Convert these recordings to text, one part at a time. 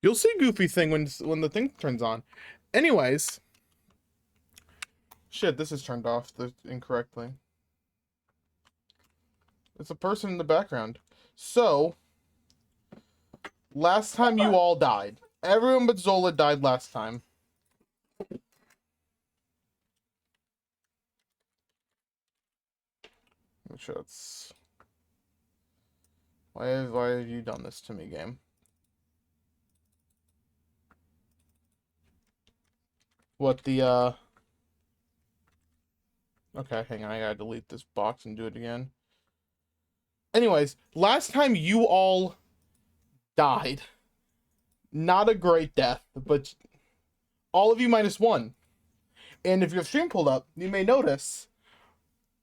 You'll see Goofy thing when the thing turns on. Anyways. Shit, this is turned off incorrectly. It's a person in the background. So, last time you all died. Everyone but Zola died last time. Make sure it's... Why have you done this to me, game? What the, Okay, hang on, I gotta delete this box and do it again. Anyways, last time you all died. Not a great death, but all of you -1. And if your stream pulled up, you may notice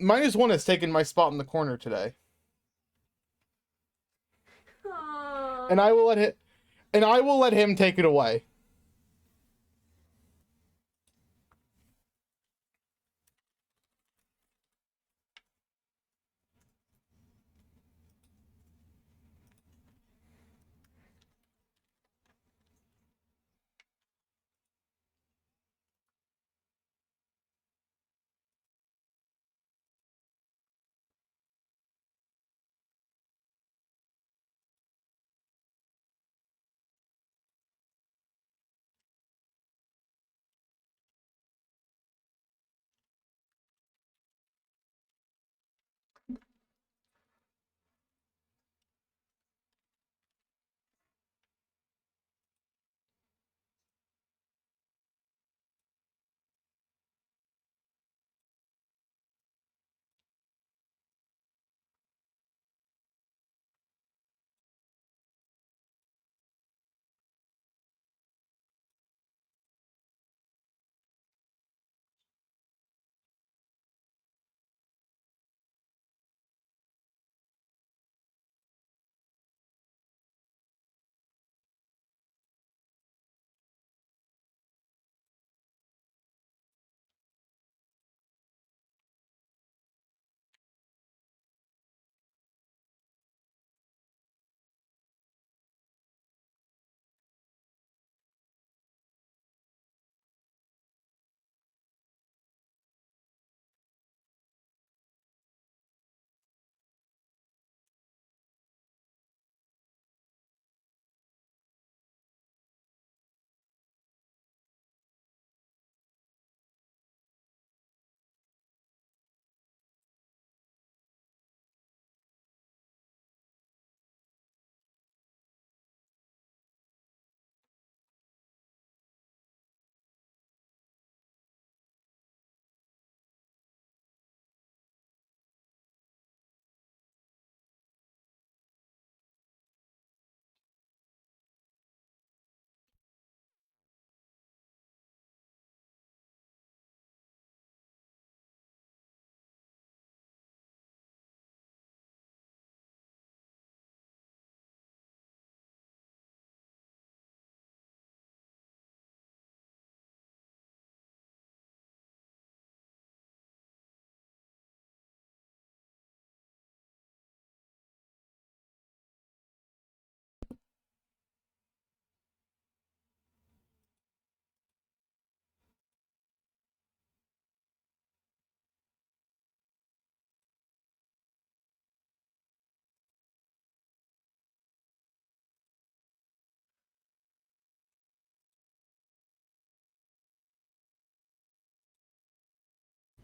-1 has taken my spot in the corner today. And I will let him take it away.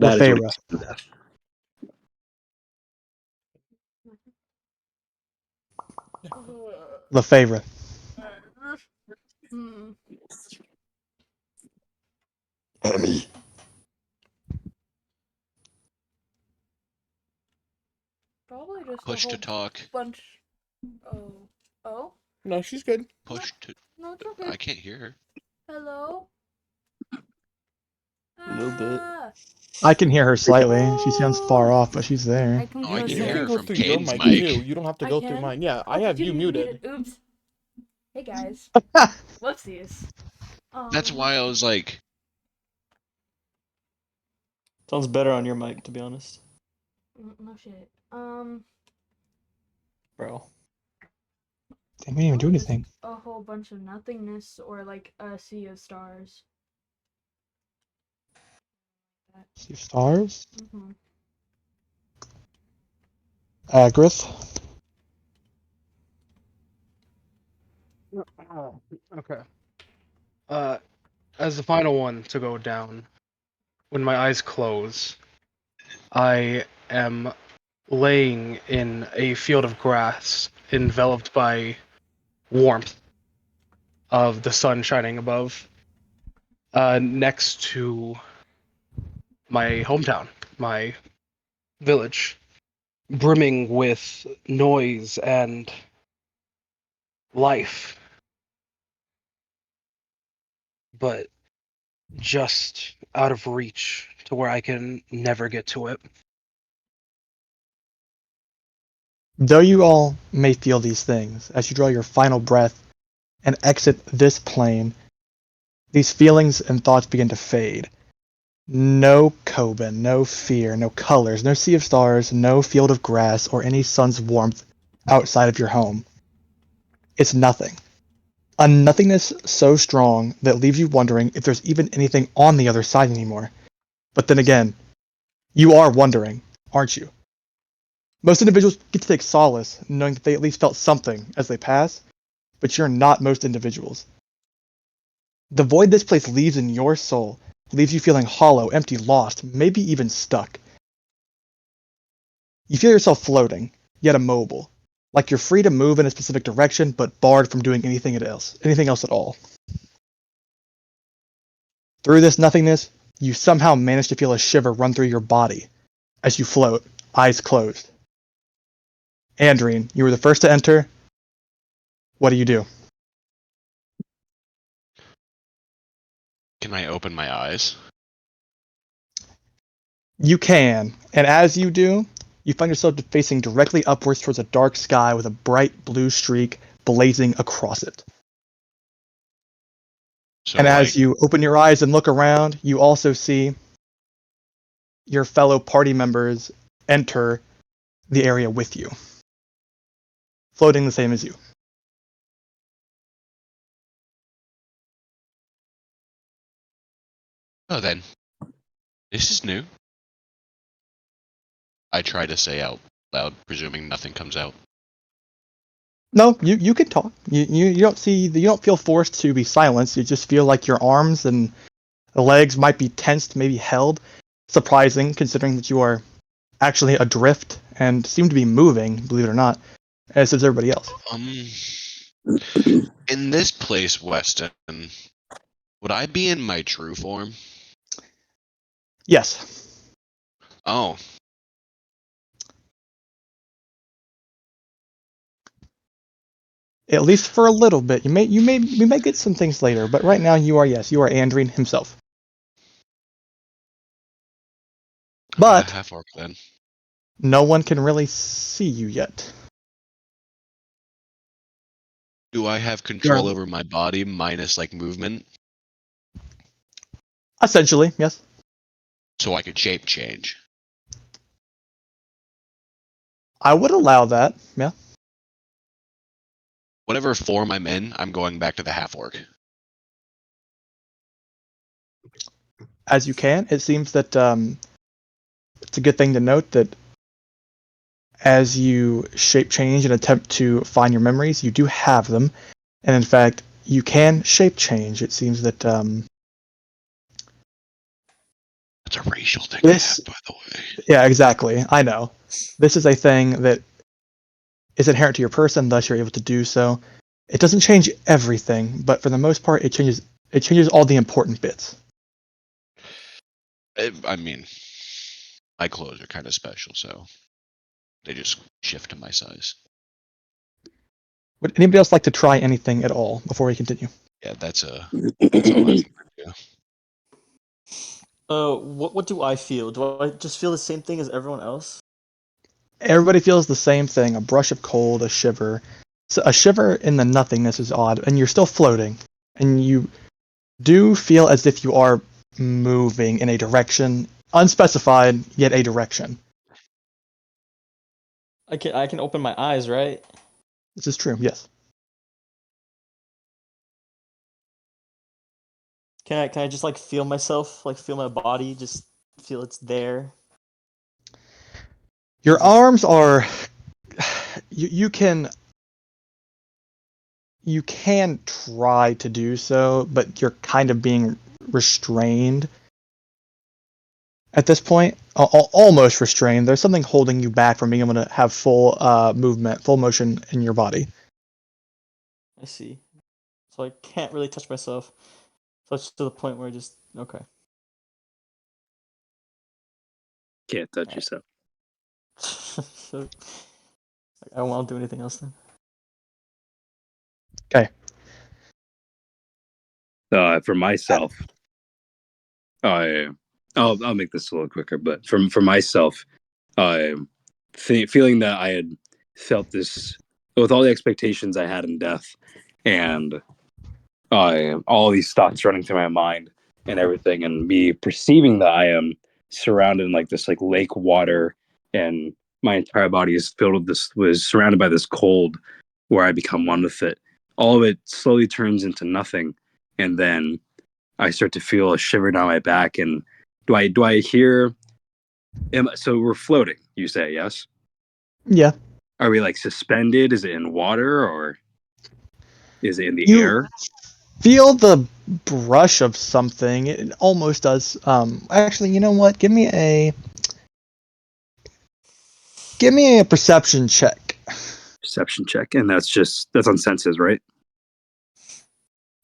That is what Lefebvre. he said. Lefebvre. Enemy. Probably just Push a to whole talk. bunch. Oh. No, she's good. Push to. No, it's okay. I can't hear her. Hello. A little bit. I can hear her slightly. She sounds far off, but she's there. I can Oh, I go can You hear can her go from through your Caden's mic mic. too. You don't have to I go can? through mine. Yeah, I Oh, have you muted. Oops. Hey guys. Whoopsies. That's why I was like, Sounds better on your mic, to be honest, No shit. bro. They didn't even do anything. A whole whole bunch of nothingness or like a sea of stars. See stars. Hmm. Agrith. Okay. As the final one to go down, when my eyes close, I am laying in a field of grass enveloped by warmth of the sun shining above, next to my hometown, my village, brimming with noise and life, but just out of reach to where I can never get to it. Though you all may feel these things, as you draw your final breath and exit this plane, these feelings and thoughts begin to fade. No Coben, no fear, no colors, no sea of stars, no field of grass, or any sun's warmth outside of your home. It's nothing. A nothingness so strong that leaves you wondering if there's even anything on the other side anymore. But then again, you are wondering, aren't you? Most individuals get to take solace knowing that they at least felt something as they pass, but you're not most individuals. The void this place leaves in your soul leaves you feeling hollow, empty, lost, maybe even stuck. You feel yourself floating, yet immobile, like you're free to move in a specific direction, but barred from doing anything else at all. Through this nothingness, you somehow manage to feel a shiver run through your body as you float, eyes closed. Andrine, you were the first to enter. What do you do? Can I open my eyes? You can, and as you do, you find yourself facing directly upwards towards a dark sky with a bright blue streak blazing across it. So And as like, you open your eyes and look around, you also see your fellow party members enter the area with you, floating the same as you. oh then, this is new. I try to say out loud, presuming nothing comes out. No, you can talk. You don't feel forced to be silenced. You just feel like your arms and legs might be tensed, maybe held. Surprising, considering that you are actually adrift and seem to be moving, believe it or not, as is everybody else. In this place, Weston, would I be in my true form? Yes. Oh, At least for a little bit. We may get some things later, but right now you are Andrine himself. I'm But a half orc then. no one can really see you yet. Do I have control Sure. over my body minus like movement, Essentially, yes. so I could shape change? I would allow that, yeah. Whatever form I'm in, I'm going back to the half orc. As you can. It seems that it's a good thing to note that as you shape change and attempt to find your memories, you do have them. And in fact, you can shape change. It seems that That's a racial thing This- I have, by the way. yeah, exactly. I know. This is a thing that is inherent to your person, thus you're able to do so. It doesn't change everything, but for the most part, it changes all the important bits. I mean, my clothes are kind of special, so they just shift to my size. Would anybody else like to try anything at all before we continue? Yeah, that's all I think. Yeah. What do I feel? Do I just feel the same thing as everyone else? Everybody feels the same thing, a brush of cold, a shiver. So a shiver in the nothingness is odd, and you're still floating. And you do feel as if you are moving in a direction, unspecified, yet a direction. I can open my eyes, right? This is true, yes. Can I just like feel myself, like feel my body, just feel it's there? Your arms are. You can. You can try to do so, but you're kind of being restrained at this point. Almost restrained. There's something holding you back from being able to have full movement, full motion in your body. I see. So I can't really touch myself. So it's to the point where I just okay. Can't touch yourself. So I won't do anything else then. For myself, I'll make this a little quicker. But for myself, feeling that I had felt this with all the expectations I had in death, and all these thoughts running through my mind and everything, and me perceiving that I am surrounded in like this like lake water, and my entire body is filled with this, was surrounded by this cold, where I become one with it. All of it slowly turns into nothing, and then I start to feel a shiver down my back. And do I hear? So we're floating. You say yes? Yeah. Are we like suspended? Is it in water or is it in the You air? feel the brush of something. It almost does. Actually, you know what? Give me a perception check. Perception check, and that's on senses, right?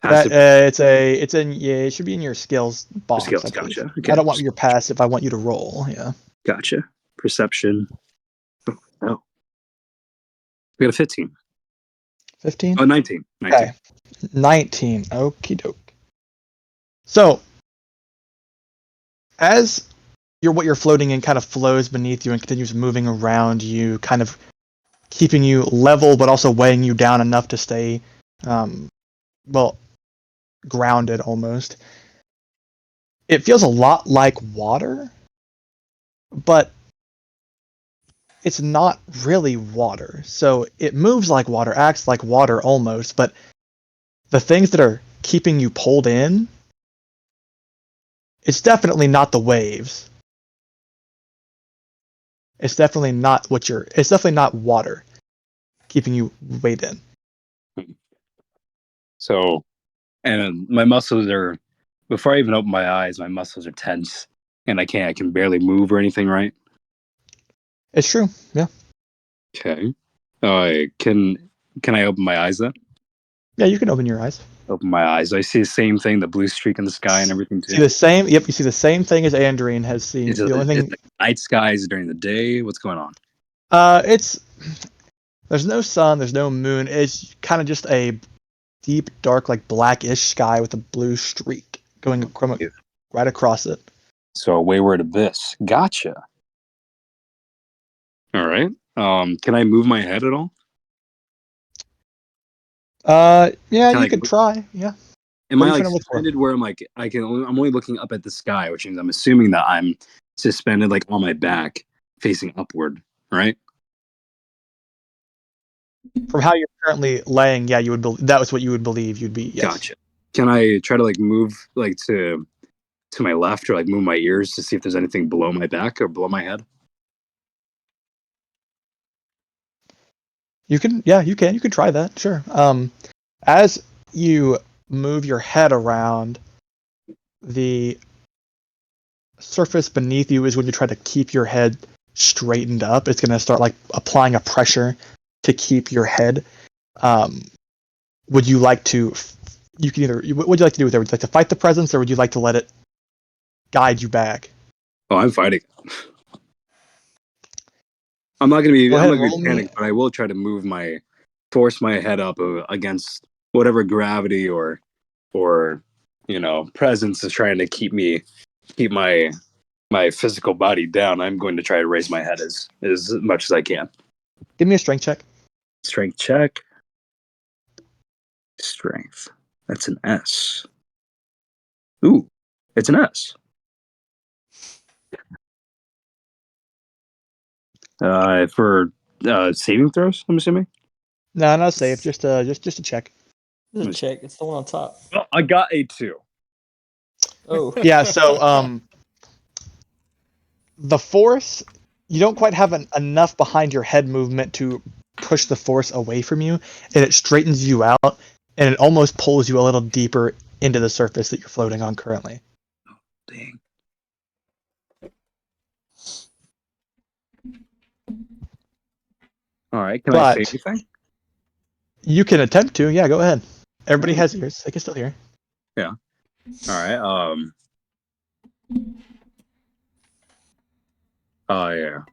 That Passive it should be in your skills box. skills. I believe. Gotcha. Okay. I don't want your passive. I want you to roll. Yeah. Gotcha. Perception. Oh, no. We got a 15. 15. Oh, 19. 19. Okay. 19. Okie doke. So, as what you're floating in kind of flows beneath you and continues moving around you, kind of keeping you level, but also weighing you down enough to stay, grounded almost. It feels a lot like water, but it's not really water. So it moves like water, acts like water almost, but the things that are keeping you pulled in, it's definitely not the waves. It's definitely not it's definitely not water keeping you weighed in. So, and my muscles are, before I even open my eyes, my muscles are tense and I can barely move or anything, right? It's true, yeah. Okay. Can I open my eyes then? Yeah, you can open your eyes. Open my eyes. I see the same thing, the blue streak in the sky and everything too. See the same. Yep, you see the same thing as Andrine has seen. Is The only thing, it night skies during the day? What's going on? there's no sun, there's no moon. It's kind of just a deep, dark, like blackish sky with a blue streak going right across it. So a wayward abyss. Gotcha. All right. Can I move my head at all? Yeah, Can you I- could try. Yeah. Am What are I you like trying to look for? suspended where I'm like I'm only looking up at the sky, which means I'm assuming that I'm suspended like on my back, facing upward, right? From how you're currently laying, yeah, you would. That was what you would believe you'd be. Yes. Gotcha. Can I try to like move like to my left or like move my ears to see if there's anything below my back or below my head? You can. Yeah, you can. You can try that. Sure. As you move your head around, the surface beneath you is when you try to keep your head straightened up. It's going to start like applying a pressure to keep your head. Would you like to? You can either. What would you like to do with it? Would you like to fight the presence, or would you like to let it guide you back? Oh, I'm fighting. I'm not gonna be roll me- panicked, but I will try to force my head up against whatever gravity or presence is trying to keep my physical body down. I'm going to try to raise my head as much as I can. Give me a strength check. Strength check. Strength. That's an S. Ooh, it's an S. For saving throws, I'm assuming. No, not safe. Just a check. Just a check. It's the one on top. Well, I got a 2. Oh. Yeah, so the force, you don't quite have enough behind your head movement to push the force away from you, and it straightens you out, and it almost pulls you a little deeper into the surface that you're floating on currently. Dang. All right. Can I say But anything? you can attempt to. Yeah, go ahead. Everybody has ears. They can still hear. All right. Oh yeah. I'm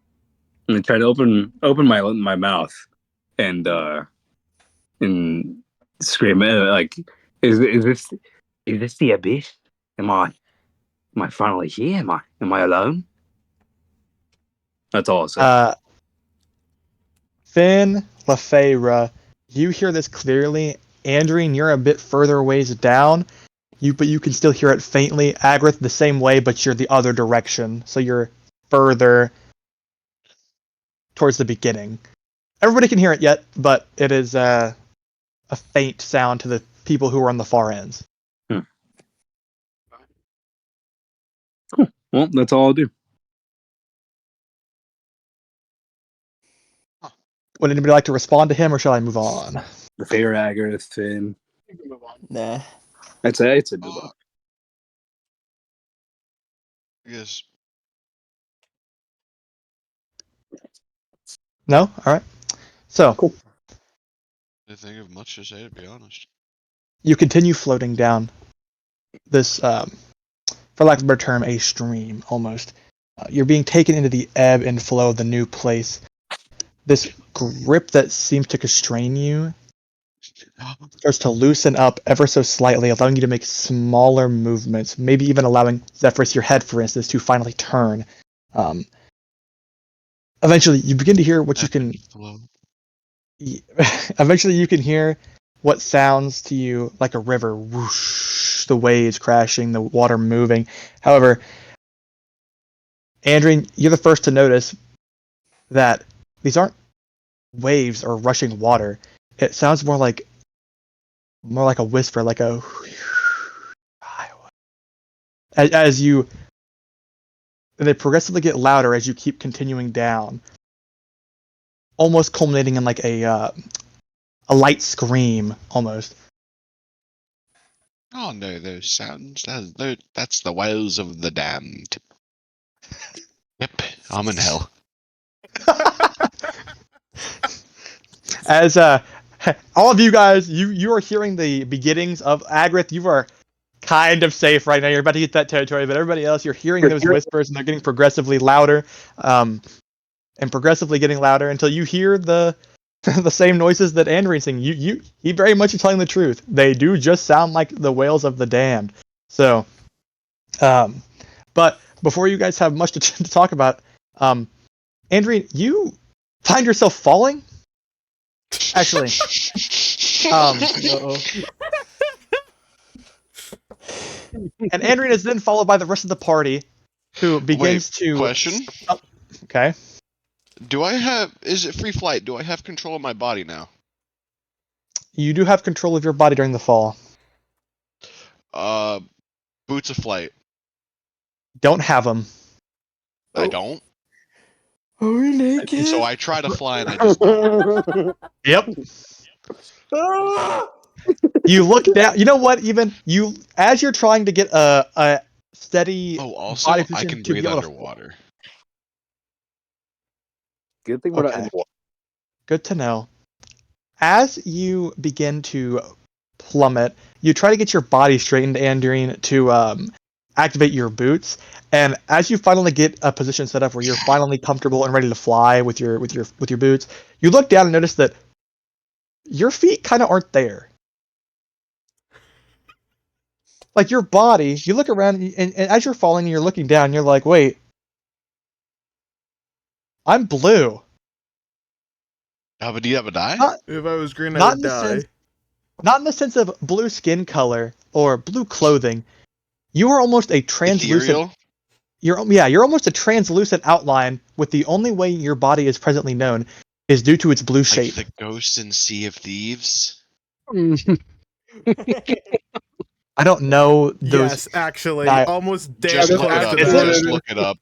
gonna try to open my mouth and scream like, is this the abyss? Am I finally here? Am I alone? That's all I'll say. Finn, Lefebvre, you hear this clearly. Andrine, you're a bit further ways down. But you can still hear it faintly. Agrith, the same way, but you're the other direction, so you're further towards the beginning. Everybody can hear it yet, but it is a faint sound to the people who are on the far ends. Cool. Well, that's all I'll do. Would anybody like to respond to him, or shall I move on? The favorite Agarth, Finn. Nah. It's a move on. Yes. No? Alright. So, Cool. I didn't think of much to say, to be honest. you continue floating down this, for lack of a better term, a stream, almost. You're being taken into the ebb and flow of the new place. This grip that seems to constrain you starts to loosen up ever so slightly, allowing you to make smaller movements, maybe even allowing Zephyrus, your head, for instance, to finally turn. Eventually, you begin to hear what you can... Eventually, you can hear what sounds to you like a river. Whoosh, the waves crashing, the water moving. However, Andrine, you're the first to notice that these aren't waves or rushing water. It sounds more like a whisper, like a... As you... And they progressively get louder as you keep continuing down, almost culminating in like a light scream, almost. Oh no, those sounds. That's the wails of the damned. Yep, I'm in hell. As all of you guys, you are hearing the beginnings of Agrith. You are kind of safe right now. You're about to hit that territory, but everybody else, you're hearing those whispers, and they're getting progressively louder, and progressively getting louder until you hear the same noises that Andrine's singing. He very much is telling the truth. They do just sound like the wails of the damned. So, but before you guys have much to talk about, Andrine, you find yourself falling. Actually, and Andrine is then followed by the rest of the party, who begins to... Question? Oh, okay. Is it free flight? Do I have control of my body now? You do have control of your body during the fall. Boots of flight. Don't have them. I don't? Are we naked? So I try to fly and I just don't. Yep. You look down. You know what? Even you, as you're trying to get a steady. Oh, also, body I position can to be breathe able to- underwater. Good thing we're not Okay. in the water. Good to know. As you begin to plummet, you try to get your body straightened, Andrine, to activate your boots. And as you finally get a position set up where you're finally comfortable and ready to fly with your boots, you look down and notice that your feet kind of aren't there. Like your body, you look around, and as you're falling, and you're looking down, you're like, wait, I'm blue. But do you ever die? If I was green, I Not would in the die. sense- Not in the sense of blue skin color or blue clothing. You are almost a translucent. Ethereal? You're almost a translucent outline. With the only way your body is presently known is due to its blue Like shape. the ghost in Sea of Thieves? I don't know those. Yes, actually, Di- almost damn Just look close it up. to Is that. it? Just look it up.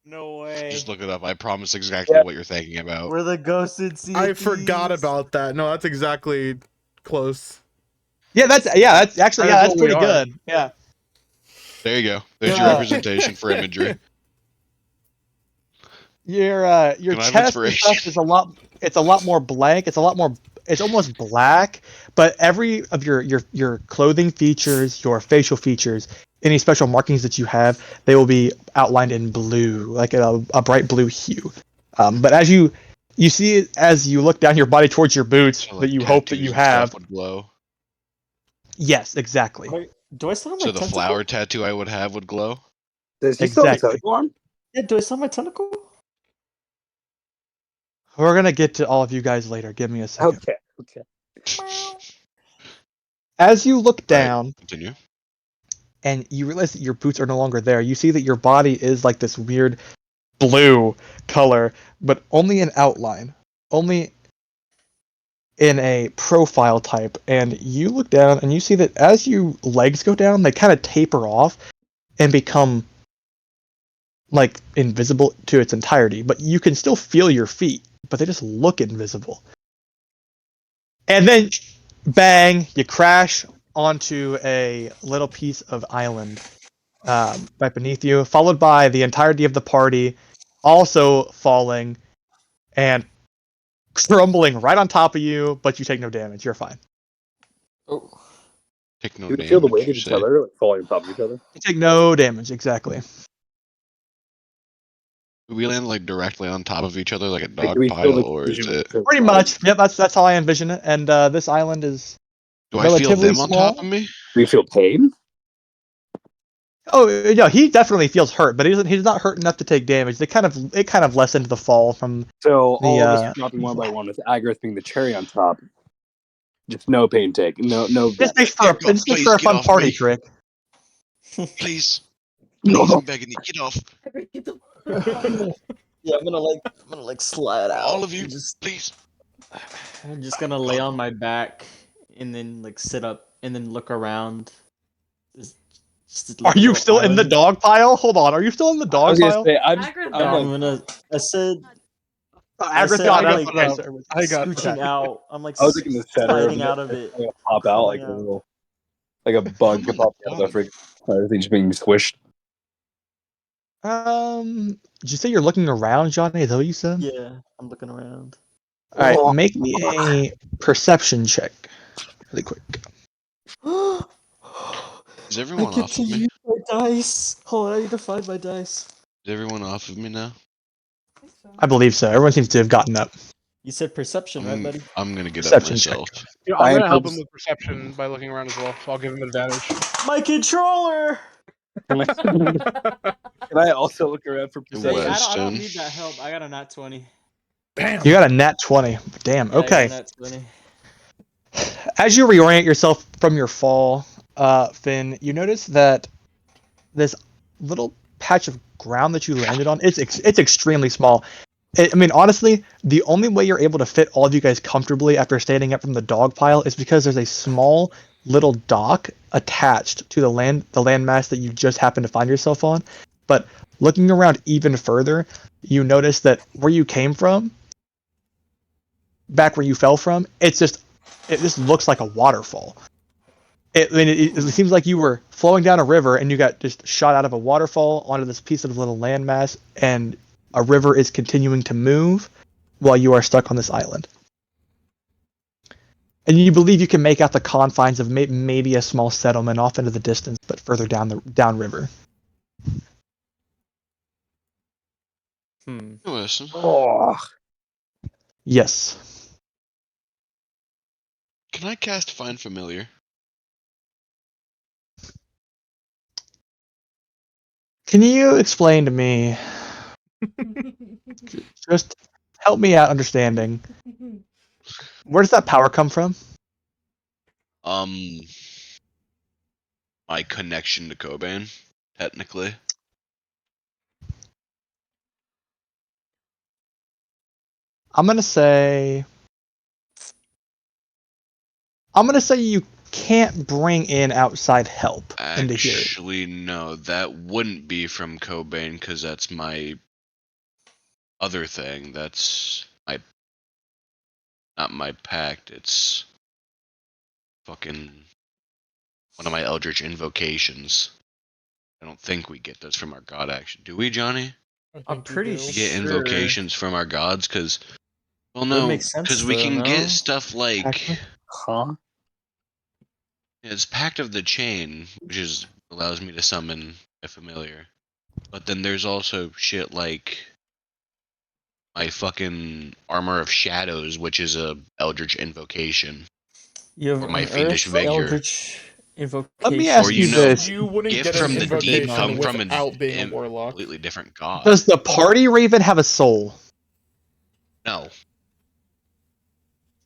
No way. Just look it up. I promise exactly Yeah. what you're thinking about. We're the ghosted sea. I of forgot Thieves. about that. No, that's exactly close. That's actually That's that's what we pretty are. good. Yeah. There you go. There's your Yeah. representation for imagery. Your Can I have chest and stuff inspiration? is a lot. It's a lot more blank. It's a lot more. It's almost black. But every of your clothing features, your facial features, any special markings that you have, they will be outlined in blue, like a bright blue hue. But as you see it as you look down your body towards your boots So, that like, you hope that tattoos you and stuff have. would glow. Yes, exactly. Wait, do I still have my So the tentacle? flower tattoo I would have would glow. Does he still have a Exactly. tentacle arm? Yeah, do I still have my tentacle? We're gonna get to all of you guys later. Give me a second. Okay. As you look Right. down Continue. and you realize that your boots are no longer there, you see that your body is like this weird blue color, but only in outline, only in a profile type. And you look down and you see that as your legs go down, they kind of taper off and become like invisible to its entirety, but you can still feel your feet, but they just look invisible. And then, bang, you crash onto a little piece of island right beneath you, followed by the entirety of the party also falling and crumbling right on top of you, but you take no damage. You're fine. Oh. Take no Do we damage. feel the weight of you each say. other, like falling on top of each other? You take no damage, exactly. Do we land like directly on top of each other like a Like, dog do we feel pile, the or is collision it? of Pretty bodies? much. Yep, that's how I envision it. And this island is Do I feel relatively them on top small. of me? Do we feel pain? Oh no, he definitely feels hurt, but he's not hurt enough to take damage. It kind of lessened the fall from So the all of us are dropping one by one with Agarth being the cherry on top. Just no pain take. No This death. makes for God, this makes please for a get fun off party me. trick. Please. No. Please, I'm begging you. Get off. Yeah, I'm gonna like slide out. All of you. and Just, Please. I'm just gonna lay on my back and then like sit up and then look around. Just Are you still in the dog pile? Hold on, are you still in the I dog was gonna pile? say I'm Aggro I'm I'm like gonna. I said Aggro said got I'm up. like- Okay, I got scooching okay. out. I'm like I was like in the center of sliding it, out of and it. I'm gonna pop out like a crawling out. little like a bug I'm could on pop the out of the bottom. freaking everything's being squished. Did you say you're looking around, Johnny? Is that what you said? Yeah, I'm looking around. All right, make me a perception check, really quick. Is everyone I get off to of me? use my dice. Hold on, I need to find my dice. Is everyone off of me now? I think so. I believe so. Everyone seems to have gotten up. You said perception, right, buddy? I'm gonna get up Perception check. myself. You know, I'm gonna help Scientists- him with perception by looking around as well, so I'll give him advantage. My controller. Can I also look around for Hey, perception? I don't need that help. I got a nat 20. Bam. You got a nat 20. Damn. Yeah, I got a Okay. nat 20. As you reorient yourself from your fall, Finn, you notice that this little patch of ground that you landed on, it's extremely small. I mean, honestly, the only way you're able to fit all of you guys comfortably after standing up from the dog pile is because there's a small little dock attached to the landmass that you just happen to find yourself on. But looking around even further, you notice that where you came from, back where you fell from, it just looks like a waterfall. It seems like you were flowing down a river and you got just shot out of a waterfall onto this piece of little landmass, and a river is continuing to move while you are stuck on this island. And you believe you can make out the confines of maybe a small settlement off into the distance, but further downriver. Listen. Oh, Yes. Can I cast Find Familiar? Can you explain to me, just help me out understanding, where does that power come from? My connection to Cobain, technically. I'm gonna say you can't bring in outside help into here. Actually, no, that wouldn't be from Cobain because that's my other thing. That's my not my pact. It's fucking one of my Eldritch invocations. I don't think we get those from our god action. Do we, Johnny? I I'm think you pretty do. We get Sure. invocations from our gods because, well, Would no, make sense, because we though, can no? get stuff like Actually? Huh? it's Pact of the Chain, which is allows me to summon a familiar. But then there's also shit like my fucking Armor of Shadows, which is a Eldritch invocation. You have Or my an Fiendish Earth Vigor. Eldritch invocation. Let me ask Or you you know, this. You wouldn't Gift get from an the deep invocation come from without being a a warlock. completely different god. Does the party raven have a soul? No,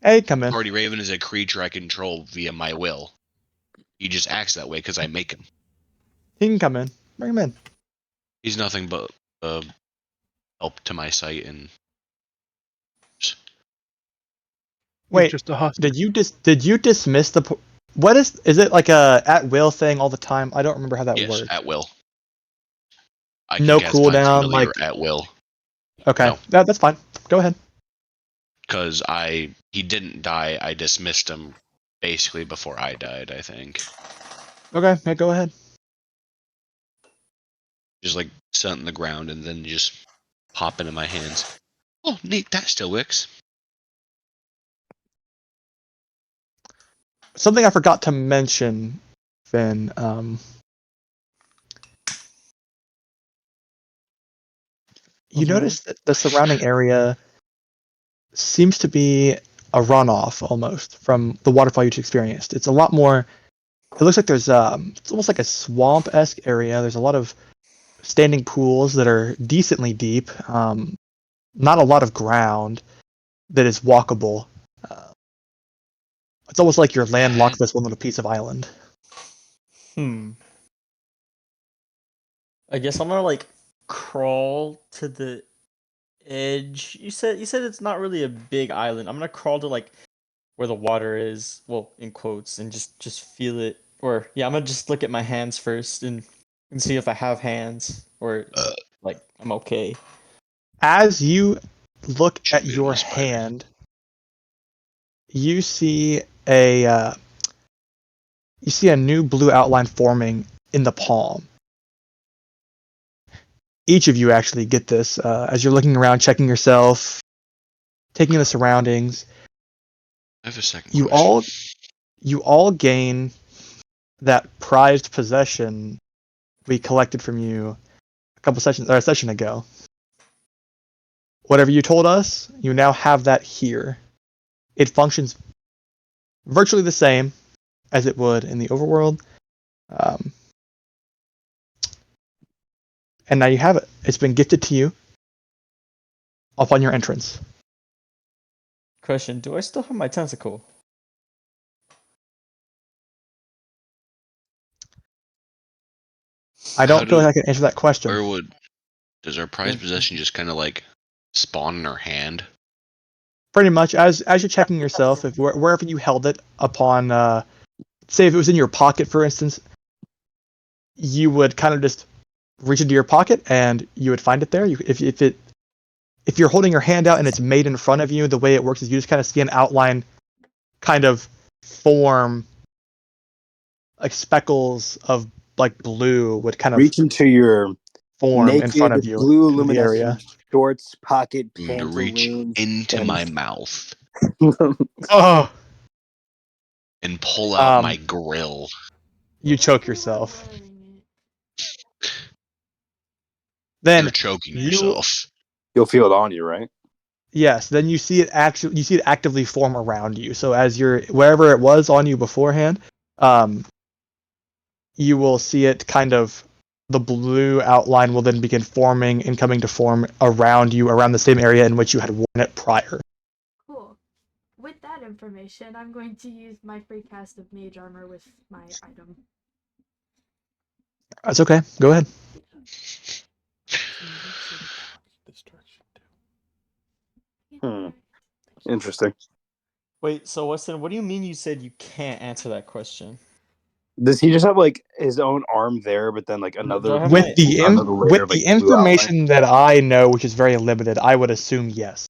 Hey, come in. Party Raven is a creature I control via my will. He just acts that way because I make him. He can come in. Bring him in. He's nothing but help to my sight and Wait, Just a husk. did you dismiss the? What is it like a at will thing all the time? I don't remember how that yes, works. at will. I No cast Find cooldown, Familiar like- at will. Okay, No. that's fine. Go ahead. Because he didn't die. I dismissed him basically before I died. I think Okay, yeah, go ahead. just like sit on the ground and then just pop into my hands. Oh, neat! That still works. Something I forgot to mention, Finn. You Mhm. notice that the surrounding area seems to be a runoff almost from the waterfall you just experienced. It's a lot more. It looks like there's it's almost like a swamp-esque area. There's a lot of standing pools that are decently deep. Not a lot of ground that is walkable. It's almost like you're landlocked this one little piece of island. I guess I'm gonna like crawl to the edge. You said it's not really a big island. I'm gonna crawl to like where the water is, well, in quotes, and just feel it. Or yeah, I'm gonna just look at my hands first and see if I have hands or like I'm okay. As you look Shoot at me your with a spider. hand, you see a new blue outline forming in the palm. Each of you actually get this as you're looking around, checking yourself, taking in the surroundings. I have a second. You all gain that prized possession we collected from you a session ago. Whatever you told us, you now have that here. It functions virtually the same as it would in the overworld. And now you have it. It's been gifted to you upon your entrance. Question: do I still have my tentacle? I don't feel like I can answer that question. Where does our prized possession just kind of like spawn in our hand? Pretty much, as you're checking yourself, if wherever you held it upon, say if it was in your pocket, for instance, you would kind of just reach into your pocket and you would find it there. If you're holding your hand out and it's made in front of you, the way it works is you just kind of see an outline, kind of form, like speckles of like blue would kind of Reach into your form in front of naked you blue in the area. luminescent shorts, pocket, And to reach pantaloons, into and- my mouth Oh, and pull out my Um, grill. you choke yourself. Then You're choking you- yourself. You'll feel it on you, right? yes, then you see it actively form around you. So as you're wherever it was on you beforehand, you will see it kind of the blue outline will then begin forming and coming to form around you, around the same area in which you had worn it prior. Cool. With that information, I'm going to use my free cast of Mage Armor with my item. That's okay. Go ahead. Hmm. Interesting. Wait, so Weston, what do you mean you said you can't answer that question? Does he just have like his own arm there, but then like another I have With my- another layer with of, like, the blue outline? information that I know, which is very limited, I would assume yes.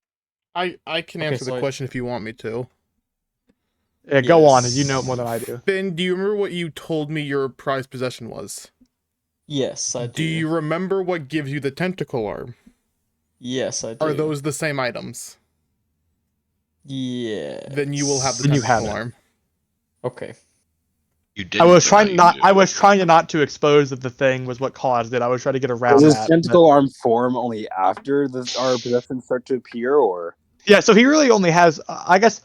I can Okay, answer the so question if you want me to. Yeah, go on, Yes. as you know more than I do. Finn, do you remember what you told me your prized possession was? Yes, I do. Do you remember what gives you the tentacle arm? Yes, I do. Are those the same items? Yeah. Then you will have the Then you have tentacle it. arm. Okay. You did. I was trying not to expose that the thing was what caused it. I was trying to get around Does his that. tentacle arm form only after our possessions start to appear, or? Yeah, so he really only has, I guess.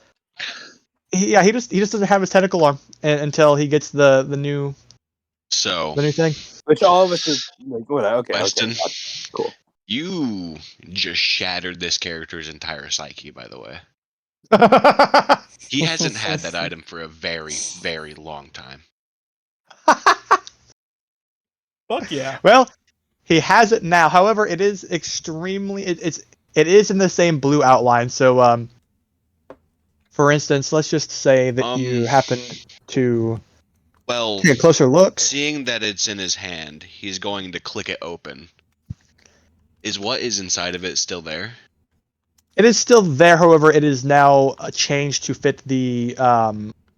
He just doesn't have his tentacle arm until he gets the new So, thing. Which all of us are like, what? Okay, Weston, okay, cool. you just shattered this character's entire psyche, by the way. He hasn't had that item for a very, very long time. Fuck yeah. Well, he has it now. However, it is extremely it is in the same blue outline. So for instance, let's just say that you happened to Well, take a closer look. seeing that it's in his hand, he's going to click it open. Is what is inside of it still there? It is still there, however, it is now changed to fit the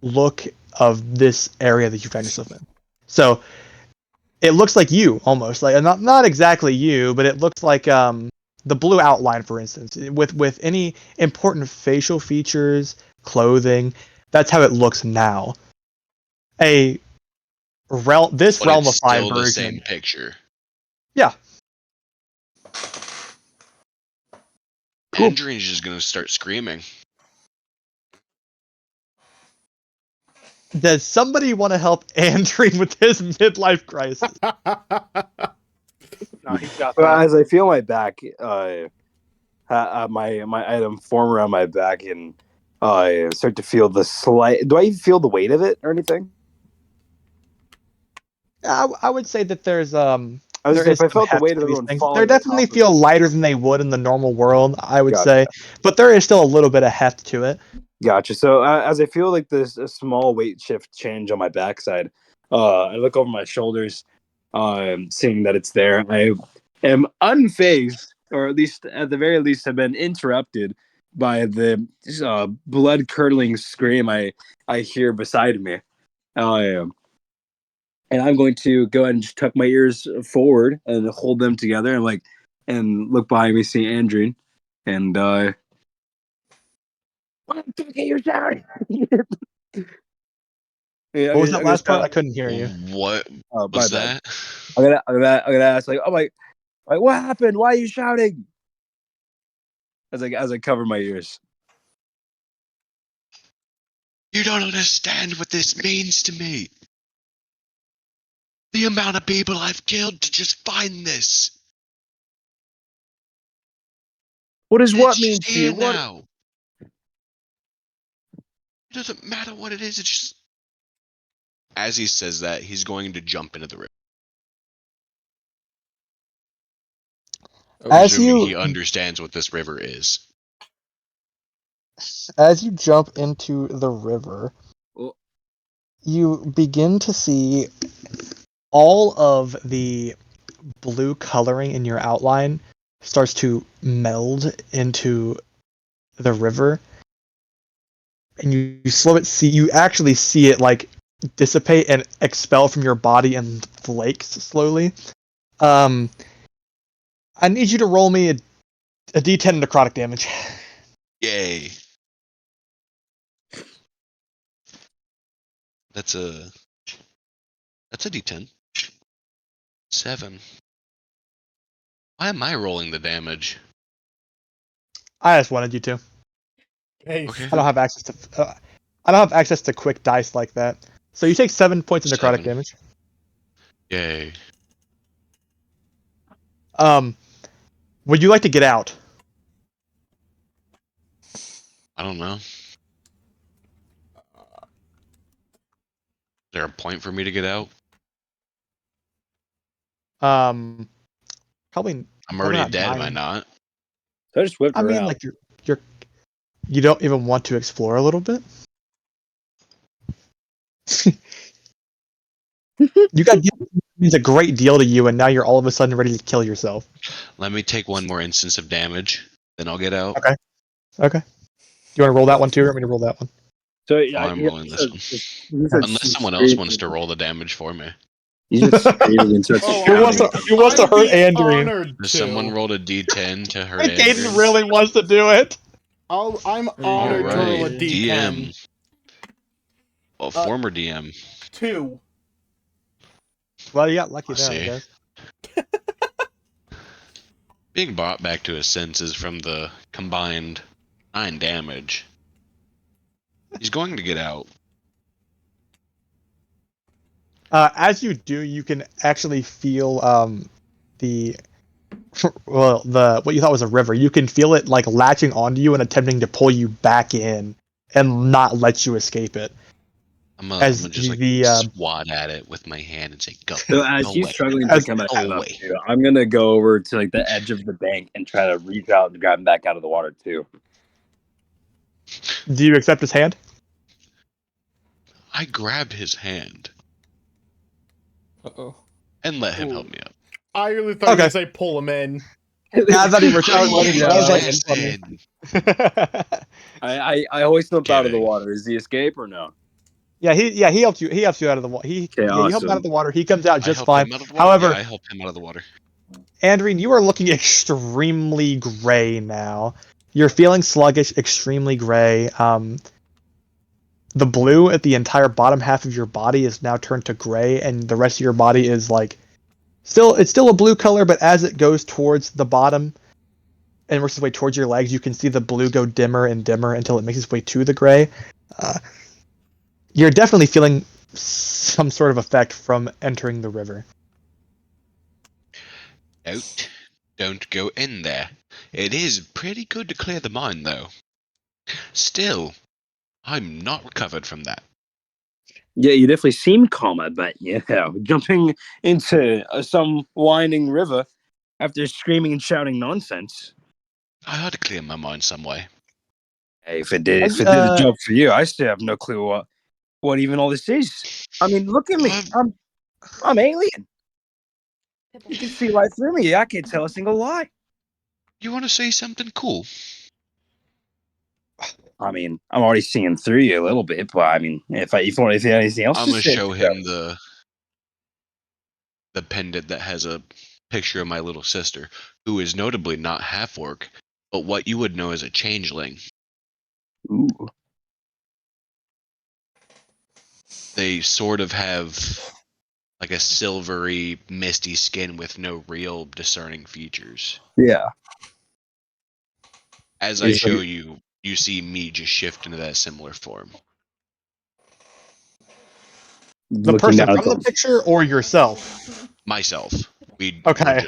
look of this area that you find yourself in. So it looks like you almost, like not exactly you, but it looks like the blue outline, for instance, with any important facial features, clothing. That's how it looks now. This But it's realmified still the version. same picture. Yeah. Cool. Andrew's just gonna start screaming. Does somebody want to help Andrew with his midlife crisis? No, he's got But that. as I feel my back, my item form around my back, and I start to feel the slight. Do I even feel the weight of it or anything? I would say that there's I was there gonna say, is if I some felt the heft weight of to these everyone things. falling, They definitely on top of feel lighter than they would in the normal world, I would Gotcha. say, but there is still a little bit of heft to it. Gotcha. So as I feel like this a small weight shift change on my backside, I look over my shoulders, seeing that it's there. I am unfazed, or at the very least, have been interrupted by the blood curdling scream I hear beside me. And I'm going to go ahead and just tuck my ears forward and hold them together, and look behind me, see Andrew, and what the fuck are you shouting? Yeah, What was that last part? I couldn't hear you. What my was bad. that? I'm gonna ask, like, oh my, like, what happened? Why are you shouting? As I cover my ears. You don't understand what this means to me. The amount of people I've killed to just find this. What does what It's mean just to you? here What? now. It doesn't matter what it is. It's just. As he says that, he's going to jump into the river. As Presuming you he understands what this river is. jump into the river, Oh. you begin to see all of the blue coloring in your outline starts to meld into the river, and you actually see it like dissipate and expel from your body in flakes slowly. I need you to roll me a d10 necrotic damage. Yay. That's a D10. 7. Why am I rolling the damage? I just wanted you to. Hey, Okay. I don't have access to quick dice like that. So you take 7 points of necrotic 7. damage. Yay. Would you like to get out? I don't know. Is there a point for me to get out? Probably. I'm already not dead, am I dying. not? So I just whipped I her mean, out. like you're. you don't even want to explore a little bit? You got means a great deal to you, and now you're all of a sudden ready to kill yourself. Let me take one more instance of damage, then I'll get out. Okay. Okay. You want to roll that one too, or want me to roll that one? So Oh, I'm rolling this one. Unless someone else wants to roll the damage for me. He's just screaming and starts Oh, Who wants shouting. to, who wants to I'd hurt be Andrew? honored Does to. someone roll a d10 to hurt Caden Andrew? really wants to do it. I'm Alright. honored to roll a Alright, D10. DM. Oh, former DM. 2. Well, you got lucky I there, I see. guess. Being brought back to his senses from the combined 9 damage. He's going to get out. As you do, you can actually feel the what you thought was a river. You can feel it like latching onto you and attempting to pull you back in and not let you escape it. I'm As gonna just like the, swat at it with my hand and say, "Go." So as go he's away. struggling to come back Go up, away. too, I'm gonna go over to like the edge of the bank and try to reach out and grab him back out of the water too. Do you accept his hand? I grab his hand Uh-oh. and let him help me up. I really thought you Okay. would say pull him in. I thought he was I letting you. I was just like, said, I hoist him up out of the Kidding. water. Is he escape or no? yeah, he helped you. He helps you out of the water. You help him out awesome. of the water. He comes out I just helped fine. him out of the water. However, Yeah, I helped him out of the water. Andreen, you are looking extremely gray now. You're feeling sluggish, extremely gray. The blue at the entire bottom half of your body is now turned to gray, and the rest of your body is like it's still a blue color, but as it goes towards the bottom and works its way towards your legs, you can see the blue go dimmer and dimmer until it makes its way to the gray. You're definitely feeling some sort of effect from entering the river. Don't go in there. It is pretty good to clear the mind, though. Still, I'm not recovered from that. Yeah, you definitely seem calmer, but yeah, jumping into some winding river after screaming and shouting nonsense. I had to clear my mind some way. Hey, if it did the job for you, I still have no clue what even all this is. I mean, look at me. I'm alien. You can see right through me. I can't tell a single lie. You want to say something cool? I mean, I'm already seeing through you a little bit, but I mean, if you want to say anything else, I'm gonna just say show it. him the pendant that has a picture of my little sister, who is notably not half orc, but what you would know as a changeling. Ooh. They sort of have like a silvery, misty skin with no real discerning features. Yeah. As I show you, you see me just shift into that similar form. The Looking person down from the at picture or yourself? Myself. Okay.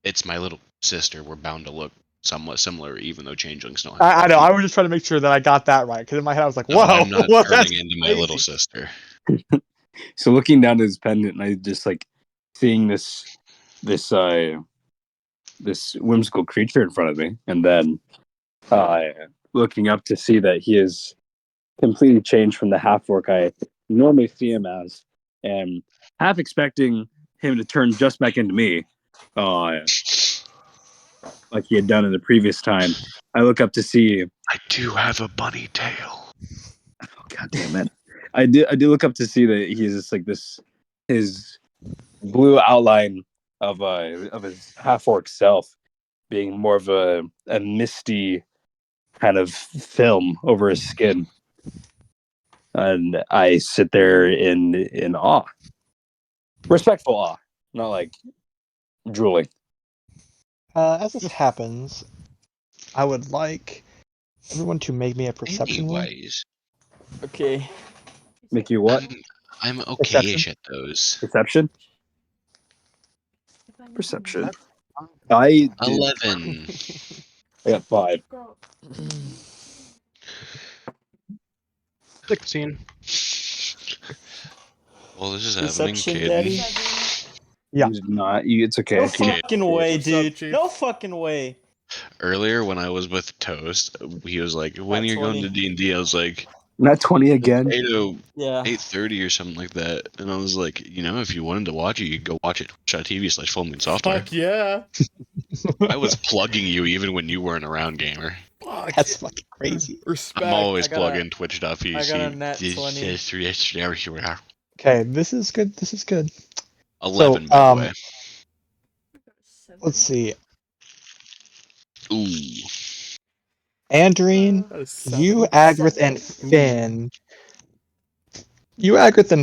It's my little sister. We're bound to look somewhat similar, even though changelings don't have I know. feet. I was just trying to make sure that I got that right, because in my head I was like, No, "Whoa, I'm not well, turning that's into my crazy." little sister. So looking down at his pendant, and I just like seeing this whimsical creature in front of me, and then looking up to see that he is completely changed from the half orc I normally see him as, and half expecting him to turn just back into me, like he had done in the previous time. I look up to see. I do have a bunny tail. Oh, God damn it! I do look up to see that he's just like this. His blue outline of his half orc self being more of a misty kind of film over his skin, and I sit there in awe, respectful awe, not like drooling. As this happens, I would like everyone to make me a perception roll. Anyways, Okay. Make you what? I'm okay-ish at those. Perception? Perception. I did. 11. I got 5. 16. Well, this is happening, Perception, kid. Daddy? Yeah. It's not. It's okay. No I can- fucking way, What's up, dude. Chief? No fucking way. earlier when I was with Toast, he was like, "When At are you going 20. to D&D?" I was like, Not 20 again. 8:00, Yeah. 8:30 or something like that. And I was like, if you wanted to watch it, you could go watch it. Twitch.tv/Fullmoon Software. Fuck yeah. I was plugging you even when you weren't around, gamer. Fuck. That's fucking crazy. Respect. I'm always I got a- plugging Twitch.tv. I got a nat 20. Okay, this is good. This is good. 11, So, by the way. Let's see. Ooh. Andreen, That is 7. you, Agrith, and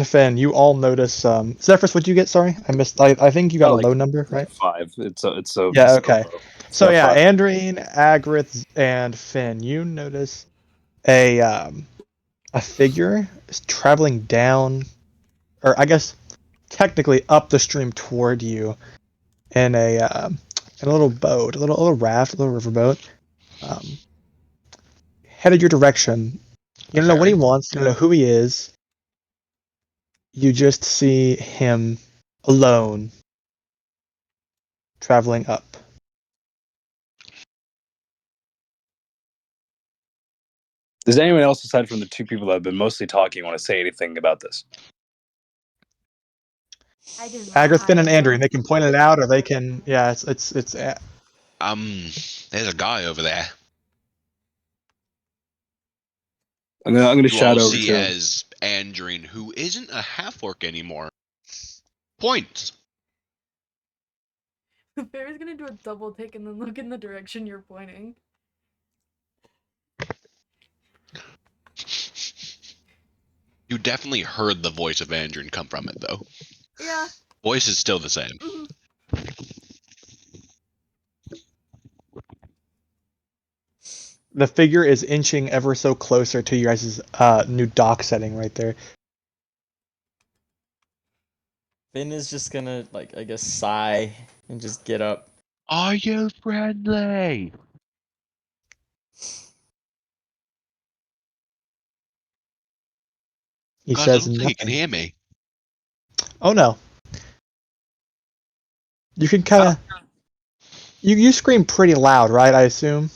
Finn. You all notice. Zephyrus, what'd you get? Sorry, I missed. I think you got a Like, low number, right? 5. It's so Yeah, okay. So about yeah, 5. Andreen, Agrith, and Finn, you notice a figure is traveling down, or I guess technically up the stream toward you, in a little boat, a little raft, a little riverboat, headed your direction. You don't know what he wants. You don't know who he is. You just see him alone, traveling up. Does anyone else, aside from the 2 people that have been mostly talking, want to say anything about this? I didn't. Agrith, Finn, and Andrew. They can point it out, or they can. Yeah, it's. There's a guy over there. I'm gonna You shout all over see to him. as Andreen, who isn't a half-orc anymore. Points. Barry's gonna do a double take and then look in the direction you're pointing. You definitely heard the voice of Andreen come from it, though. Yeah. Voice is still the same. Mhm. The figure is inching ever so closer to your guys' new dock setting right there. Finn is just gonna, like, I guess, sigh and just get up. Are you friendly? He God, I says don't think you can nothing. hear me. Oh no. You can kind of. You scream pretty loud, right? I assume.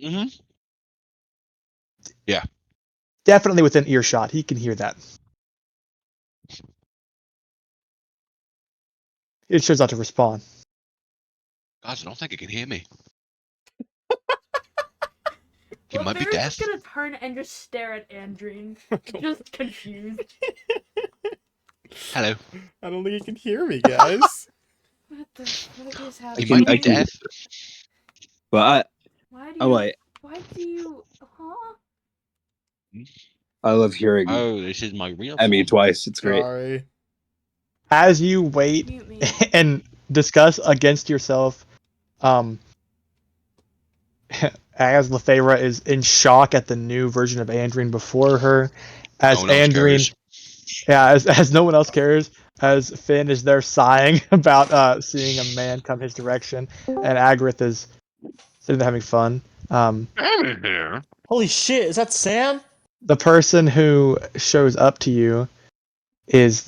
Mm-hmm. Definitely within earshot. He can hear that. It chose not to respond. God, I don't think you can hear me. You Well, might be Barry's deaf. just gonna turn and just stare at Andreen, just confused. Hello. I don't think you can hear me, guys. What is You happening? might be I can- deaf. But Why do oh you? wait, Why do you? Huh? I love hearing Oh, this is my real Emmy phone. twice. It's great. Sorry. As you wait Mute me. and discuss against yourself, as Lefebvre is in shock at the new version of Andreen before her, as No one else Andreen, cares. yeah, as no one else cares, as Finn is there sighing about seeing a man come his direction, and Agrith is sitting there having fun. I'm in here. Holy shit, is that Sam? The person who shows up to you is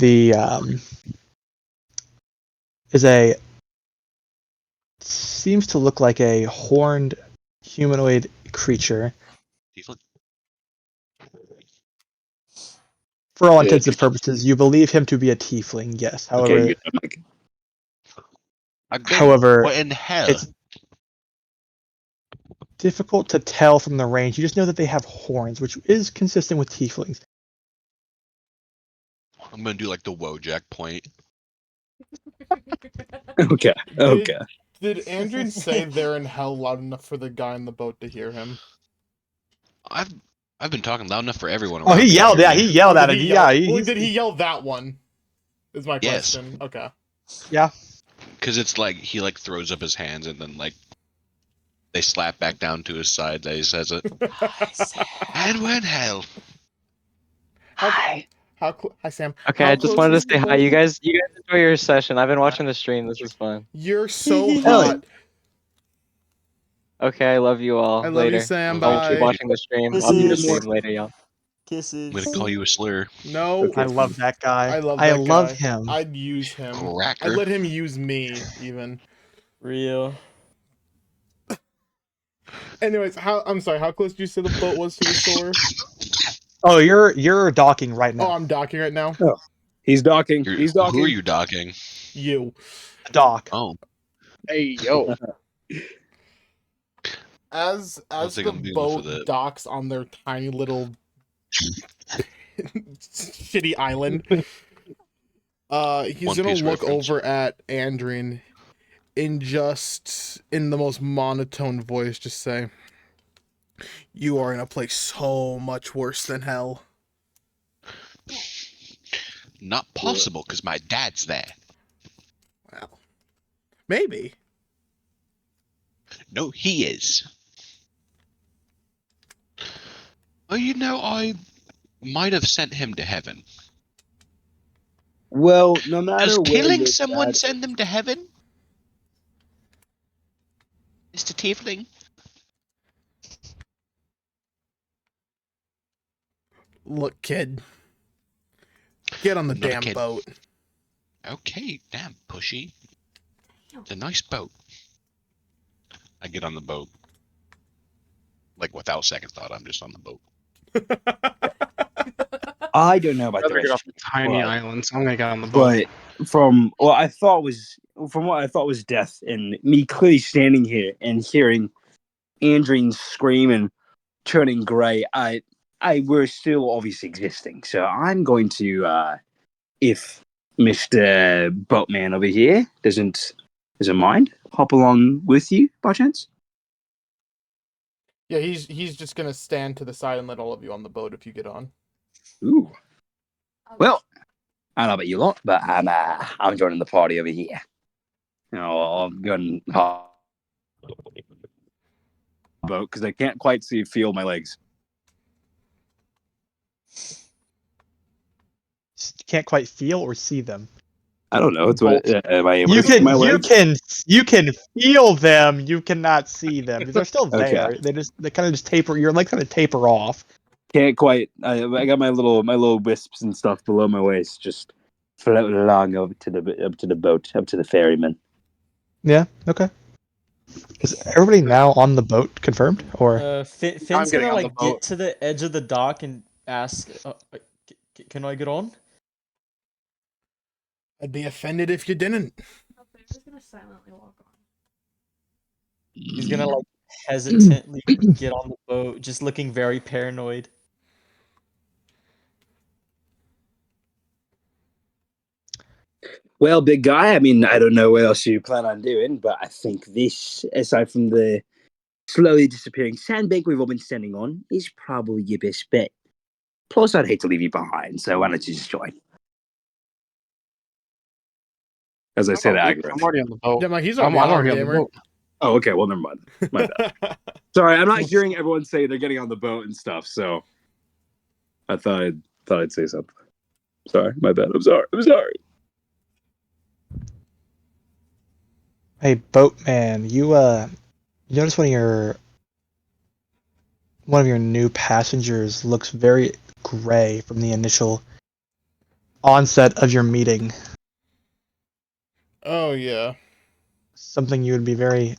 seems to look like a horned humanoid creature. Tiefling? For all Yeah. intents and purposes, you believe him to be a tiefling, yes. However, Okay, good. I'm like, I've been However, what in hell? it's difficult to tell from the range. You just know that they have horns, which is consistent with tieflings. I'm gonna do like the Wojak point. okay, okay. Did Andrew say they're in hell loud enough for the guy in the boat to hear him? I've been talking loud enough for everyone. Oh, he around yelled! here. Yeah, he yelled at Did it. he Yeah, yell- he, did he yell that one? Is my Yes. question. Okay. Because it's like he like throws up his hands and then like they slap back down to his side that he says it. And when hell. Hi. Hi, Sam. Okay, How I just close wanted to is the say hi. boat? You guys enjoy your session. I've been watching the stream. This is fun. You're so Hell yeah. hot. Okay, I love you all. I love later. you, Sam. I'll I'll keep Bye. watching the stream. This I'll be the is- stream later, y'all. Kisses. I'm gonna call you a slur. No. I love that guy. I love I that love guy. him. I'd use him. Cracker. I'd let him use me, even. Real. Anyways, I'm sorry. How close did you say the boat was to the shore? Oh, you're docking right Oh, now. I'm docking right now. He's docking. You're- He's Who are docking. you docking? You. Dock. Oh, Hey, yo. As don't think the I'm big enough for boat that. docks on their tiny little shitty island, he's One gonna Piece look reference. over at Andrian in the most monotone voice, just say, "You are in a place so much worse than hell." Not possible, because my dad's there. Well, maybe. No, he is. Oh, I might have sent him to heaven. Well, no matter Does where killing your someone dad send them to heaven? Mr. Tiefling? Look, kid. Get on the I'm not a damn kid. boat. Okay, damn, pushy. It's a nice boat. I get on the boat. Like, without second thought, I'm just on the boat. I don't know about I'd the rather get rest off the tiny but- island, so I'm gonna get on the boat. but from what I thought was death, and me clearly standing here and hearing Andrine scream and turning grey, we're still obviously existing. So I'm going to, if Mr. Boatman over here doesn't mind, hop along with you by chance. Yeah, he's just gonna stand to the side and let all of you on the boat if you get on. Ooh. Well, I don't know about you lot, but I'm joining the party over here. I'm going to hop boat because I can't quite feel my legs. You can't quite feel or see them. I don't know. It's what am I able You to see can my you legs? can feel them. You cannot see them. They're still Okay. there. They kind of just taper. Your legs kind of taper off. Can't quite. I got my little wisps and stuff below my waist, just floating along over to the boat, up to the ferryman. Yeah. Okay. Is everybody now on the boat confirmed or? Finn's getting gonna on the like boat. get to the edge of the dock and ask, "Can I get on?" I'd be offended if you didn't. Okay, I'm just gonna silently walk on. He's gonna like hesitantly get on the boat, just looking very paranoid. Well, big guy. I mean, I don't know what else you plan on doing, but I think this, aside from the slowly disappearing sandbank we've all been standing on, is probably your best bet. Plus, I'd hate to leave you behind, so why don't you just join? As I say that, I'm already on the boat. Yeah, he's I'm already already on, on the gamer. boat. Oh, okay. Well, never mind. My bad. Sorry, I'm not hearing everyone say they're getting on the boat and stuff, so I thought I'd say something. Sorry, my bad. I'm sorry. Hey, boatman, you notice one of your new passengers looks very gray from the initial onset of your meeting. Oh yeah. Something you would be very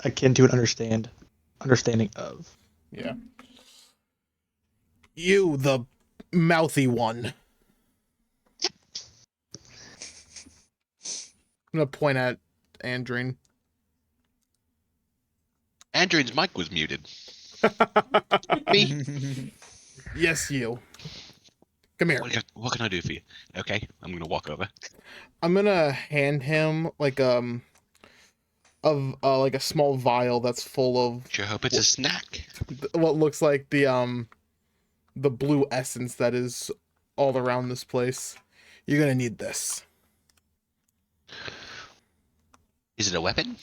akin to an understanding of. Yeah. You, the mouthy one. I'm gonna point at Andrine. Andrian's mic was muted. Me? Yes, you. Come here. What can I do for you? Okay, I'm gonna walk over. I'm gonna hand him like a small vial that's full of Sure hope it's a snack. what looks like the blue essence that is all around this place. You're gonna need this. Is it a weapon?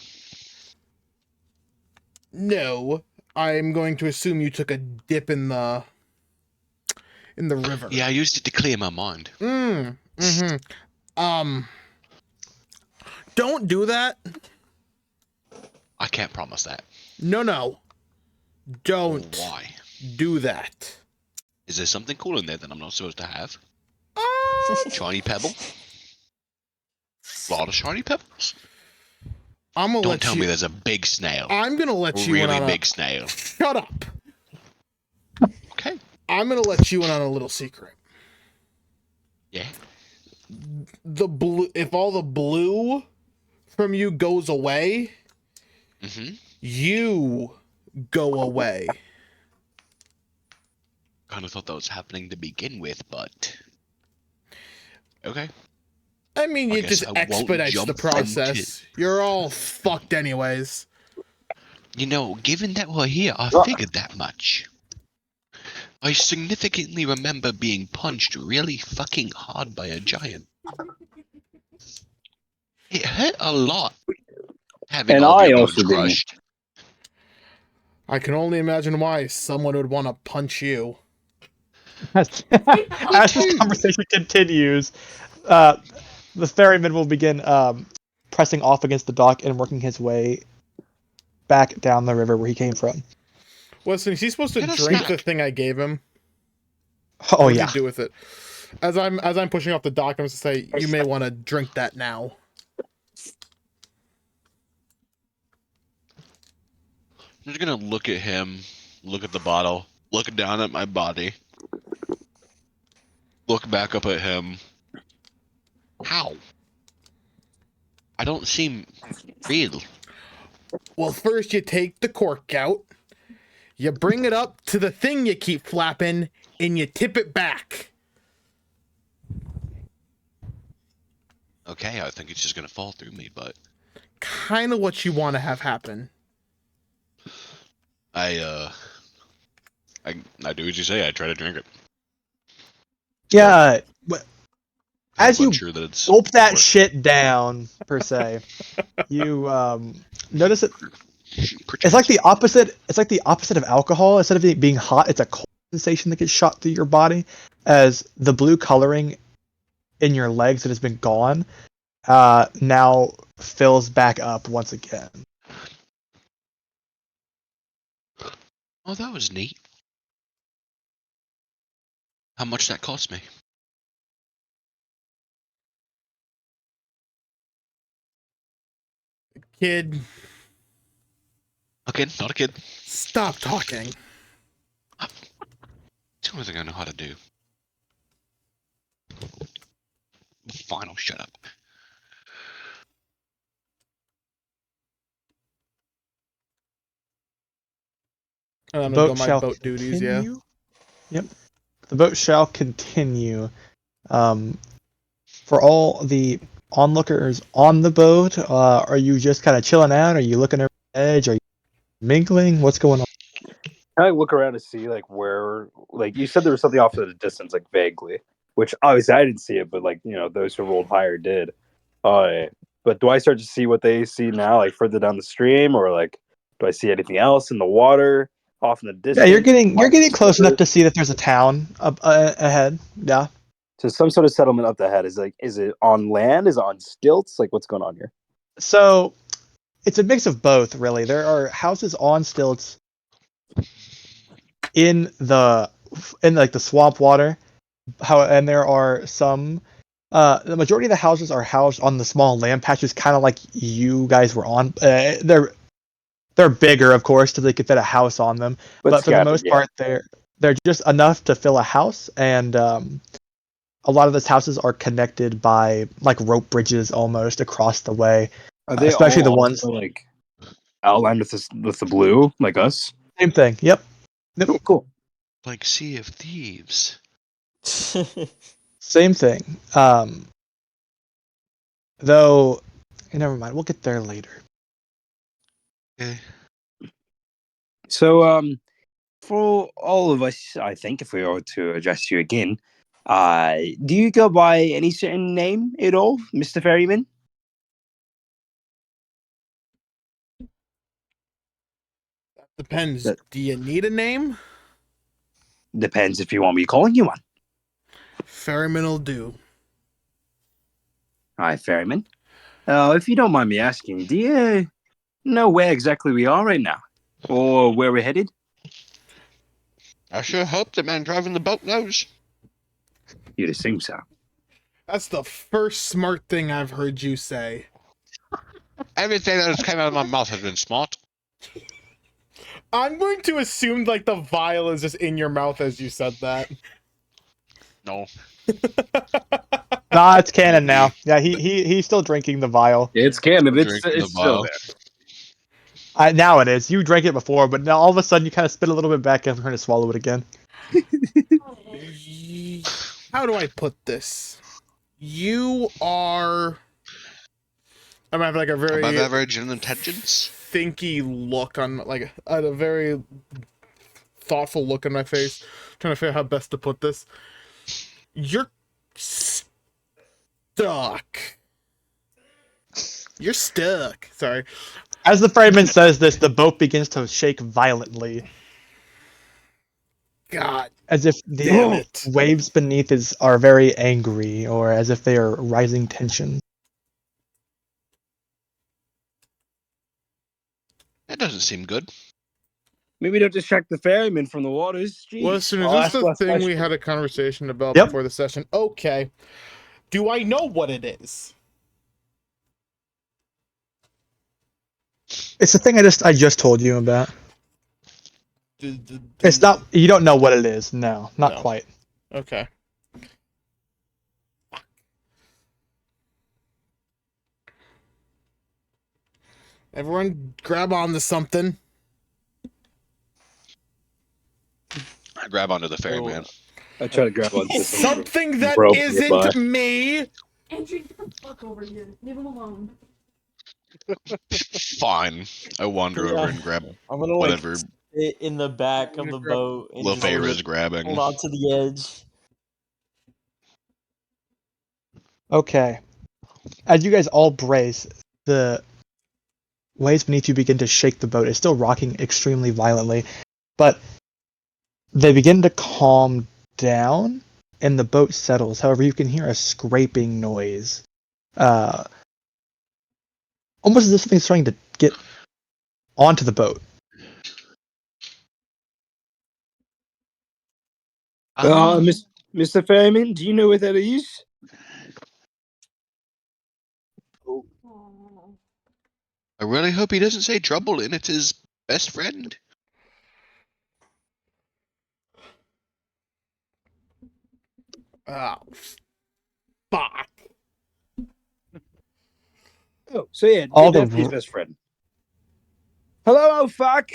No, I'm going to assume you took a dip in the river. Yeah, I used it to clear my mind. Don't do that. I can't promise that. No. Don't Why? do that. Is there something cool in there that I'm not supposed to have? Shiny pebble? A lot of shiny pebbles? I'm gonna Don't let tell you. me there's a big snail. I'm gonna let you in Really on a. big snail. Shut up. Okay. I'm gonna let you in on a little secret. Yeah. The blue. If all the blue from you goes away, Mm-hmm. you go away. Kind of thought that was happening to begin with, but okay. I mean, I it guess just I won't expedites the jump process. You're all fucked anyways. You know, given that we're here, I figured that much. I significantly remember being punched really fucking hard by a giant. It hurt a lot. Having And all of I your also bones didn't. crushed. I can only imagine why someone would want to punch you. As this conversation continues, the ferryman will begin pressing off against the dock and working his way back down the river where he came from. Listen, is he supposed to Get a drink snack. the thing I gave him? Oh What does yeah. he do with it? As I'm pushing off the dock, I'm just gonna say you may want to drink that now. I'm just gonna look at him, look at the bottle, look down at my body, look back up at him. How? I don't seem real. Well, first you take the cork out, you bring it up to the thing you keep flapping, and you tip it back. Okay, I think it's just gonna fall through me, but Kind of what you want to have happen. I do as you say. I try to drink it. Yeah. As I'm you unsure that it's gulp that worth- shit down, per se, you notice it. It's like the opposite. It's like the opposite of alcohol. Instead of it being hot, it's a cold sensation that gets shot through your body, as the blue coloring in your legs that has been gone now fills back up once again. Oh, that was neat. How much that cost me? Kid, A kid, not a kid. stop talking. It's the only thing I know how to do. Fine, I'll shut up. And I'm The gonna boat do my shall boat duties, yeah. continue. Yep. The boat shall continue. For all the onlookers on the boat, are you just kind of chilling out? Are you looking over the edge? Are you mingling? What's going on? Can I look around to see like where, like you said, there was something off at a distance, like vaguely, which obviously I didn't see it, but like those who rolled higher did. But do I start to see what they see now, like further down the stream, or like do I see anything else in the water off in the Yeah, distance? you're getting close enough to see that there's a town up ahead. Yeah. So some sort of settlement up the head is it on land? Is it on stilts? Like what's going on here? So it's a mix of both, really. There are houses on stilts in like the swamp water. And there are some. The majority of the houses are housed on the small land patches, kind of like you guys were on. They're bigger, of course, so they could fit a house on them. But for the most part, they're just enough to fill a house, and a lot of those houses are connected by like rope bridges almost across the way. Are they especially all the ones also, like outlined with the blue, like us? same thing. Yep. Cool. Like Sea of Thieves. Same thing. Though, never mind. We'll get there later. Okay. So, for all of us, I think if we were to address you again, do you go by any certain name at all, Mr. Ferryman? Depends. That- Do you need a name? Depends if you want me calling you one. Ferryman'll do. Hi, Ferryman. If you don't mind me asking, do you know where exactly we are right now? Or where we're headed? I sure hope the man driving the boat knows. You'd assume so. That's the first smart thing I've heard you say. Everything that has come out of my mouth has been smart. I'm going to assume like the vial is just in your mouth as you said that. No. Nah, it's canon now. Yeah, he's still drinking the vial. It's canon. It's Drinking the still vial. there. Now it is. You drank it before, but now all of a sudden you kind of spit a little bit back and trying to swallow it again. How do I put this? You are. I'm having like a very Above average in intelligence. thinky look on like a very thoughtful look on my face, trying to figure out how best to put this. You're stuck. You're stuck. Sorry. As the ferryman says this, the boat begins to shake violently, God as if damn the it. waves beneath are very angry, or as if they are rising tension. That doesn't seem good. Maybe don't distract the ferryman from the waters. Jeez. Listen, is I'll this ask the less thing we questions. had a conversation about Yep. before the session? Okay. Do I know what it is? It's the thing I just told you about. Do- It's not. You don't know what it is. No, not No. quite. Okay. Everyone grab onto something. I grab onto the ferryman. I try to grab onto Something that rope isn't nearby. me. Andrew, get the fuck over here. Leave him alone. Fine. I wander over and grab I'm gonna like whatever sit in the back of the boat and just Lefebvre is grabbing. hold on to the edge. Okay. As you guys all brace, the waves beneath you begin to shake the boat. It's still rocking extremely violently, but they begin to calm down and the boat settles. However, you can hear a scraping noise. Almost as if something's trying to get onto the boat. Mr. Ferryman, do you know what that is? Aw. I really hope he doesn't say trouble and it's his best friend. Oh, fuck. Oh, so yeah, All the Daphne's best friend. Hello, oh fuck!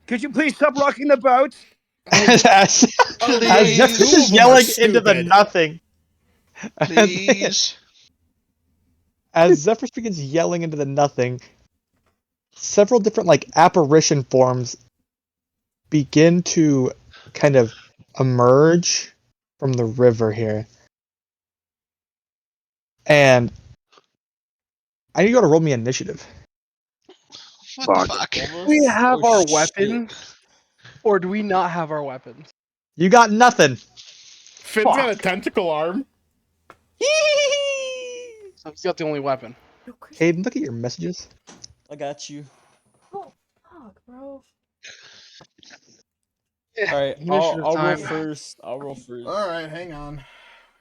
Could you please stop rocking the boat? as Please. Zephyrus Two of is them yelling are into the stupid. nothing. Please. As Zephyrus begins yelling into the nothing, several different like apparition forms begin to kind of emerge from the river here. And I need you to roll me initiative. What the Fuck. fuck? Do we have Oh, our shit. weapons? Or do we not have our weapons? You got nothing. Finn's got a tentacle arm. I've got the only weapon. Yo, Chris. Hayden, look at your messages. I got you. Oh, fuck, bro. All right, Initiative I'll roll time. first. I'll roll first. All right, hang on.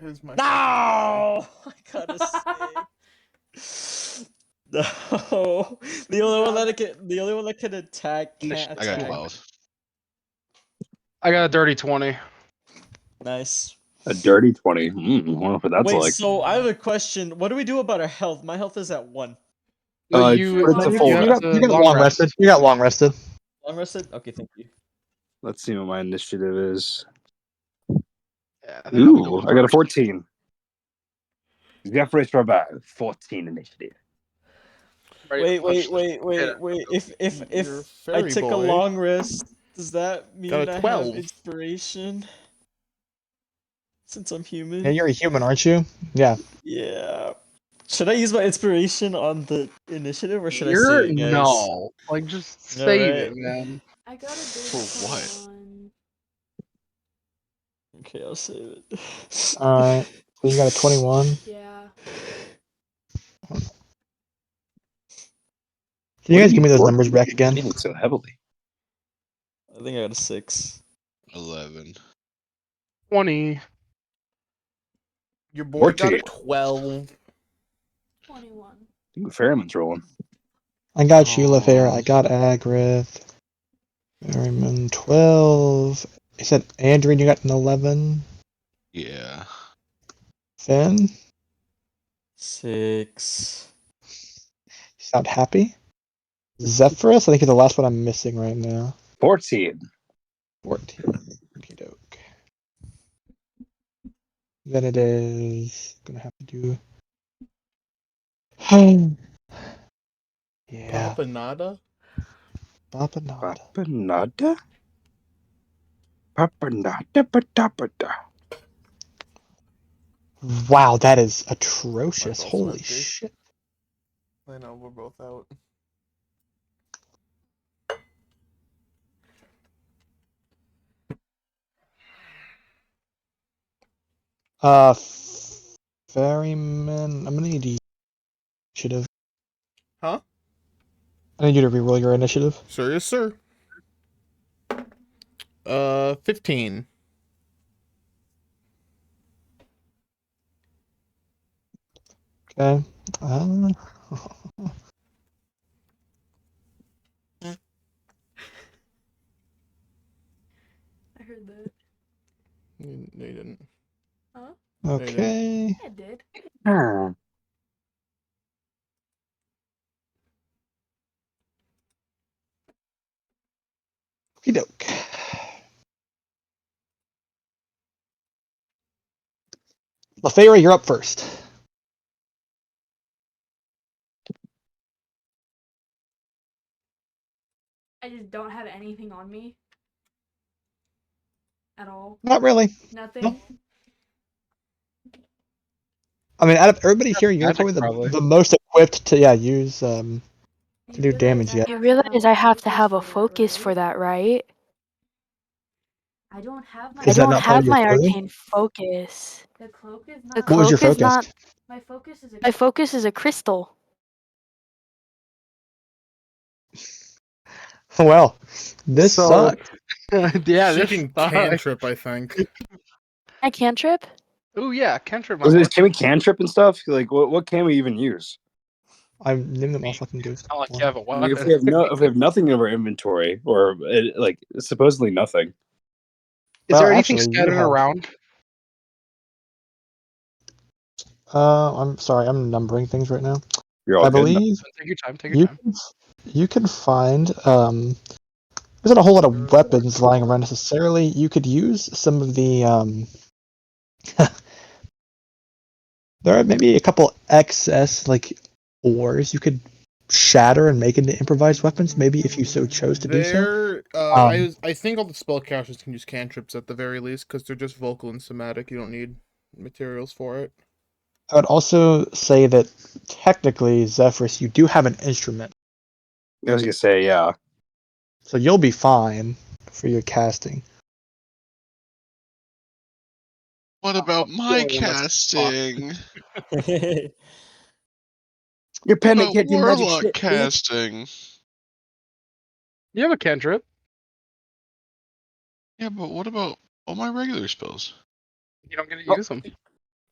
Here's my. No, I gotta say. No, the only one that can attack can't I got attack. 12. I got a dirty 20. Nice. A dirty 20. I wonder what that's Wait, like. so I have a question. What do we do about our health? My health is at 1. You put it to you full have rest. to You got long long rest. rested. You got long rested. Long rested? Okay, thank you. Let's see what my initiative is. Yeah, I think I'll go Ooh, I got a first. 14. Zephyrus for about 14 initiative. Ready to punch Wait. If You're a I fairy took a boy. long rest, does that mean Got a I 12. have inspiration? Since I'm human? Yeah, you're a human, aren't you? Yeah. Yeah. Should I use my inspiration on the initiative or should I You're save it, guys? no. Like just save it, Alright. man. I got a For dirty what? 21. Okay, I'll save it. Alright. So you got a 21. Yeah. Can you guys give me those numbers back again? Feeling so heavily. I think I got a 6. 11. 20. Your boy got a 14. 12. 21. I think the ferryman's rolling. I got you, Lefare. Aw. I got Agrith. Merriman 12. You said Andrew, you got an 11. Yeah. Finn, 6. you sound happy. Zephyrus, I think is the last one I'm missing right now. 14. 14. Okie doke. Then it is gonna have to do. Yeah, Papanada? Bapanada. Papanada? Papanada patapada. Wow, that is atrocious. Mine's also Holy empty. shit. I know, we're both out. Ferryman, I'm gonna need you initiative. Huh? I need you to reroll your initiative. Sir, yes, sir. 15. Okay. I heard that. No, you didn't. Huh? Okay. I did. Hmm. Okie doke. LaFera, you're up first. I just don't have anything on me. At all. Not really. Nothing. I mean, out of everybody here, you're Magic, probably probably. the most equipped to use to do damage yet. You You realize I have to have a focus for that, right? I don't have my. Is I that don't not part of have your my clothing? arcane focus. The cloak is The not. What was your cloak is focus? not. My focus is. My focus is a crystal. Well, this So- sucks. Yeah, She this can sucks. cantrip, I think. I cantrip. Ooh, yeah, cantrip. Was it, can we cantrip and stuff? Like, what can we even use? I've named them all fucking ghost. Not like you have a I mean, weapon. if we have nothing in our inventory, or like supposedly nothing. Is Well, there anything actually, you scattered have- around? I'm sorry, I'm numbering things right now. You're all I good. believe Take your time. Take your time. you can find there's not a whole lot of weapons lying around necessarily. You could use some of the there are maybe a couple excess like ores you could shatter and make into improvised weapons, maybe if you so chose to do so. I think all the spellcasters can use cantrips at the very least, because they're just vocal and somatic. You don't need materials for it. I would also say that technically, Zephyrus, you do have an instrument, I was gonna say, yeah. so you'll be fine for your casting. What about my Yeah, let's talk. casting? Your What pendant about can't do magic warlock shit. bitch. casting? You have a cantrip. Yeah, but what about all my regular spells? You don't get to Oh. use them.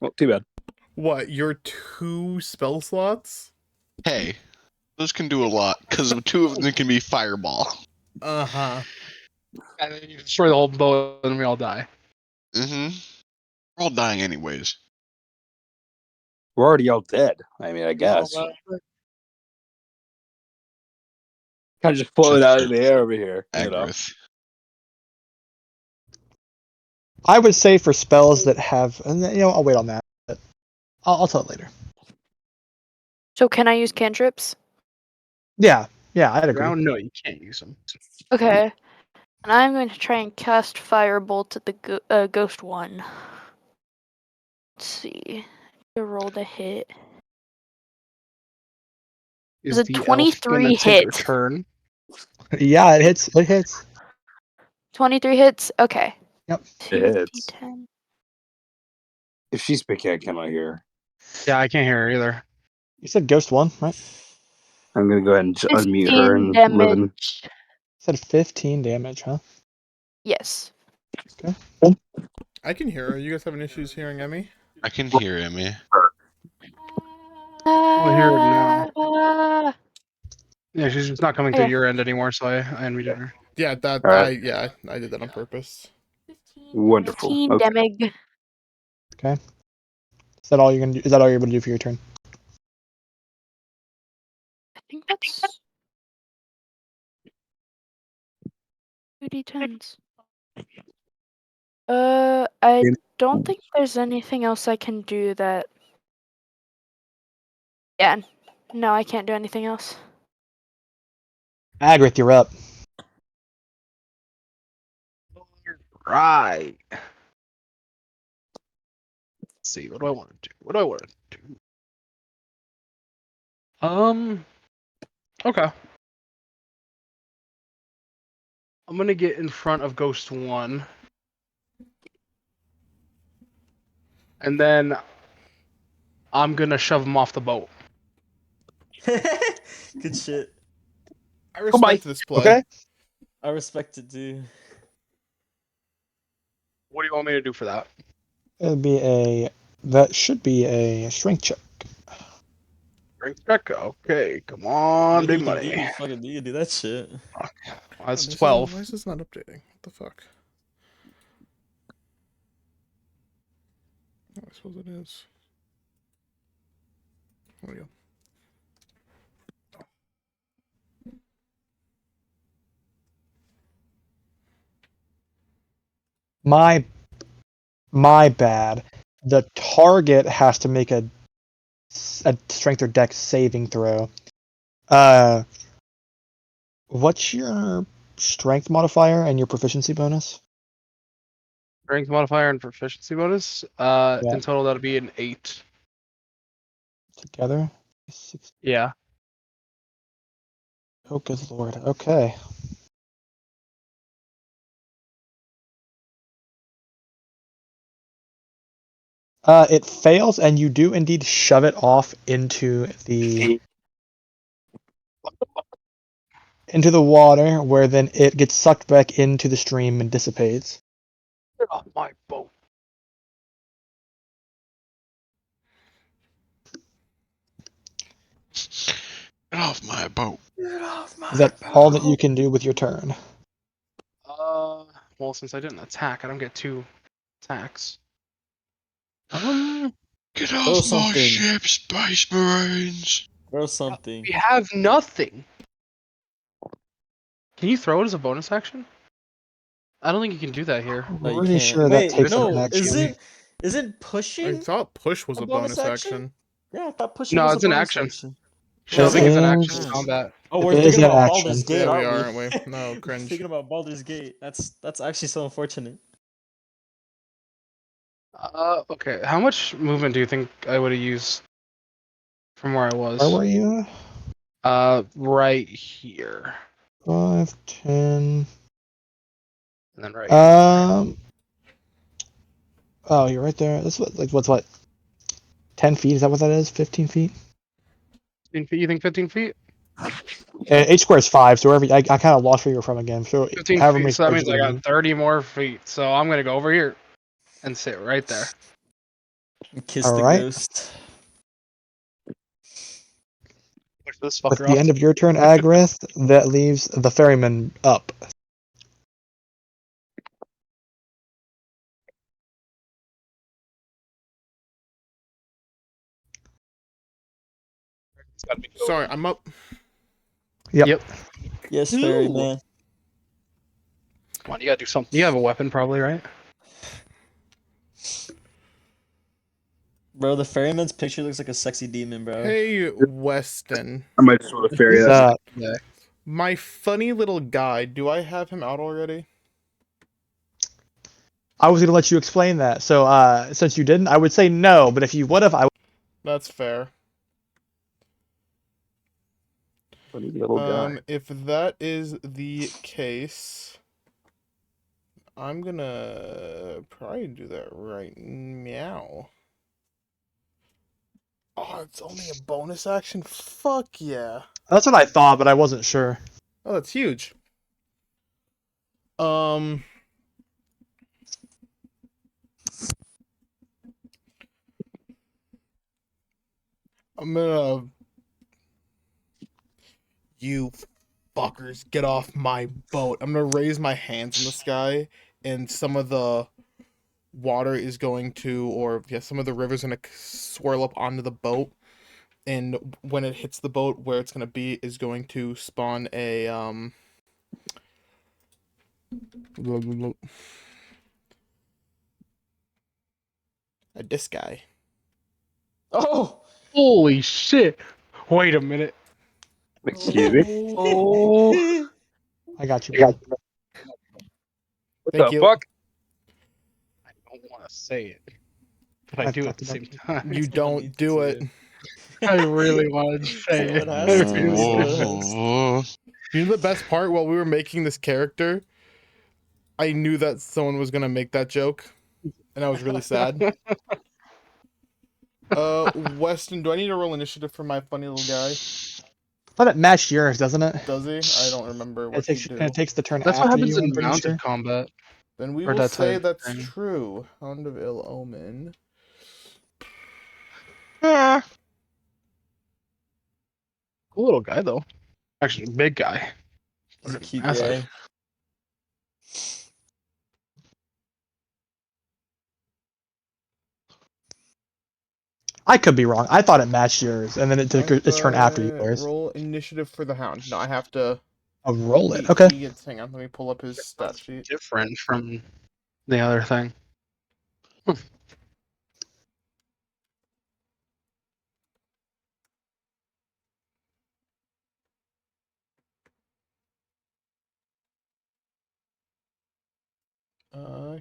Well, too bad. What, your 2 spell slots? Hey, those can do a lot because 2 of them can be fireball. Uh-huh. And then you destroy the whole boat, and we all die. Mm-hmm. We're all dying anyways. We're already all dead. I mean, I guess. Oh, Kind of just floated out of the air over here. You know? Agrith. I would say for spells that have, and I'll wait on that. But I'll tell it later. So can I use cantrips? Yeah, I'd agree. Round, no, you can't use them. Okay. And I'm going to try and cast Firebolt at the ghost one. Let's see. To roll the hit. Is Does a the elf 23 gonna take hit? her turn? Yeah, it hits. It hits. 23 hits? Okay. Yep. It hits. 2d10. If she's speaking, I cannot hear her. Yeah, I can't hear her either. You said ghost one, right? I'm gonna go ahead and unmute her 15 and live in. damage. You said 15 damage, huh? Yes. I can hear her. You guys having issues hearing Emmy? I can hear Emmy. I'll hear it now. Yeah, she's just not coming to Okay. your end anymore, so I unmuted her. Yeah, that Alright. I did that on purpose. 15 Wonderful. 15 Okay. Demig. Okay. Is that all you're gonna do? Is that all you're able to do for your turn? I think that's 2d10s. I don't think there's anything else I can do that. Yeah, no, I can't do anything else. Agrith, you're up. Right. Let's see, what do I want to do? What do I want to do? Okay. I'm gonna get in front of Ghost 1. And then I'm gonna shove him off the boat. Good shit. I respect this play. Okay. I respect it too. What do you want me to do for that? That should be a strength check. Strength check? Okay, come on, big money. You can do that shit. That's Why 12. is this not updating? What the fuck? Oh, I suppose it is. There we go. My bad. The target has to make a strength or dex saving throw. What's your strength modifier and your proficiency bonus? Strength modifier and proficiency bonus. Yeah. In total, that'll be an 8. Together? Yeah. Oh, good lord. Okay. It fails, and you do indeed shove it off into the water, where then it gets sucked back into the stream and dissipates. Get off my boat. Get off my boat. Get off my Is that all that you can do with your turn? Well, since I didn't attack, I don't get 2 attacks. Get Throw off my something. ship, Space Marines! Throw something. We have nothing. Can you throw it as a bonus action? I don't think you can do that here. No, you Pretty can't. sure that Wait, takes no, an action. isn't I pushing thought push was a a bonus bonus action. Yeah, I thought pushing No, was it's a an bonus action. action. Shoving is an is- action in combat. Oh, It we're is thinking an about action. Baldur's Gate, Yeah, we aren't are, aren't we? No, cringe. Thinking about Baldur's Gate. That's actually so unfortunate. Okay. How much movement do you think I would have used from where I was? Where were you? Right here. 5, 10. And then right Oh, you're right there. That's what? 10 feet? Is that what that is? 15 feet? 15 feet? You think 15 feet? H square is 5, so wherever I kind of lost where you're from again. So 15 however feet, many so that squares means you I need. got 30 more feet. So I'm gonna go over here and sit right there. Kiss All the right. ghost. Push this With fucker the off. end of your turn, Agrith, that leaves the ferryman up. It's gotta be Sorry, I'm up. Yep. Yes, Ooh. fairy man. Come on, you gotta do something. You have a weapon, probably, right? Bro, the ferryman's picture looks like a sexy demon, bro. Hey, Weston. I might just want to ferry What's that. up? My funny little guy, do I have him out already? I was gonna let you explain that. So since you didn't, I would say no. But if you would have, I would. That's fair. Funny little guy. If that is the case, I'm gonna probably do that right now. Oh, it's only a bonus action? Fuck yeah. That's what I thought, but I wasn't sure. Oh, that's huge. I'm gonna You fuckers, get off my boat. I'm gonna raise my hands in the sky, and some of the water is going to, or yeah, some of the river's gonna swirl up onto the boat, and when it hits the boat, where it's gonna be is going to spawn a this guy. Oh. Holy shit! Wait a minute. Excuse me. Oh, I got you. What Thank the you. fuck? I don't want to say it, but I I've do got at the it. same time. You don't do it. I really wanted to say it. Someone has to. Whoa. You know the best part? While we were making this character, I knew that someone was gonna make that joke, and I was really sad. Weston, do I need to roll initiative for my funny little guy? I thought it matched yours, doesn't it? Does he? I don't remember what It takes, he and do. it takes the turn That's what after happens you, I'm in pretty mounted sure. combat. Then we Or will that say type of that's thing. true. Hound of Ill Omen. Cool little guy though. Actually, big guy. He's a cute Massive. guy. I could be wrong. I thought it matched yours, and then it took its turn after Uh, yours. Roll initiative for the hound. No, I have to. I'll roll it. Okay. He gets. Hang on, let me pull up his stat sheet. Different from the other thing.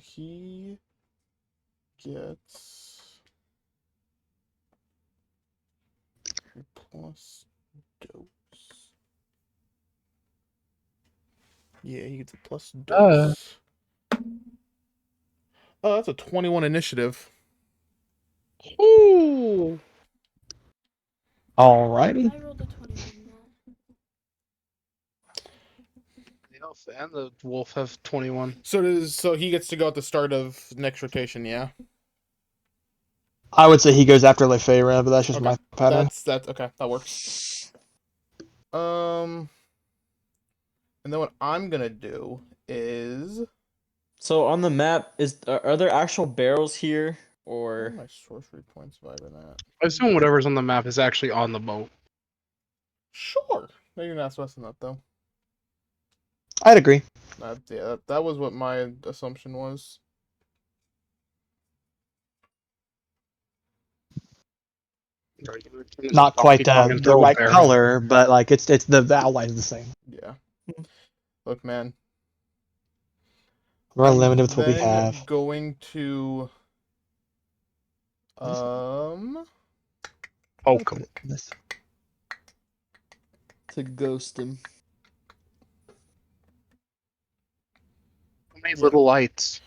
He gets plus dose. Yeah, he gets a plus dose. Oh, that's a 21 initiative. Ooh. Alrighty. I rolled a 21. The elf and the wolf have 21. So he gets to go at the start of next rotation, yeah. I would say he goes after Lefebvre, but that's just Okay. my pattern. That's okay. That works. And then what I'm gonna do is So on the map, are there actual barrels here, where are or my sorcery points vibing at? I assume whatever's on the map is actually on the boat. Sure. No, you're not supposed to that though. I'd agree. That was what my assumption was. Not quite Donkey Kong and the right Thoroughfare. color, but like it's the outline is the same. Yeah. Look, man. We're I'm limited with what we then have. going to Oh, come This- to ghost him? many little lights.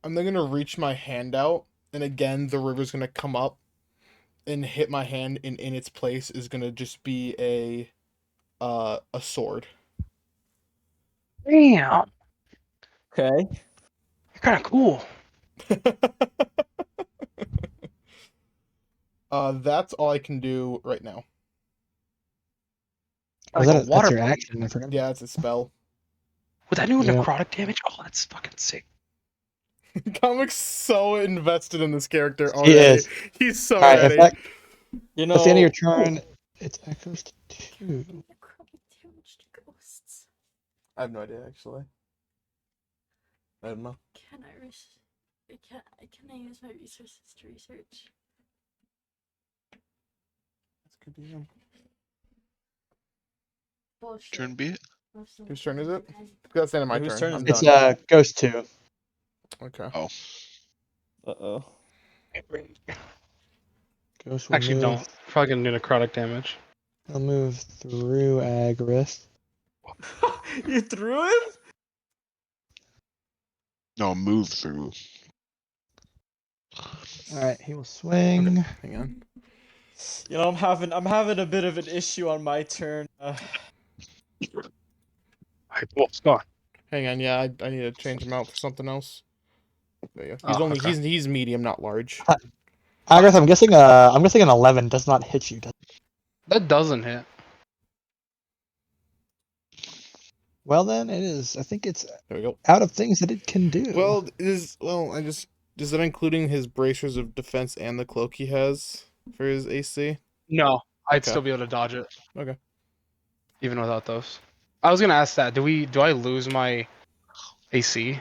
I'm then gonna reach my hand out, and again the river's gonna come up and hit my hand, and in its place is gonna just be a sword. Damn. Okay. You're kind of cool. That's all I can do right now. Oh, Like a that's water your balloon. action. I forgot. Yeah, it's a spell. Would that do Yeah. necrotic damage? Oh, that's fucking sick. Comic's so invested in this character He already. is. He's so Alright, ready. if that, You know. that's the end of your turn, it's echoes to 2. Necrotic damage to ghosts. I have no idea actually. I don't know. Can I use my resources to research? That's good to know. Bullshit. Turn B. Whose turn is it? That's the end of my Whose turn. turn is I'm it? It's done. Ghost 2. Okay. Oh. Uh-oh. Ghost will Actually, move. don't. Probably gonna do necrotic damage. He'll move through Agris. You threw him? No, move through. Alright, he will swing. Hang on. You know, I'm having a bit of an issue on my turn. Alright, wolf's gone. Hang on. Yeah, I need to change him out for something else. There you go. Oh, okay. He's medium, not large. Agarth, I'm guessing an 11 does not hit you. That doesn't hit. Well then, it is. I think it's There we go. out of things that it can do. Well, is that including his bracers of defense and the cloak he has for his AC? No, I'd Okay. still be able to dodge it. Okay. Even without those. I was gonna ask that. Do I lose my AC?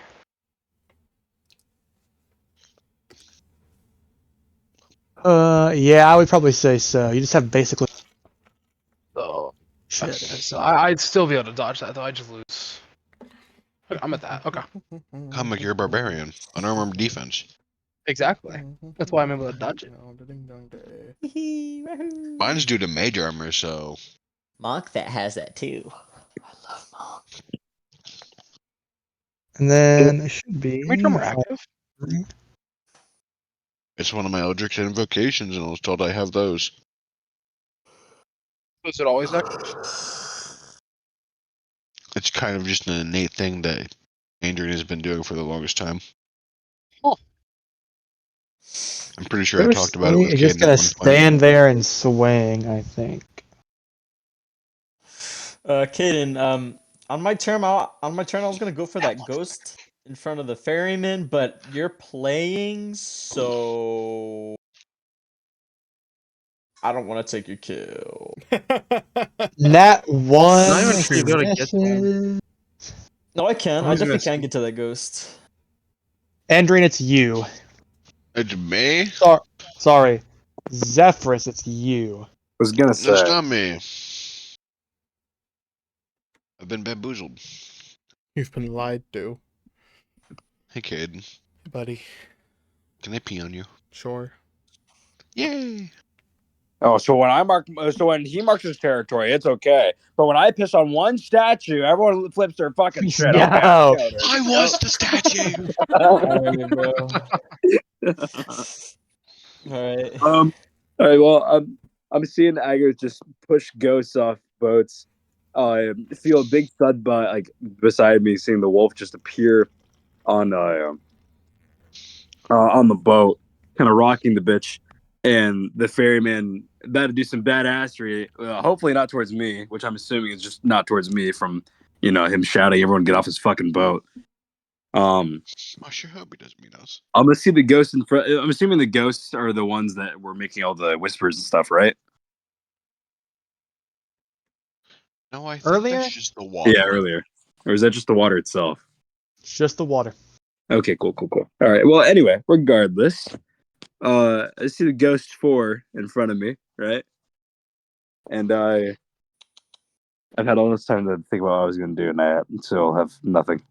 Yeah, I would probably say so. You just have basically. Oh, Shit. so I'd still be able to dodge that though. I just lose. Okay, I'm at that. Okay, Comic, you're a barbarian. Unarmed defense. exactly. That's why I'm able to dodge it. Mine's due to mage armor, so Monk that has that too. I love Monk. And then it should be. Can we turn more active? it's one of my Eldritch invocations, and I was told I have those. Was it always active? It's kind of just an innate thing that Andrew has been doing for the longest time. Huh. I'm pretty sure I talked about it with It's just Caden gonna at one point. stand there and swing, I think. Caden, on my turn, I was gonna go for that ghost in front of the ferryman, but you're playing, so I don't want to take your kill. Nat 1. Not even sure you gotta get to him. No, I can. I Who's definitely gonna can get to that ghost. Andrine, it's you. It's me? Sorry. Zephyrus, it's you. was gonna say. That's not me. I've been bamboozled. You've been lied to, Hey, Caden. buddy. Can I pee on you? Sure. Yay! Oh, so when he marks his territory, it's okay. But when I piss on one statue, everyone flips their fucking shit. Yo. Okay, I'm counter. I was the statue! Alright. All right. Well, I'm seeing Agar just push ghosts off boats. I feel a big thud beside me, seeing the wolf just appear on the boat, kind of rocking the bitch, and the ferryman about to do some badassery. Hopefully not towards me, which I'm assuming is just not towards me from him shouting, "Everyone get off his fucking boat." I sure hope he doesn't meet us. I'm gonna see the ghosts in front. I'm assuming the ghosts are the ones that were making all the whispers and stuff, right? No, I think Earlier? that's just the water. Yeah, earlier. Or is that just the water itself? It's just the water. Okay, cool. All right. Well, anyway, regardless, I see the ghost 4 in front of me, right? And I've had all this time to think about what I was gonna do, and I still have nothing.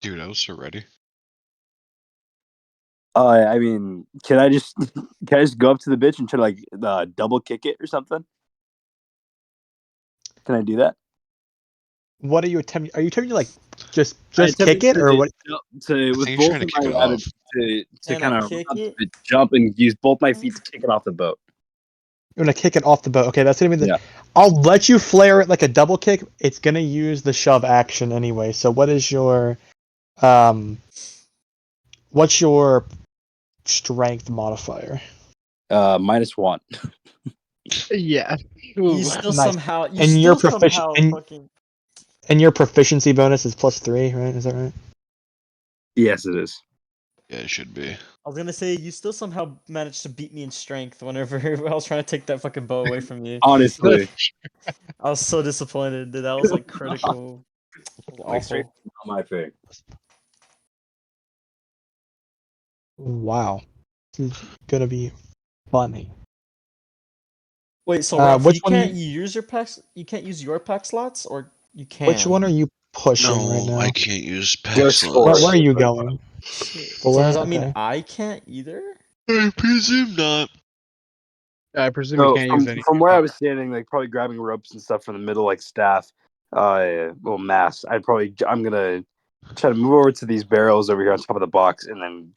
Dude, I was so ready. I mean, can I just go up to the bitch and try to double kick it or something? Can I do that? What are you attempting? Are you attempting to just I kick it, or what? To I with think he's both trying to of kick my it off. rabbits to Can kind I of kick it? jump and use both my feet to kick it off the boat. You're gonna kick it off the boat. Okay, that's gonna be the. Yeah. I'll let you flare it like a double kick. It's gonna use the shove action anyway. So what is your, what's your strength modifier? -1. Yeah. You still Nice. somehow. You And still your profici- somehow and- fucking. And your proficiency bonus is +3, right? Is that right? Yes, it is. Yeah, it should be. I was gonna say you still somehow managed to beat me in strength whenever I was trying to take that fucking bow away from you. Honestly, I was so disappointed, dude. That was like critical. It was straight awful. on my thing. Wow. This is gonna be funny. Wait, so Uh, Raph, which you one- can't use your packs? You can't use your pack slots, or you can? Which one are you pushing right No, now? I can't use pack Ghost slots. Where are you going? So Where? does that mean Okay. I can't either? I presume not. I presume you So can't use any. from where I was standing, probably grabbing ropes and stuff from the middle, staff, mass. I'm gonna try to move over to these barrels over here on top of the box, and then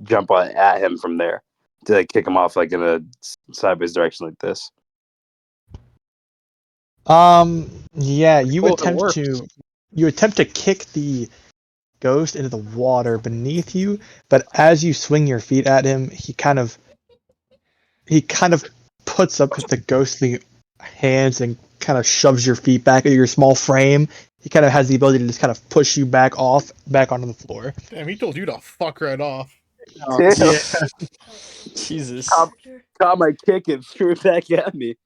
jump at him from there to kick him off in a sideways direction like this. Yeah, you Well, it attempt works. to kick the ghost into the water beneath you, but as you swing your feet at him, he kind of puts up the ghostly hands and kind of shoves your feet back into your small frame. He kind of has the ability to just kind of push you back onto the floor. Damn, he told you to fuck right off. Damn. Jesus. Caught my kick and threw it back at me.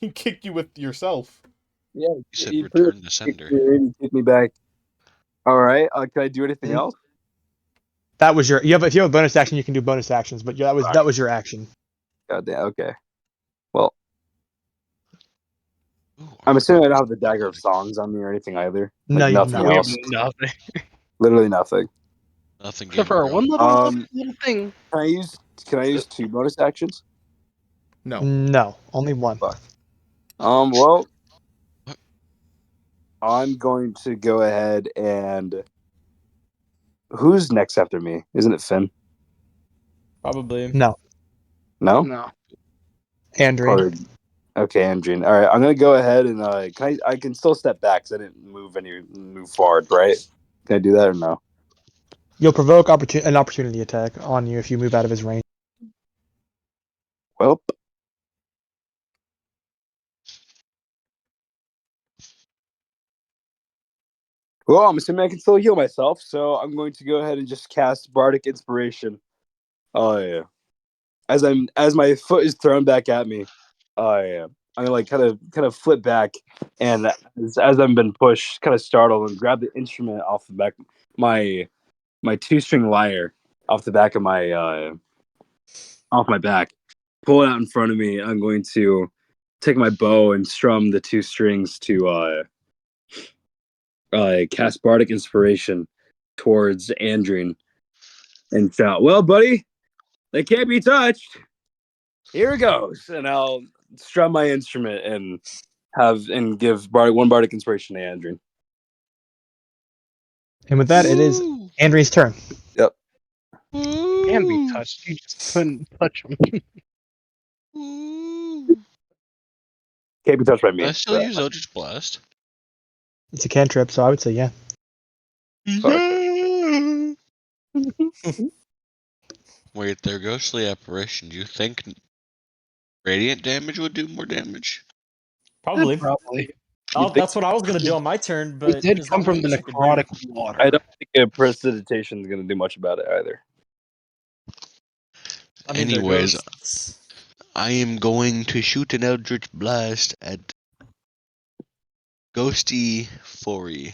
He kicked you with yourself. Yeah, You said he threw return to it, sender. he kicked me back. All right, can I do anything Mhm. else? That was your. If you have a bonus action, you can do bonus actions. But yeah, that was your action. God damn. Okay. Well, Ooh, I'm assuming I don't have the Dagger of Songs on me or anything either. No, you do nothing not. We have else. nothing. Literally nothing. Nothing Except gamer for girl. one little thing. Can I use 2 bonus actions? No. No, only one. Fuck. Well, What? I'm going to go ahead and. Who's next after me? Isn't it Finn? Probably. No, No. No. Andrew. Okay, Andrian. All right, I'm gonna go ahead and I can still step back because I didn't move forward, right? Can I do that or no? You'll provoke an opportunity attack on you if you move out of his range. Well, I'm assuming I can still heal myself, so I'm going to go ahead and just cast Bardic Inspiration. Oh yeah. As my foot is thrown back at me, oh yeah. I'm gonna like kind of flip back, and as I've been pushed, kind of startled, and grab the instrument off the back, my 2-string lyre off the back of my off my back, pull it out in front of me. I'm going to take my bow and strum the 2 strings to cast Bardic Inspiration towards Andrian and shout, "Well, buddy, they can't be touched. Here it goes." And I'll strum my instrument and give one Bardic Inspiration to Andrian. And with that, it is Woo! Andrew's turn. Can be touched. You just couldn't touch them. Woo! Can't be touched by me. I still use Eldritch Blast. It's a cantrip, so I would say yeah. Wait, their ghostly apparition. Do you think radiant damage would do more damage? Probably. Probably. That's what I was gonna do on my turn, but It did there's come not from the much I could do. necrotic water. I don't think a prestidigitation is going to do much about it either. I mean, they're Anyways, ghosts. I am going to shoot an Eldritch Blast at Ghosty Fori.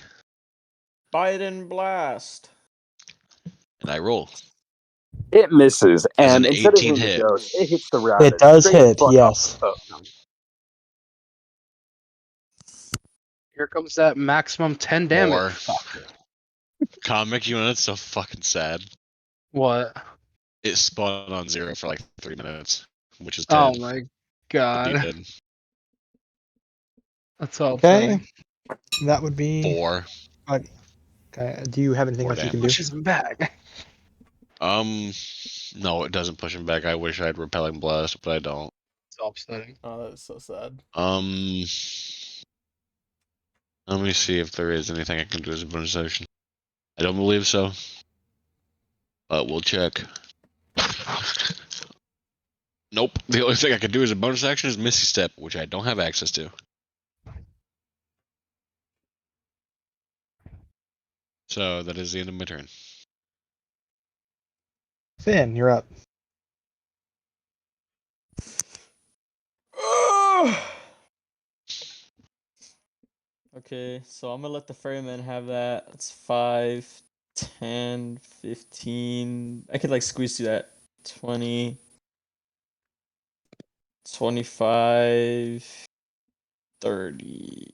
Biden blast. And I roll. It misses, As and an instead of 18 hitting the hit. ghost, it hits the rabbit. It does Straight hit, fuck yes. off. Here comes that maximum 10 damage. More. Fuck. Comic, you know, that's so fucking sad. What? It spawned on 0 for like 3 minutes, which is Oh dead. my Be god. dead. That's all. Okay. That would be 4. Okay. Do you have anything Four else you can do? Pushes him back. No, it doesn't push him back. I wish I had Repelling Blast, but I don't. It's all upsetting. Oh, that's so sad. Let me see if there is anything I can do as a bonus action. I don't believe so, but we'll check. Nope. The only thing I can do as a bonus action is Misty Step, which I don't have access to. So that is the end of my turn. Finn, you're up. Okay, so I'm gonna let the ferryman have that. That's 5, 10, 15. I could like squeeze through that. 20, 25, 30.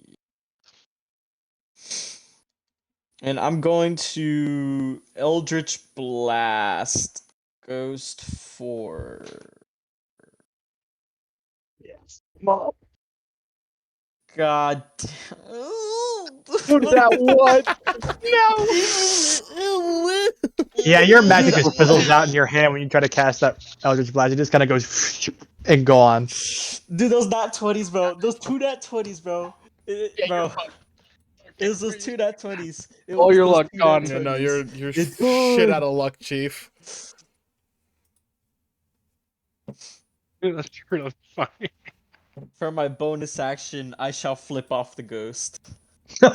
And I'm going to Eldritch Blast Ghost 4. Yes. Mom. God damn. Dude, that what? No! Yeah, your magic just fizzles out in your hand when you try to cast that Eldritch Blast. It just kind of goes and gone. Dude, those nat 20s, bro. Those 2 nat 20s, bro. Yeah, Bro. you're fucked. It was those 2 nat 20s. It All was your those luck 2 gone. nat Yeah, no, 20s. you're It's shit good. out of luck, Chief. That's really funny. For my bonus action, I shall flip off the ghost. Big.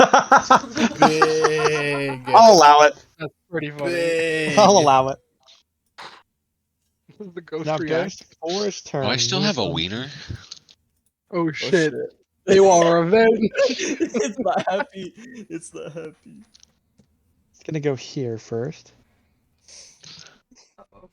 I'll allow it. That's pretty funny. Big. I'll allow it. The ghost Now react. Ghost 4's turn. Do I still Use have a some- wiener? Oh Oh shit. shit. They want revenge. It's not happy. It's not happy. It's gonna go here first. Uh-oh.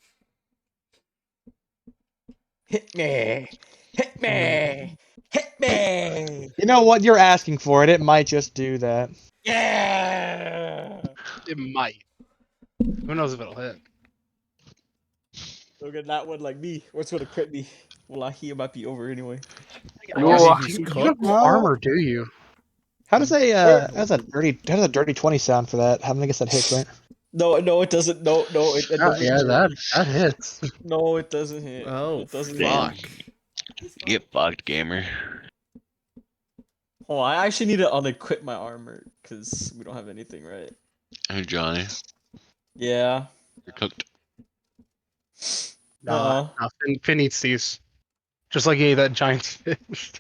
Hit me. Hit me. Hit me. You know what? You're asking for it. It might just do that. Yeah. It might. Who knows if it'll hit? Look at that one like me. What's gonna crit me? Well, he might be over anyway. Oh, you, he's you cooked. have no armor, do you? How does a dirty 20 sound for that? I guess that hits, right? No, it doesn't. No, it doesn't. Yeah, hit. that hits. No, it doesn't hit. Oh, it doesn't Damn. hit. fuck. Get fucked, gamer. Oh, I actually need to unequip my armor because we don't have anything, right? Hey, Johnny. Yeah. You're cooked. Nah, Finn eats these. Just like he ate that giant fish.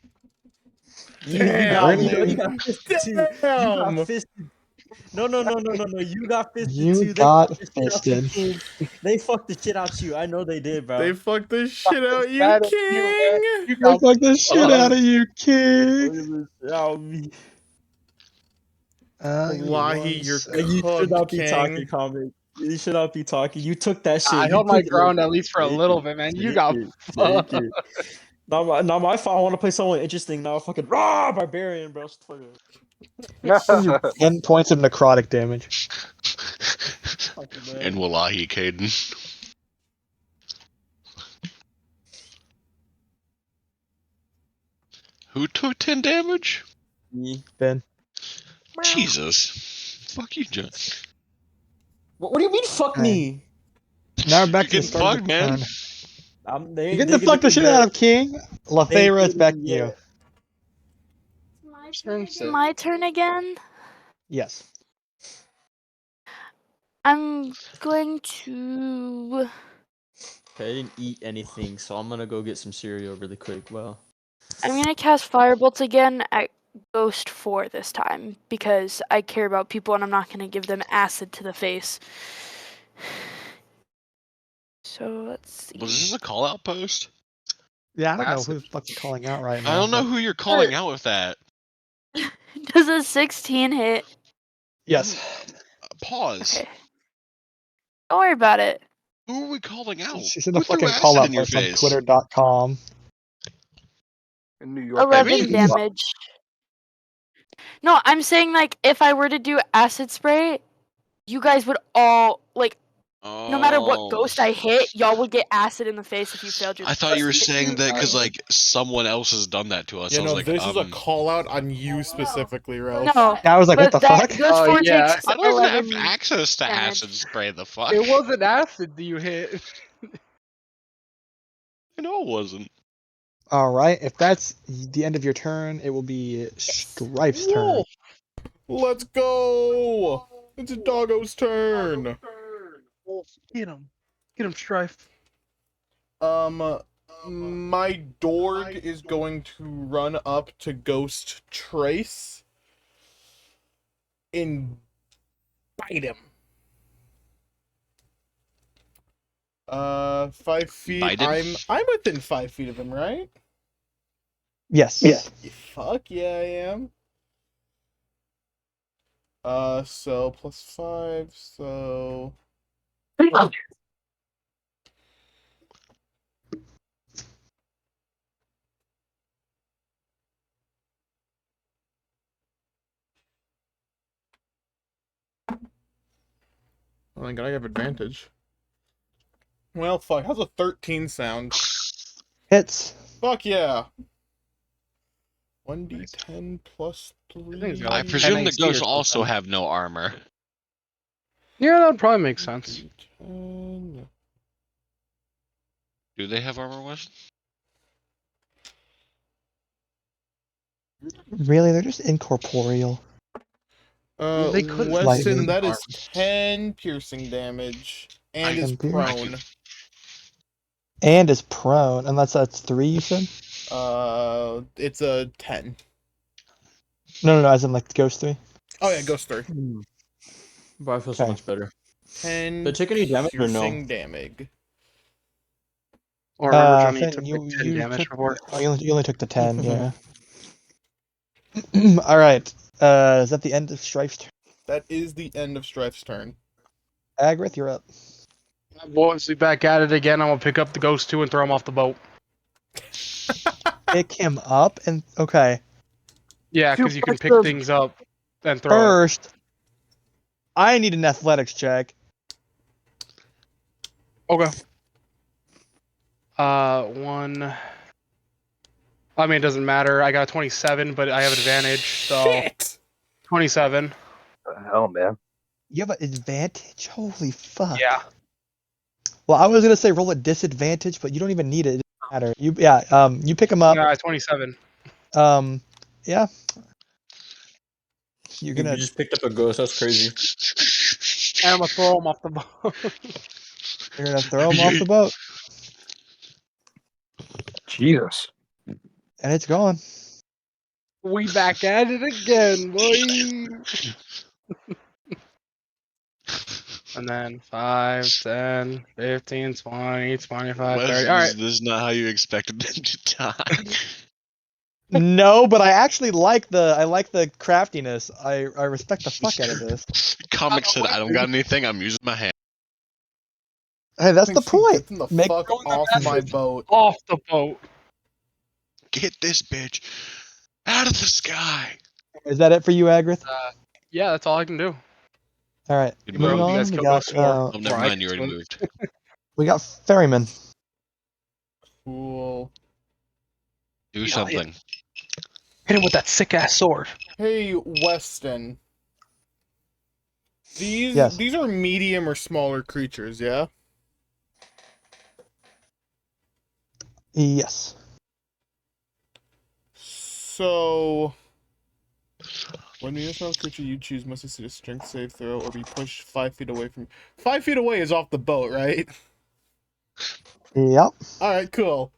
You Damn. got fisted too. You Damn. got fisted. No. You got fisted You too. got fucked the shit out you, fisted. King. They fucked the shit out you. I know they did, bro. They fucked the shit out you, bad at you, King. You I got fuck the shit out of you, King. Look at this. Oh, me. Wallahi, you're And you should not cooked, be King. talking, comic. You should not be talking. You took that shit. I You held my took it. ground at least for a Take little it. bit, man. You Take got it. fucked. Take it. Not my fault. I want to play someone interesting. Now fucking raw barbarian, bro. Shut the fuck up. 10 points of necrotic damage. Fucking man. And Wallahi, Caden. Who took 10 damage? Me. Ben. Jesus. Fuck you, John. What do you mean? Fuck me. Now we're back You're to the getting start of fucked, the man. turn. They You're getting to fuck the shit out of King. Lafayra is back to you. My Turn turn six. again? My turn again. Yes. I'm going to. I didn't eat anything, so I'm gonna go get some cereal really quick. Well, I'm gonna cast Firebolt again at Ghost 4 this time because I care about people and I'm not gonna give them acid to the face. So let's see. Was this a call out post? Yeah, I don't know Acid. who's fucking calling out right now. I don't know but- who you're calling out with that. Does a 16 hit? Yes. Pause. Okay. Don't worry about it. Who are we calling out? She's in a Who threw fucking acid call out in your post on face? twitter.com. In New York. 11 mean- damage. No, I'm saying like if I were to do acid spray, you guys would all like no matter what ghost I hit, y'all would get acid in the face if you failed your. I thought you were saying that because Uh, like someone else has done that to us. You I was know, like, this is a call out on you specifically, Ralph. No, I was like, what but the that fuck? Ghost Oh, 4 yeah. takes I don't even 11 have access to damage. acid spray. The fuck? It wasn't acid that you hit. I know it wasn't. Alright, if that's the end of your turn, it will be Strife's turn. Let's go! It's a doggo's turn. Get him. Get him, Strife. My Dorg is going to run up to Ghost Trace and bite him. 5 feet. Bite him? I'm within 5 feet of him, right? Yes. Fuck yeah, I am. So +5, so oh my god, I have advantage. Well, fuck. How's a 13 sound? Hits. Fuck yeah. 1d10 plus 3. I Like presume 10 the AC or ghosts also something. have no armor. Yeah, that would probably make sense. 10. Do they have armor, Wes? Really? They're just incorporeal. They couldn't Weston, lightning. that is 10 piercing damage and is 10 piercing. prone. And is prone, unless that's 3, you said? It's a 10. No, as in like Ghost 3. Oh yeah, Ghost 3. But I feel so Okay. much better. 10 Did it take any damage or no? piercing damage. Or remember, Johnny, Finn, took you, like 10 you damage took, before. oh, you only took the 10, yeah. Alright, is that the end of Strife's turn? That is the end of Strife's turn. Agrith, you're up. Boys, we back at it again. I'm gonna pick up the Ghost 2 and throw him off the boat. Pick him up and, okay. Yeah, because you can pick Suppressive. things up and throw it. First, I need an athletics check. Okay. One. I mean, it doesn't matter. I got a 27, but I have advantage, so Shit! 27. Hell, man. You have an advantage? Holy fuck. Yeah. Well, I was gonna say roll a disadvantage, but you don't even need it. It doesn't matter. You pick him up. Yeah, 27. Yeah. You're You gonna just picked up a ghost. That's crazy. And I'm gonna throw him off the boat. you're gonna throw him off the boat, Jesus. and it's gone. We back at it again, boy. And then 5, 10, 15, 20, 25, 30. All right. This is not how you expected them to die. No, but I actually like the craftiness. I respect the fuck out of this. Comic said, I don't got anything, I'm using my hand. Hey, that's the point. Get them the Make fuck off my boat. Off the boat. Get this bitch out of the sky. Is that it for you, Agrith? Yeah, that's all I can do. All right. Good Moving move. You on, guys we kill got those four. Oh, never Right. mind, you already moved. we got Ferryman. Cool. Do something. Hit him with that sick ass sword. Hey, Weston. Yes. These are medium or smaller creatures, yeah? Yes. So, when you small creature you choose must succeed a strength save throw or be pushed 5 feet away from. 5 feet away is off the boat, right? Yep. All right, cool.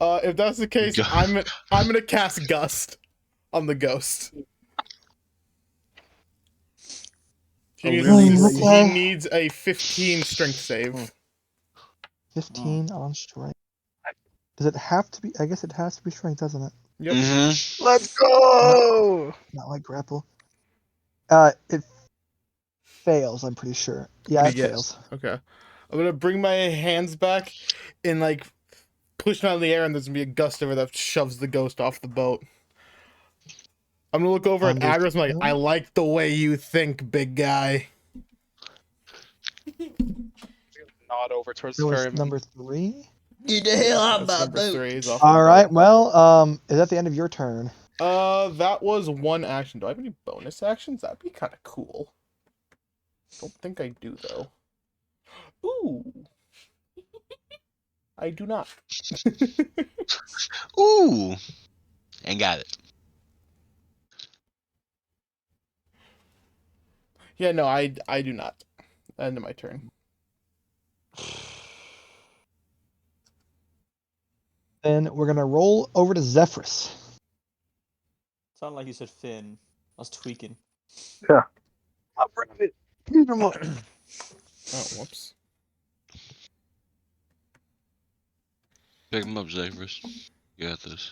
If that's the case, Go- I'm gonna cast Gust on the ghost. He needs a 15 strength save. 15 on strength. Does it have to be? I guess it has to be strength, doesn't it? Yep. Mm-hmm. Let's go. Not like grapple. It fails. I'm pretty sure. Yeah, it Yes. fails. Okay. I'm gonna bring my hands back and like push them out in the air, and there's gonna be a gust over that shoves the ghost off the boat. I'm gonna look over at Agris and I'm like, I like the way you think, big guy. Nod over towards That the was ferryman. number 3. That's number 3 is off. All right. Well, is that the end of your turn? That was one action. Do I have any bonus actions? That'd be kind of cool. Don't think I do though. Ooh. I do not. Ooh. Ain't got it. Yeah, no, I do not. End of my turn. Then we're gonna roll over to Zephyrus. Sounded like you said Finn. I was tweaking. Yeah. I'll bring it. Oh, whoops. Pick him up, Zephyrus. You got this.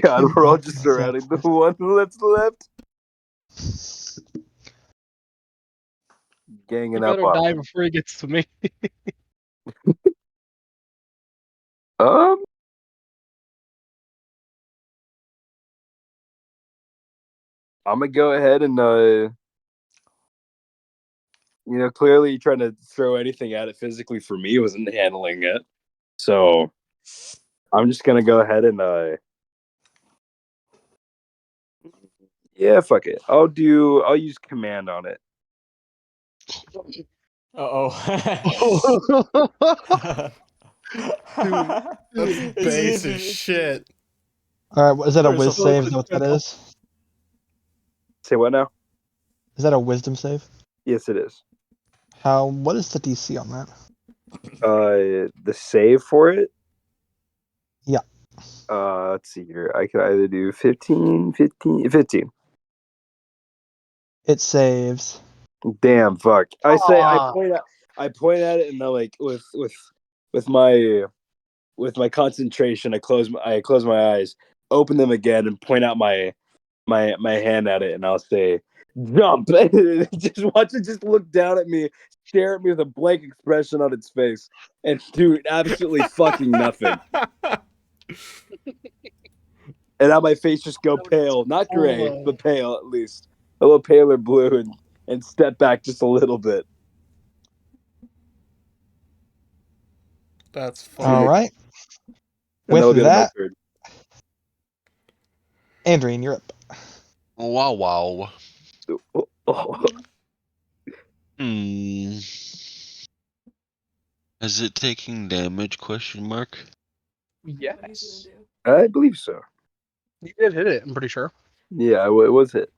God, we're all just surrounding the one that's left. You Ganging up better on die him. before he gets to me. I'm gonna go ahead and clearly trying to throw anything at it physically for me wasn't handling it. So I'm just gonna go ahead and yeah, fuck it. I'll use command on it. That's base as shit. All right. Is that a There's a whiz save? Is that what that is? Say what now? Is that a wisdom save? Yes, it is. What is the DC on that? The save for it? Yeah. Let's see here. I could either do 15. It saves. Damn, fuck. I Aw. point at it, and then like with my concentration, I close my eyes, open them again, and point out my hand at it, and I'll say, "Jump!" Just watch it just look down at me, stare at me with a blank expression on its face, and do absolutely fucking nothing. And now my face just go pale, not gray, but pale at least, a little paler blue, and step back just a little bit. That's funny. All right. And that'll With be my that, turn. Andrian, you're up. Wow. Oh. Is it taking damage? Question mark. What are you gonna do? I believe so. You did hit it, I'm pretty sure. Yeah, it was hit.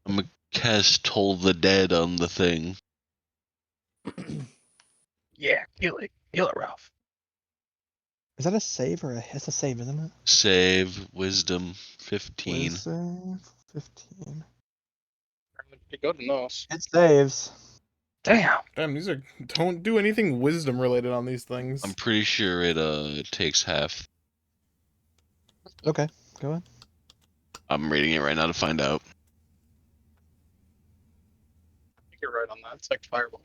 I'm gonna cast Toll the Dead on the thing. Yeah, kill it, Ralph. Is that a save or it's a save, isn't it? Save Wisdom 15. Wisdom 15. Pretty good in those. It saves. Damn. Damn, these are don't do anything wisdom related on these things. I'm pretty sure it takes half. Okay, go ahead. I'm reading it right now to find out. I think you're right on that. It's like fireball.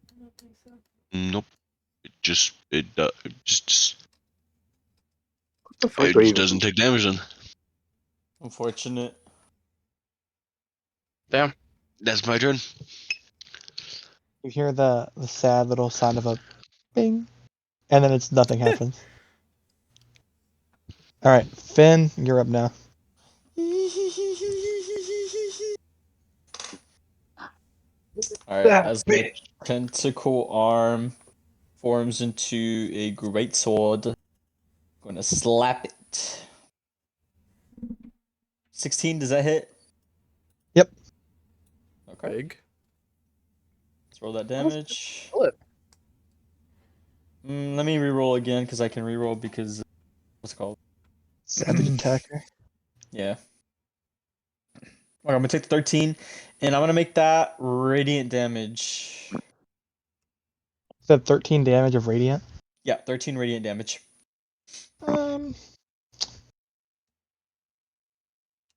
I don't think so. Nope. It just it just What the fuck it are you just doesn't take damage then. Unfortunate. Damn. That's my turn. You hear the sad little sound of a bing, and then nothing happens. All right, Finn, you're up now. Alright, as my tentacle arm forms into a great sword, I'm gonna slap it. 16, does that hit? Yep. Okay, Big. let's roll that damage. Kill it. Let me reroll again because I can reroll because what's it called? Savage attacker. Yeah. Alright, I'm gonna take the 13, and I'm gonna make that radiant damage. So 13 damage of radiant. Yeah, 13 radiant damage.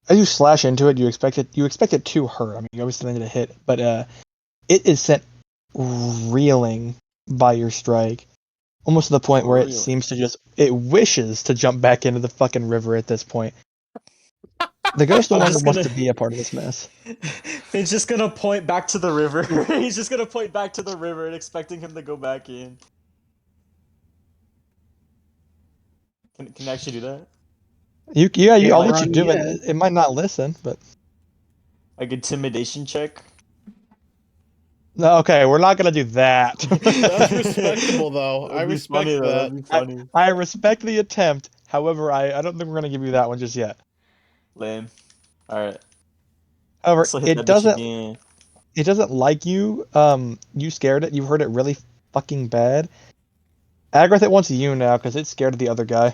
As you slash into it, you expect it to hurt. I mean, you obviously landed a hit, but it is sent reeling by your strike, almost to the point where it Reeling. seems to it wishes to jump back into the fucking river at this point. The ghost no I'm longer just wants gonna- to be a part of this mess. He's just gonna point back to the river. He's just gonna point back to the river and expecting him to go back in. Can you actually do that? I'll let you do it. It might not listen, but Like intimidation check? no. Okay, we're not gonna do that. That's respectable though. I That'd be respect funny, though. that. That'd be funny. I respect the attempt. However, I don't think we're gonna give you that one just yet. Lame. Alright. However, So hit it that bitch doesn't. again. It doesn't like you. You scared it. You heard it really fucking bad. Agrath, it wants you now because it's scared of the other guy.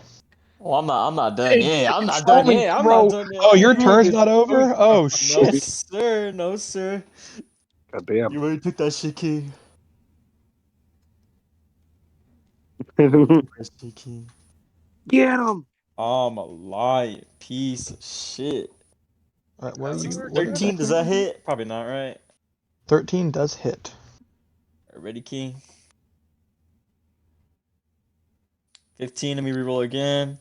Oh, I'm not done. Hey, Yeah, I'm not control done. me, Yeah, I'm bro. not done. Oh, your Yeah. turn's not over? Oh, No, shit. sir. No, sir. God damn. You already took that shit, King. Get him. I'm a lying piece of shit. All right, what are you, 13, does that hit? Probably not, right? 13 does hit. Ready, King? 15, let me reroll again.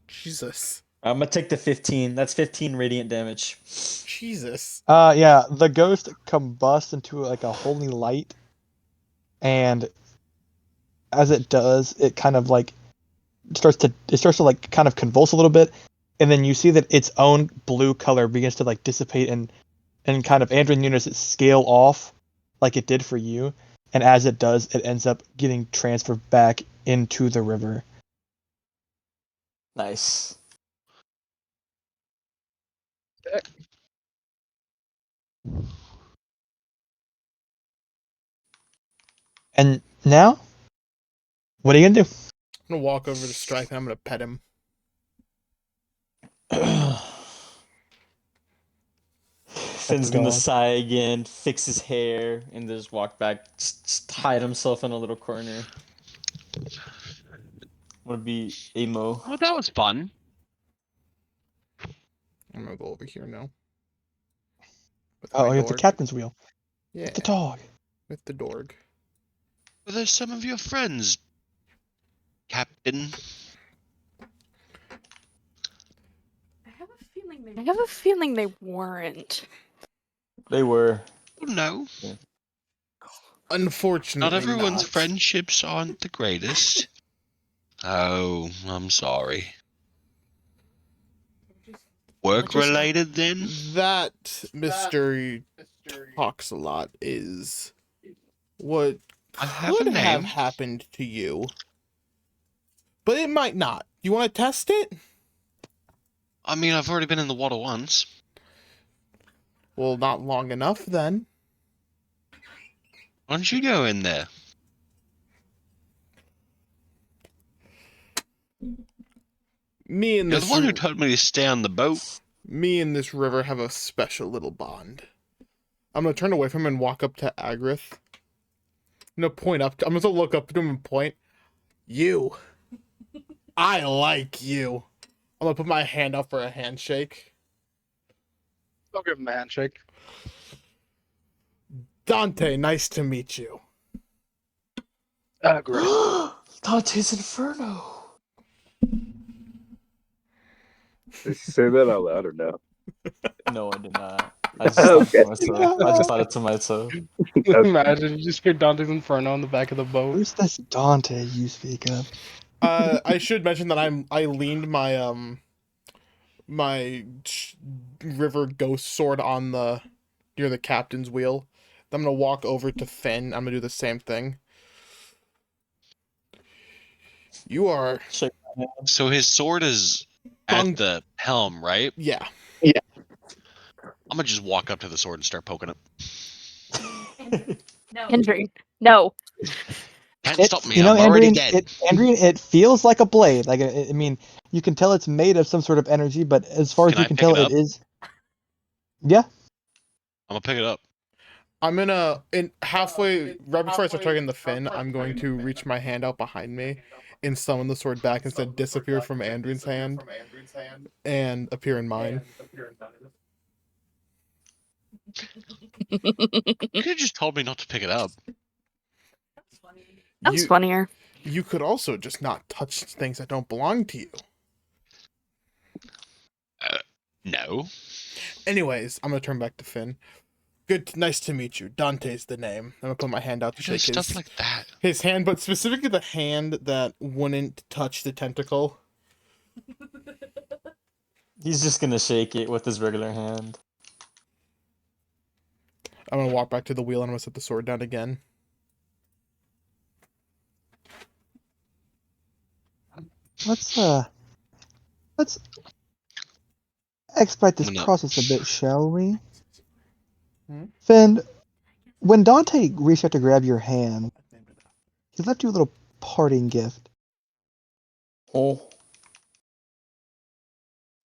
Jesus. I'm gonna take the 15. That's 15 radiant damage. Jesus. Yeah, the ghost combusts into like a holy light, and as it does, it kind of like starts to like kind of convulse a little bit, and then you see that its own blue color begins to like dissipate and kind of Andrew Nunes it scale off like it did for you, and as it does, it ends up getting transferred back into the river. Nice. And now, what are you gonna do? I'm gonna walk over to Strike and I'm gonna pet him. Finn's the gonna dog. sigh again, fix his hair, and just walk back, just hide himself in a little corner. Wanna be emo. Well, that was fun. I'm gonna go over here now. With Oh, my you have the dorg. captain's wheel. Yeah, The dog. with the dorg. Well, there's some of your friends, Captain. I have a feeling they weren't. They were. Oh, no, Unfortunately, not everyone's not. friendships aren't the greatest. Oh, I'm sorry. Work related then? That Mr. Talks a lot is what I have a could have name. happened to you, but it might not. You want to test it? I mean, I've already been in the water once. Well, not long enough then. Why don't you go in there? Me and You're this the one who told me to stay on the boat. me and this river have a special little bond. I'm gonna turn away from him and walk up to Agrith. I'm gonna point up. I'm gonna look up to him and point. You. I like you. I'm gonna put my hand up for a handshake. I'll give him a handshake. Dante, nice to meet you. Great. Dante's Inferno. Did you say that out loud or no? No, I did not. I just thought it to myself. I just thought it to myself. Imagine you just hear Dante's Inferno on the back of the boat. Who's this Dante you speak of? I should mention that I leaned my river ghost sword on the near the captain's wheel. I'm gonna walk over to Finn. I'm gonna do the same thing. You are So his sword is at the helm, right? yeah. I'm gonna just walk up to the sword and start poking it. No. Andrew, no. Can't It, stop me. you know, I'm already Andrian, dead. Andrian, it feels like a blade. Like, I mean, you can tell it's made of some sort of energy, but as far as Can you I can pick tell, it up? it is. Yeah. I'm gonna pick it up. I'm gonna halfway right before I start targeting the fin, I'm going to reach my hand out behind me and summon the sword back instead of disappear from Andrian's hand and appear in mine. You could have just told me not to pick it up. That was You, funnier. you could also just not touch things that don't belong to you. No. Anyways, I'm gonna turn back to Finn. Nice to meet you. Dante's the name. I'm gonna put my hand out to You do shake stuff his, like that. his hand, but specifically the hand that wouldn't touch the tentacle. He's just gonna shake it with his regular hand. I'm gonna walk back to the wheel and I'm gonna set the sword down again. Let's expedite this No. process a bit, shall we? Hmm? Finn, when Dante reached out to grab your hand, he left you a little parting gift. Oh.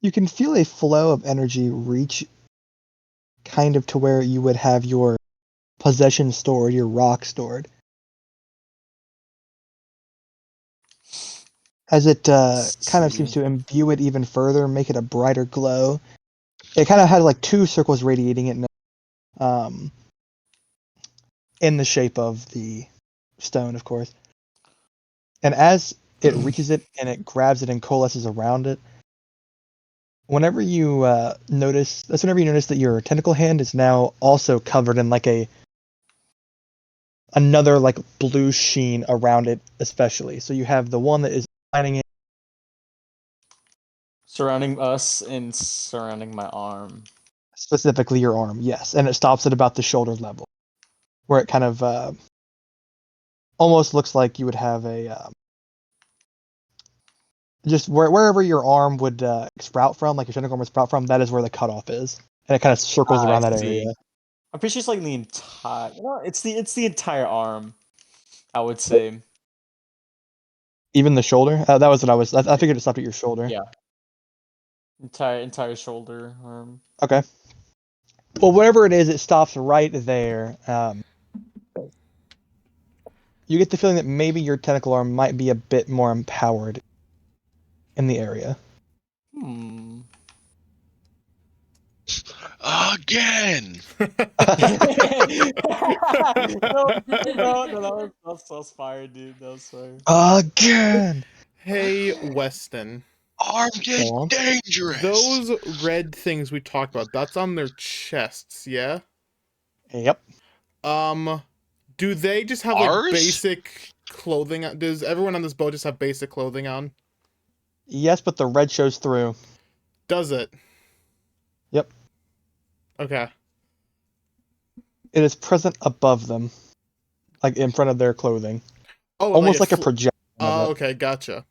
You can feel a flow of energy reach kind of to where you would have your possession stored, your rock stored. As it kind of seems to imbue it even further, make it a brighter glow. It kind of had like two circles radiating it in the shape of the stone, of course. And as it reaches it and it grabs it and coalesces around it, whenever you notice that your tentacle hand is now also covered in like another like blue sheen around it, especially. So you have the one that is lining it. Surrounding us and surrounding my arm. Specifically your arm, yes, and it stops at about the shoulder level, where it kind of almost looks like you would have just wherever your arm would sprout from, like your tentacle arm would sprout from, that is where the cutoff is, and it kind of circles around that see. area. I'm pretty sure it's like the entire. No, it's the entire arm. I would say. Even the shoulder. That was what I was. I figured it stopped at your shoulder. Yeah. Entire shoulder arm. Okay. Well, whatever it is, it stops right there. You get the feeling that maybe your tentacle arm might be a bit more empowered in the area. Hmm. Again. no, that was fire, dude. That was fire. Again. Hey, Weston. Arm get Go on. dangerous. Those red things we talked about, that's on their chests, yeah? Yep. Do they just have like Ours? basic clothing? Does everyone on this boat just have basic clothing on? Yes, but the red shows through. Does it? Yep. Okay. It is present above them, like in front of their clothing, Oh, almost like a fl- projection. of it. okay, gotcha.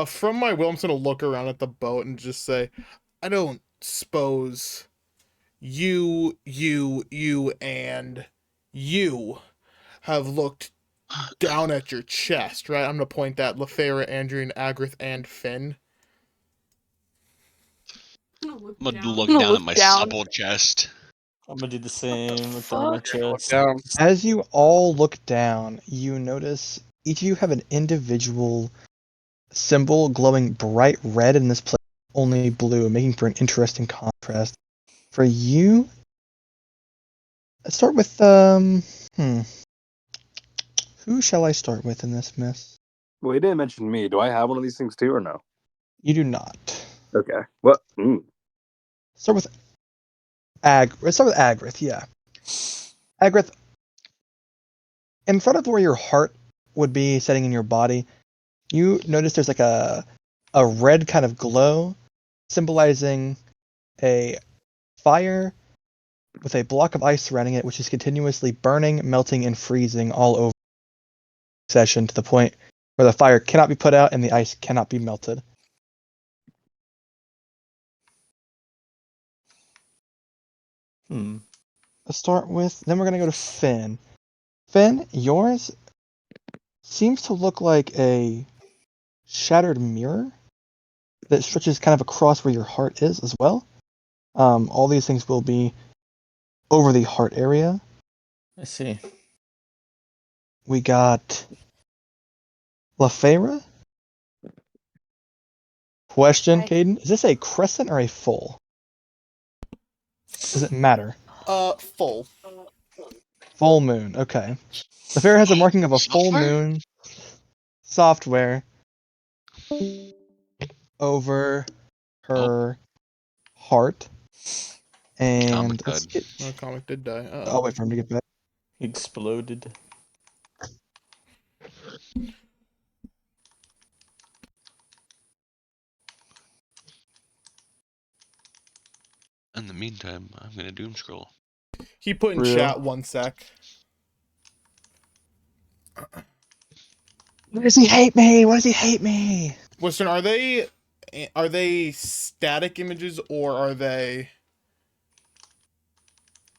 From my will, I'm just gonna look around at the boat and just say, I don't suppose you, and you have looked down at your chest, right? I'm gonna point at Lefera, Andrian, Agrith, and Finn. I'm gonna look I'm gonna down. look I'm gonna down look at my down. supple chest. I'm gonna do the same with my chest. Down. As you all look down, you notice each of you have an individual symbol glowing bright red in this place, only blue, making for an interesting contrast. For you, let's start with who shall I start with in this mess? Well, he didn't mention me. Do I have one of these things too, or no? You do not. Okay. What? Start with Let's start with Agrith, yeah. Agrith, in front of where your heart would be setting in your body, you notice there's like a red kind of glow symbolizing a fire with a block of ice surrounding it, which is continuously burning, melting, and freezing all over session to the point where the fire cannot be put out and the ice cannot be melted. Let's start with, then we're going to go to Finn. Finn, yours seems to look like a shattered mirror that stretches kind of across where your heart is as well. All these things will be over the heart area. I see. We got Lefera. Question, Hi. Caden, is this a crescent or a full? Does it matter? Full. Full moon, okay. Lefera has a marking of a full Software? moon software over her heart. And Comic let's died. get, My comic did die. I'll wait for him to get back. Exploded. In the meantime, I'm gonna doom scroll. He put in Real. chat 1 sec. Why does he hate me? Why does he hate me? Listen, are they static images or are they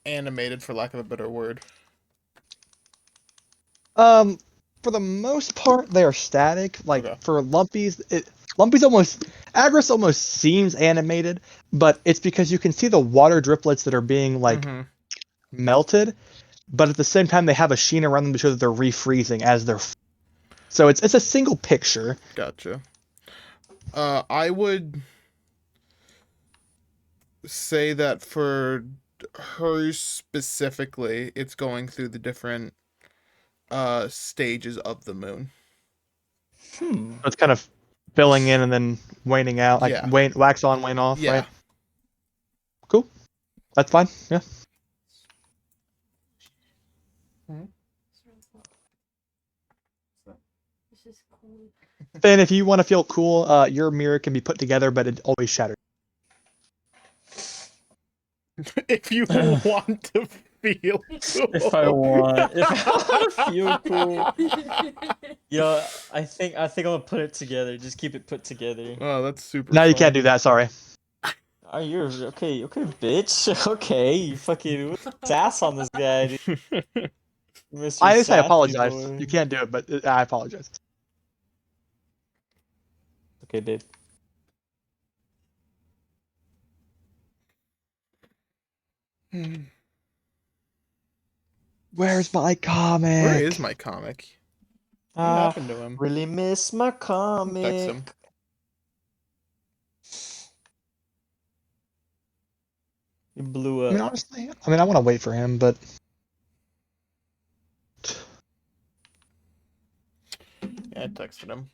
animated, for lack of a better word? For the most part, they are static. Like Okay. for Lumpy's, Agrus almost seems animated, but it's because you can see the water driplets that are being like Mhm. melted, but at the same time they have a sheen around them to show that they're refreezing as they're. So it's a single picture. Gotcha. I would say that for hers specifically, it's going through the different stages of the moon. It's kind of filling in and then waning out, like Yeah. wax on, wane off. Yeah. Right? Cool. That's fine. Yeah. This is cool. Then if you want to feel cool, your mirror can be put together, but it always shatters. If you want to feel cool. If I want to feel cool. You know, I think I'm gonna put it together. Just keep it put together. Oh, that's super. No, you fun. can't do that. Sorry. Oh, you're okay, bitch. Okay, you fucking sass on this guy, dude. Mr. I just say I Sassy apologize. boy. You can't do it, but I apologize. Okay, babe. Where's my comic? Where is my comic? What happened to him? Really miss my Text comic. him. You blew I mean, up. honestly, I want to wait for him, but Yeah, I texted him.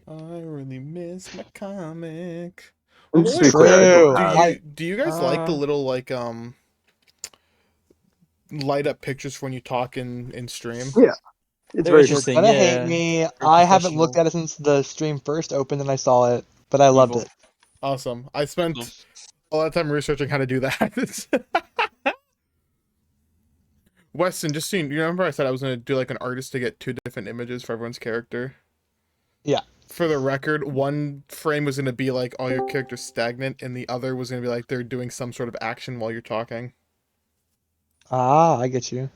I really miss my comic. And just to be True. clear, I don't have- Do you guys like the little like light up pictures when you talk in stream? Yeah. It's They're very interesting. you're gonna yeah. hate me. I haven't looked professional. at it since the stream first opened, and I saw it, but I loved Evil. it. Awesome. I spent a lot of time researching how to do that. Weston, just so you remember I said I was going to do like an artist to get 2 different images for everyone's character? Yeah. For the record, one frame was going to be like all your characters stagnant, and the other was going to be like they're doing some sort of action while you're talking. Ah, I get you.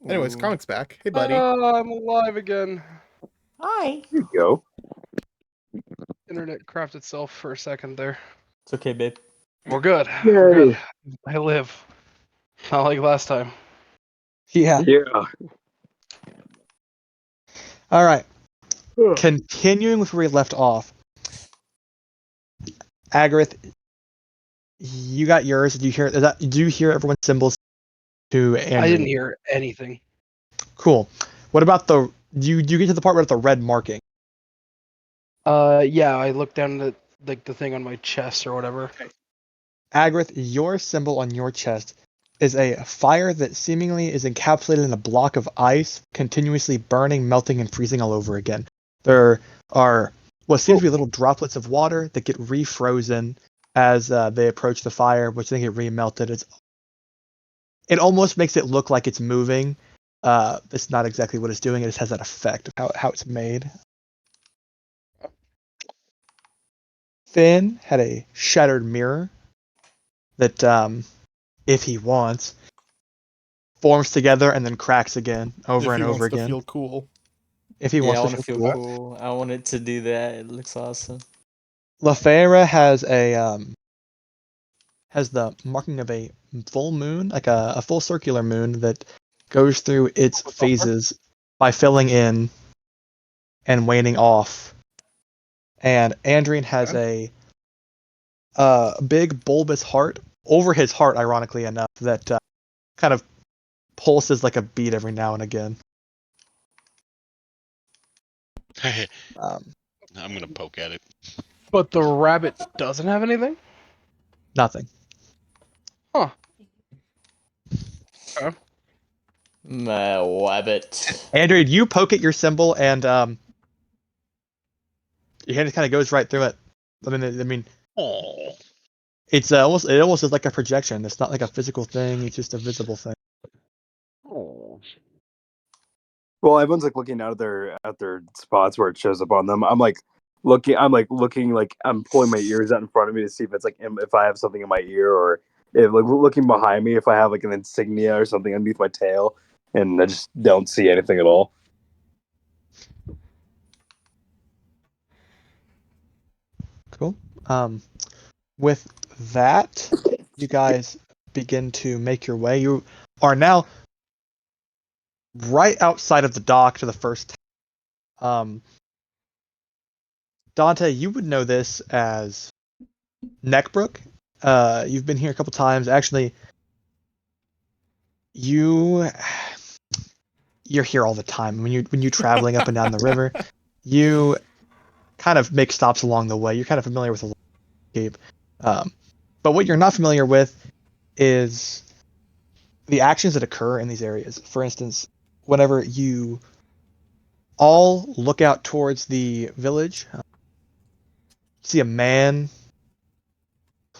Anyways, Ooh. comics back. Hey, buddy. I'm alive again. Hi. Here you go. Internet crapped itself for a second there. It's okay, babe. We're good. We're Yay. good. I live. Not like last time. Yeah. Yeah. All right. Ugh. Continuing with where we left off. Agarith, you got yours. Did you hear that? Do you hear everyone's symbols to Andrew? I didn't hear anything. Cool. What about the? Do you get to the part where it's the red marking? Yeah, I looked down at like the thing on my chest or whatever. Agarith, your symbol on your chest is a fire that seemingly is encapsulated in a block of ice, continuously burning, melting, and freezing all over again. There are what seems to be little droplets of water that get refrozen as they approach the fire, which then get remelted. It almost makes it look like it's moving. It's not exactly what it's doing. It just has that effect of how it's made. Finn had a shattered mirror that, if he wants, forms together and then cracks again over If and he over wants to again. feel cool. If he Yeah, I wants want to to feel feel cool. cool. I want it to do that. It looks awesome. LaFera has has the marking of a full moon, like a full circular moon that goes through its phases by filling in and waning off. And Andrian has a big bulbous heart over his heart, ironically enough, that kind of pulses like a beat every now and again. Um, I'm gonna poke at it. But the rabbit doesn't have anything? nothing. Huh. My wabbit. Andrian, you poke at your symbol and your hand kind of goes right through it. I mean, Oh. it almost is like a projection. It's not like a physical thing. It's just a visible thing. Oh. Well, everyone's like looking out at their spots where it shows up on them. I'm looking like I'm pulling my ears out in front of me to see if it's like if I have something in my ear, or if like looking behind me if I have like an insignia or something underneath my tail, and I just don't see anything at all. Cool. With that, you guys begin to make your way. You are now right outside of the dock to the first. Dante, you would know this as Neckbrook. You've been here a couple times. Actually, you're here all the time. When you're traveling up and down the river, you kind of make stops along the way. You're kind of familiar with the landscape. But what you're not familiar with is the actions that occur in these areas. For instance, whenever you all look out towards the village, see a man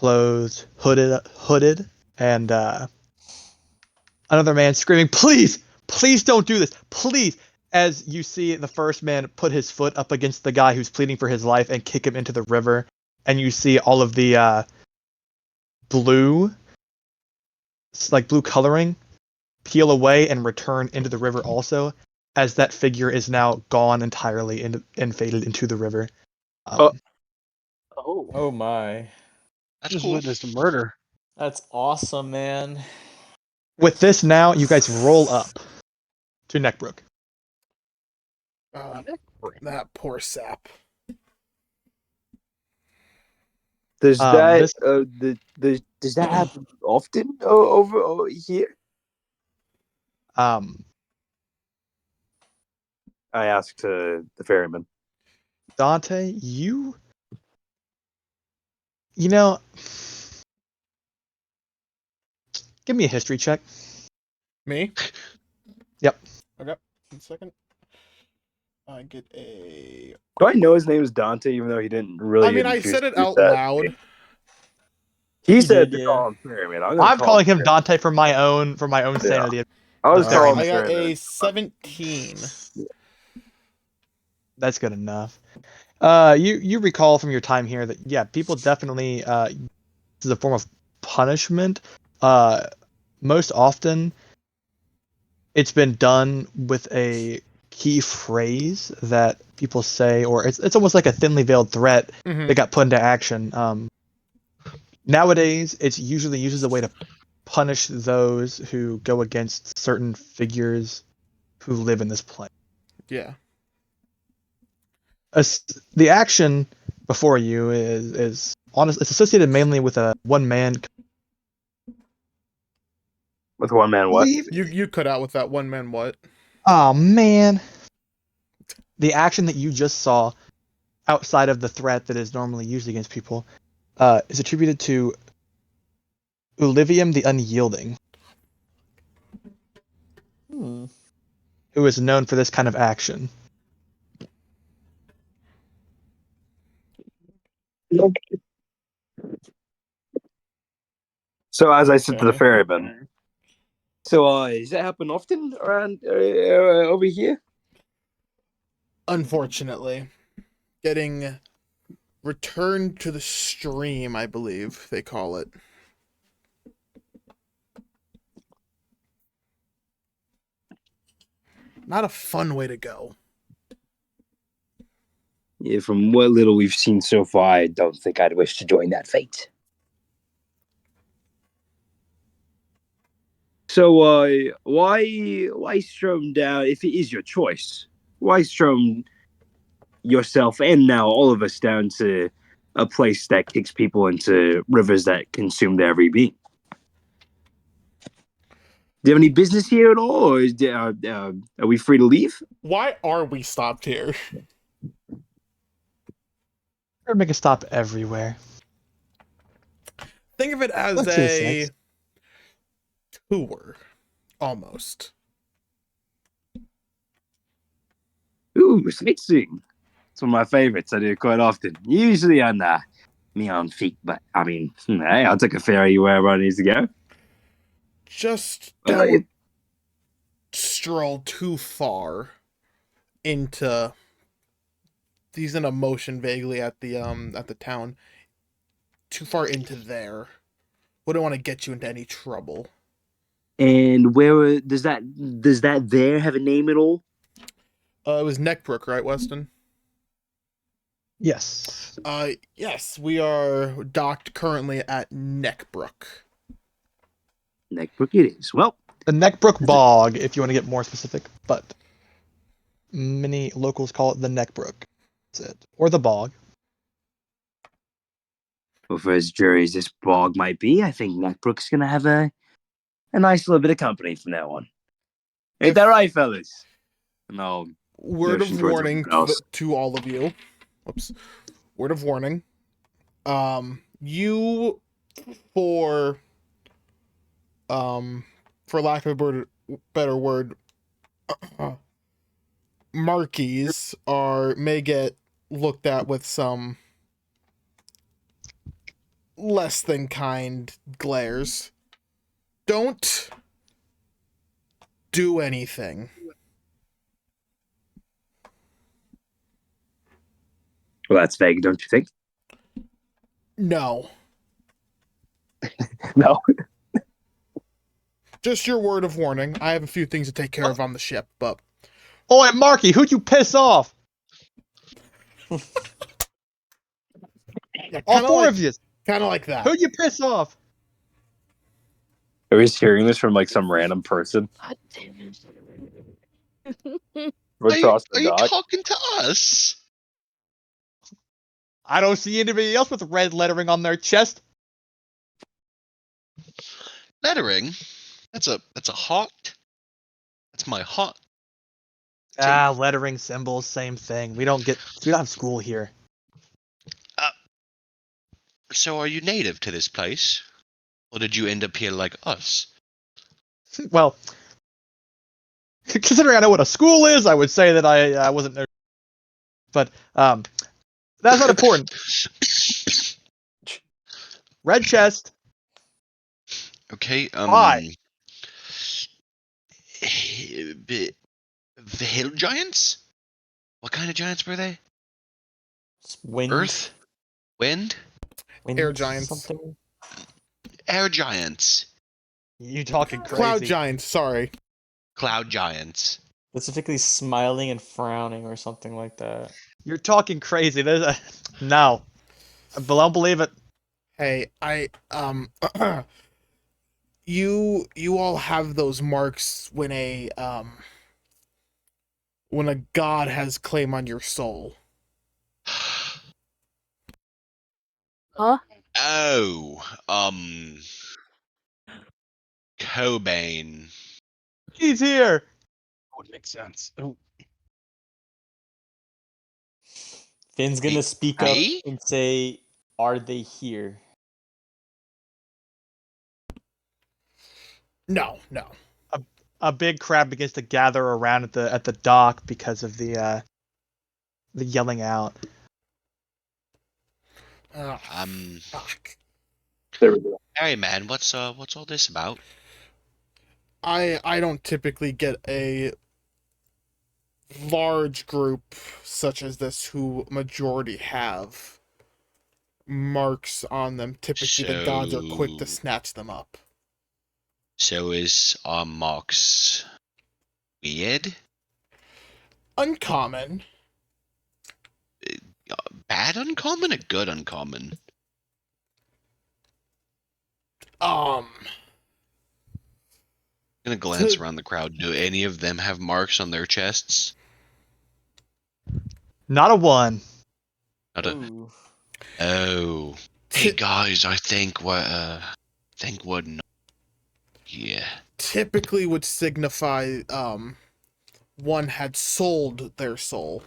clothed, hooded, and another man screaming, "Please, please don't do this, please!" As you see the first man put his foot up against the guy who's pleading for his life and kick him into the river, and you see all of the blue coloring peel away and return into the river also, as that figure is now gone entirely and faded into the river. Oh. Oh my. That's Just cool. witnessed a murder. That's awesome, man. With this now, you guys roll up to Neckbrook. That poor sap. Does This does that happen often over here? I asked the ferryman. Dante, you know, give me a history check. Me? Yep. Okay. 1 second. I get a. Do I know his name is Dante, even though he didn't really? I mean, I said it out loud. He You said did, to yeah. call him ferryman. I'm calling him Dante for my own sanity. I was Fair calling I him got ferryman. a 17. That's good enough. You recall from your time here that yeah, people definitely this is a form of punishment. Most often, it's been done with a key phrase that people say, or it's almost like a thinly veiled threat that got put into action. Nowadays, it's usually used as a way to punish those who go against certain figures who live in this plane. Yeah. The action before you is honest. It's associated mainly with a one man. With one man, what? You cut out with that one man what? Oh man, the action that you just saw, outside of the threat that is normally used against people, is attributed to Ulivium the Unyielding, who is known for this kind of action. So as I said to the ferryman, so does that happen often around over here? Unfortunately, getting returned to the stream, I believe they call it. Not a fun way to go. Yeah, from what little we've seen so far, I don't think I'd wish to join that fate. So, why strom down, if it is your choice, why strom yourself and now all of us down to a place that kicks people into rivers that consume their every being? Do you have any business here at all, or are we free to leave? Why are we stopped here? Or make a stop everywhere. Think of it as Look to the a sides. tour, almost. Ooh, sightseeing. It's one of my favorites. I do it quite often. Usually on me on feet, but I mean, hey, I'll take a ferry wherever I need to go. Just Well, don't stroll too far into. He's in a motion vaguely at the town. Too far into there. Wouldn't want to get you into any trouble. And where does that there have a name at all? It was Neckbrook, right, Weston? Yes. Yes, we are docked currently at Neckbrook. Neckbrook it is. Well, The Neckbrook Bog, if you want to get more specific, but many locals call it the Neckbrook. That's it. Or the bog. well, for as jury as this bog might be, I think Neckbrook's gonna have a nice little bit of company from now on. Ain't that right, fellas? No. Word Motion of towards warning everyone else. to all of you. Whoops. Word of warning. You for lack of a better word, marquies may get looked at with some less than kind glares. Don't do anything. Well, that's vague, don't you think? No. No. Just your word of warning. I have a few things to take care of on the ship, but... Oh, and Marky, who'd you piss off? Yeah, All four of you. Kind of like that. Who'd you piss off? Are we hearing this from like some random person? God damn We're across the Are you dock? talking to us? I don't see anybody else with red lettering on their chest. Lettering? That's a heart. That's my heart. Lettering, symbols, same thing. We don't have school here. So are you native to this place? Or did you end up here like us? Well, considering I know what a school is, I would say that I wasn't there. But that's not important. Red chest. Okay, Why? The hill giants? What kind of giants were they? Wind, Earth? Wind? wind Air giants. Something. Air giants. You talking crazy? Cloud giants, sorry. Cloud giants. Specifically smiling and frowning or something like that. You're talking crazy. No, I don't believe it. Hey, you all have those marks when a god has claim on your soul. Huh? Oh, Cobain. He's here. Would make sense. Oh. Finn's gonna speak up Me? and say, "Are they here?" No. A big crowd begins to gather around at the dock because of the yelling out. Fuck. There we go. Hey man, what's all this about? I don't typically get a large group such as this who majority have marks on them. Typically the gods are quick to So- snatch them up. So is Mox weird? Uncommon. Bad uncommon or good uncommon? Um, I'm gonna glance around the crowd. Do any of them have marks on their chests? Not a one. Not a- Ooh. Oh. Hey guys, I think what not. Yeah. typically would signify one had sold their soul.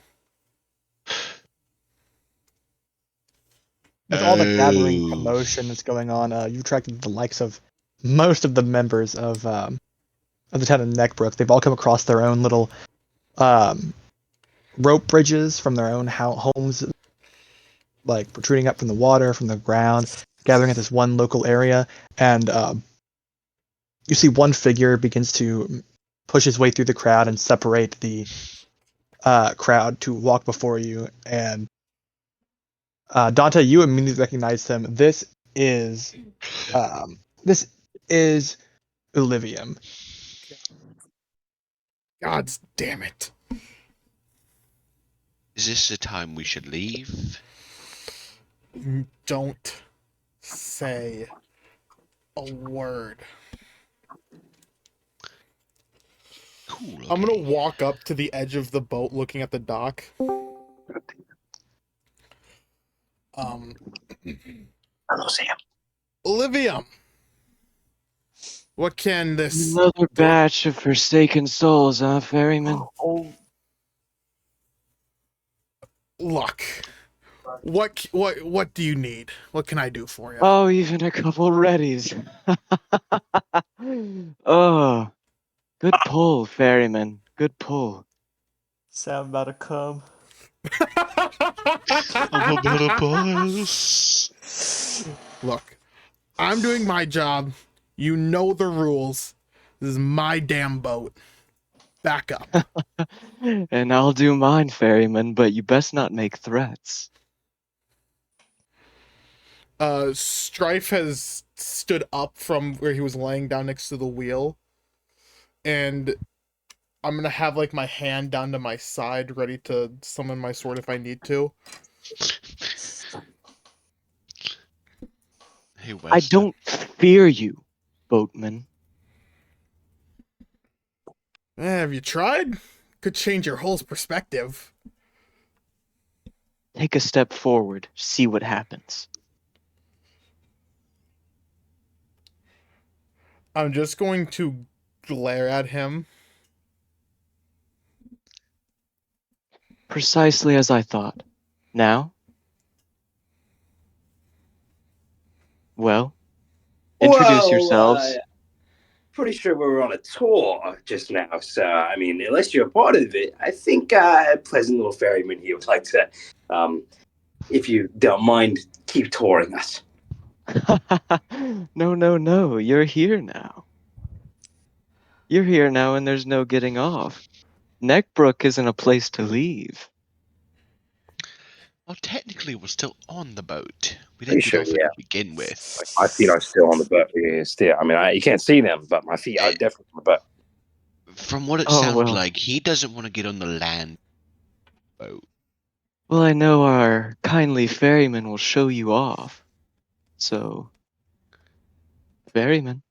With all the gathering Oh. commotion that's going on, you've attracted the likes of most of the members of the town of Neckbrook. They've all come across their own little rope bridges from their own homes, like protruding up from the water, from the ground, gathering at this one local area, and you see one figure begins to push his way through the crowd and separate the crowd to walk before you. And Dante, you immediately recognize him. This is Olivium. God's damn it. Is this the time we should leave? Don't say a word. Cool. I'm gonna okay. walk up to the edge of the boat looking at the dock. Hello, Sam. Olivium! What can this Another batch of forsaken souls, huh, ferryman? Oh, look? What do you need? What can I do for you? Oh, even a couple readies. Oh, good pull, ferryman. Good pull. Sam about to come. I'm about to bust. Look, I'm doing my job. You know the rules. This is my damn boat. Back up. And I'll do mine, ferryman, but you best not make threats. Strife has stood up from where he was laying down next to the wheel, and I'm gonna have like my hand down to my side, ready to summon my sword if I need to. Hey, Wes. I don't fear you, boatman. Have you tried? Could change your whole perspective. Take a step forward, see what happens. I'm just going to glare at him. Precisely as I thought. Now? Well, introduce yourselves. Pretty sure we were on a tour just now, so I mean, unless you're a part of it, I think pleasant little ferryman here would like to, if you don't mind, keep touring us. No. You're here now. You're here now and there's no getting off. Neckbrook isn't a place to leave. Well, technically, we're still on the boat. We Pretty didn't get sure, off it yeah. to begin with. My feet are still on the boat. Yeah, still. I mean, you can't see them, but my feet are definitely on the boat. From what it Oh, sounds well. like, he doesn't want to get on the land boat. Well, I know our kindly ferryman will show you off. So, ferryman.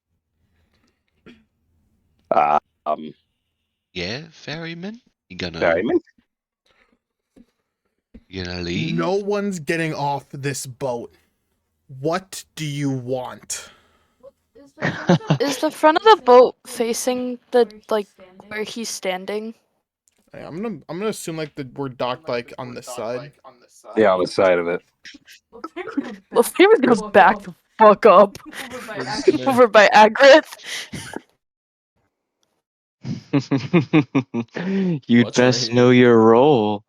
Yeah, ferryman? You gonna Ferryman? leave? No one's getting off this boat. What do you want? Is the front of the boat facing the like where he's standing? Hey, I'm gonna assume like we're docked like on this side. Yeah, on the side of it. Well, Favor's gonna back the fuck up over by Agrith. You'd Watch right best here. know your role.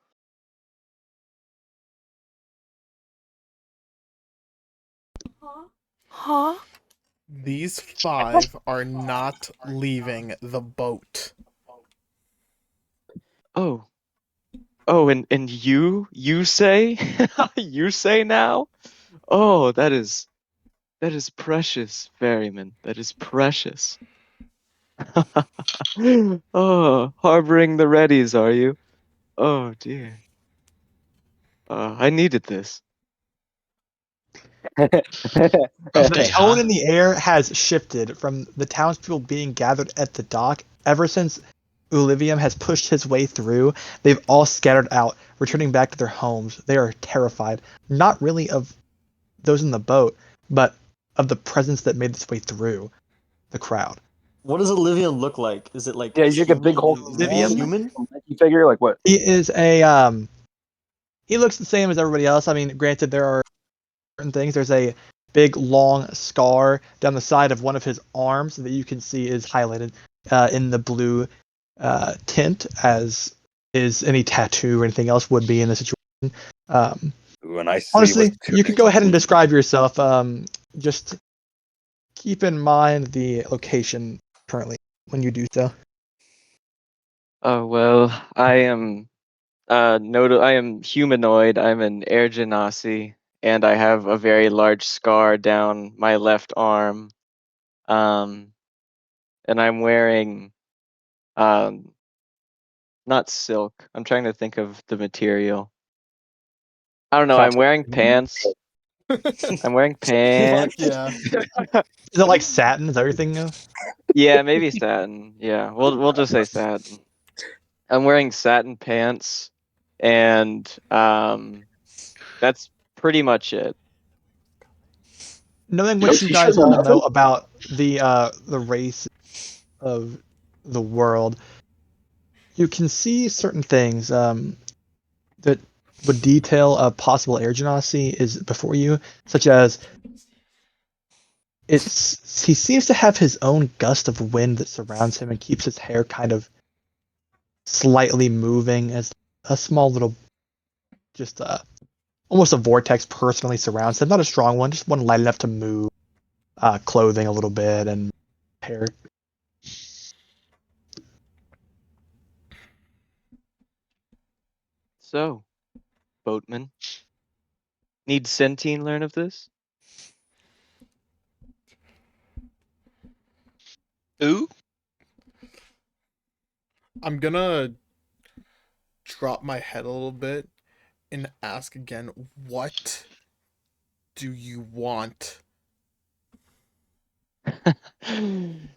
Huh? These 5 are not leaving the boat. Oh, and you say, you say now? Oh, that is precious, ferryman. That is precious. Oh, harboring the readies, are you? Oh dear. I needed this. Stay The tone high. in the air has shifted from the townspeople being gathered at the dock. Ever since Ulivium has pushed his way through, they've all scattered out, returning back to their homes. They are terrified, not really of those in the boat, but of the presence that made its way through the crowd. What does Olivia look like? Is it like Yeah, he's like a big human? whole Vivian? Human? You figure like what? He is he looks the same as everybody else. I mean, granted, there are certain things. There's a big long scar down the side of one of his arms that you can see is highlighted in the blue tint, as is any tattoo or anything else would be in the situation. When I see Honestly, what's you can go ahead and describe yourself. Just keep in mind the location currently when you do so. Oh well, I am I am humanoid. I'm an Air Genasi, and I have a very large scar down my left arm. And I'm wearing not silk. I'm trying to think of the material. I don't know. I'm wearing pants. I'm wearing pants. Yeah. Is it like satin? Is that what you're thinking of? Yeah, maybe satin. Yeah, we'll just say satin. I'm wearing satin pants, and that's pretty much it. Knowing what you guys all know about the race of the world, you can see certain things that would detail a possible air genasi is before you, such as he seems to have his own gust of wind that surrounds him and keeps his hair kind of slightly moving as a small little just almost a vortex personally surrounds them. Not a strong one, just one light enough to move clothing a little bit and hair. So, boatman, need Centene learn of this? Ooh. I'm gonna drop my head a little bit and ask again, what do you want?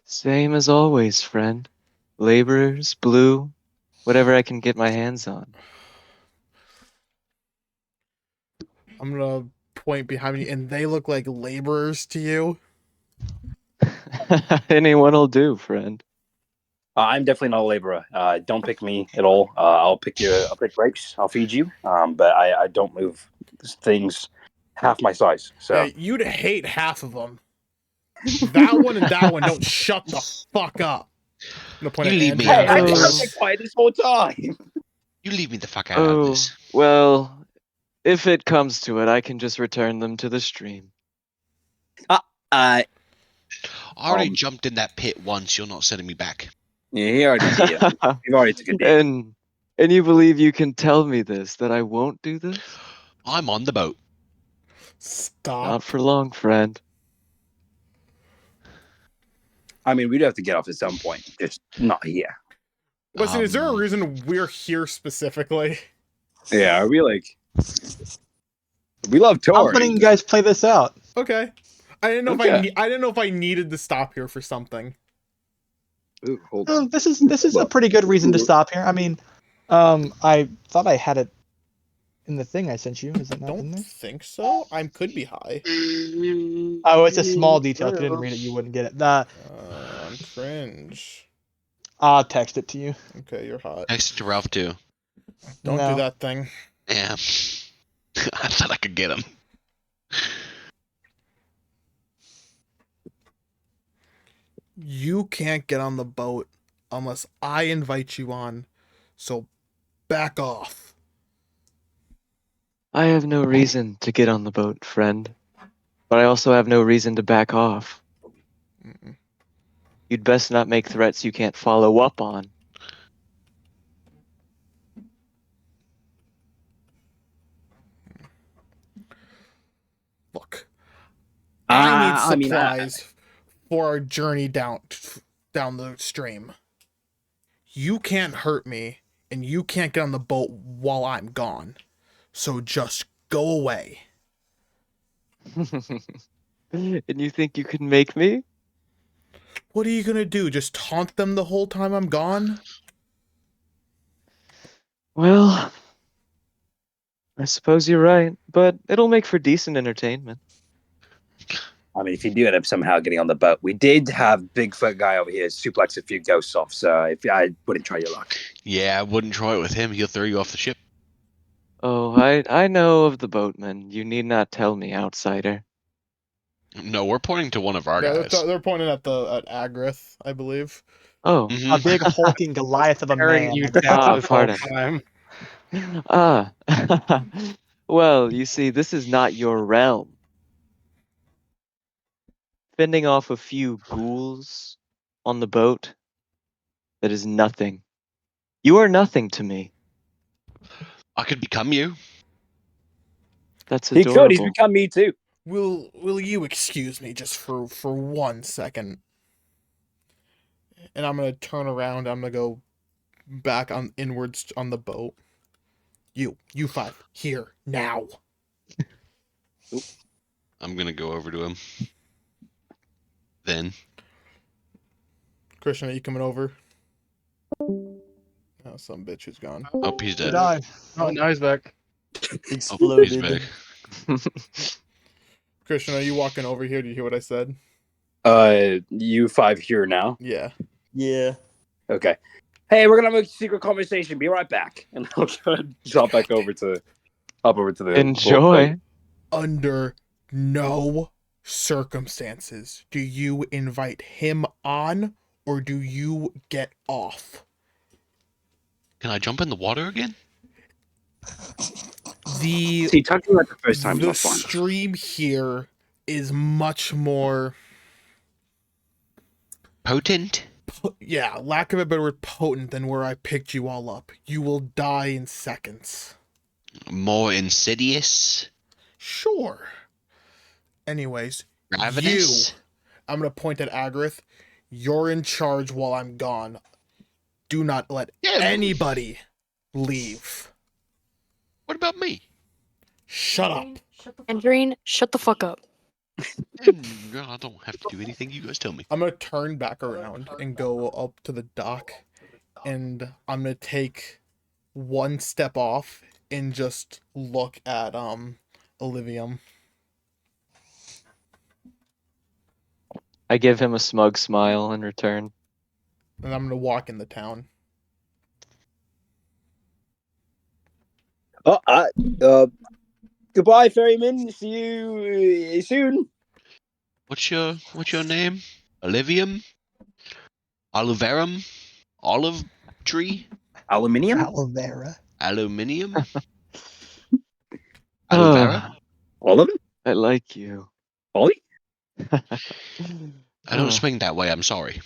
Same as always, friend. Laborers, blue, whatever I can get my hands on. I'm gonna point behind me, and they look like laborers to you. Anyone'll do, friend. I'm definitely not a laborer. Don't pick me at all. I'll pick grapes. I'll feed you. But I don't move things half my size. So Hey, you'd hate half of them. That one and that one don't shut the fuck up. I'm gonna point You at leave me Andrew. out hey, of I've this. been quiet this whole time. You leave me the fuck out of Oh, this. well, if it comes to it, I can just return them to the stream. I already Um, jumped in that pit once. You're not sending me back. Yeah, he already did. We've already took a dip. and you believe you can tell me this, that I won't do this? I'm on the boat. Stop. Not for long, friend. I mean, we'd have to get off at some point, just not here. Listen, is there a Um, reason we're here specifically? Yeah, we love I'm touring. letting you guys play this out. Okay. I didn't know Okay. I didn't know if I needed to stop here for something. Ooh, hold on. This is a pretty good reason to stop here. I mean, I thought I had it in the thing I sent you. Is it not in Don't there? think so. I could be high. Oh, it's a small detail. If you didn't read it, you wouldn't get it. I'm cringe. I'll text it to you. Okay, you're hot. Text it to Ralph too. Don't No. do that thing. Yeah. I thought I could get him. You can't get on the boat unless I invite you on. So back off. I have no reason to get on the boat, friend. But I also have no reason to back off. Mm-mm. You'd best not make threats you can't follow up on. Look. I need I supplies for our journey down the stream. You can't hurt me, and you can't get on the boat while I'm gone. So just go away. And you think you can make me? What are you gonna do? Just taunt them the whole time I'm gone? Well, I suppose you're right, but it'll make for decent entertainment. I mean, if you do end up somehow getting on the boat, we did have Bigfoot guy over here suplex a few ghosts off, so if I wouldn't try your luck. Yeah, I wouldn't try it with him. He'll throw you off the ship. Oh, I know of the boatman. You need not tell me, outsider. No, we're pointing to one of our Yeah, guys. they're pointing at Agrith, I believe. Oh, Mhm. A big hulking Goliath of a Staring man. you like that. down this whole pardon. time. Ah. Well, you see, this is not your realm. Fending off a few ghouls on the boat, that is nothing. You are nothing to me. I could become you. That's He adorable. could. He's become me too. Will you excuse me just for 1 second? And I'm gonna turn around. I'm gonna go back on inwards on the boat. You five, here now. I'm gonna go over to him. Then Christian, are you coming over? Oh, some bitch who's gone. oh, he's He dead. died. Oh, now he's back. Oh, he's Exploded. back. Christian, are you walking over here? Do you hear what I said? You five here now. Yeah. Yeah. Okay. Hey, we're gonna have a secret conversation. Be right back. And I'll go and hop over to the Enjoy. Under no circumstances do you invite him on, or do you get off. Can I jump in the water again? The See, talking about the first time is the not fun. stream here is much more, Potent? yeah, lack of a better word, potent than where I picked you all up. You will die in seconds. More insidious? Sure. Anyways, Ravenous? I'm gonna point at Agarith. You're in charge while I'm gone. Do not let Yeah, anybody leave. what about me? Shut up. Tangerine, shut the fuck up. Tangerine, shut the fuck up. I don't have to do anything. You guys tell me. I'm gonna turn back around and go up to the dock, and I'm gonna take one step off and just look at Olivium. I give him a smug smile in return. And I'm gonna walk in the town. Goodbye, ferryman. See you soon. What's your name? Olivium? Oliverum? Olive tree? Aluminium? Aloe vera. Aluminium? Aloe vera? All of it? I like you. Ollie? I don't swing that way, I'm sorry.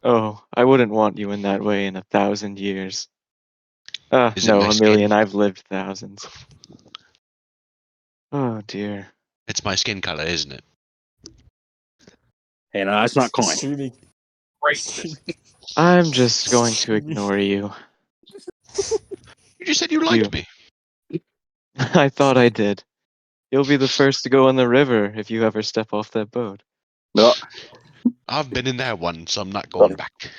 Oh, I wouldn't want you in that way in 1,000 years. Is it No, my a skin? million. I've lived thousands. Oh dear. It's my skin color, isn't it? Hey, no, that's not kind. Streaming. I'm just going to ignore you. You just said you liked me. I thought I did. You'll be the first to go in the river if you ever step off that boat. No. I've been in there once, I'm not going back.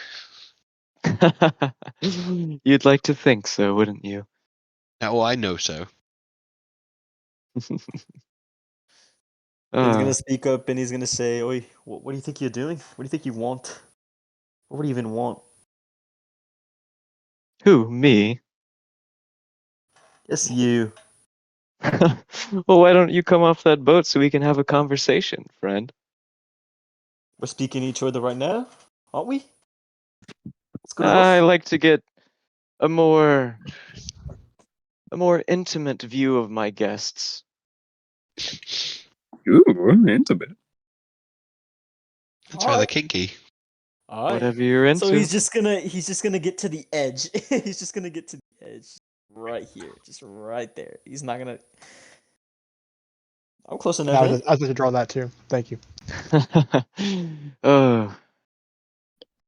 You'd like to think so, wouldn't you? Now I know so. He's Uh, gonna speak up and he's gonna say, "Oi, what do you think you're doing? What do you think you want? What do you even want?" who? Me? Yes, you. Well, why don't you come off that boat so we can have a conversation, friend? We're speaking to each other right now, aren't we? That's good I enough. like to get a more intimate view of my guests. Ooh, intimate. That's rather kinky. Alright. Whatever you're into. So he's just gonna get to the edge. He's just gonna get to the edge, right here, just right there. He's not gonna. I'm close enough. I eh? was going to draw that too. Thank you. Oh,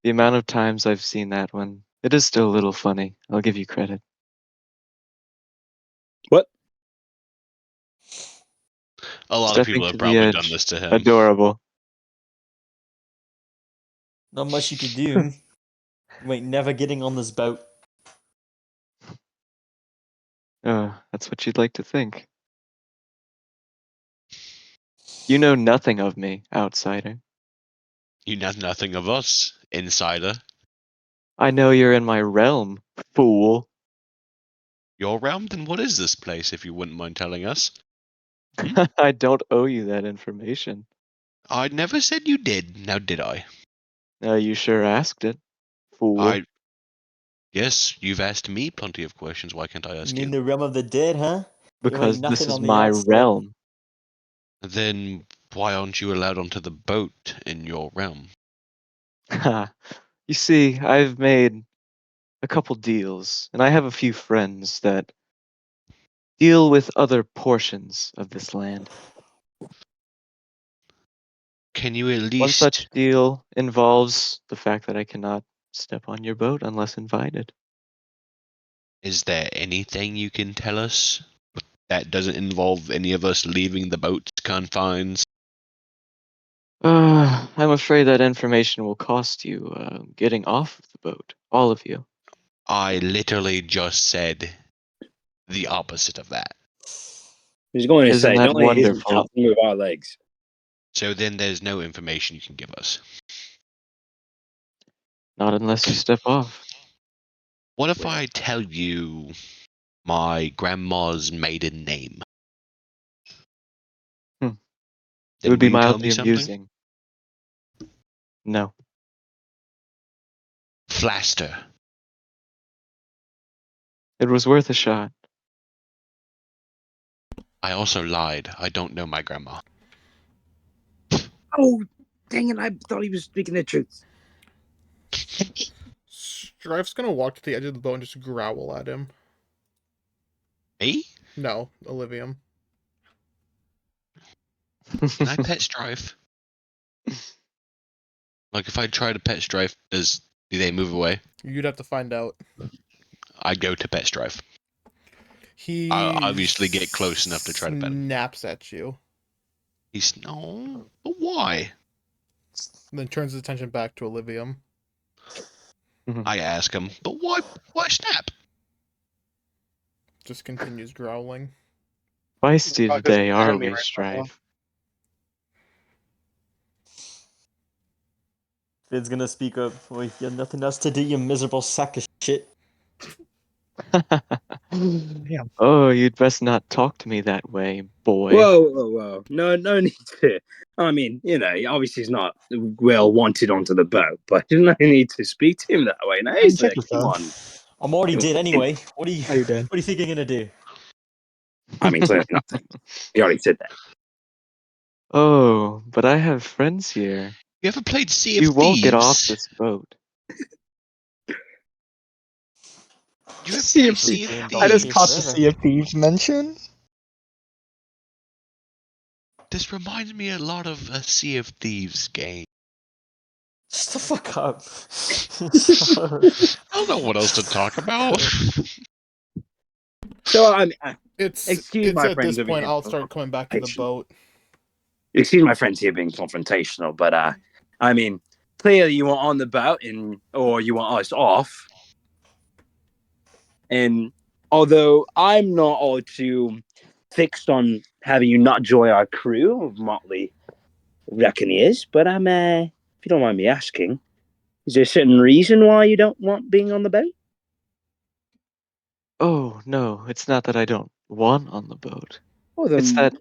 the amount of times I've seen that one. It is still a little funny. I'll give you credit. What? A lot of Stepping people to have the probably edge. done this to him. Adorable. Not much you could do. You ain't never getting on this boat. That's what you'd like to think. You know nothing of me, outsider. You know nothing of us, insider. I know you're in my realm, fool. Your realm? Then what is this place, if you wouldn't mind telling us? I don't owe you that information. I never said you did, now did I? You sure asked it, fool. Yes, you've asked me plenty of questions, why can't I ask You mean you? the realm of the dead, huh? There ain't Because this nothing is on the my outside. realm. Then why aren't you allowed onto the boat in your realm? You see, I've made a couple deals, and I have a few friends that deal with other portions of this land. Can you at One least... such deal involves the fact that I cannot step on your boat unless invited. Is there anything you can tell us that doesn't involve any of us leaving the boat's confines? I'm afraid that information will cost you getting off of the boat. All of you. I literally just said the opposite of that. He's going to Isn't say, that don't let his wonderful? mouth move our legs. So then there's no information you can give us. Not unless you step off. What if I tell you my grandma's maiden name? It Then would be will you tell me mildly something? amusing. No. Flaster. It was worth a shot. I also lied. I don't know my grandma. Oh, dang it! I thought he was speaking the truth. Strife's gonna walk to the edge of the boat and just growl at him. Me? No, Olivium. Can I pet Strife? Like, if I try to pet Strife, do they move away? You'd have to find out. I go to pet Strife. He I'll obviously get close enough to try to pet him. Snaps at you, He's no, but why? and then turns his attention back to Olivium. I ask him, but why? Why snap? Just continues growling. Feisty Fuck, today, this are enemy we, right now. Strife? Fid's gonna speak up. Boy, you got nothing else to do, you miserable sack of shit. Oh, you'd best not talk to me that way, boy. Whoa. No need to. I mean, obviously he's not well wanted onto the boat, but there's no need to speak to him that way. Now, is there? check Come yourself. on. I'm already dead anyway. What are you? Oh, you're dead. What do you think you're gonna do? I mean, clearly nothing. You already said that. Oh, but I have friends here. You ever played Sea of You Thieves? won't get off this boat. You ever Sea played of Sea of Thieves. Thieves? I just caught the Forever. Sea of Thieves mention. This reminds me a lot of a Sea of Thieves game. Shut the fuck up. I don't know what else to talk about. So, I mean, It's Excuse my at friends this over point here. I'll start coming back to the Patient. boat. excuse my friends here being confrontational, but I mean, clearly you want on the boat or you want us off. And although I'm not all too fixed on having you not join our crew of motley Reckoneers, but if you don't mind me asking, is there a certain reason why you don't want being on the boat? Oh, no, it's not that I don't want on the boat. Well, then, It's that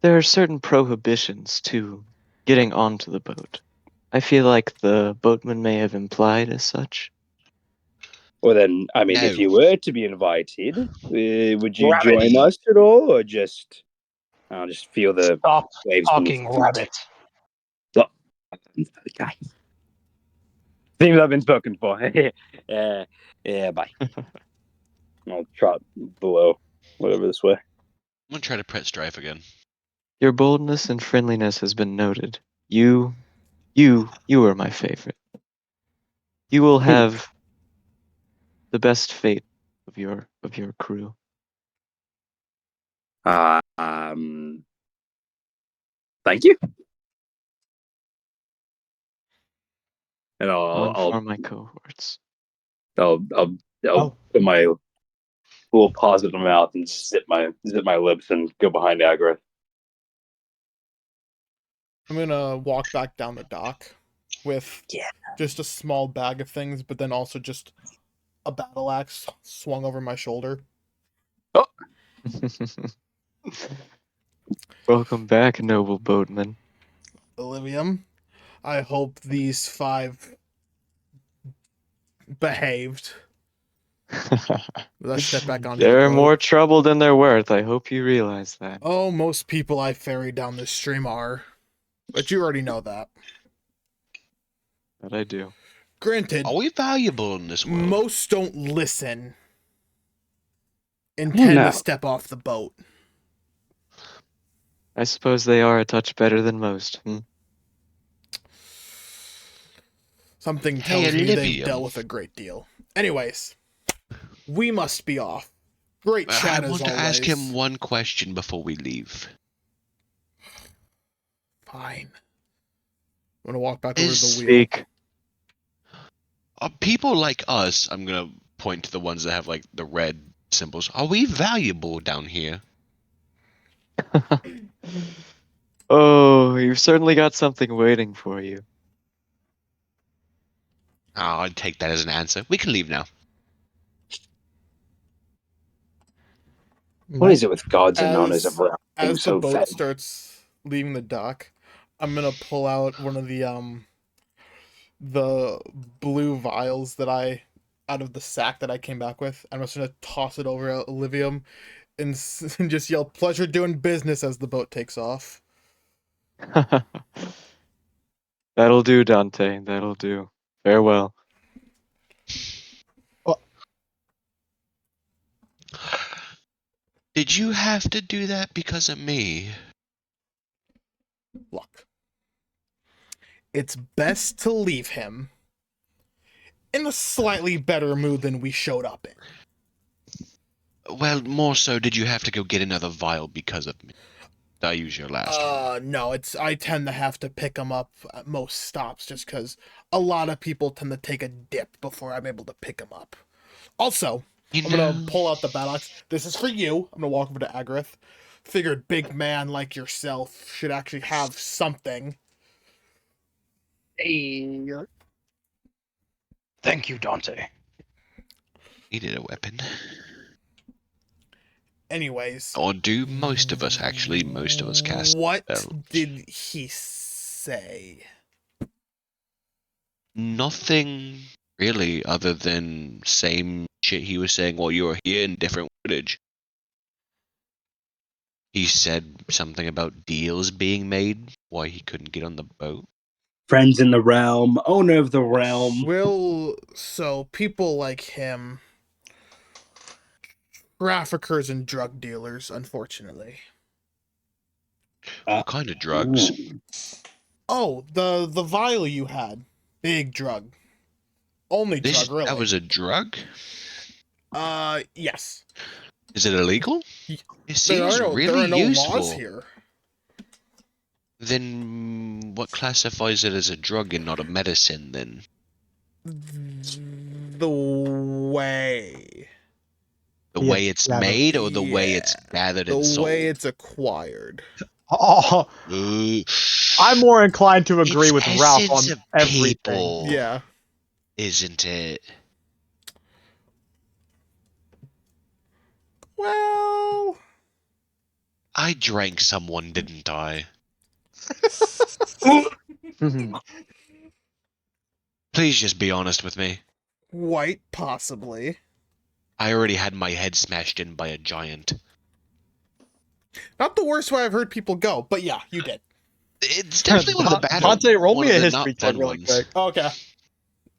there are certain prohibitions to getting onto the boat. I feel like the boatman may have implied as such. I mean, if No. you were to be invited, would you Gravity. join us at all, or just feel the Stop waves talking, beneath your feet? rabbit. Look, okay. Seems I've been spoken for. Yeah, bye. I'll trot below, whatever this way. I'm gonna try to pet Strife again. Your boldness and friendliness has been noted. You are my favorite. You will have the best fate of your crew. Thank you. And I'll I'll inform my cohorts. I'll put my little paws in my mouth and zip my lips and go behind Agra. I'm gonna walk back down the dock with Yeah. just a small bag of things, but then also just a battle axe swung over my shoulder. Welcome back, noble boatman. Olivium, I hope these 5 behaved. Let's step back onto the They're boat. more trouble than they're worth. I hope you realize that. Oh, most people I ferry down this stream are. But you already know that. But I do. Granted, Are we valuable in this world? most don't listen and tend know. to step off the boat. I suppose they are a touch better than most. Something Hey, tells me they've Olivium. dealt with a great deal. Anyways, we must be off. Great I chat as want to always. ask him one question before we leave. Fine. I'm gonna walk back over to the wheel. Speak. Are people like us, I'm gonna point to the ones that have like the red symbols, are we valuable down here? Oh, you've certainly got something waiting for you. Oh, I'd take that as an answer. We can leave now. What is it with gods and known as a brown being As the so boat fat? starts leaving the dock, I'm gonna pull out one of the blue vials that out of the sack that I came back with. I'm just gonna toss it over at Olivium and just yell, "Pleasure doing business," as the boat takes off. That'll do, Dante. That'll do. Farewell. Did you have to do that because of me? Look, it's best to leave him in a slightly better mood than we showed up in. Well, more so, did you have to go get another vial because of me? Did I use your last one? No, I tend to have to pick him up at most stops just because a lot of people tend to take a dip before I'm able to pick him up. Also, I'm gonna pull out the battle axe. This is for you. I'm gonna walk over to Agarith. Figured big man like yourself should actually have something. Hey. Thank you, Dante. Needed a weapon. Anyways. Or do most of us, actually. Most of us cast What spells. did he say? Nothing really, other than same shit he was saying while you were here in different footage. He said something about deals being made, why he couldn't get on the boat. Friends in the realm, owner of the realm. So people like him, traffickers and drug dealers, unfortunately. What kind of drugs? Ooh. Oh, the vial you had. Big drug. Only drug, really. That was a drug? Yes. Is it illegal? It seems there really are no useful. laws here. Then what classifies it as a drug and not a medicine then? The way. The Yeah, way it's yeah, made or the way it's gathered and The sold? way it's acquired. Oh, Ooh. I'm more inclined to agree It's with Ralph on essence of everything. people, Yeah. isn't it? Well, I drank someone, didn't I? Please just be honest with me. quite possibly. I already had my head smashed in by a giant. Not the worst way I've heard people go, but yeah, you did. It's definitely one of the bad Dante, roll one me of a the history not check fun really ones. quick. Okay.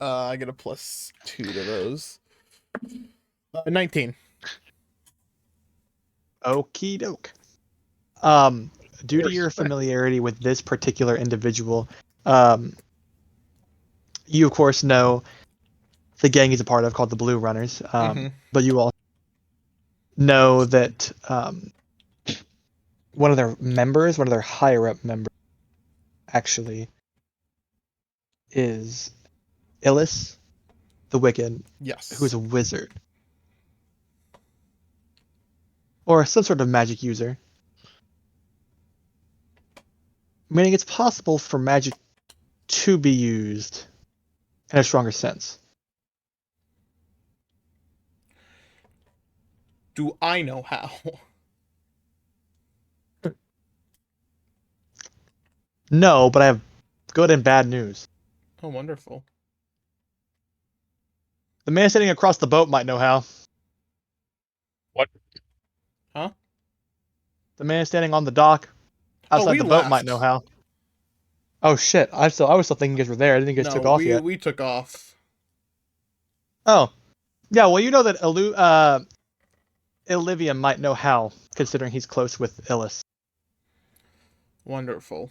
I get a +2 to those. 19. Okie doke. Due to your familiarity with this particular individual, you of course know the gang he's a part of called the Blue Runners. But you all know that one of their higher up members, actually, is Illis the Wicked, Yes. who's a wizard. Or some sort of magic user. Meaning it's possible for magic to be used in a stronger sense. Do I know how? No, but I have good and bad news. Oh, wonderful. The man sitting across the boat might know how. What? Huh? The man standing on the dock outside we the boat might left. know how. Oh shit! I was still thinking you guys were there. I didn't think you guys took off yet. We took off. Oh, yeah. Well, you know that Illivium might know how, considering he's close with Illis. Wonderful.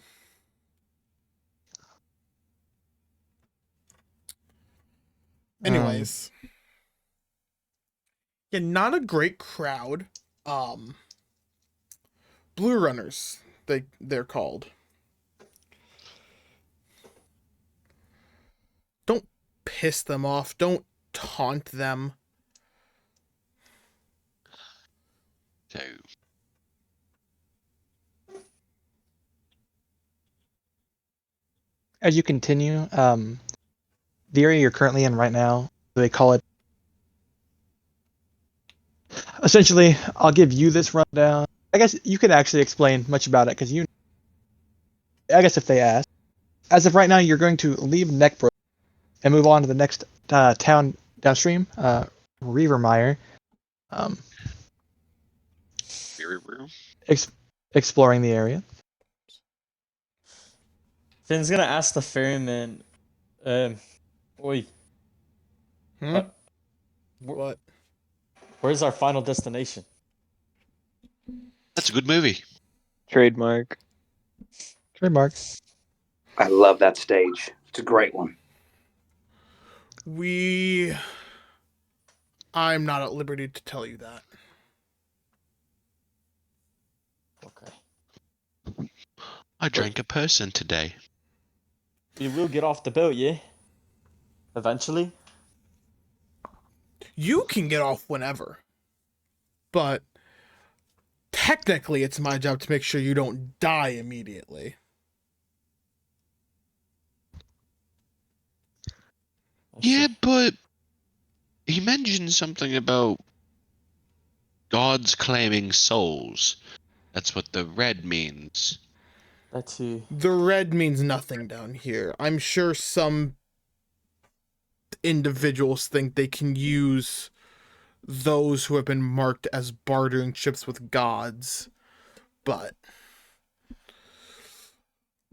Anyways. Yeah, not a great crowd. Blue Runners, they're called. Don't piss them off. Don't taunt them. So, As you continue, the area you're currently in right now, they call it. Essentially, I'll give you this rundown. I guess you can actually explain much about it because you. I guess if they ask, as of right now, you're going to leave Neckbrook and move on to the next town downstream, Reavermire. exploring the area. Finn's gonna ask the ferryman, oi, Hmm? uh, What? where's our final destination? That's a good movie. Trademark. Trademark. I love that stage. It's a great one. I'm not at liberty to tell you that. Okay. I drank a person today. We will get off the boat, yeah? Eventually? You can get off whenever. But technically it's my job to make sure you don't die immediately. Yeah, but he mentioned something about gods claiming souls. That's what the red means. That's who. The red means nothing down here. I'm sure some individuals think they can use those who have been marked as bartering chips with gods, but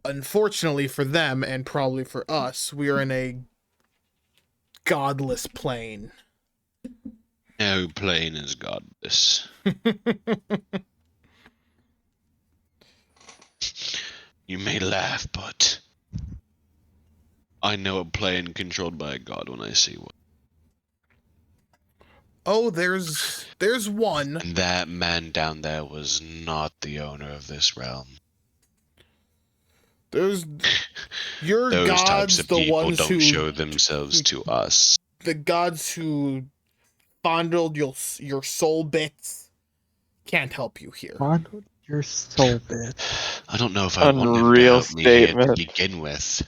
unfortunately for them, and probably for us, we are in a godless plane. No plane is godless. You may laugh, but I know a plane controlled by a god when I see one. Oh, there's one. And that man down there was not the owner of this realm. There's your Those gods, types of the people ones don't who show themselves to us. the gods who fondled your soul bits can't help you here. Fondled your soul bit. I don't know if I want him to Unreal help me here to statement. begin with.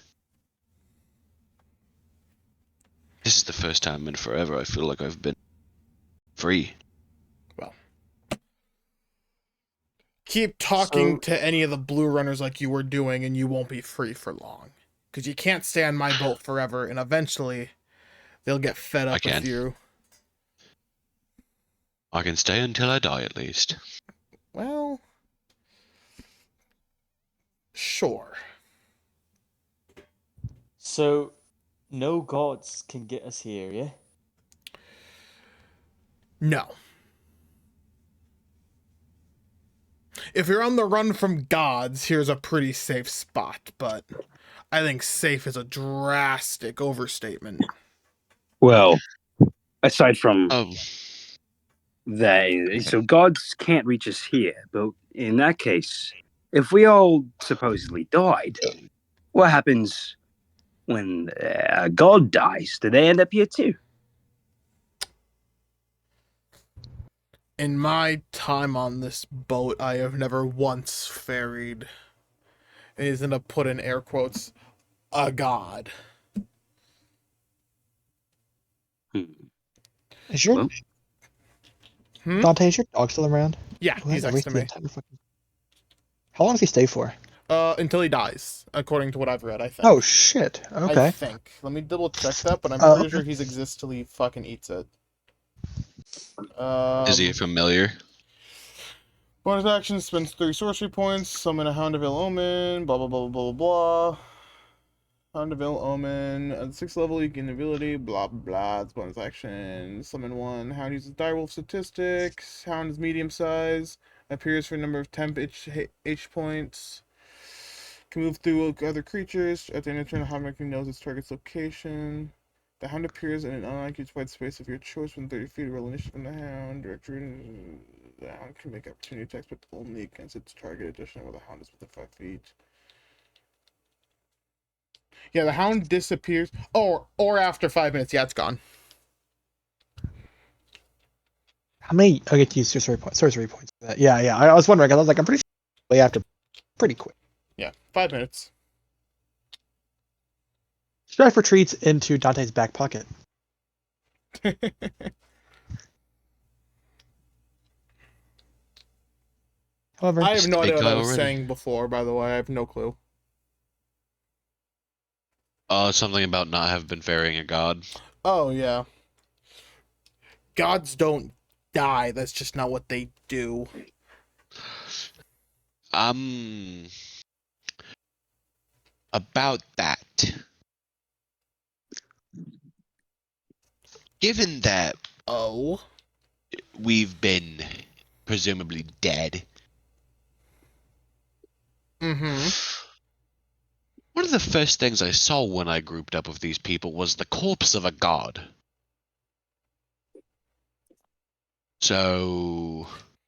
This is the first time in forever I feel like I've been free. Well, keep talking So- to any of the blue runners like you were doing, and you won't be free for long. Because you can't stay on my boat forever, and eventually they'll get fed up with can. you. I can stay until I die at least. Well, sure. So, no gods can get us here, yeah? No. If you're on the run from gods, here's a pretty safe spot, but I think safe is a drastic overstatement. Well, aside from Oh, that, so gods can't reach us here. But in that case, if we all supposedly died, what happens when a god dies? Do they end up here too? In my time on this boat, I have never once ferried, and he's gonna put in air quotes, a god. Is your Well. Hmm? Dante? Is your dog still around? Yeah, Who has he's next to every me. entire fucking- How long does he stay for? Until he dies, according to what I've read, I think. Oh shit. I Okay. think. Let me double check that, but I'm Oh, pretty okay. sure he exists till he fucking eats it. is he a familiar? Bonus action spends 3 sorcery points, summon a Hound of Ill Omen, blah blah blah blah blah blah. Hound of Ill Omen, at the 6th level you gain ability, blah blah blah, it's bonus action. Summon 1, Hound uses direwolf statistics, Hound is medium size, appears for a number of temp H points. Can move through other creatures. At the end of turn, the Hound knows its target's location. The Hound appears in an unoccupied space of your choice within 30 feet. Roll initiative from the Hound. Directory. The Hound can make opportunity attacks, but only against its target. Additionally, where the Hound is within 5 feet. Yeah, the Hound disappears. Or after 5 minutes. Yeah, it's gone. How many? I get to use sorcery points. Sorcery points for that. Yeah, yeah. I was wondering. 'Cause I was like, I'm pretty sure way after, pretty quick. Yeah, 5 minutes. Strife retreats into Dante's back pocket. However, I have no idea what I was already. saying before, by the way. I have no clue. Something about not have been ferrying a god. Oh, yeah. Gods don't die. That's just not what they do. About that. Given that Oh. we've been presumably dead, Mm-hmm. one of the first things I saw when I grouped up with these people was the corpse of a god. So,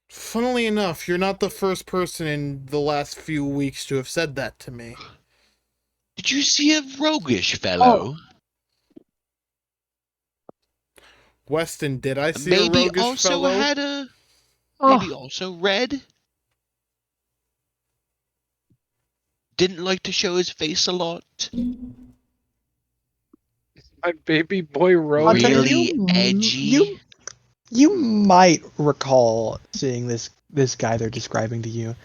Funnily enough, you're not the first person in the last few weeks to have said that to me. did you see a roguish fellow? Weston, did I see Maybe a roguish also fellow? had a. Maybe also red? Didn't like to show his face a lot. My baby boy Rogue. I'll tell you, Really edgy. You might recall seeing this guy they're describing to you.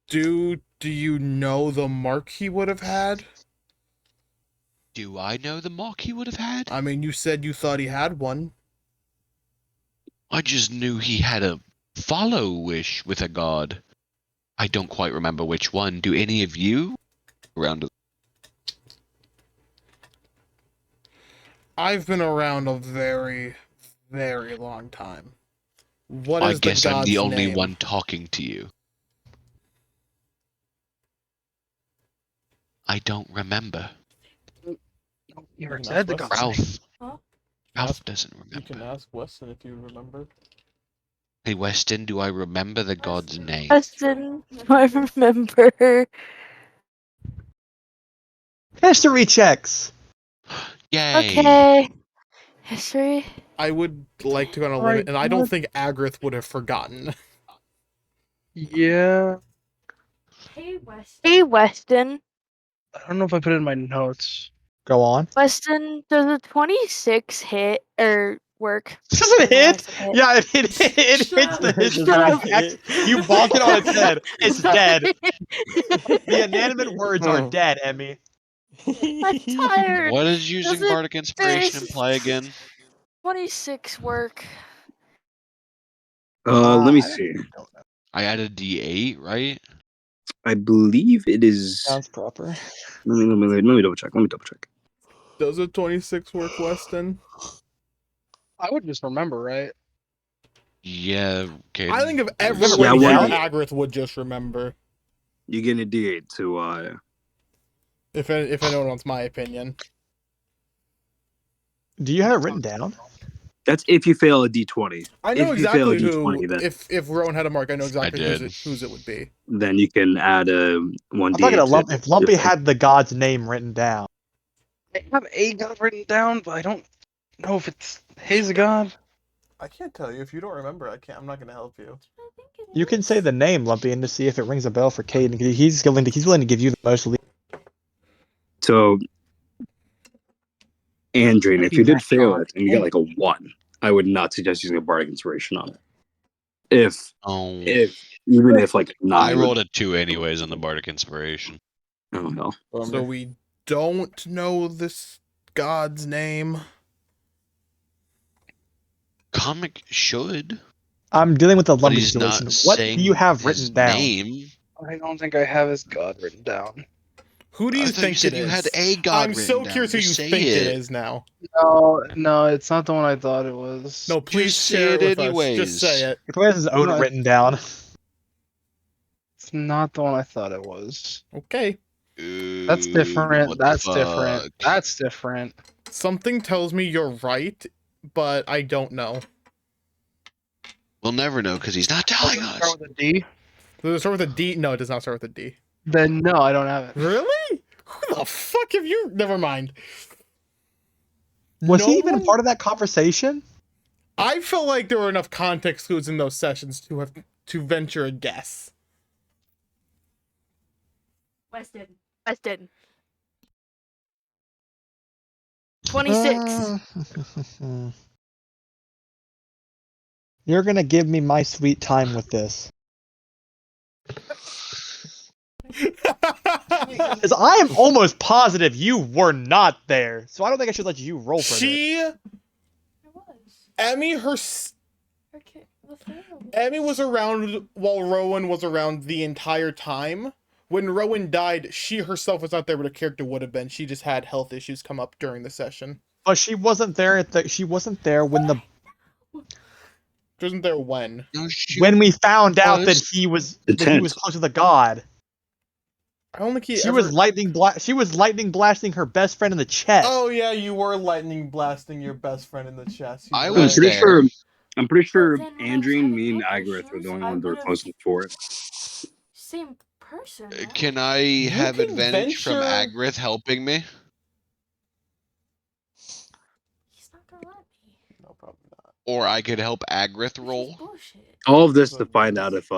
Do you know the mark he would have had? Do I know the mark he would have had? I mean, you said you thought he had one. I just knew he had a follow-wish with a god. I don't quite remember which one. Do any of you? Around. I've been around a very, very long time. What I is guess the I'm god's the only name? one talking to you. I don't remember. You can said the ask god's name. Ralph. Huh? Ralph doesn't You can remember. ask Weston if you remember. Hey, Weston, do I remember the god's name? Weston, do I remember? History checks. Yay! Okay. History. I would like to go on a Alright, limit, and I don't what? think Agrith would have forgotten. Yeah. Hey, Weston. Hey, Weston. I don't know if I put it in my notes. Go on. Weston, does a 26 hit or work? Does it I hit? said hit. Yeah, it hits the history Shut check. up. You bonk it on its head. It's dead. The inanimate words are dead, Emmy. I'm tired. What does using Does it- bardic inspiration there's- imply again? 26 work. Let me see. I added D8, right? I believe it is. Sounds proper. Let me double check. Does a 26 work, Weston? I would just remember, right? Yeah. Okay. I think if Yeah, everybody what- here, Agrith would just remember. You get a D8 to If anyone wants my opinion. Do you have it written down? That's if you fail a D20. I know If you fail a exactly who. D20, then- If Rowan had a mark, I know exactly did. whose it would be. Then you can add a 1D8. I'm talking to Lumpy. to- If Lumpy had the god's name written down. I have a god written down, but I don't know if it's his god. I can't tell you if you don't remember. I'm not gonna help you. I think it You can is. say the name, Lumpy, and to see if it rings a bell for Caden. He's willing to give you the most lead. So, Andrian, if you did fail it and you get like a 1, I would not suggest using a bardic inspiration on it. If even if like 9. I rolled a 2 anyways on the bardic inspiration. Oh hell. So we don't know this god's name. Comic should, I'm dealing with the but Lumpy he's not situation. What do saying you have his written down? name. I don't think I have his god written down. Who do you I thought think you said it you is? had a god I'm written so down. curious who you Just say think it is now. No, it's not the one I thought it was. No, please say share it it with us. Just say it. He probably has his own No. written down. It's not the one I thought it was. Okay. That's Ooh, different. what the That's different. fuck? That's different. Something tells me you're right, but I don't know. We'll never know because he's not Does telling it us. start with a D? Does it start with a D? No, it does not start with a D. Then no, I don't have it. Really? Who the fuck have you? Never mind. Was No he even a one- part of that conversation? I felt like there were enough context clues in those sessions to venture a guess. Weston. Weston. 26. You're gonna give me my sweet time with this. Because I am almost positive you were not there, so I don't think I should let you roll for this. She, It was. Emmy, Okay, the thing. Emmy was around while Rowan was around the entire time. When Rowan died, she herself was not there, but a character would have been. She just had health issues come up during the session. But she wasn't there she wasn't there when She wasn't there when. No, she when we found out that was. he was The that he was tent. close to the god. I don't think he She ever... was lightning blasting her best friend in the chest. Oh yeah, you were lightning blasting your best friend in the chest. I You're I'm was right. pretty there. sure. I'm pretty sure then when I was Andrine, having me, and health Agarith were issues, the only I ones that were would've- closest for it. Same person. Right? Can I have can advantage from venture- Agrith helping me? He's not gonna let me. No, probably not. Or I could help Agrith This is roll? bullshit. All of this to find out if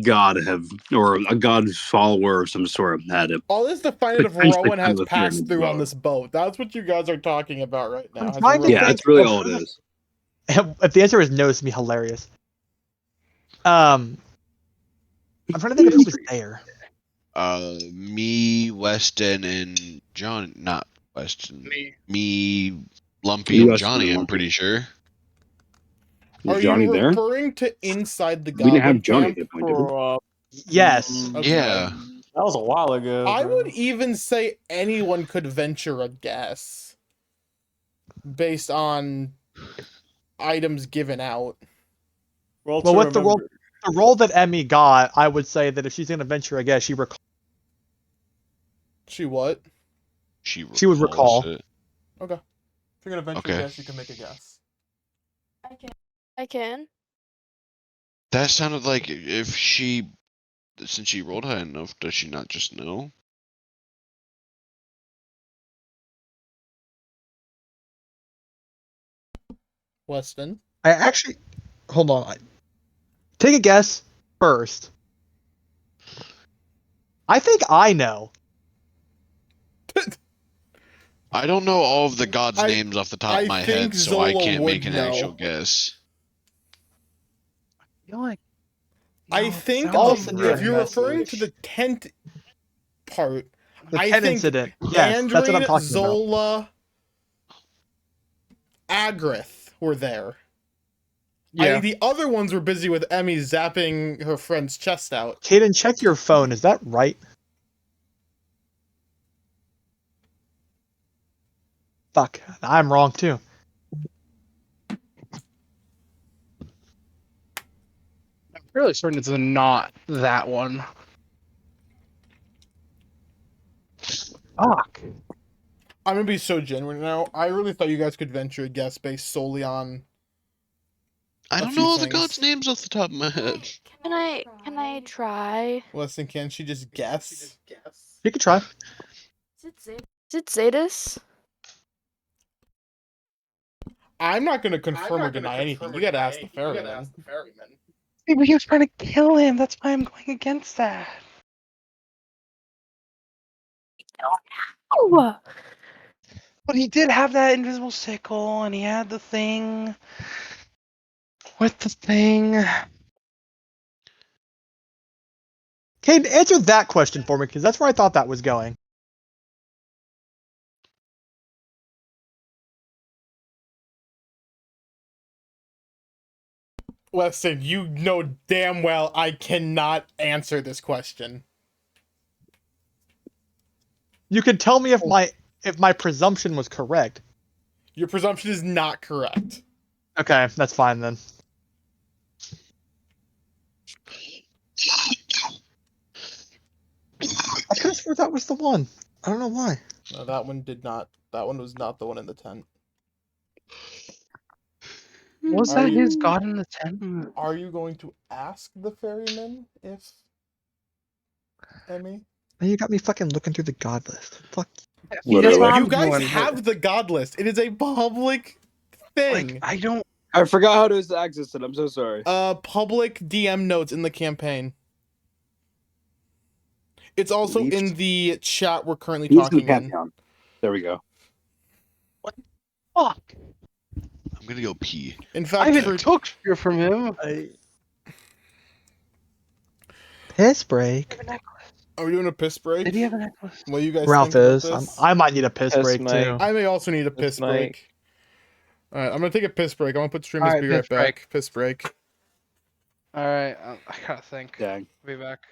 God have or a God's follower of some sort had it. All this to find out if Potentially Rowan has come with you in passed the through on boat. this boat. That's what you guys are talking about right now. I'm Has trying to Rowan- Yeah, that's really all it is. If the answer is no, it's gonna be hilarious. I'm trying to think of who was there. Me, Weston, and John. Not Weston. Me, Lumpy, Me, and Weston, Johnny. and I'm Lumpy. pretty sure. Was Are Johnny you there? referring to inside the We didn't Goblin have Johnny camp? at that point, did we? Yes. Okay. Yeah. That was a while ago. I bro. would even say anyone could venture a guess based on items given out. Well, Well, to with the roll, remember- the role that Emmy got, I would say that if she's gonna venture a guess, she She what? She would recalls recall. it. Okay. If you're gonna venture Okay. a guess, you can make a guess. I can. That sounded like if she, since she rolled high enough, does she not just know? Weston. I actually hold on. Take a guess first. I think I know. I don't know all of the gods' I- names off the top I of my think head, so I Zola can't make would an actual know. guess. I feel like I think I'll of, send you a if you're referring to message. the tent part, the I pen think incident. Yes, that's what I'm Andrine, talking about. Zola, Agrith were there. Yeah. The other ones were busy with Emmy zapping her friend's chest out. Kaden, check your phone. Is that right? Fuck, I'm wrong too. I'm fairly certain it's not that one. Fuck. I'm gonna be so genuine now. I really thought you guys could venture a guess based solely on. I A don't few know all the things. gods' names off the top of my head. Can I try? Listen, can she just guess? You could try. Is it Zay? Is it Zadis? I'm not gonna confirm or deny anything. You gotta ask the ferryman. But he was trying to kill him. That's why I'm going against that. Oh, But he did have that invisible sickle, and he had the thing with the thing. Kaden, answer that question for me, because that's where I thought that was going. Listen, you know damn well I cannot answer this question. You can tell me if my presumption was correct. Your presumption is not correct. Okay, that's fine then. I could have sworn that was the one. I don't know why. No, that one did not. That one was not the one in the tent. Was Are that his you- god in the tent? Are you going to ask the ferryman if Emmy? Now you got me fucking looking through the god list. Fuck. Literally. You guys have the god list. It is a public thing. Like, I don't. I forgot how to access it. I'm so sorry. Public DM notes in the campaign. It's also Leafed? in the chat we're currently He's in the talking in. Pantheon. There we go. Fuck. I'm gonna go pee. In I fact, even for, took fear from him. Piss break. are we doing a piss break? Did he have a necklace? What do you guys Ralph think about is. this? I might need a piss Piss break Mike. too. I may also need a Piss piss Mike. break. All right, I'm gonna take a piss break. I'm gonna put stream as Alright, be piss right back. Piss break. Alright, I gotta think. Dang. Be back.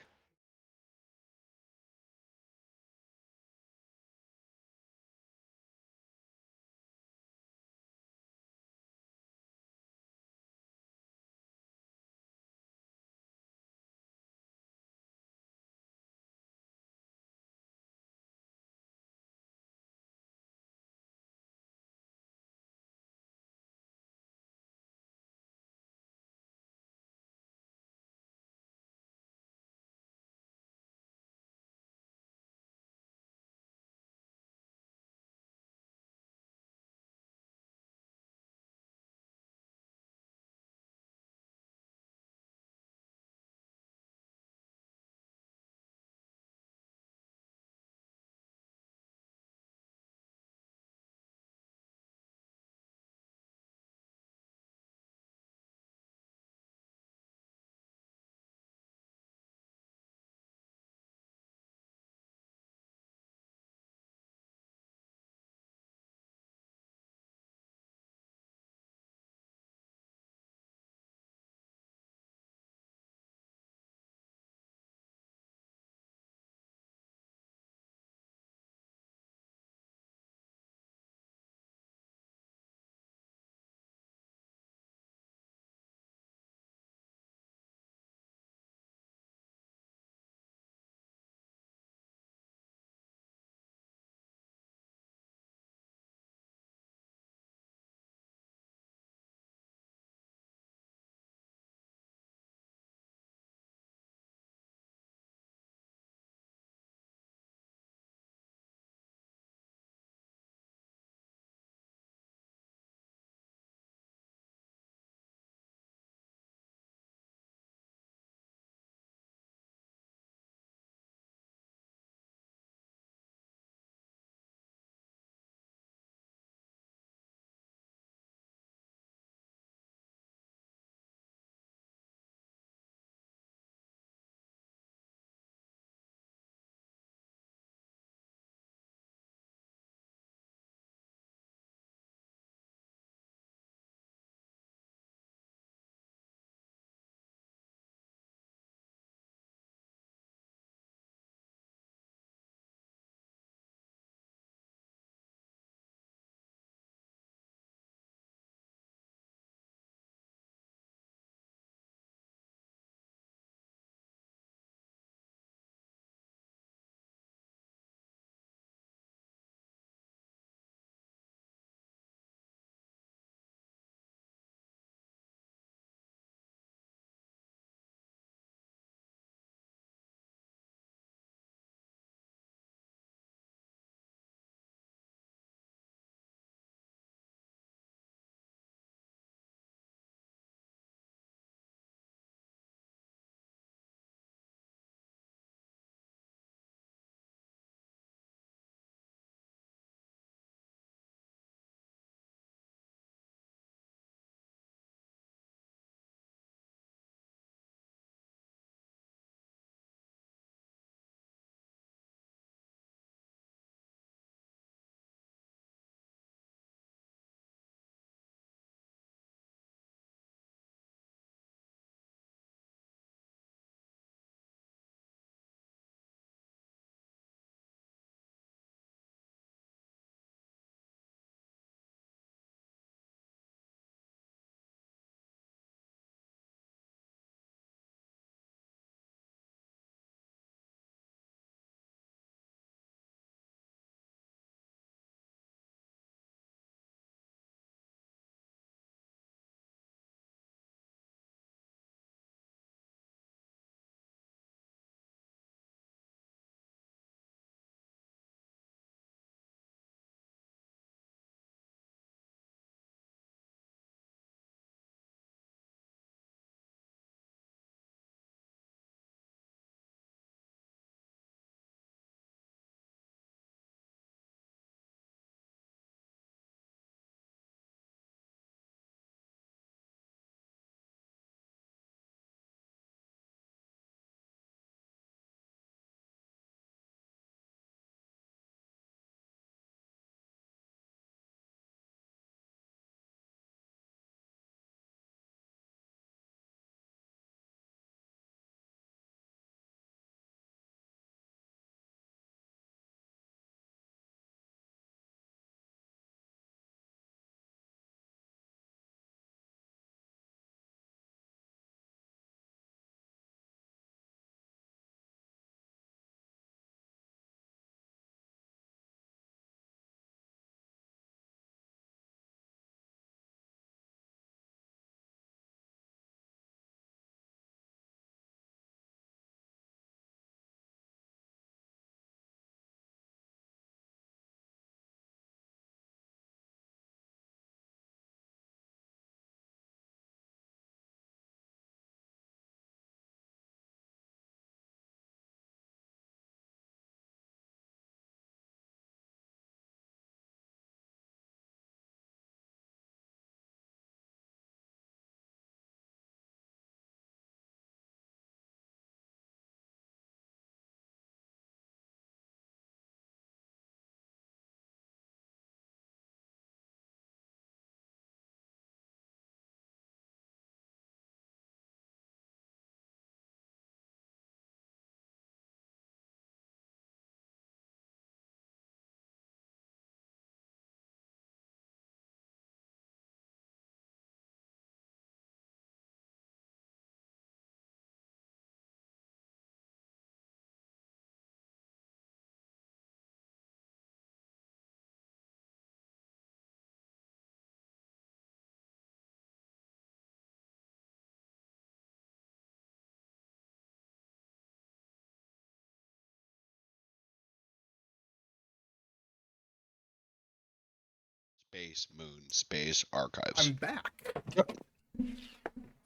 Space Moon Space Archives. I'm back.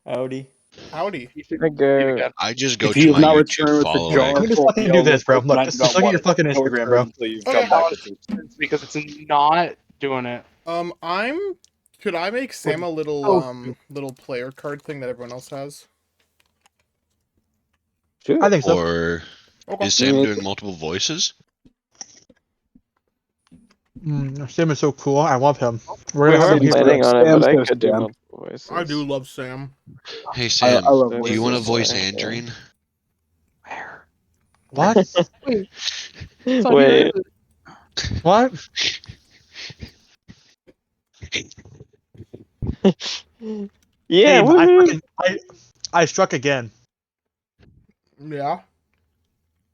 Howdy. Howdy. I go. I just go If to you have my not YouTube returned with the following. jar Let me just full of fucking do this, bro. yellow Look, just look at your fucking no Instagram, return bro. Until you've Okay, come back with it. it's because it's not doing it. Could I make Sam a little Oh. little player card thing that everyone else has? Sure. I think so. Or Okay. is Sam Yeah. doing multiple voices? Sam is so cool. I love him. We're We gonna have weren't him here. planning on it, Sam's but I no could do Sam. multiple voices. I do love Sam. Hey Sam, I love do you want to voices. voice Yeah. Andreen? What? Wait. What? Yeah. Abe, woohoo. I struck again. Yeah.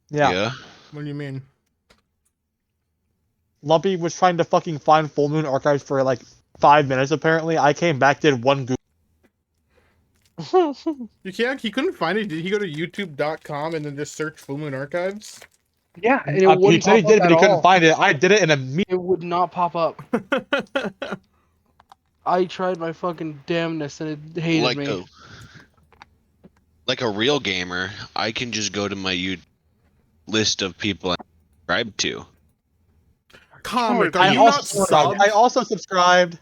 Yeah. What do you mean? Lumpy was trying to fucking find Full Moon Archives for like 5 minutes. Apparently, I came back, did one Google. You can't. He couldn't find it. Did he go to YouTube.com and then just search Full Moon Archives? Yeah, and it He wouldn't said he pop did, up but he at couldn't all. find it. I did it in a meet. It would not pop up. I tried my fucking damnness and it hated Like me. a real gamer, I can just go to my list of people I'm subscribed to. Comic, are I you also, not subbed? I also subscribed.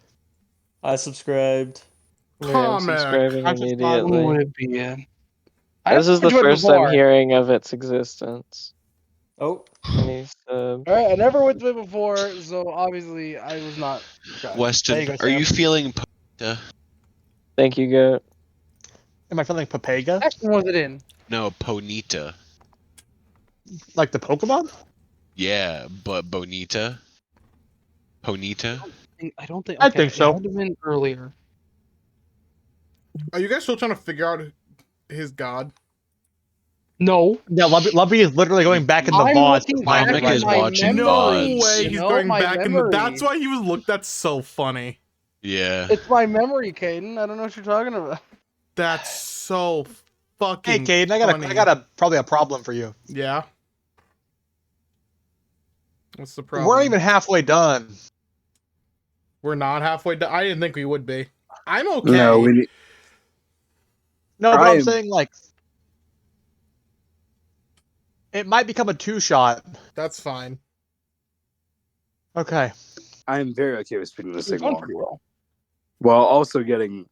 I subscribed. Yeah, I'm Comic. subscribing I'm just What immediately. would it be in? This is the first I'm hearing of its existence. Oh, Any sub? Alright, I never went to it before, so obviously I was not. There Weston, you go, are you Sam. feeling Thank you, Goat. Am I feeling Papega? Actually, was it in? No, Ponita. Like the Pokemon? Yeah, but Bonita. Ponita. I don't think. I Okay, think so. It had to have been earlier. Are you guys still trying to figure out his god? No. Yeah, Lumpy is literally going back in the I'm vault. looking to find back it is right now. watching No VODs. way You he's know, going my back in the. memory. That's why he was look. That's so funny. Yeah. It's my memory, Caden. I don't know what you're talking about. That's so Hey, fucking. Caden, funny. I got a probably a problem for you. Yeah. What's the problem? We're not even halfway done. We're not halfway done. I didn't think we would be. I'm okay. No, we need. No, but I I'm am- saying like it might become a 2-shot. That's fine. Okay. I am very okay with speaking this It's thing going long, pretty well. while also getting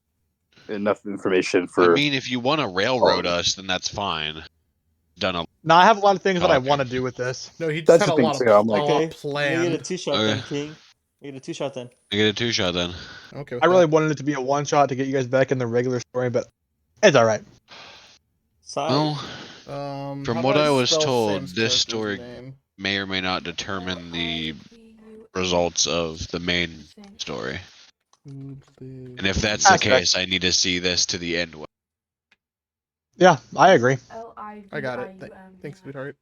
enough information for. I mean, if you want to railroad us, then that's fine. Done a Now I have a lot of things that I Okay. want to do with this. No, he just That's had the a thing, lot of too, I'm like- a lot okay. You get a planned. 2-shot Okay. then, King. You get a 2-shot then. I get a 2-shot then. Okay. I really wanted it to be a 1-shot to get you guys back in the regular story, but it's all right. Side. Well, From From what I was told, this story- Name? may or may not determine the results of the main story. And if that's the Aspect. case, I need to see this to the end. Yeah, I agree. I got it. Thanks, sweetheart.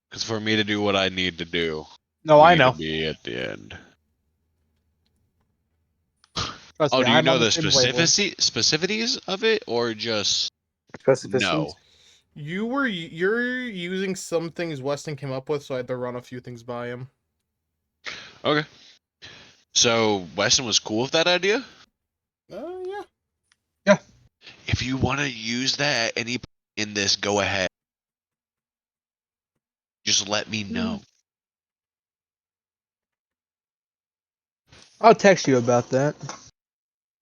Because for me to do what I need to do, No, we I need know. to be at the end. Trust Oh, me, do you I'm know on the same wavelength. specificities of it, or just Specificities? no? You're using some things Weston came up with, so I had to run a few things by him. Okay. So Weston was cool with that idea. Yeah. If you want to use that at any point in this, go ahead. Just let me know. I'll text you about that.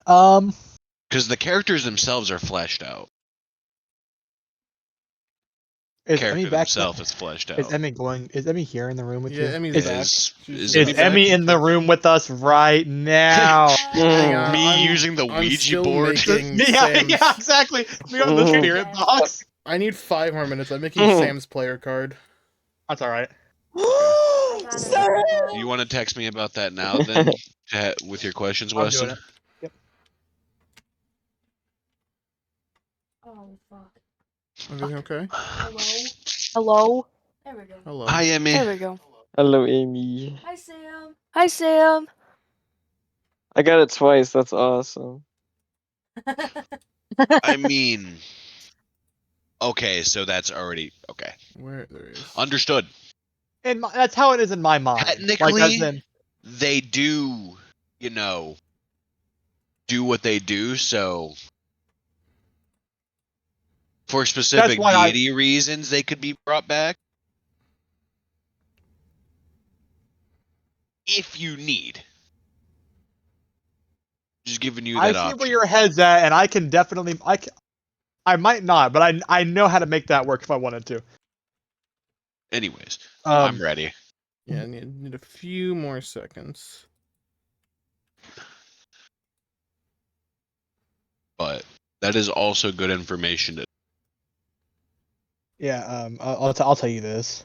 Because the characters themselves are fleshed out. Is Character Emmy back? themselves is fleshed out. Is Emmy here in the room with you? Yeah, Emmy's is, back. Is She's is back. Emmy in the room with us right now? Hang on, me I'm- using the I'm Ouija still board? making yeah, Sam's- yeah, exactly. Me on the spirit box. I need 5 more minutes. I'm making Sam's player card. That's all right. You want to text me about that now, then, with your questions, I'm doing Weston? it. Yep. Oh fuck. Everything okay? Hello. Hello. There we go. Hello. Hi, Emmy. There we go. Hello, Amy. Hi Sam. Hi, Sam. I got it twice. That's awesome. I mean, okay, so that's already okay. Where there is. Understood. And that's how it is in my mind. Technically- like, as in, they do, do what they do. So for specific why deity reasons, they could be brought back. If you need. Just giving you I that see option. where your head's at, and I can definitely. I might not, but I know how to make that work if I wanted to. Anyways, I'm ready. Yeah, I need a few more seconds. But that is also good information to. Yeah, I'll tell you this.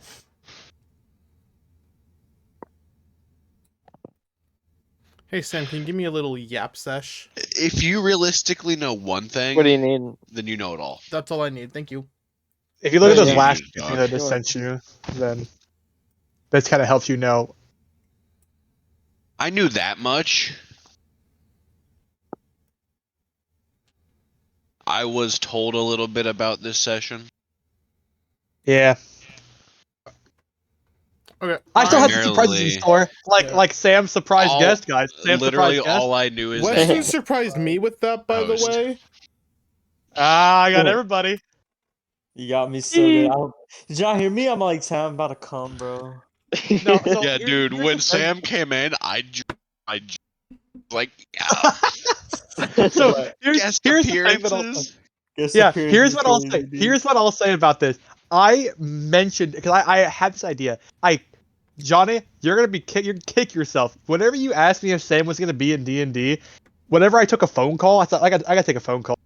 Hey Sam, can you give me a little yap sesh? If you realistically know one thing, What do you need? then you know it all. That's all I need. Thank you. If you look at those Yeah. last Yeah. things I just Sure. sent you, then this kind of helps you know. I knew that much. I was told a little bit about this session. Yeah, Okay. I still have some surprises in Primarily- store, Yeah. like Sam's surprise All- guest, guys. Sam's Literally, surprise guest. all I knew is Weston that surprised me with that, by the Host. way. I got Cool. everybody. You got me so good. Did y'all hear me? I'm like, Sam, I'm about to come, bro. No, so yeah, here- dude. here's When the thing. Sam came in, I like, yeah, So here's guest the thing that I'll say. appearances. Guest Yeah, appearance here's is what I'll crazy, say. dude. Here's what I'll say about this. I mentioned because I had this idea. Johnny, you're gonna kick yourself. Whenever you asked me if Sam was gonna be in D&D, whenever I took a phone call, I thought I got to take a phone call.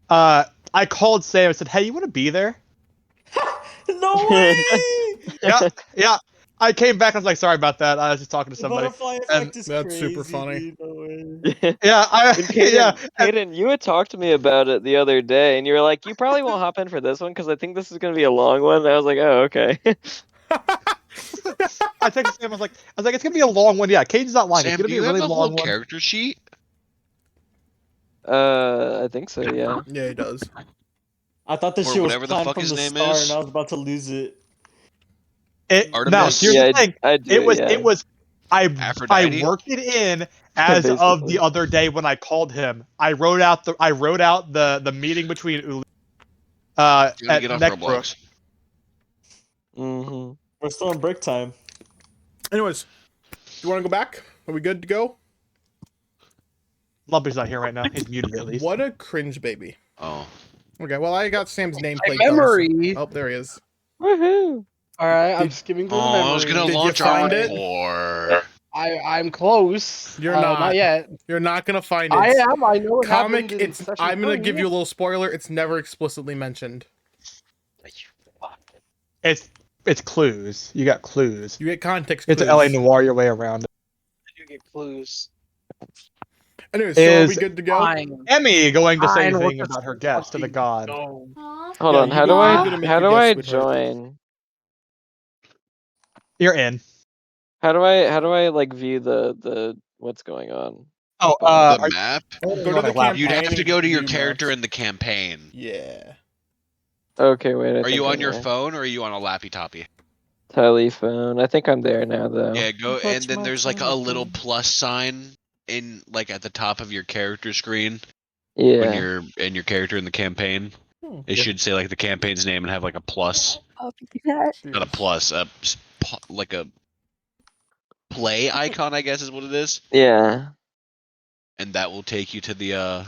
I called Sam and said, "Hey, you want to be there?" No way! Yeah. I came back and I was like, "Sorry about that. I was just talking to The somebody." butterfly And effect is that's super crazy, funny. dude, no way. Yeah, Kaden, yeah. Kaden, you had talked to me about it the other day, and you were like, "You probably won't hop in for this one because I think this is gonna be a long one." And I was like, "Oh, okay." I texted Sam. I was like, "It's gonna be a long one." Yeah, Caden's not lying. Sam, It's gonna do be you a have really the long whole one. character sheet? I think so. Yeah. Yeah, he does. I thought this Or shit was whatever the planned fuck from his the name start, is. and I was about to lose it. No, Artemis? here's Yeah, the thing. I do. It was. Yeah. I Aphrodite? worked it in as of Basically. the other day when I called him. I wrote out the meeting between You're at gonna get off Neckbrook. Roblox. Mm-hmm. We're still in break time. Anyways, do you want to go back? Are we good to go? Lumpy's not here right now. He's muted at least. What a cringe baby. Oh, Okay, well, I got Sam's nameplate. memory. Oh, there he is. Woohoo! All right, I'm Did- skimming through the oh, memory. I was gonna Did you launch find our it? war. I'm close. You're not. Not yet. You're not gonna find it. I am. I know what Comic. happened in It's. session I'm gonna 3. give you a little spoiler. It's never explicitly mentioned. It's clues. You got clues. You get context. It's clues. LA Noir your way around it. You get clues. Anyways, so are we Is good to go? Fine. Emmy going to say I know anything what the about her guest to the god? No. Aw. Hold Yeah, on. you How do go- you're I? gonna make How your do I guess, sweetheart. join? You're in. How do I like view the what's going on? Oh, The map. Go to the my laptop. You'd have to go to your view character maps. in the campaign. Yeah. Okay, wait. Are you on your phone or are you on a lappy toppy? telephone? I think I'm there now, though. Yeah, go Touch and then my there's like a telephone. little plus sign in like at the top of your character screen Yeah. when you're in your character in the campaign. It should say like the campaign's name and have like a plus, not a plus, like a play icon, I guess is what it is, Yeah. and that will take you to the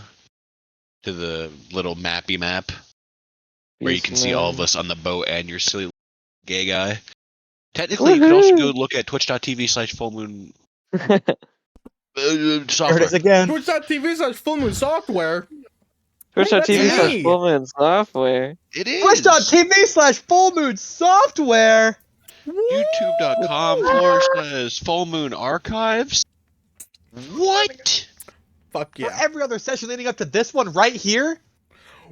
little mappy map where you can see all of us on the boat and your silly gay guy. Technically, you could also go look at twitch.tv/fullmoon There it software. is again. Twitch.tv/fullmoon software. Twitch.tv/fullmoon software. It is Twitch.tv/fullmoon software. youtube.com/fullmoon archives. What? Fuck For yeah. every other session leading up to this one right here.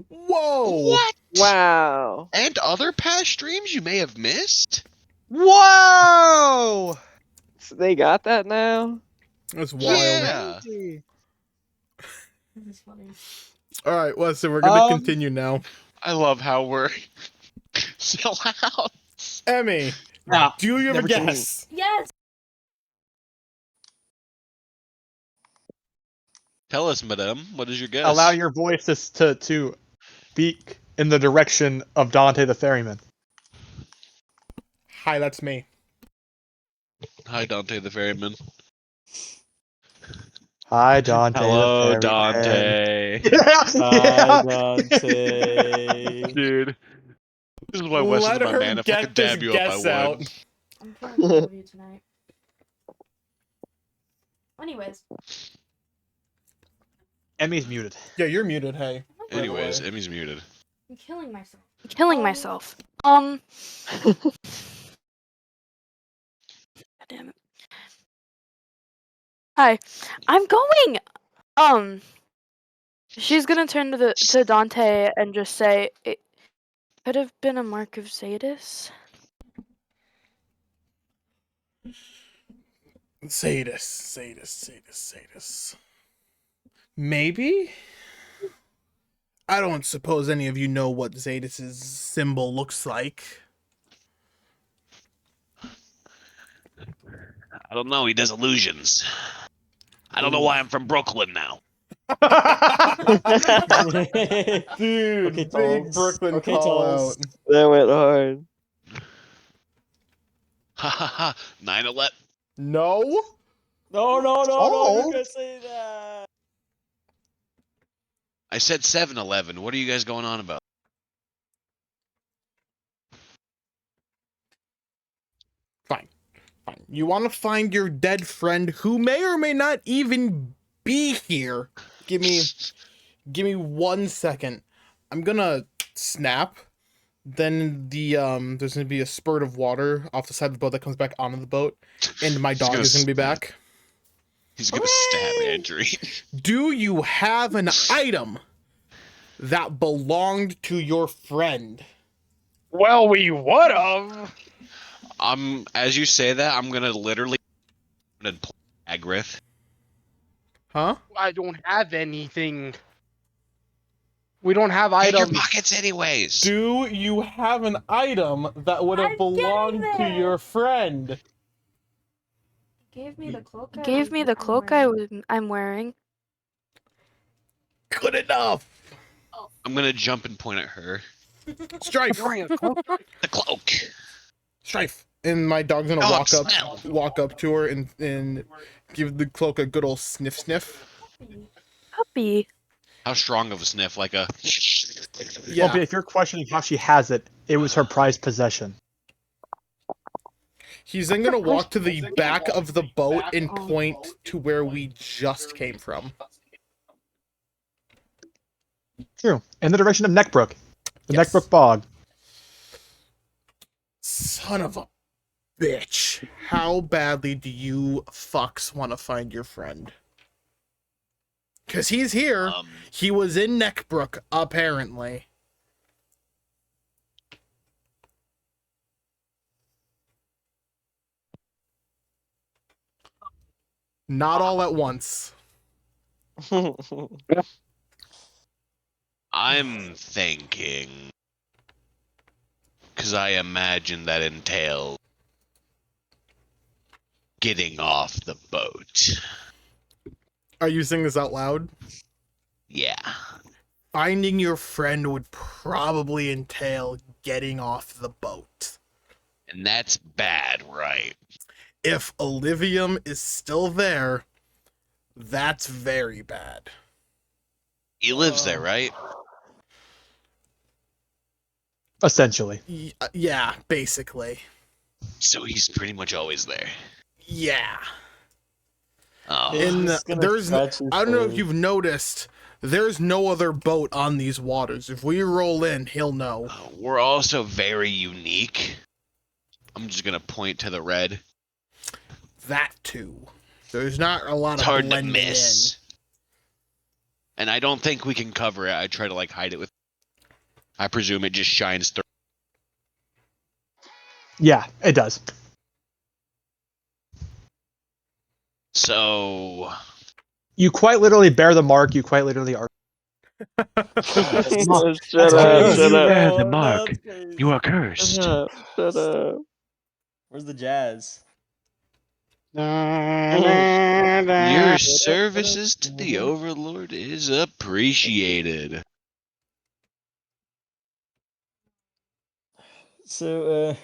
Whoa. What? Wow. And other past streams you may have missed? Whoa! So they got that now? That's wild. Yeah. This is funny. All right, well, so we're gonna Um, continue now. I love how we're so loud. Emmy, Nah, do you have a never seen guess? Yes. Tell us, madame, what is your guess? Allow your voice to speak in the direction of Dante the Ferryman. Hi, that's me. Hi, Dante the Ferryman. Hi, Dante Hello, the Ferryman. Dante. Yeah, Dante. Dude. This is why Wes is my man. If I could dab you up, I would. I'm feeling all of you tonight. Anyways, Emmy's muted. Yeah, you're muted. Hey. Anyways, Emmy's muted. I'm killing myself. Killing myself. God damn it. Hi. I'm going. She's gonna turn to Dante and just say it could have been a mark of Zadis. Sadis. Maybe? I don't suppose any of you know what Zadis' symbol looks like. I don't know. He does illusions. I don't know why I'm from Brooklyn now. Dude, Okay, big Toles. Brooklyn Okay, call Toles. out. That went hard. Ha ha ha. 9/11. No? No, Oh. you can't say that. I said 7-Eleven. What are you guys going on about? Fine. You want to find your dead friend who may or may not even be here. Give me 1 second. I'm gonna snap. Then there's gonna be a spurt of water off the side of the boat that comes back onto the boat, and my dog is gonna be back. He's gonna stab Andrew. Do you have an item that belonged to your friend? Well, we would have. As you say that, I'm gonna literally Agrith. Huh? I don't have anything. We don't have Get your items. pockets anyways. Do you have an item that would have I'm belonged getting to there. your friend? Gave me the cloak. I'm wearing. Good enough. I'm gonna jump and point at her. Strife. The cloak. Strife. And my dog's gonna Dog walk up to her and give the cloak a good old sniff. Puppy. How strong of a sniff? Like a. Yeah. Well, but if you're questioning how she has it, it was her prized possession. He's then gonna walk to the back of the boat and point to where we just came from. True. In the direction of Neckbrook. The Yes. Neckbrook Bog. Son of a bitch. How badly do you fucks want to find your friend? Because he's here. He was in Neckbrook, apparently. Not all at once. I'm thinking. Because I imagine that entails getting off the boat. Are you saying this out loud? Yeah. Finding your friend would probably entail getting off the boat. And that's bad, right? If Olivium is still there, that's very bad. He lives there, right? Essentially. Yeah, basically. So he's pretty much always there. Yeah. Oh. I don't know if you've noticed, there's no other boat on these waters. If we roll in, he'll know. We're also very unique. I'm just gonna point to the red. That too. There's not a lot It's of hard to blending miss. And I don't think we can cover it. I try to like hide it with. I presume it just shines through. Yeah, it does. So. You quite literally bear the mark. You quite literally are. Shut up, That's shut crazy. up. bear the mark. That's crazy. You are cursed. Shut up. Where's the jazz? Your services to the Overlord is appreciated. So,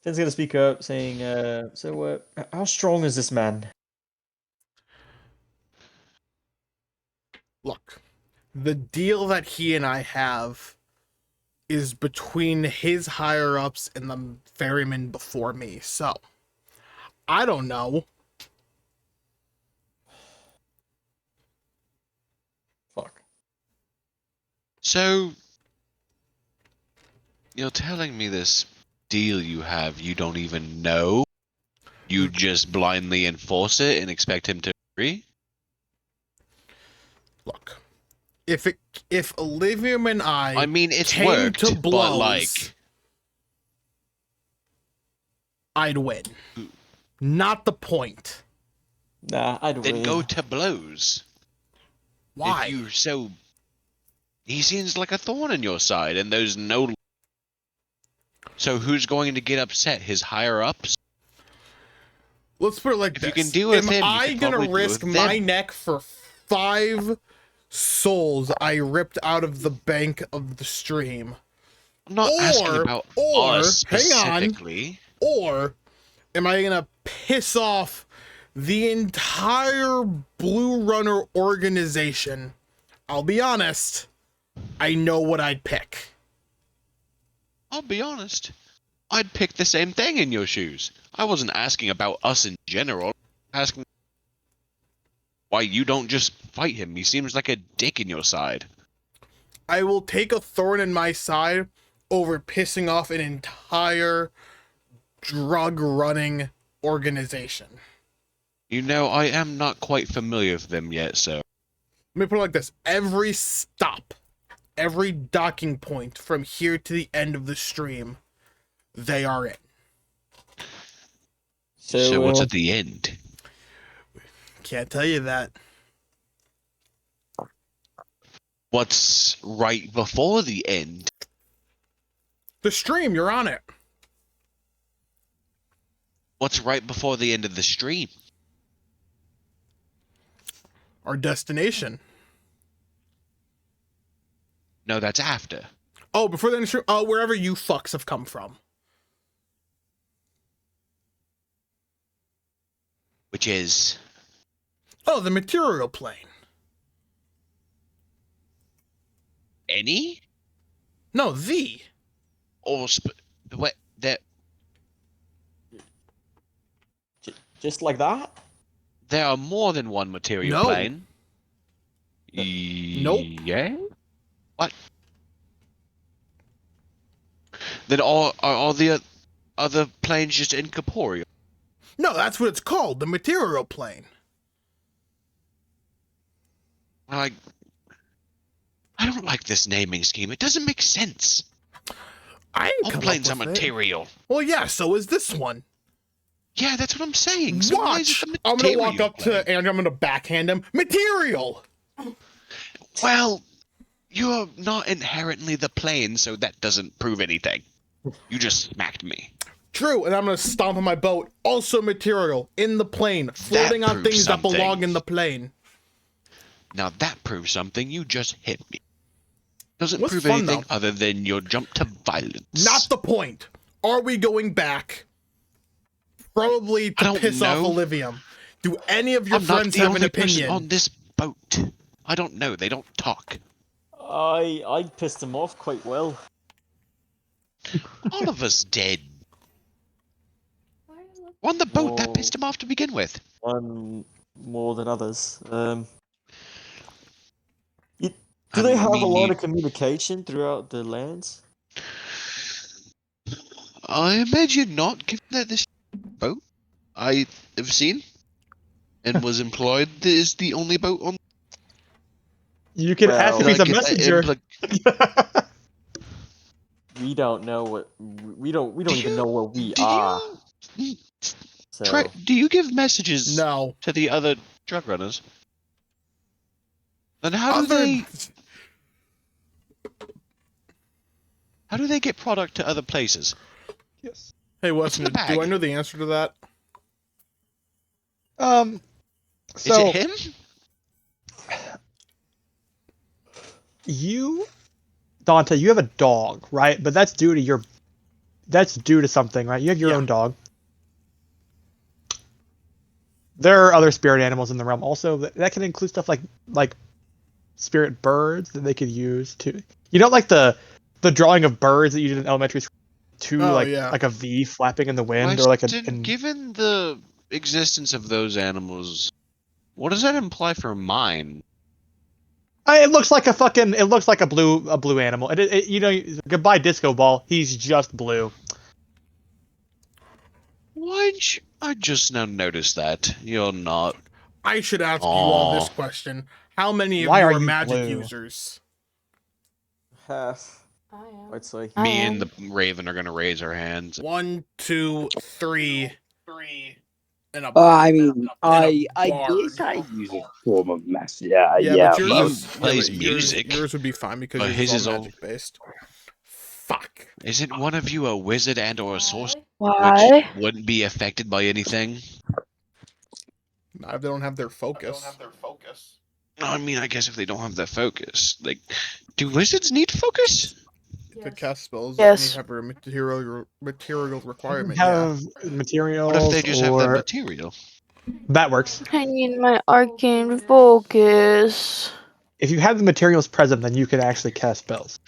Finn's gonna speak up, saying, how strong is this man? Look, the deal that he and I have is between his higher ups and the ferryman before me. So, I don't know. Fuck. So, you're telling me this deal you have you don't even know? You just blindly enforce it and expect him to agree? Look, if Olivium and I mean, it's came worked, to but blows, like, I'd win. Not the point. Nah, I'd then win. go to blows. Why? If you're so, he seems like a thorn in your side, and there's no. So who's going to get upset? His higher ups? Let's put it like If this. you can deal with Am him, you I can gonna probably deal risk with my them. neck for 5 souls I ripped out of the bank of the stream? I'm not asking about us hang on. specifically. Or am I gonna piss off the entire Blue Runner organization? I'll be honest. I know what I'd pick. I'll be honest. I'd pick the same thing in your shoes. I wasn't asking about us in general. Asking why you don't just fight him. He seems like a dick in your side. I will take a thorn in my side over pissing off an entire drug-running organization. You know, I am not quite familiar with them yet, so. Let me put it like this. Every stop, every docking point from here to the end of the stream, they are in. So what's at the end? Can't tell you that. What's right before the end? The stream, you're on it. What's right before the end of the stream? Our destination. No, that's after. Oh, before the end of the stream, wherever you fucks have come from. Which is? Oh, the material plane. Any? No, the. Or what? That? Just like that? There are more than one material No. plane. Nope. Yeah? What? Then are all the other planes just incorporeal? No, that's what it's called, the material plane. I don't like this naming scheme. It doesn't make sense. I ain't All come planes are up with it. material. Well, yeah, so is this one. Yeah, that's what I'm saying. So why is Watch. it the I'm gonna walk material up to Andrew. I'm gonna backhand him. Material. Well, you're not inherently the plane, so that doesn't prove anything. You just smacked me. True, and I'm gonna stomp on my boat. Also material in the plane, floating on proves things that something. belong in the plane. Now that proves something. You just hit me. Doesn't What's prove fun, anything though? other than your jump to violence. Not the point. Are we going back? Probably I to don't piss off know. Olivium. Do any of your I'm not friends the have an only person opinion? on this boat. I don't know. They don't talk. I pissed him off quite well. All of us did. On the boat, that pissed him off to begin with. One more than others. Do I they have a mean, lot you- of communication throughout the lands? I imagine not, given that this boat I have seen and was employed is the only boat on. You can ask if Well, he's a Like, messenger. We don't know what we don't even know where we do are. you So do you give messages No. to the other drug runners? Then how do they get product to other places? Yes. Hey, What's Weston, in the do I bag? know the answer to that? Is So it him? you, Dante, you have a dog, right? But that's due to something, right? You have your Yeah. own dog. There are other spirit animals in the realm also. That can include stuff like spirit birds that they could use to. You know, like the drawing of birds that you did in elementary school, Oh, yeah. like a V flapping in the wind, or like Given the existence of those animals, what does that imply for mine? It looks like a blue animal. You know, goodbye disco ball. He's just blue. I just now noticed that. You're not. I should ask you all this Aw. question. How many of Why you are are you magic blue? users? Half. I am. I'd say. I Me am. and the Raven are gonna raise our hands. 1, 2, 3, and a I mean, and a I bard. guess I use a form of mass. Yeah, Yeah, yeah. but yours He is plays yours, music, Yours would be fine because but yours his is is all all- magic based. Fuck. Isn't one of you a wizard and or a sorcerer, Why? which Why? wouldn't be affected by anything? Not if they don't have their focus. I mean, I guess if they don't have that focus, like, do wizards need focus? To Yes. cast spells, Yes. and you have a material requirement. Have What materials if they just have that or material? that works. I need my arcane focus. If you have the materials present, then you can actually cast spells.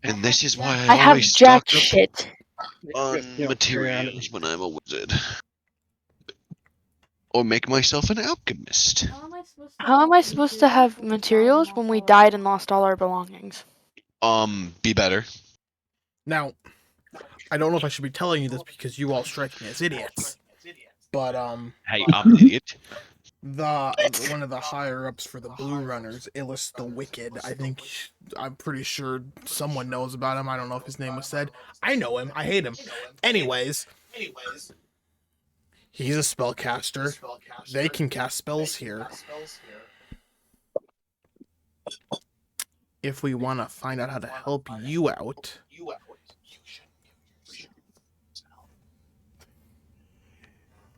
And this is why I I have always jack stock up shit. on materials when I'm a wizard. Or make myself an alchemist. How am I supposed to have materials when we died and lost all our belongings? Be better. Now, I don't know if I should be telling you this because you all strike me as idiots. But Hey, I'm an idiot. one of the higher ups for the Blue Runners, Illis the Wicked. I'm pretty sure someone knows about him. I don't know if his name was said. I know him. I hate him. Anyways, he's a spellcaster. They can cast spells here. If we want to find out how to help you out,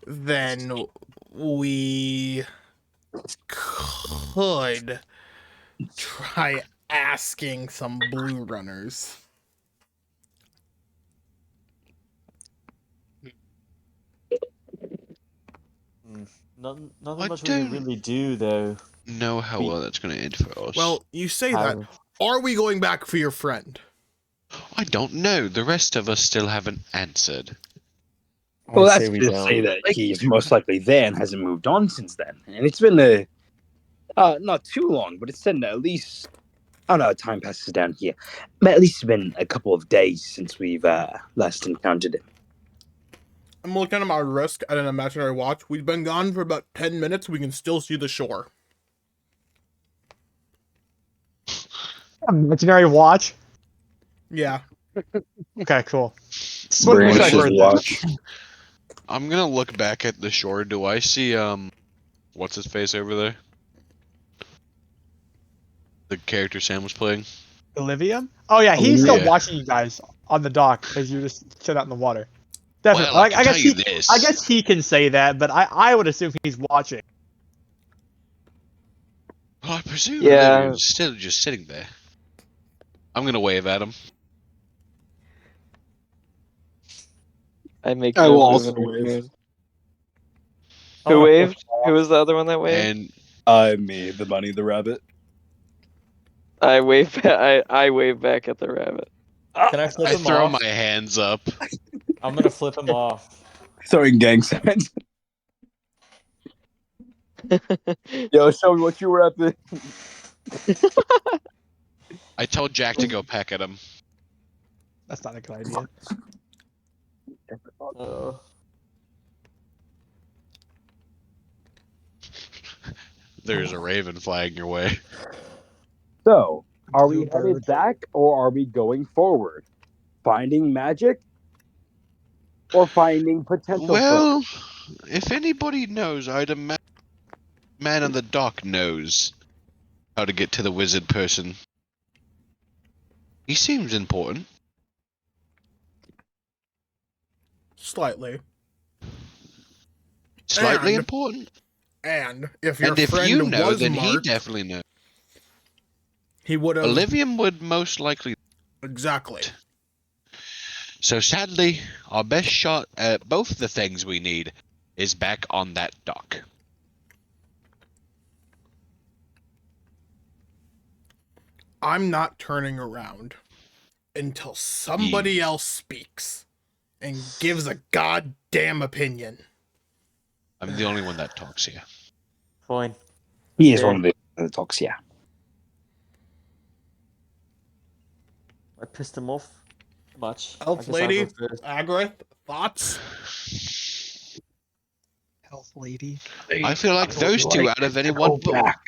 then we could try asking some Blue Runners. Nothing I much we can don't- really do though. Know how well that's going to end for us. Well, you say that. Are we going back for your friend? I don't know. The rest of us still haven't answered. Well, I that's say we to don't. say that he's most likely there and hasn't moved on since then. And it's been not too long, but it's been at least, I don't know how time passes down here, but at least it's been a couple of days since we've last encountered him. I'm looking at my wrist at an imaginary watch. We've been gone for about 10 minutes. We can still see the shore. Imaginary watch. Yeah. Okay, cool. Just wanted to make sure I Branches heard watch. I'm going to look back at the shore. Do I see, what's his face over there? The character Sam was playing? that. Olivia? Oh yeah, he's still Yeah. watching you guys on the dock as you just sit out in the water. Definitely. Well, I can guess tell you he, this. I guess he can say that, but I would assume he's watching. Well, I presume Yeah. that he was still just sitting there. I'm going to wave at him. I make I no will move also in wave. return. Oh, Who waved? Who was the other one that waved? And Me, the bunny, the rabbit. I wave. I wave back at the rabbit. Can I flip I him throw off? my hands up. I'm gonna flip him off. Throwing gang signs. Yo, show me what you were at the. I told Jack to go peck at him. That's not a good idea. There's a raven flying your way. So, are we Blue headed bird. back or are we going forward? Finding magic or finding potential? Well, if anybody knows, I'd imagine man on the dock knows how to get to the wizard person. He seems important. Slightly. Slightly And- important. And if your And if friend you know, was then marked, he definitely knows. he would have Olivium would most likely. exactly. So sadly, our best shot at both the things we need is back on that dock. I'm not turning around until somebody Hmm. else speaks and gives a goddamn opinion. I'm the only one that talks here. Fine. He is Okay. one of the talks, yeah. I pissed him off much. I Elf guess I'll lady, go first. Agrith, thoughts? Health lady. I feel like would those two like out of to anyone go back,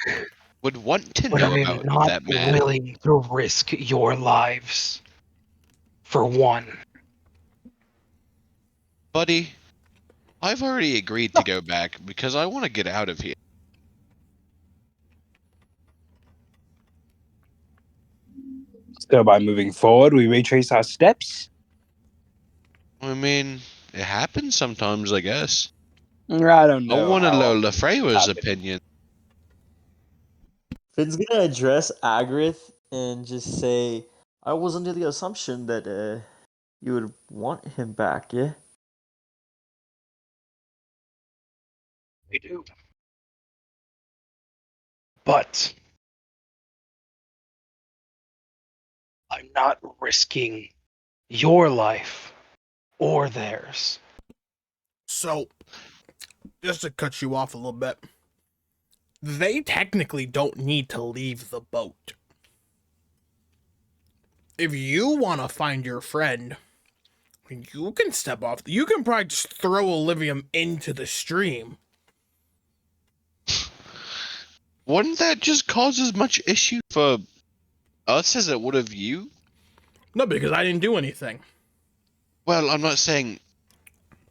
would want to but know I am about not that man. willing to risk your lives. For one. Buddy, I've already agreed to go back because I want to get out of here. So by moving forward, we retrace our steps. I mean, it happens sometimes, I guess. I don't I know. want to how know often Lefreyo's happens. opinion. Finn's gonna address Agrith and just say, I was under the assumption that you would want him back, yeah? I do. But I'm not risking your life or theirs. So, just to cut you off a little bit, they technically don't need to leave the boat. If you want to find your friend, you can step off. You can probably just throw Olivium into the stream. Wouldn't that just cause as much issue for us as it would have you? No, because I didn't do anything. Well, I'm not saying.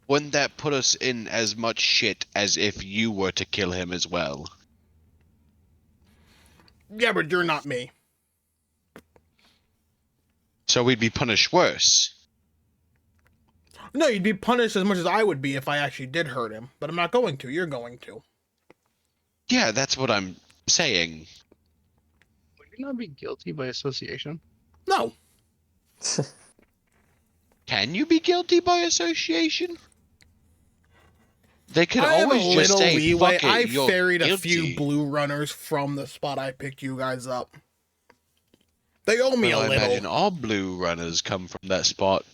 Wouldn't that put us in as much shit as if you were to kill him as well? Yeah, but you're not me. So we'd be punished worse. No, you'd be punished as much as I would be if I actually did hurt him. But I'm not going to. You're going to. Yeah, that's what I'm saying. Would you not be guilty by association? No. Can you be guilty by association? They could I have always a just little say, leeway. fuck it, I you're ferried a guilty. few blue runners from the spot I picked you guys up. They owe me Well, a I little. imagine all blue runners come from that spot.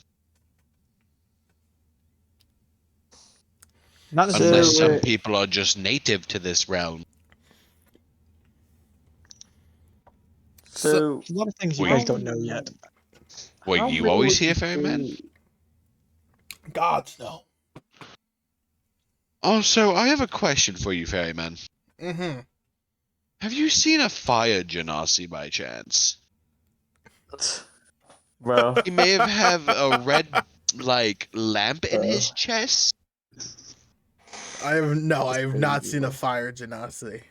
Not Unless necessarily. some people are just native to this realm. So, A lot of things you Wait. guys don't know yet. Were how you many always would here, you Ferryman? say- Gods, no. Also, I have a question for you, Ferryman. Mm-hmm. Have you seen a fire Genasi by chance? Bro, He may have a red, like, lamp in his chest. I have not seen a fire genasi.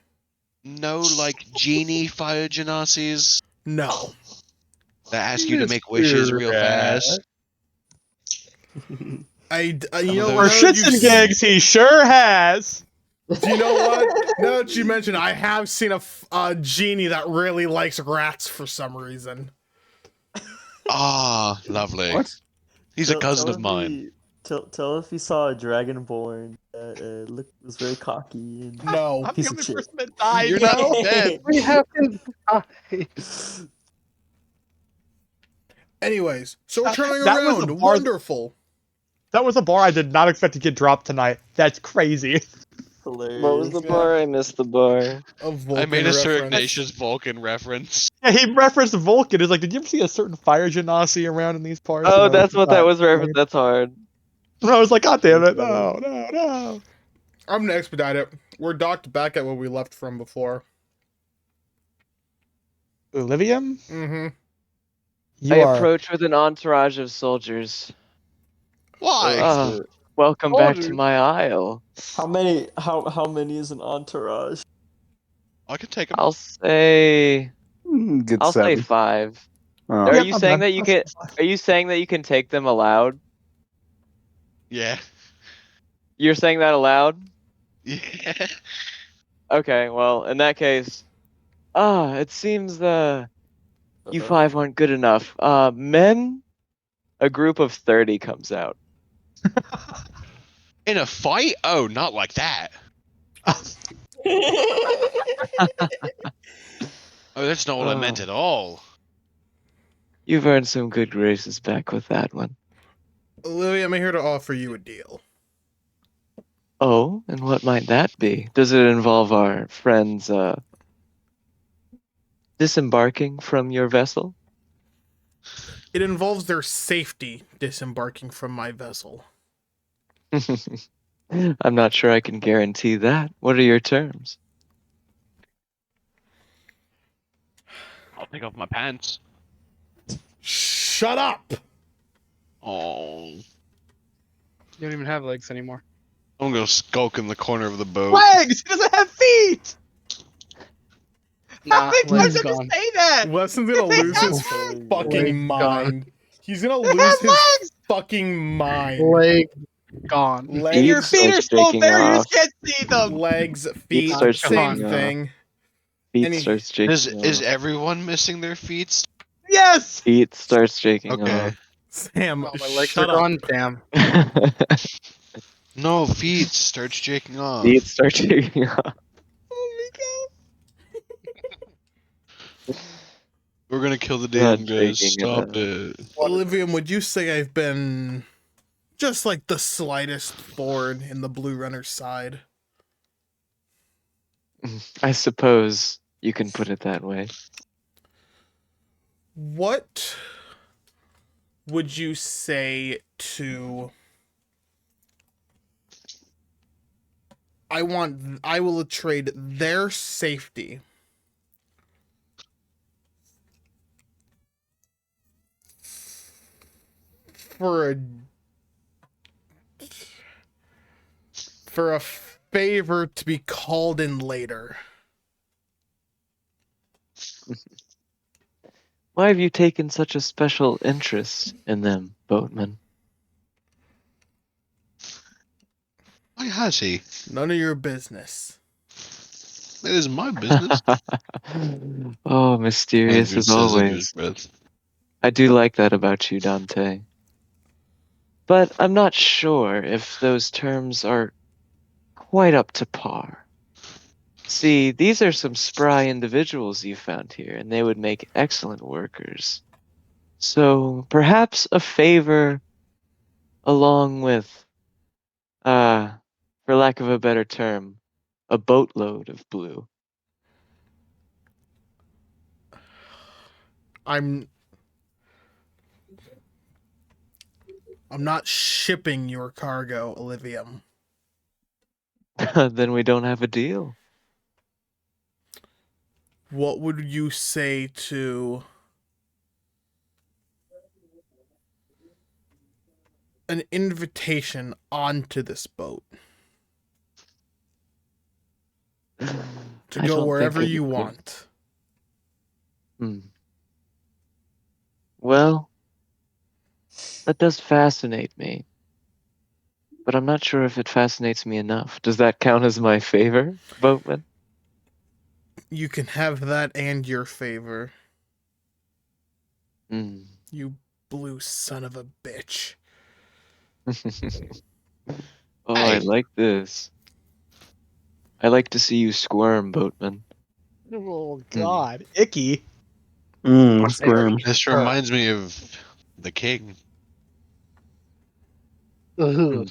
No, like, genie fire Genasis No. that ask you to make wishes real fast. You Some know, of For those- shits and gigs, he sure has. Do you know what? Now that you mentioned, I have seen a genie that really likes rats for some reason. Ah, lovely. What? He's a tell- cousin tell of if mine. he- Tell if he saw a dragonborn that was very cocky and No. I'm Piece the of only shit. person that died, You're you not know? dead. We have to. Anyways, so we're That- turning that was the around. bar- Wonderful. That was a bar I did not expect to get dropped tonight. That's crazy. hilarious. What was the bar? I missed the bar. A I Vulcan made a Sir reference. Ignatius Vulcan reference. Yeah, he referenced Vulcan. It's like, did you ever see a certain fire genasi around in these parts? Oh, You know, that's what that uh, was referenced. That's hard. And I was like, God damn it. No, no, no. I'm gonna expedite it. We're docked back at where we left from before. Olivium? Mm-hmm. You I are. approach with an entourage of soldiers. Why? Ah, welcome back to my isle. How many is an entourage? I could take him. I'll say Good I'll say seven. 5. Oh. Are Yeah, you I'm saying done. that you can? Are you saying that you can take them aloud? Yeah. You're saying that aloud? Yeah. Okay, well, in that case, it seems you five aren't good enough. Men, a group of 30 comes out. In a fight? Oh, not like that. Oh, that's not what I meant Oh. at all. You've earned some good graces back with that one. Olivia, I'm here to offer you a deal. Oh, and what might that be? Does it involve our friends disembarking from your vessel? It involves their safety disembarking from my vessel. I'm not sure I can guarantee that. What are your terms? I'll take off my pants. Shut up! Oh, You don't even have legs anymore. I'm gonna skulk in the corner of the boat. Legs! He doesn't have feet! Nah, How many legs times have gone. to say that? Weston's gonna They lose have his legs! fucking Legs mind. He's gonna They lose have his legs! fucking mind. Leg gone. And your Legs, feet are starts so shaking bare you off. just can't see them! legs, Feet feet, starts same shaking off. thing. Feet Any- starts shaking Is off. everyone missing their feet? Yes! Feet starts shaking Okay. Sam, Oh, my legs shut are up. gone. Damn. off. No, feet start shaking off. Feet start shaking off. Oh We're gonna kill the Not damn guys. shaking Stop enough. it. Olivia, would you say I've been just like the slightest thorn in the Blue Runner's side? I suppose you can put it that way. What would you say to I will trade their safety for a favor to be called in later? Why have you taken such a special interest in them, boatman? Why has he? None of your business. It is my business. Oh, mysterious Andrew as says under his always. breath. I do like that about you, Dante. But I'm not sure if those terms are quite up to par. See, these are some spry individuals you found here, and they would make excellent workers. So perhaps a favor along with, for lack of a better term, a boatload of blue. I'm not shipping your cargo, Olivia. Then we don't have a deal. What would you say to an invitation onto this boat to I go don't wherever think I you could. want? Well, that does fascinate me. But I'm not sure if it fascinates me enough. Does that count as my favor, boatman? You can have that and your favor, Hmm. you blue son of a bitch. Oh, I Hey. like this. I like to see you squirm, boatman. Oh god. Icky. Squirm. This reminds me of the king. Ugh.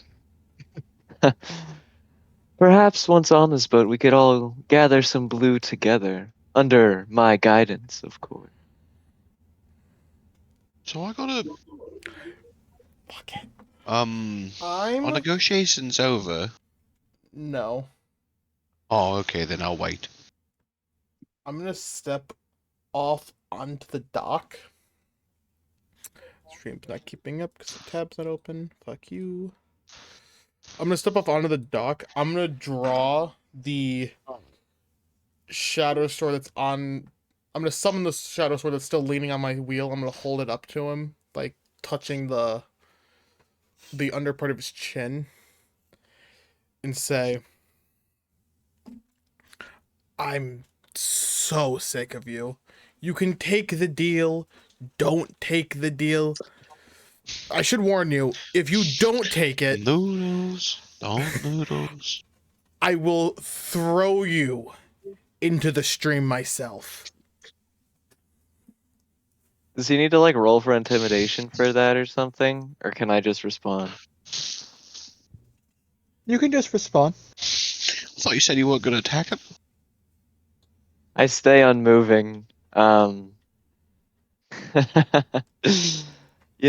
Perhaps once on this boat, we could all gather some blue together, under my guidance, of course. So I gotta. Fuck it. Are I'm negotiations over? no. Oh, okay, then I'll wait. I'm gonna step off onto the dock. Stream's not keeping up because the tab's not open. Fuck you. I'm gonna step off onto the dock. I'm gonna draw the shadow sword that's on. I'm gonna summon the shadow sword that's still leaning on my wheel. I'm gonna hold it up to him, like touching the under part of his chin, and say, I'm so sick of you. You can take the deal, don't take the deal. I should warn you, if you don't take it, Noodles. Don't noodles. I will throw you into the stream myself. Does he need to like roll for intimidation for that or something? Or can I just respond? You can just respond. I thought you said you weren't going to attack him. I stay unmoving. You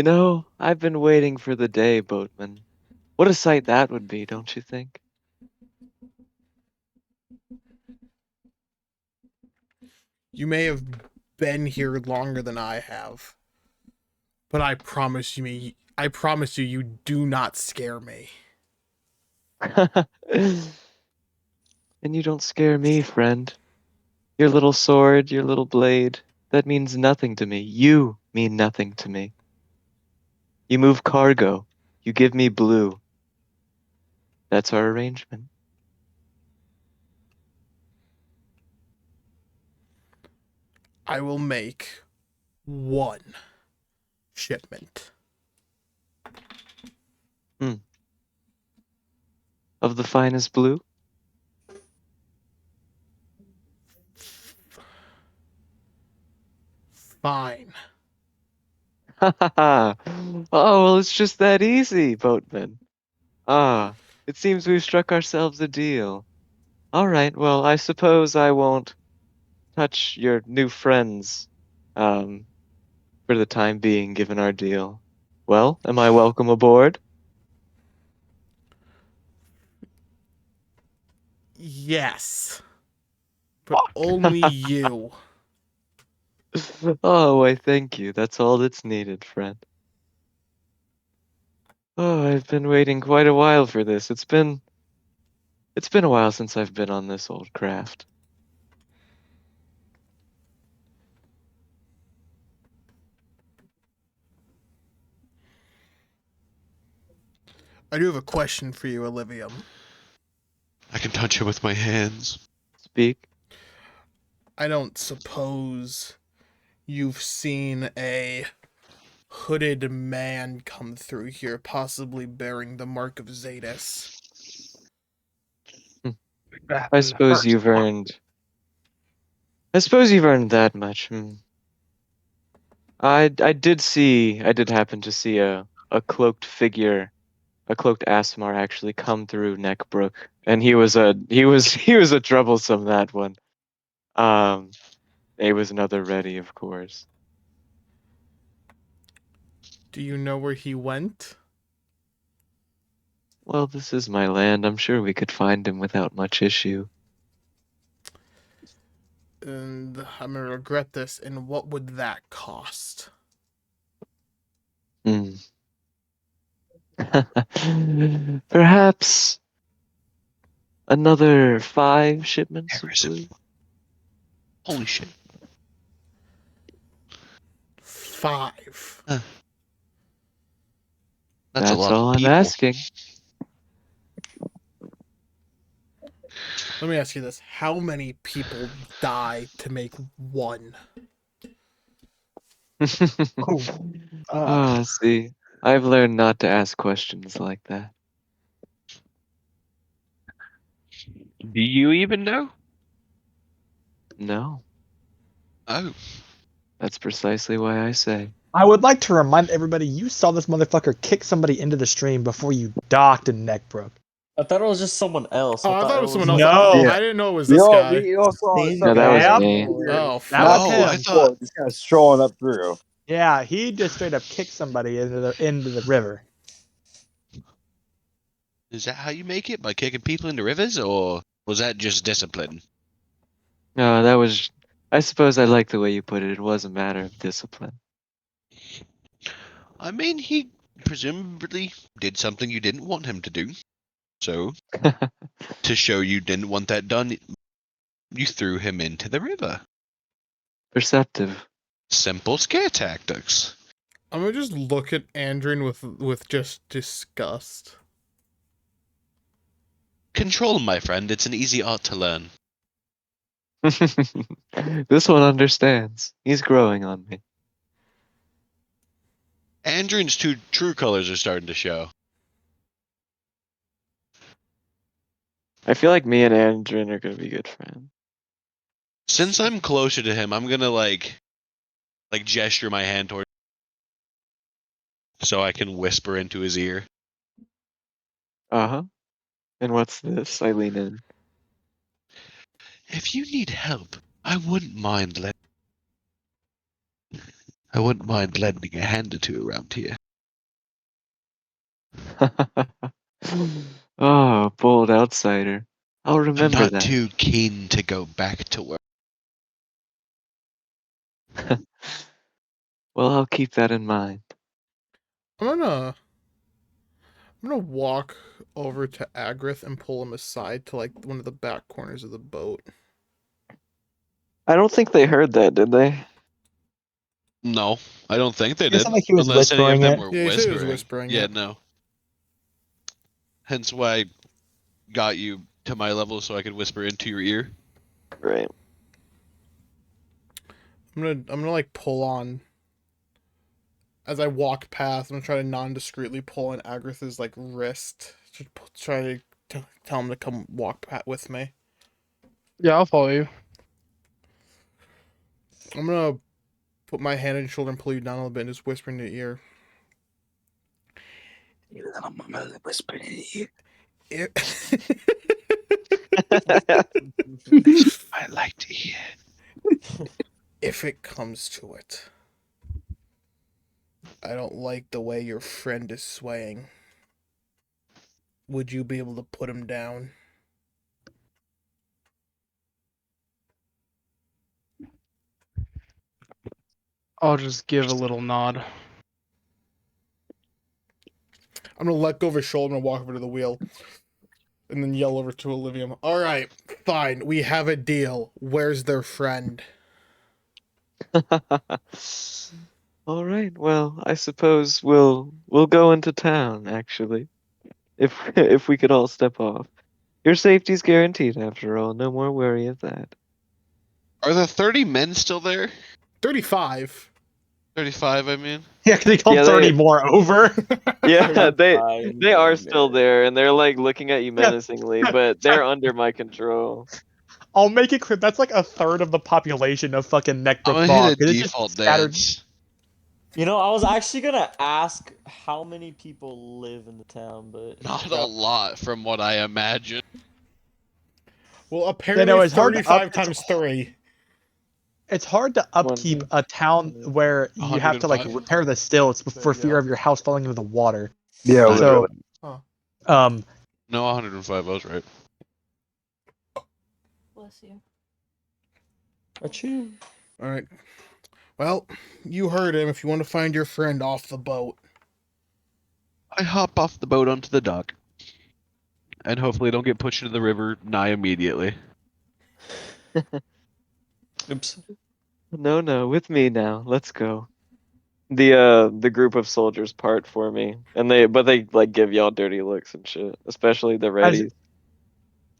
know, I've been waiting for the day, Boatman. What a sight that would be, don't you think? You may have been here longer than I have, but I promise you, you do not scare me. And you don't scare me, friend. Your little sword, your little blade, that means nothing to me. You mean nothing to me. You move cargo. You give me blue. That's our arrangement. I will make one shipment. Of the finest blue? Fine. Oh, well, it's just that easy, Boatman. Ah, it seems we've struck ourselves a deal. All right, well, I suppose I won't touch your new friends, for the time being, given our deal. Well, am I welcome aboard? Yes. But only you. Oh, why, thank you. That's all that's needed, friend. Oh, I've been waiting quite a while for this. It's been a while since I've been on this old craft. I do have a question for you, Olivium. I can touch it with my hands. Speak. I don't suppose you've seen a hooded man come through here, possibly bearing the mark of Zadis. I suppose you've earned. I suppose you've earned that much. I did happen to see a cloaked figure, a cloaked Asmar actually come through Neckbrook, and he was a troublesome, that one. He was another ready, of course. Do you know where he went? Well, this is my land. I'm sure we could find him without much issue. And I'm gonna regret this. And what would that cost? Perhaps another 5 shipments of blue. Holy shit. 5. That's a lot all of I'm people. asking. Let me ask you this. How many people die to make one? See, I've learned not to ask questions like that. Do you even know? No, Oh. that's precisely why I say. I would like to remind everybody you saw this motherfucker kick somebody into the stream before you docked in Neckbrook. I thought it was just someone else. Oh, I thought it was someone else. No. Oh, Yeah. I didn't know it was this guy. No, that was me. Oh, That was Oh, him. I thought. Just kind of strolling up through. Yeah, he just straight up kicked somebody into the river. Is that how you make it? By kicking people into rivers? Or was that just discipline? No, that was. I suppose I like the way you put it. It was a matter of discipline. I mean, he presumably did something you didn't want him to do. So, to show you didn't want that done, you threw him into the river. Perceptive. Simple scare tactics. I'm gonna just look at Andrin with just disgust. Control, my friend. It's an easy art to learn. This one understands. He's growing on me. Andrin's true colors are starting to show. I feel like me and Andrin are gonna be good friends. Since I'm closer to him, I'm gonna like gesture my hand toward so I can whisper into his ear. Uh-huh. And what's this? I lean in. If you need help, I wouldn't mind lending a hand or two around here. Oh, bold outsider. I'll I'm remember not that. too keen to go back to work. Well, I'll keep that in mind. I'm gonna walk over to Agrith and pull him aside to like one of the back corners of the boat. I don't think they heard that, did they? No, I don't think they It did. sounded like he was Unless any of whispering them it. were Yeah, he said he whispering. was whispering Yeah, it. no. Hence why I got you to my level so I could whisper into your ear. Right. I'm gonna like pull on as I walk past. I'm gonna try to non-discreetly pull on Agrith's like wrist. Just try to tell him to come walk with me. Yeah, I'll follow you. I'm gonna put my hand on your shoulder and pull you down a little bit and just whisper in your ear. I like to hear. If it comes to it, I don't like the way your friend is swaying. Would you be able to put him down? I'll just give a little nod. I'm gonna let go of his shoulder and walk over to the wheel. And then yell over to Olivia. All right, fine. We have a deal. Where's their friend? All right. Well, I suppose we'll go into town actually. If we could all step off. Your safety's guaranteed after all. No more worry of that. Are the 30 men still there? 35. 35, I mean. Yeah, they called Yeah, 30 more over. Yeah, they Fine, are still man. there and they're like looking at you Yeah. menacingly, but they're under my control. I'll make it clear that's like a third of the population of fucking I'm Neckbrook gonna Bog. hit a It's just default scattered. dance. You know, I was actually gonna ask how many people live in the town, but Not a lot from what I imagine. Well, apparently it's hard to 35 up- times 3. It's hard to upkeep a town where you have to like 105? repair the stilts for fear of your house falling into the water. Yeah, So, Huh. No, 105, I was right. Bless you. Achoo. All right. Well, you heard him. If you want to find your friend off the boat. I hop off the boat onto the dock. And hopefully don't get pushed into the river nigh immediately. Oops. No, with me now. Let's go. The group of soldiers part for me, and they like give y'all dirty looks and shit, especially the ready.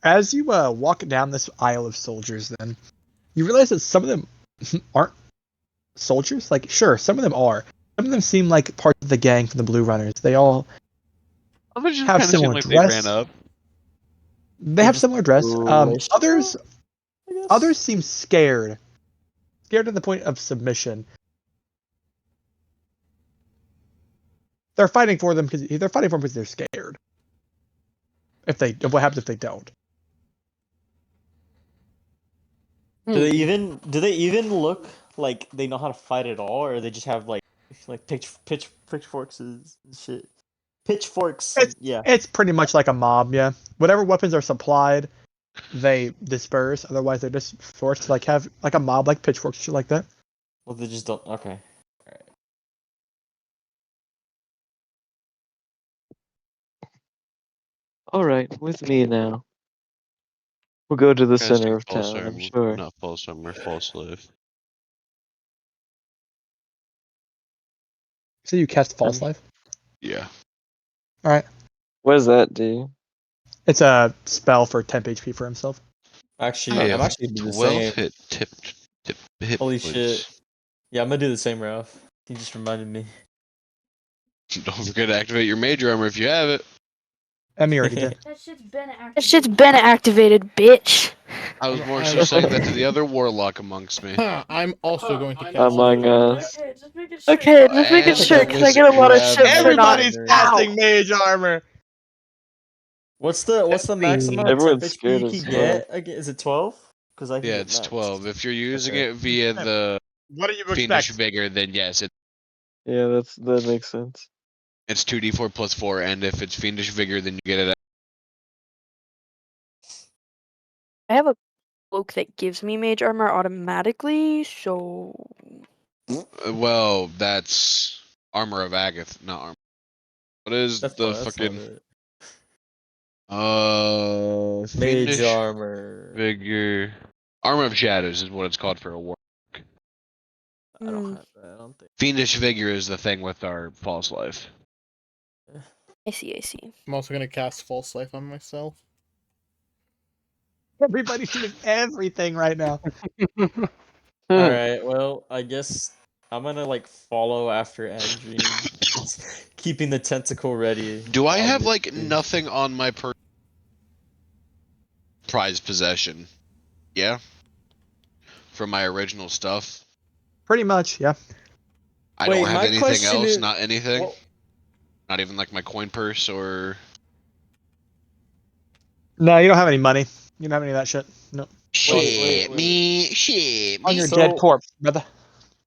As you walk down this aisle of soldiers, then you realize that some of them aren't soldiers. Like, sure, some of them are. Some of them seem like parts of the gang from the Blue Runners. They all Others just have kinda seem similar like dress. they ran up. They have similar dress. Relational, Others I guess? others seem scared to the point of submission. They're fighting for them because they're scared. What happens if they don't? Do they even look like they know how to fight at all, or they just have like pitchforks and shit? Pitchforks. Yeah. It's pretty much like a mob, yeah. Whatever weapons are supplied, they disperse. Otherwise, they're just forced to like have like a mob, like pitchforks, shit like that. Well, they just don't. Okay. All right, with me now. We'll go to the Casting center of false town. I'm armor- sure. Not false armor, false slave. So you cast False Life. Yeah. All right, What does that do? it's a spell for temp HP for himself. Actually, I I'm have actually gonna do the 12 same. hit Holy points. shit. Yeah, I'm gonna do the same, Ralph. You just reminded me. Don't forget to activate your major armor if you have it. Emmy already did. That shit's been activated. That shit's been activated, bitch. I was I'm- more I'm- so saying that to the other warlock amongst me. I'm also going to cast Among Mage Us. Okay, just making sure. Okay, just making And sure, because I get a lot of shit for not. Everybody's Ow. casting mage armor. What's the maximum Everyone's temp HP scared you as can fuck. get? Again, is it 12? Because I can Yeah, get it's max. 12. If you're using Okay. it via the What do you Fiendish expect? Vigor, then yes, Yeah, that makes sense. it's 2d4 plus 4, and if it's Fiendish Vigor, then you get it. I have a cloak that gives me mage armor automatically, so Well, that's Armor of Agath, not Armor. What is That's the not fucking... it. Mage Fiendish armor. Vigor... Armor of Shadows is what it's called for a war. I don't have that. I don't think. Fiendish Vigor is the thing with our false life. I see. I'm also going to cast False Life on myself. Everybody's doing everything right now. Alright, well, I guess I'm gonna like follow after Andrew. Keeping the tentacle ready. Do I have, like, obviously. nothing on my prized possession? Yeah? From my original stuff? Pretty much, yeah. I Wait, don't have my anything question else? is- Not anything? Well, Not even, like, my coin purse or... No, you don't have any money. You don't have any of that shit. No. wait. Shit On your So- dead corpse, brother.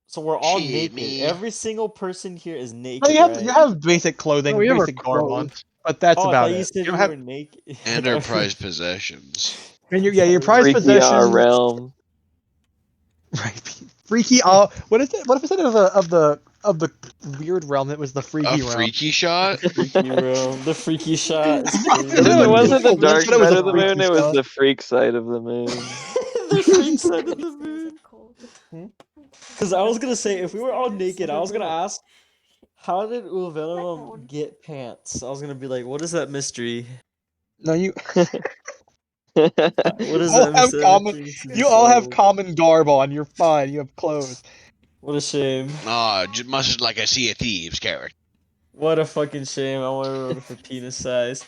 so we're all Shit, naked. me. Every single person here is naked, No, you have right? you have basic clothing, we have our basic garb on, clothes. but that's Oh, I about thought you it. said You you don't have were naked. And our prized possessions. and your prized Freaky possessions. realm. Right, freaky. What is it? What if instead of the weird realm that was the A freaky realm? freaky shot? Freaky realm. The freaky shot. Is Isn't It it wasn't the beautiful? dark That's what it was, side a of the freaky moon, it was shot. the freak side of the moon. the freak side of the moon. Because I was gonna say, if we were all naked, I was gonna ask, how did Uvelum get pants? I was gonna be like, what is that mystery? No, you What is all that have mystery? common. You all have common garb on. You're fine. You have clothes. What a shame. Ah, much like a Sea of Thieves character. What a fucking shame. I want to order for penis size.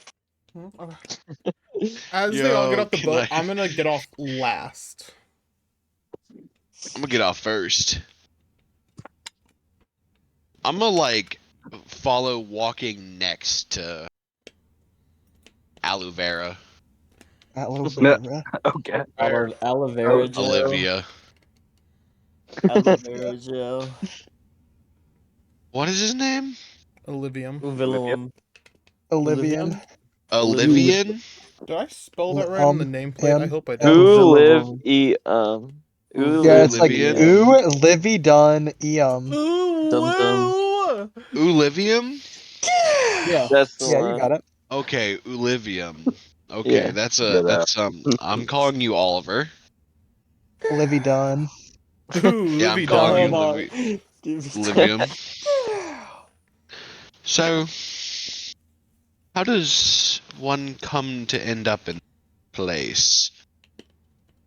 As they all get Yo, off the can boat, I- I'm going to get off last. I'm gonna get off first. I'm gonna, like, follow walking next to Aloe Vera. That little No. bit. Okay. Aloe vera gel. Olivia. Aloe vera gel. What is his name? Olivium. Uvelum. Olivian. Olivian? Did I spell that right on the nameplate? I hope I did. Ooh, live, Uvelum. eat, Ooh, Yeah, live, it's like Olivian. ooh, Livy done, Ooh, Dum dum. woo! Olivium? Yeah, That's the yeah, one. you got it. Okay, Olivium. Okay, Yeah, that's I'm calling you Oliver. Livy done. Ooh, Yeah, I'm Livy calling done. you Olivium. So, how does one come to end up in place?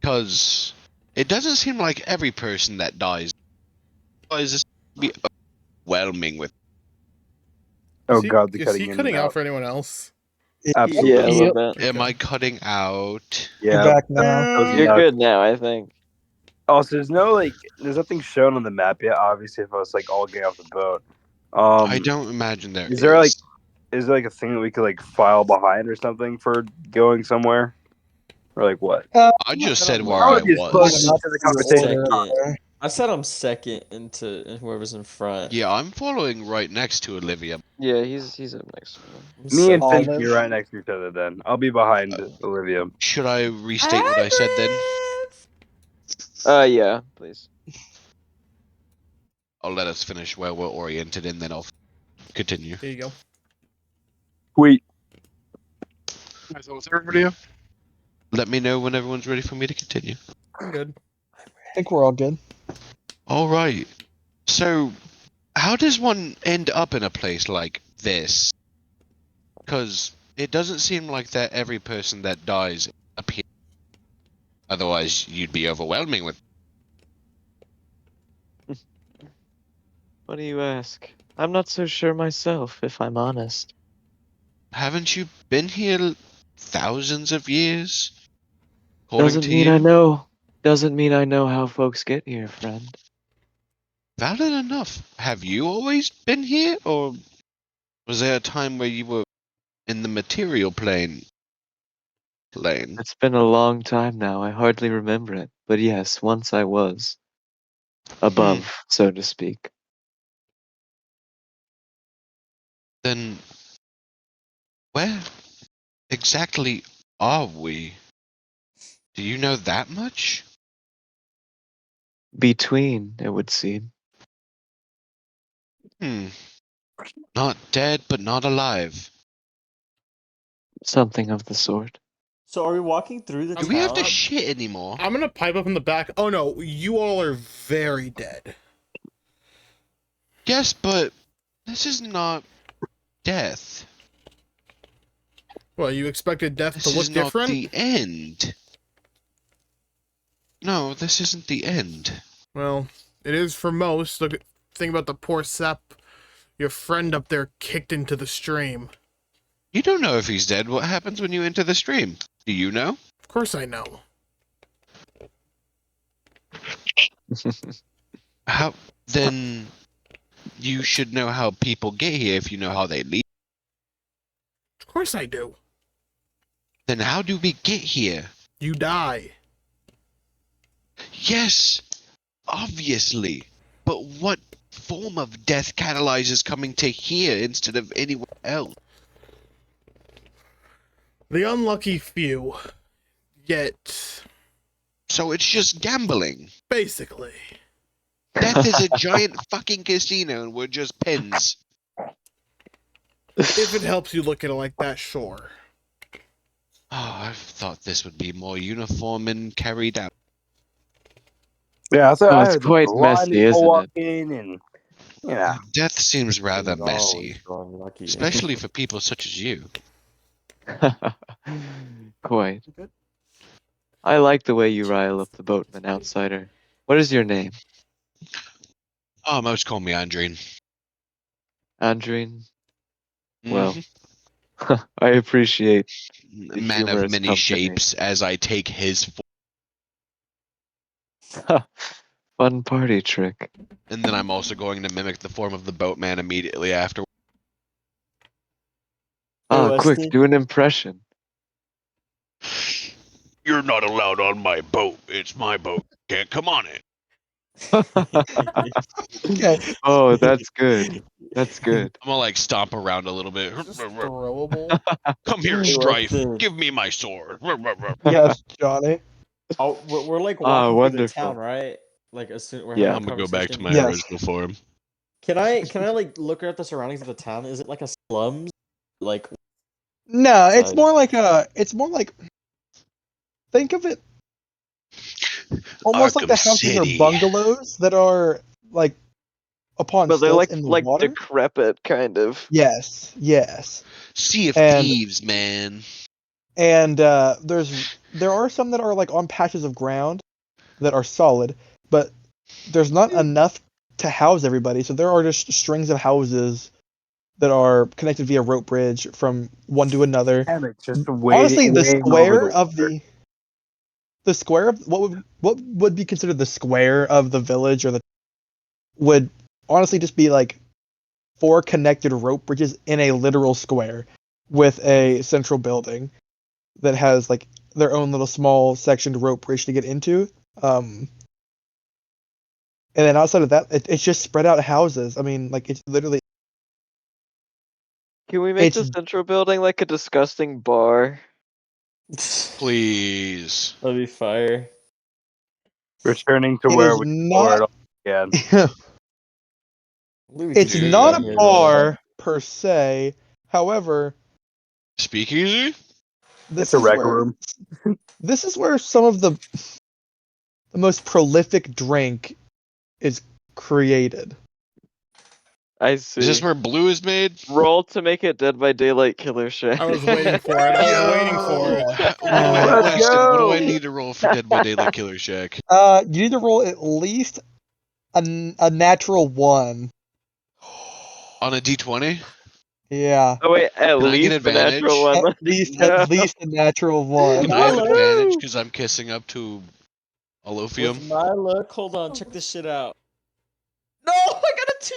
Because it doesn't seem like every person that dies is be overwhelming with. Oh Is he- god, the is cutting he in cutting and out out. for anyone else? Absolutely. Yeah, a Yep. little bit. Am I cutting out? You're Yeah. back now. You're Yeah. good now, I think. Also, there's nothing shown on the map yet. Obviously, if I was like all getting off the boat. I don't imagine there Is there is there like a thing that we could like file behind or something for going somewhere, or like what? I just said don't where know. I Probably as close was. to the conversation. Second. I said I'm second into whoever's in front. Yeah, I'm following right next to Olivia. Yeah, he's up next to me. I'm Me and second. Finch are right next to each other. Then I'll be behind Olivia. Should I restate what I said then? Yeah, please. I'll let us finish where we're oriented and then I'll continue. There you go. Wait. So what's everybody? Let me know when everyone's ready for me to continue. I'm good. I think we're all good. Alright. So, how does one end up in a place like this? Because it doesn't seem like that every person that dies appears. Otherwise, you'd be overwhelming with. What do you ask? I'm not so sure myself, if I'm honest. Haven't you been here thousands of years? According Doesn't to mean you? I know. Doesn't mean I know how folks get here, friend. Valid enough. Have you always been here, or was there a time where you were in the material plane? It's been a long time now. I hardly remember it. But yes, once I was. Above, so to speak. Then, where exactly are we? Do you know that much? Between, it would seem. Not dead, but not alive. Something of the sort. So are we walking through the Do we have to town? shit anymore? I'm gonna pipe up in the back. Oh no, you all are very dead. Yes, but this is not death. Well, you expected death This to look is not different? the end. No, this isn't the end. Well, it is for most. Look, think about the poor sap your friend up there kicked into the stream. You don't know if he's dead. What happens when you enter the stream? Do you know? Of course I know. How then? You should know how people get here if you know how they leave. Of course I do. Then how do we get here? You die. Yes, obviously. But what form of death catalyzes coming to here instead of anywhere else? The unlucky few. Yet, So it's just gambling. basically. Death is a giant fucking casino and we're just pins. If it helps you look at it like that, sure. Oh, I thought this would be more uniform and carried out. Yeah, so Oh, I it's heard the quite blind messy, people isn't it? walk in and yeah. Death seems rather Oh, messy, so unlucky. especially for people such as you. Quite. I like the way you rile up the boatman outsider. What is your name? Most call me Andreen. Andreen? Mhm. Well, I appreciate Man of humorous many company. shapes as I take his Fun party trick. and then I'm also going to mimic the form of the boatman immediately after. Ah, quick, Westy? do an impression. You're not allowed on my boat. It's my boat. Can't come on it. Okay. Oh, that's good. That's good. I'm gonna like stomp around a little bit. Just throwable. Come here, Hey, Strife. Weston. Give me my sword. Yes, Johnny. Oh, we're like Ah, walking through the wonderful. town, right? Like as soon we're Yeah. having I'm a gonna go back to conversation. my Yes. original form. Can I like look at the surroundings of the town? Is it like a slums? Like No, it's Side. more like think of it almost like Arkham the houses City. are bungalows that are like upon But they're stilts like in the water. decrepit kind of. Yes, yes. Sea of And- Thieves, man. And there are some that are like on patches of ground that are solid, but there's not enough to house everybody. So there are just strings of houses that are connected via rope bridge from one to another. Damn it, just Honestly, the waiting over square the of water. the square of what would be considered the square of the village or the would honestly just be like 4 connected rope bridges in a literal square with a central building that has like their own little small sectioned rope bridge to get into. And then outside of that, it's just spread out houses. I mean, like it's literally Can we make the It's- central building like a disgusting bar? Please. that'd be fire. Returning to It where is we not- were again. it's Dude, not I'm a here, bar per se. However, Speakeasy? this It's a is rec where room. this is where some of the most prolific drink is created. I see. Is this where blue is made? Roll to make it Dead by Daylight Killer Shack. I was waiting for it. I was waiting for it. Let's Weston, what do I go! need to roll for Dead by Daylight Killer Shack? You need to roll at least a natural 1. On a d20? Yeah. Oh wait, at Can I get least a natural advantage? one. At least a natural 1. Can I have Hello. advantage because I'm kissing up to With Alofium? my luck, hold on, check this shit out. No, I got a 2.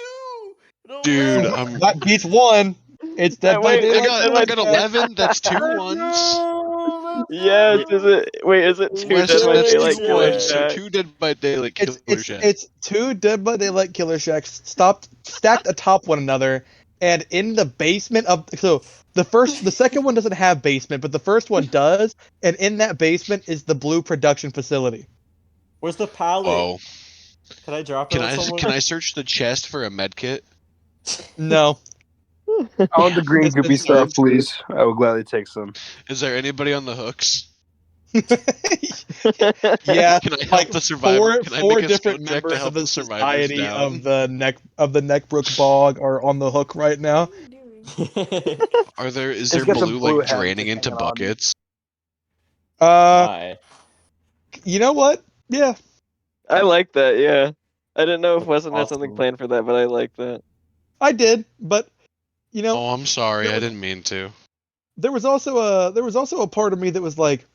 No Dude, way. I'm. That beats 1. It's Dead by Wait, Daylight. I got Killer Shack. 11. That's 2 Let's ones. go, let's Yes, go. is it? Wait, is it 2 Dead Weston, by that's Daylight 2 Killer ones. So Shack? 2 Dead by Daylight Killer Shack. It's 2 Dead by Daylight Killer Shacks stacked atop one another, and in the basement of the second one doesn't have basement, but the first one does, and in that basement is the Blue production facility. Where's the pallet? Oh. Can I drop it Can on I someone? can I search the chest for a med kit? No. I want the green It's- goopy it's stuff, searched. please. I will gladly take some. Is there anybody on the hooks? Yeah, Can I help like the survivor? Can I four make a different skill check to members help of the the survivors society down? of the Neckbrook Bog are on the hook right now. What are you doing? Is there Just get some blue blue like hems draining just into hanging on. buckets? Why? You know what? Yeah, I like that, yeah. I didn't know if Weston had something Awesome. planned for that, but I like that. I did, but you know, Oh, I'm sorry. there I was- didn't mean to. there was also a part of me that was like,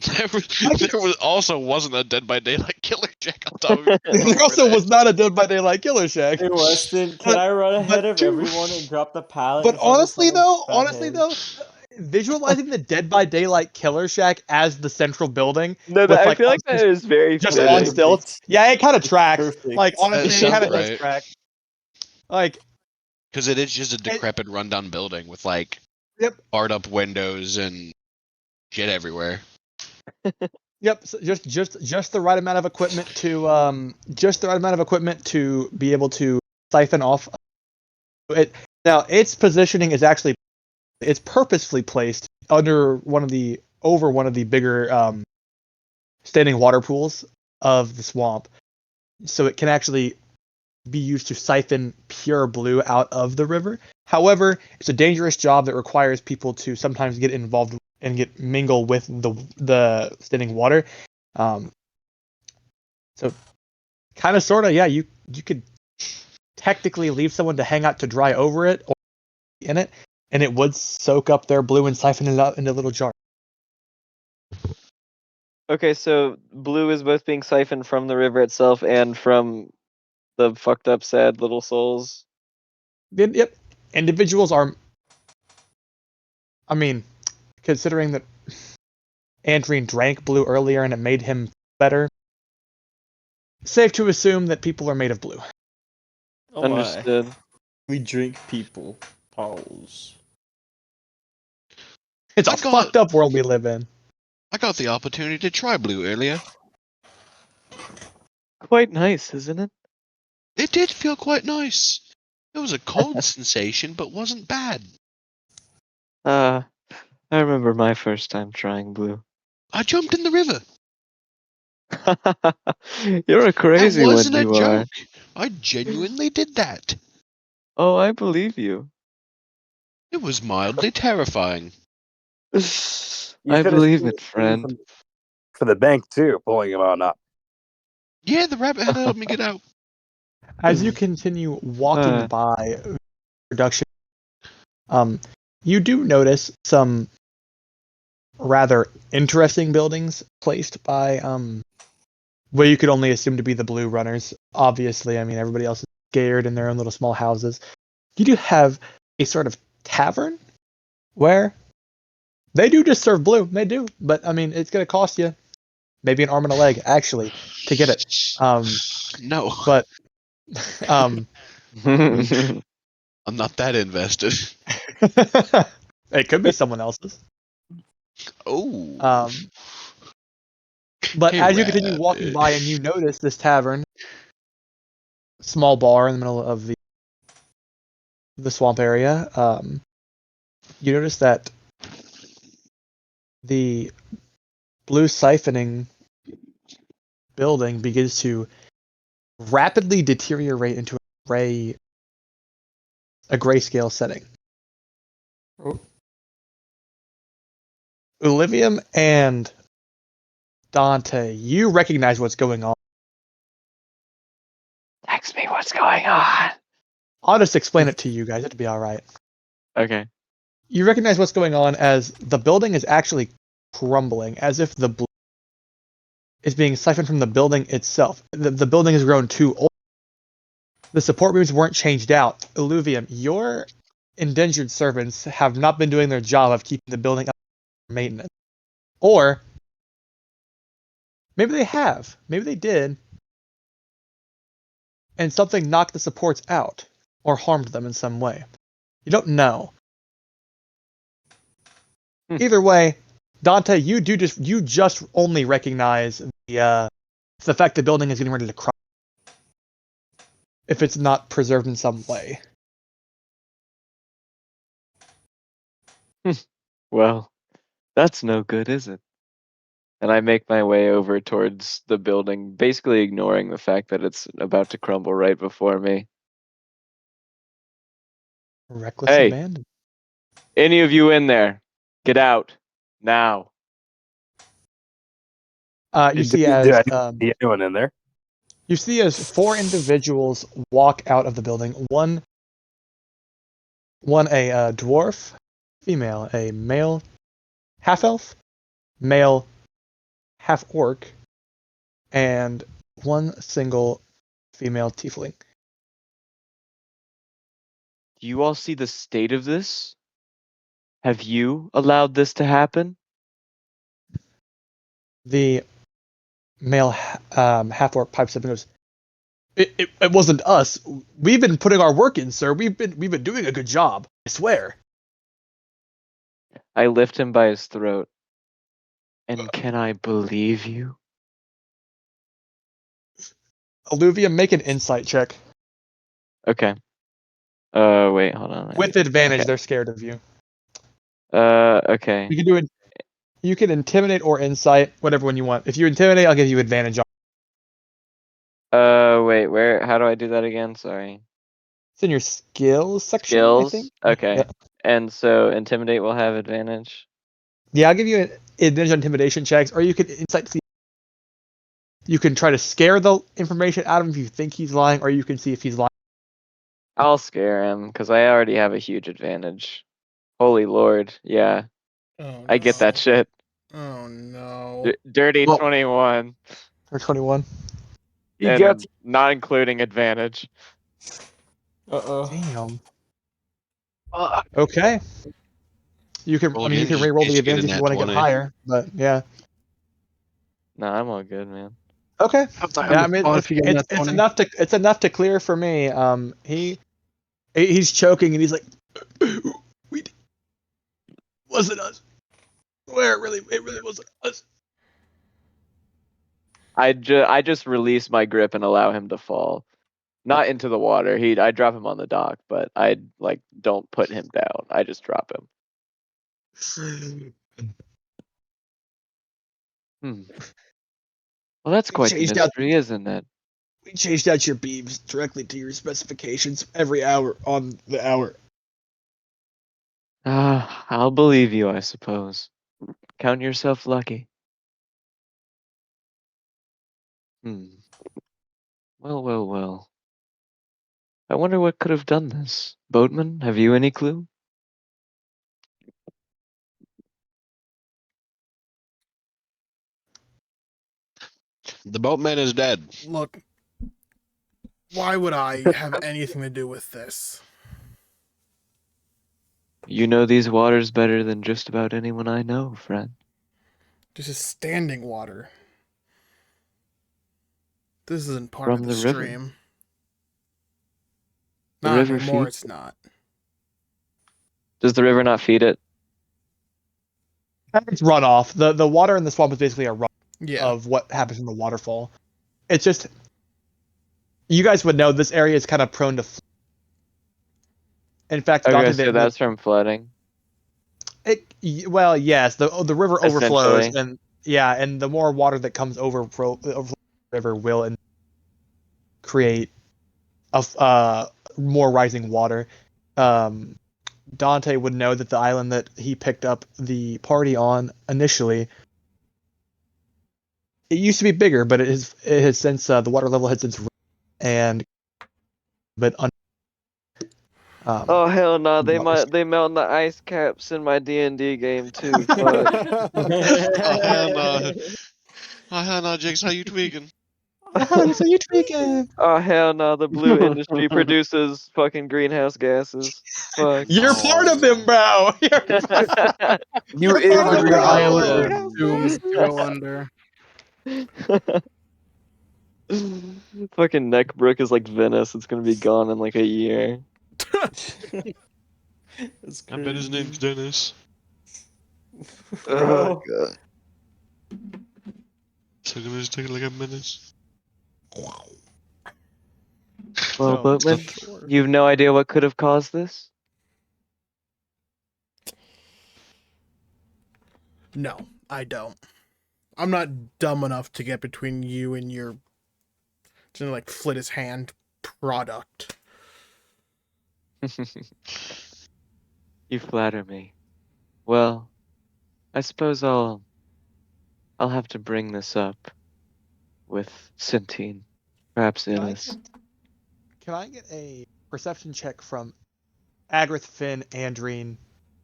There wasn't a Dead by Daylight Killer Shack on top of it. there also was not a Dead by Daylight Killer Shack. Hey Weston, can But- I run ahead but of dude- everyone and drop the pallet? But in front of honestly someone's fat though, visualizing the Dead by Daylight Killer Shack as the central building, No, with, I like, feel like that is very just fitting. on stilts. Yeah, it kind of It's tracks. perfect. Like honestly, That it kind sounds of does right. track. Like Because it is just a decrepit, rundown building with like Yep. barred up windows and shit everywhere. Yep, so just the right amount of equipment to be able to siphon off it. Now, its positioning is actually it's purposefully placed over one of the bigger standing water pools of the swamp, so it can actually be used to siphon pure blue out of the river. However, it's a dangerous job that requires people to sometimes get involved and mingle with the standing water. So kind of sort of, yeah, you could technically leave someone to hang out to dry over it or in it, and it would soak up their blue and siphon it out into little jars. Okay, so blue is both being siphoned from the river itself and from the fucked up sad little souls. Yep, individuals are. I mean, considering that Andreen drank blue earlier and it made him better, safe to assume that people are made of blue. Oh my. Understood. We drink people. Pause. It's a I got- fucked up world we live in. I got the opportunity to try blue earlier. Quite nice, isn't it? It did feel quite nice. It was a cold sensation, but wasn't bad. I remember my first time trying blue. I jumped in the river. You're a crazy That one, wasn't a you are. joke. I genuinely did that. Oh, I believe you. It was mildly terrifying. You I should've believe seen it, the scene friend. For the bank too, pulling him on up. Yeah, the rabbit had helped me get out. As you continue walking by production, you do notice some rather interesting buildings placed by what you could only assume to be the blue runners. Obviously, I mean everybody else is scared in their own little small houses. You do have a sort of tavern where they do just serve blue. They do, but I mean it's gonna cost you maybe an arm and a leg actually to get it. No, But I'm not that invested. it could be someone else's. Oh. But Hey, as you continue rabbit. walking by and you notice this tavern, small bar in the middle of the swamp area, you notice that the blue siphoning building begins to rapidly deteriorate into a gray a grayscale setting. Oh. Olivium and Dante, you recognize what's going on. Text me what's going on. I'll just explain it to you guys. It'll be all right. Okay. You recognize what's going on as the building is actually crumbling, as if the blood is being siphoned from the building itself. The building has grown too old. The support beams weren't changed out. Illuvium, your indentured servants have not been doing their job of keeping the building up for maintenance. Or maybe they have. Maybe they did. And something knocked the supports out or harmed them in some way. You don't know. Either way, Dante, you just only recognize the fact the building is getting ready to crush if it's not preserved in some way. Well, that's no good, is it? And I make my way over towards the building, basically ignoring the fact that it's about to crumble right before me. Reckless Hey. abandon. Any of you in there, get out now. You see anyone in there? You see as 4 individuals walk out of the building. One a dwarf, female, a male half-elf, male half-orc, and one single female tiefling. Do you all see the state of this? Have you allowed this to happen? The male half-orc pipes up and goes, It wasn't us. We've been putting our work in, sir. We've been doing a good job. I swear. I lift him by his throat. And can I believe you? Alluvia, make an insight check. Okay. Wait, hold on. With advantage, Okay. they're scared of you. Okay. You can do it. You can intimidate or insight, whatever one you want. If you intimidate, I'll give you advantage on. Wait, how do I do that again? Sorry. It's in your skills section, Skills? I think. Okay. Yeah. And so intimidate will have advantage. Yeah, I'll give you an advantage on intimidation checks, or you can insight. You can try to scare the information out of him if you think he's lying, or you can see if he's lying. I'll scare him, because I already have a huge advantage. Holy Lord, yeah. Oh, I get that shit. Oh no. Dirty Well- 21. Or 21. He And gets not including advantage. Uh-oh. Damn. Okay. You can. Roll I mean, you again, can just re-roll in the case you get advantage a if you want to nat get 20. higher, but yeah. No, I'm all good, man. Okay. Have to Yeah, I mean, if you get it's that 20. enough to clear for me. He's choking and he's like, wasn't us. Where it really wasn't us. I just release my grip and allow him to fall. Not into the water. I drop him on the dock, but I don't put him down. I just drop him. Well, that's quite the changed out- mystery, isn't it? We changed out your beams directly to your specifications every hour on the hour. I'll believe you, I suppose. Count yourself lucky. Well. I wonder what could have done this. Boatman, have you any clue? The boatman is dead. Look, why would I have anything to do with this? You know these waters better than just about anyone I know, friend. This is standing water. This isn't part From of the the river. stream. The Not river anymore, feeds- it's not. Does the river not feed it? It's runoff. The water in the swamp is basically a run Yeah. of what happens in the waterfall. It's just, you guys would know this area is kind of prone to. In fact, Okay, Dante, so that's from flooding. well, yes, the river overflows, Essentially. and the more water that comes over the river will create a more rising water. Dante would know that the island that he picked up the party on initially, it used to be bigger, but it has since the water level has since risen but Oh hell no! They what was- melt in the ice caps in my D&D game too. Fuck. Oh hell no! Oh hell no, Jakes, how you tweaking? so you tweaking? Oh hell no! The blue industry produces fucking greenhouse gases. Fuck. You're part of them, bro. You You're part of agree Your the island greenhouse is doomed gases. to go under. Fucking Neckbrook is like Venice. It's gonna be gone in like a year. It's I bet his name's crazy. Dennis. Oh Bro. god. So gonna just take like a minute. Well, So, Boatman, you've no idea what could have caused this? No, I don't. I'm not dumb enough to get between you and your, like, flit his hand product. You flatter me. Well, I suppose I'll have to bring this up with Centine. Perhaps Innis. Can I get a perception check from Agrith, Finn, Andrine,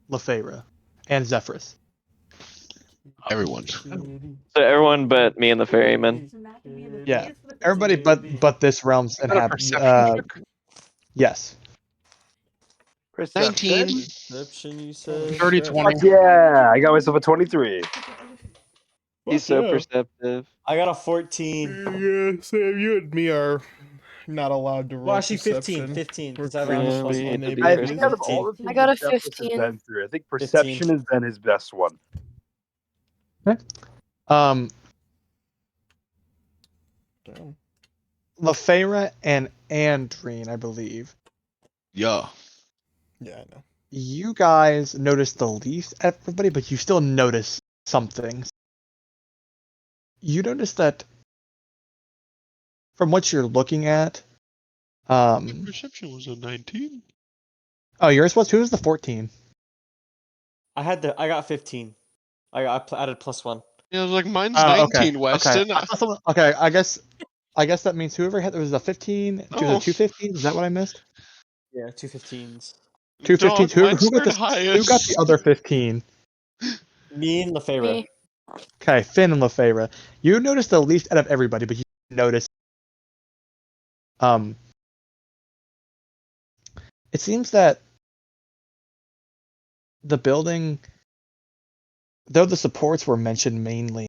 Lefebvre, and Zephyrus? Everyone. So everyone but me and the ferryman. Yeah, everybody but this realm's Is that a inhabitant. perception check? Yes. 19. Perception, you said? 30, Sure. 20. Fuck yeah, I got myself a 23. He's so perceptive. I got a 14. Yeah, Sam, you and me are not allowed to roll Well, actually, 15. perception. 15. We're 'cause I cringe rounded plus we one. need to be I Very think out of all the things I got a that Zephyrus has 15. been through, I think perception has been his best one. Damn. Lefebvre and Andrine, I believe. Yeah. Yeah, I know. You guys notice the least out of everybody, but you still notice some things. You notice that from what you're looking at, Perception was a 19. oh, yours was? Who was the 14? I got 15. I added plus one. Yeah, I was like, mine's Oh, 19, Weston. Okay, I guess that means whoever had there was a 15 to Oh. the 215. Is that what I missed? Yeah, 2 15s. 215. Dog, Who mine's got third who got highest. the other 15? Me and Lefebvre. Me. Okay, Finn and Lefebvre. You notice the least out of everybody, but you notice it seems that the building, though the supports were mentioned mainly,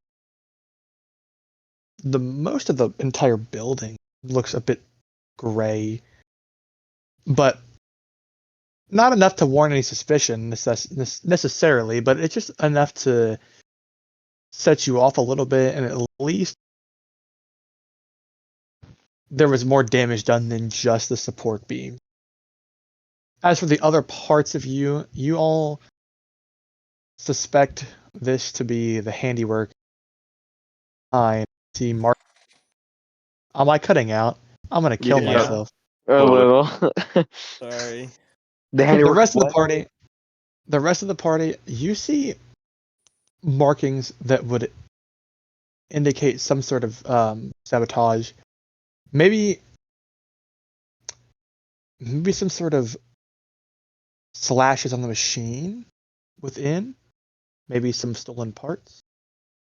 the most of the entire building looks a bit gray, but not enough to warrant any suspicion necessarily, but it's just enough to set you off a little bit, and at least there was more damage done than just the support beam. As for the other parts of you, you all suspect this to be the handiwork. I see Mark. Am I cutting out? I'm gonna kill Yeah. myself. A little. Sorry. The rest of the party, you see markings that would indicate some sort of sabotage. Maybe some sort of slashes on the machine within. Maybe some stolen parts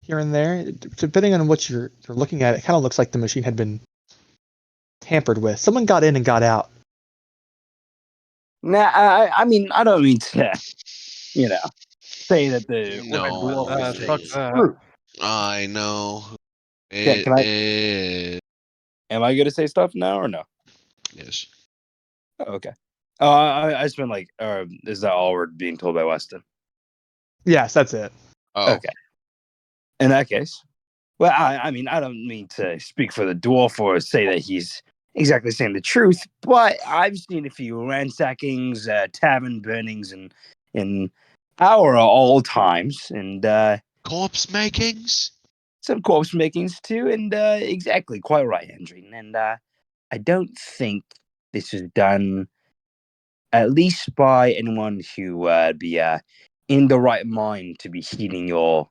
here and there. Depending on what you're looking at, it kind of looks like the machine had been tampered with. Someone got in and got out. Nah, I mean, I don't mean to, say that the No. Fuck that. True. I know. Yeah, can I- It Am I going to say stuff now or no? is. Oh, okay. I just been like, is that all we're being told by Weston? Yes, that's it. Oh. Okay. In that case, well, I mean, I don't mean to speak for the dwarf or say that he's exactly saying the truth, but I've seen a few ransackings, tavern burnings, in our all times, and Corpse makings? some corpse makings too, and exactly, quite right, Andrine. And I don't think this was done at least by anyone who would be in the right mind to be heeding your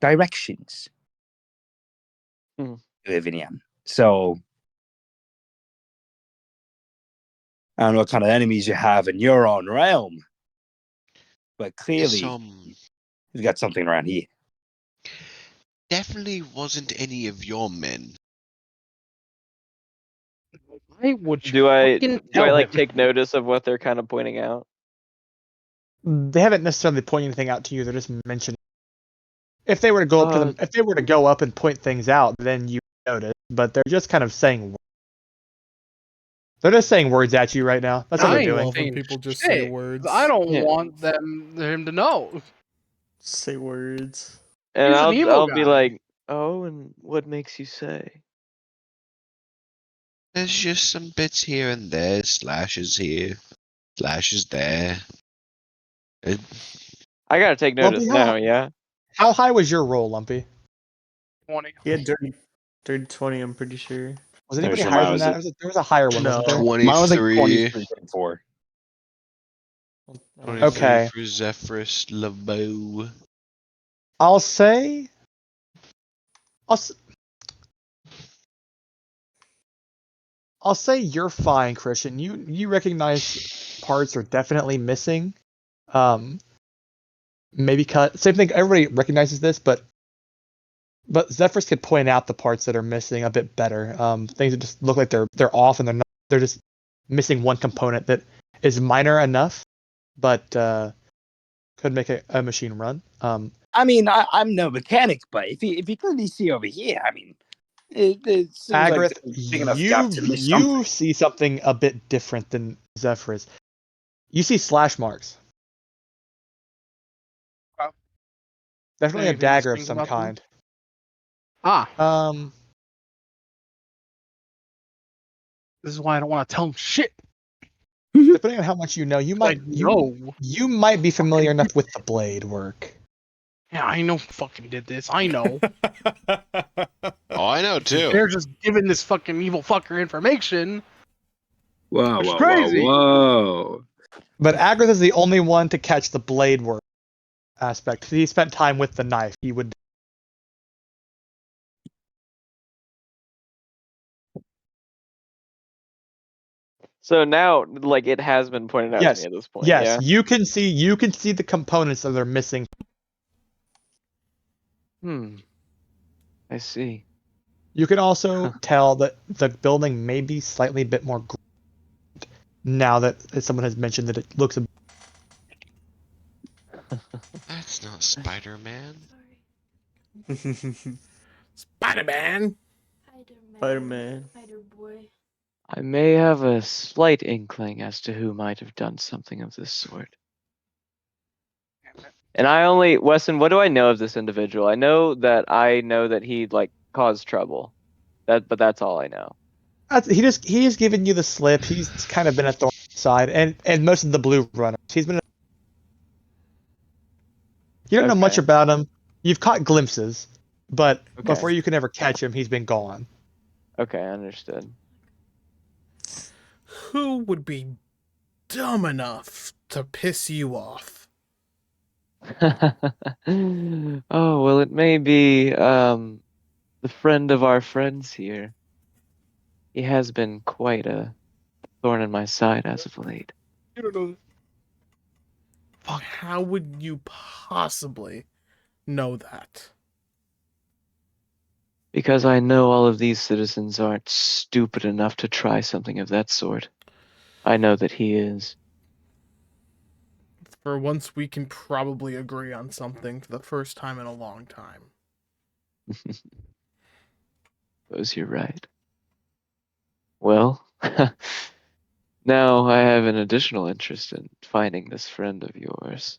directions, Livinian. So, I don't know what kind of enemies you have in your own realm, but clearly you've got something around here. Definitely wasn't any of your men. Why would you Do I fucking do I tell like him? take notice of what they're kind of pointing out? They haven't necessarily pointed anything out to you. They're just mentioning. If they were to go up to them, if they were to go up and point things out, then you notice. But they're just kind of saying. They're just saying words at you right now. That's what I they're doing. love when Saying people just say shit. words. I don't Yeah. want him to know. Say words. And He's an evil I'll be guy. like, oh, and what makes you say? There's just some bits here and there, slashes here, slashes there. I gotta take notice Lumpy, now, yeah? How high was your roll, Lumpy? 20. He had dirty 20, I'm pretty sure. Was anybody sure higher mine than was that? There was a higher one, wasn't there? No. Mine was like 23. 23, 24. 23 Okay. for Zephyrus LeBeau. I'll say. I'll say you're fine, Christian. You recognize parts are definitely missing. Maybe cut. Same thing. Everybody recognizes this, but Zephyrus could point out the parts that are missing a bit better. Things that just look like they're off and they're not. They're just missing one component that is minor enough, but could make a machine run. I mean, I'm no mechanic, but if you clearly see over here, I mean, it seems like Agarith, it's a big enough gap to miss you something. see something a bit different than Zephyrus. You see slash marks. Oh. Definitely a Anything dagger of distinct some about them? kind. Ah, this is why I don't want to tell him shit. Depending on how much you know, you might know. you might be familiar enough with the blade work. Yeah, I know who fucking did this. I know. Oh, I know too. They're just giving this fucking evil fucker information. Whoa, It's whoa, crazy. whoa. But Agarith is the only one to catch the blade work aspect. He spent time with the knife. He would. So now, like, it has been pointed out Yes. to me at this point, Yes, yeah? you can see the components that are missing. I see. You can also tell that the building may be slightly bit more now that someone has mentioned that it looks a. That's not Spider-Man. Spider-Man. Spider-Man. Spider boy. I may have a slight inkling as to who might have done something of this sort. And Weston, what do I know of this individual? I know that he like caused trouble. But that's all I know. He's given you the slip. He's kind of been at the side, and most of the blue runners. He's been. You don't know much Okay. about him. You've caught glimpses, but Okay. before you can ever catch him, he's been gone. Okay, understood. Who would be dumb enough to piss you off? Oh, well, it may be the friend of our friends here. He has been quite a thorn in my side as of late. You don't know. Fuck, how would you possibly know that? Because I know all of these citizens aren't stupid enough to try something of that sort. I know that he is. For once, we can probably agree on something for the first time in a long time. Suppose you're right. Well, now I have an additional interest in finding this friend of yours.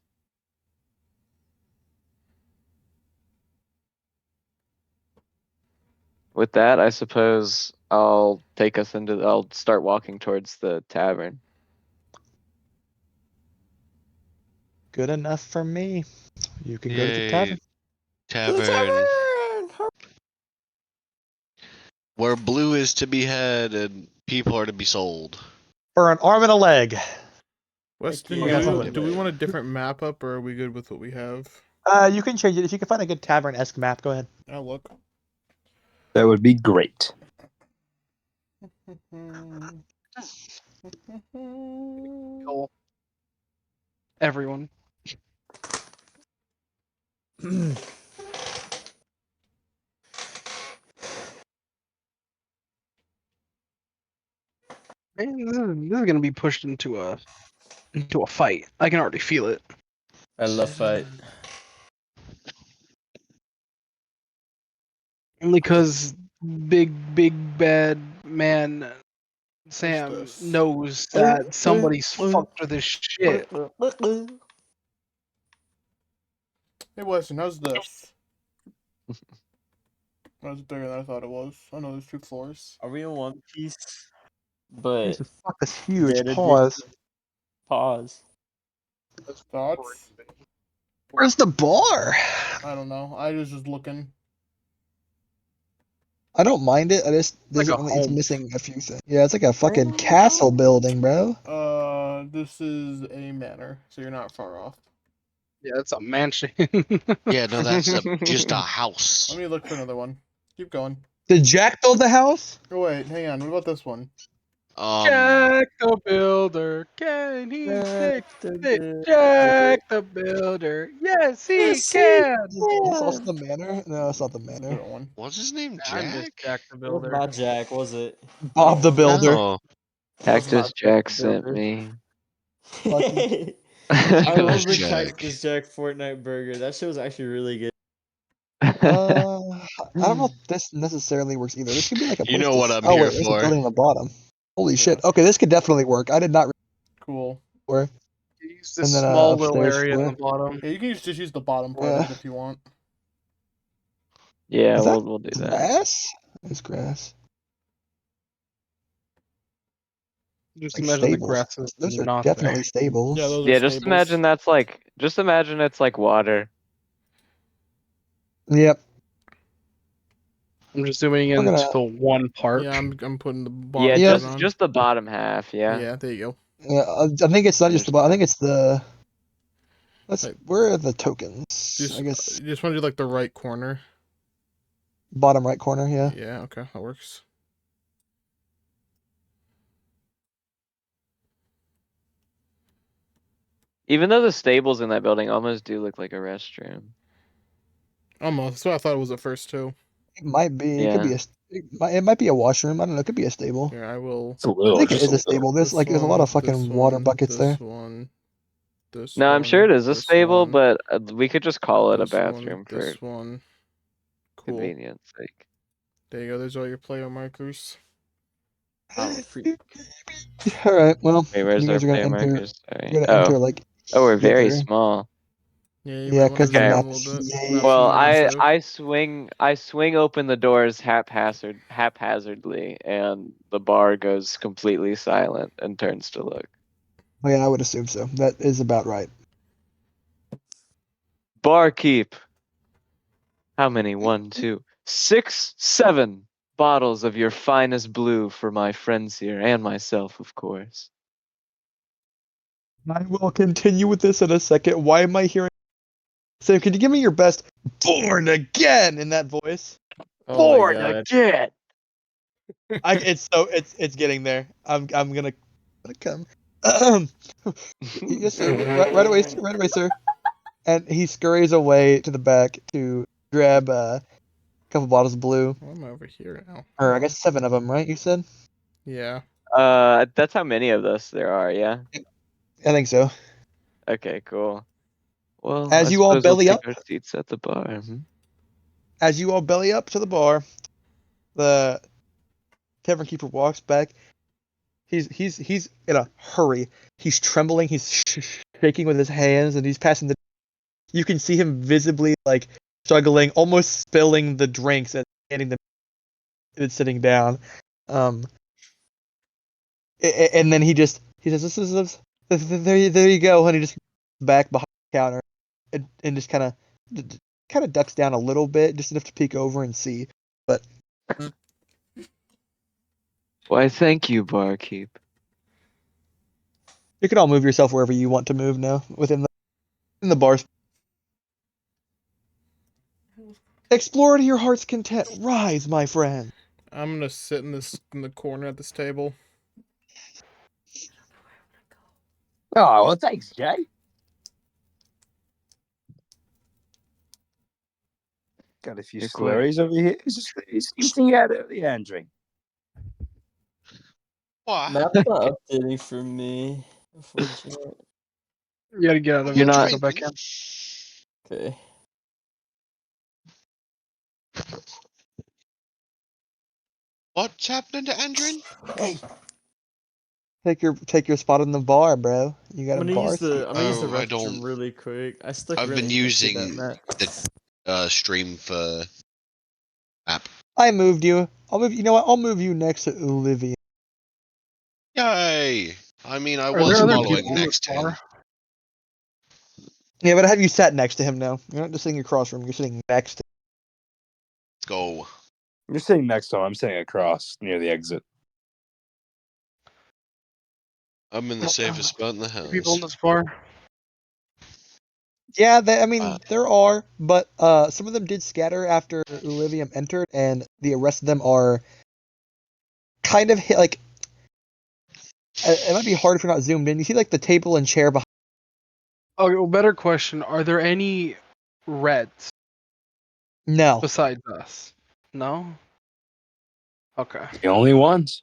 With that, I suppose I'll start walking towards the tavern. Good enough for me. You can go to the Yay. tavern. Tavern. Where blue is to be had and people are to be sold. For an arm and a leg. Weston, you. Okay, that's not what do, it do we is. want a different map up, or are we good with what we have? You can change it if you can find a good tavern-esque map. Go ahead. I'll look. That would be great. Cool. Everyone. Man, this is gonna be pushed into a fight. I can already feel it. I love fight. Only because big bad man Sam this? knows that somebody's fucked with this shit. Hey, Weston, how's this? That was bigger than I thought it was. Oh no, there's 2 floors. Are we in One Piece? But Jesus, fuck this huge Data did- pause. pause. Thoughts? Where's the bar? I don't know. I was just looking. I don't mind it. I just Like doesn't a really, it's home. missing a few things. Yeah, it's like a fucking castle building, bro. This is a manor, so you're not far off. Yeah, it's a mansion. Yeah, no, that's just a house. Let me look for another one. Keep going. Did Jack build the house? Oh wait, hang on. What about this one? Jack the Builder, can he fix it? Jack the Builder, yes he can. Is this also the manor? No, it's not the manor. Different one. What's his name? I'm just Jack? Jack the It was Builder. not Jack, was it? Bob the Builder. No. Cactus not Jack the sent builder. me. I It love was the Jack. Cactus Jack Fortnite burger. That shit was actually really good. I don't know if this necessarily works either. This could be like a You place know to what I'm oh, here wait, there's a for. building on the bottom. Holy Yeah. shit. Okay, this could definitely work. I did not Cool. work. Use this And then, small little upstairs area for in it. the bottom. Yeah, you can just use the bottom part of it if you want. Yeah, Is that we'll do that. grass? It's grass. Just Like imagine the stables. grass is Those are not definitely there. stables. Yeah, those are Yeah, just stables. imagine that's like, just imagine it's like water. Yep. I'm just zooming We're into gonna- the one part. Yeah, I'm putting the bottom Yeah, part Yeah. on. just the bottom half. Yeah. Yeah, there you go. Yeah, I think it's not just the bottom. I think it's the. Let's. Right. Where are the tokens? Just, I guess you just want to do like the right corner. bottom right corner. Yeah. Yeah, okay, that works. Even though the stables in that building almost do look like a restroom. Almost. That's what I thought it was at first too. It might be. It could be a. It might be a washroom. I don't know. It could be a stable. Here, I will. It's a little. I think it just is a stable. There's This there's a lot of one, fucking this water one, buckets there. This one. This No, I'm sure one, it is a this stable, one, but we could just call it a this one, bathroom for This one. Cool. convenience sake. There you go. There's all your player markers. Oh, freak. All right. Well, Wait, where's you our guys are gonna player enter. markers? Sorry. You're gonna enter Oh, like. we're very here. small. Yeah, you Yeah, might wanna 'cause the zoom in a map- little bit. yeah, Map's Well, more massive. I swing open the doors haphazardly, and the bar goes completely silent and turns to look. Oh, yeah, I would assume so. That is about right. Barkeep. How many? 1, 2, 6, 7 bottles of your finest blue for my friends here and myself, of course. I will continue with this in a second. Why am I hearing? Sam, can you give me your best "Born Again" in that voice? Oh my God. again. It's getting there. I'm gonna come. Yes, sir. Right away, sir. And he scurries away to the back to grab a couple bottles of blue, Well, I'm over here now. or I guess 7 of them, right? You said? Yeah. That's how many of us there are, yeah? I think so. Okay, cool. Well, As I you all suppose we'll belly take up. our seats at the bar. As you all belly up to the bar, the tavern keeper walks back. He's in a hurry. He's trembling. He's shaking with his hands, and he's passing the. You can see him visibly like struggling, almost spilling the drinks and handing them and sitting down. And then he says, "This is there you go," and he just back behind the counter and just kind of ducks down a little bit, just enough to peek over and see. But Why, thank you, barkeep. You can all move yourself wherever you want to move now within the bars. Explore to your heart's content. Rise, my friend. I'm gonna sit in the corner at this table. Oh, well, thanks, Jay. Got a few You're quick. slurries over here. It's just the same thing you had earlier, Andre. What? Map's not updating for me. Unfortunate. You gotta get out of You're it not- and go back in. Okay. What's happening to Andrin? Take your spot in the bar, bro. You got I'm a gonna bar. use the Oh, I restroom don't- really quick. I stuck I've really been into that using map. the stream for app. I moved you. I'll move. You know what? I'll move you next to Olivia. Yay! I mean, I Are was there other following people in this next to him. bar? Yeah, but have you sat next to him now? You're not just sitting across from him. You're sitting next to Go. You're sitting next to him. I'm sitting across near the exit. I'm in the safest spot in the house. People in this bar? Yeah, I mean, Wow. there are, but some of them did scatter after Olivium entered, and the rest of them are kind of hit, like, it might be hard if you're not zoomed in. You see, like, the table and chair behind. Okay, well, better question. Are there any reds No. besides us? No? Okay. The only ones.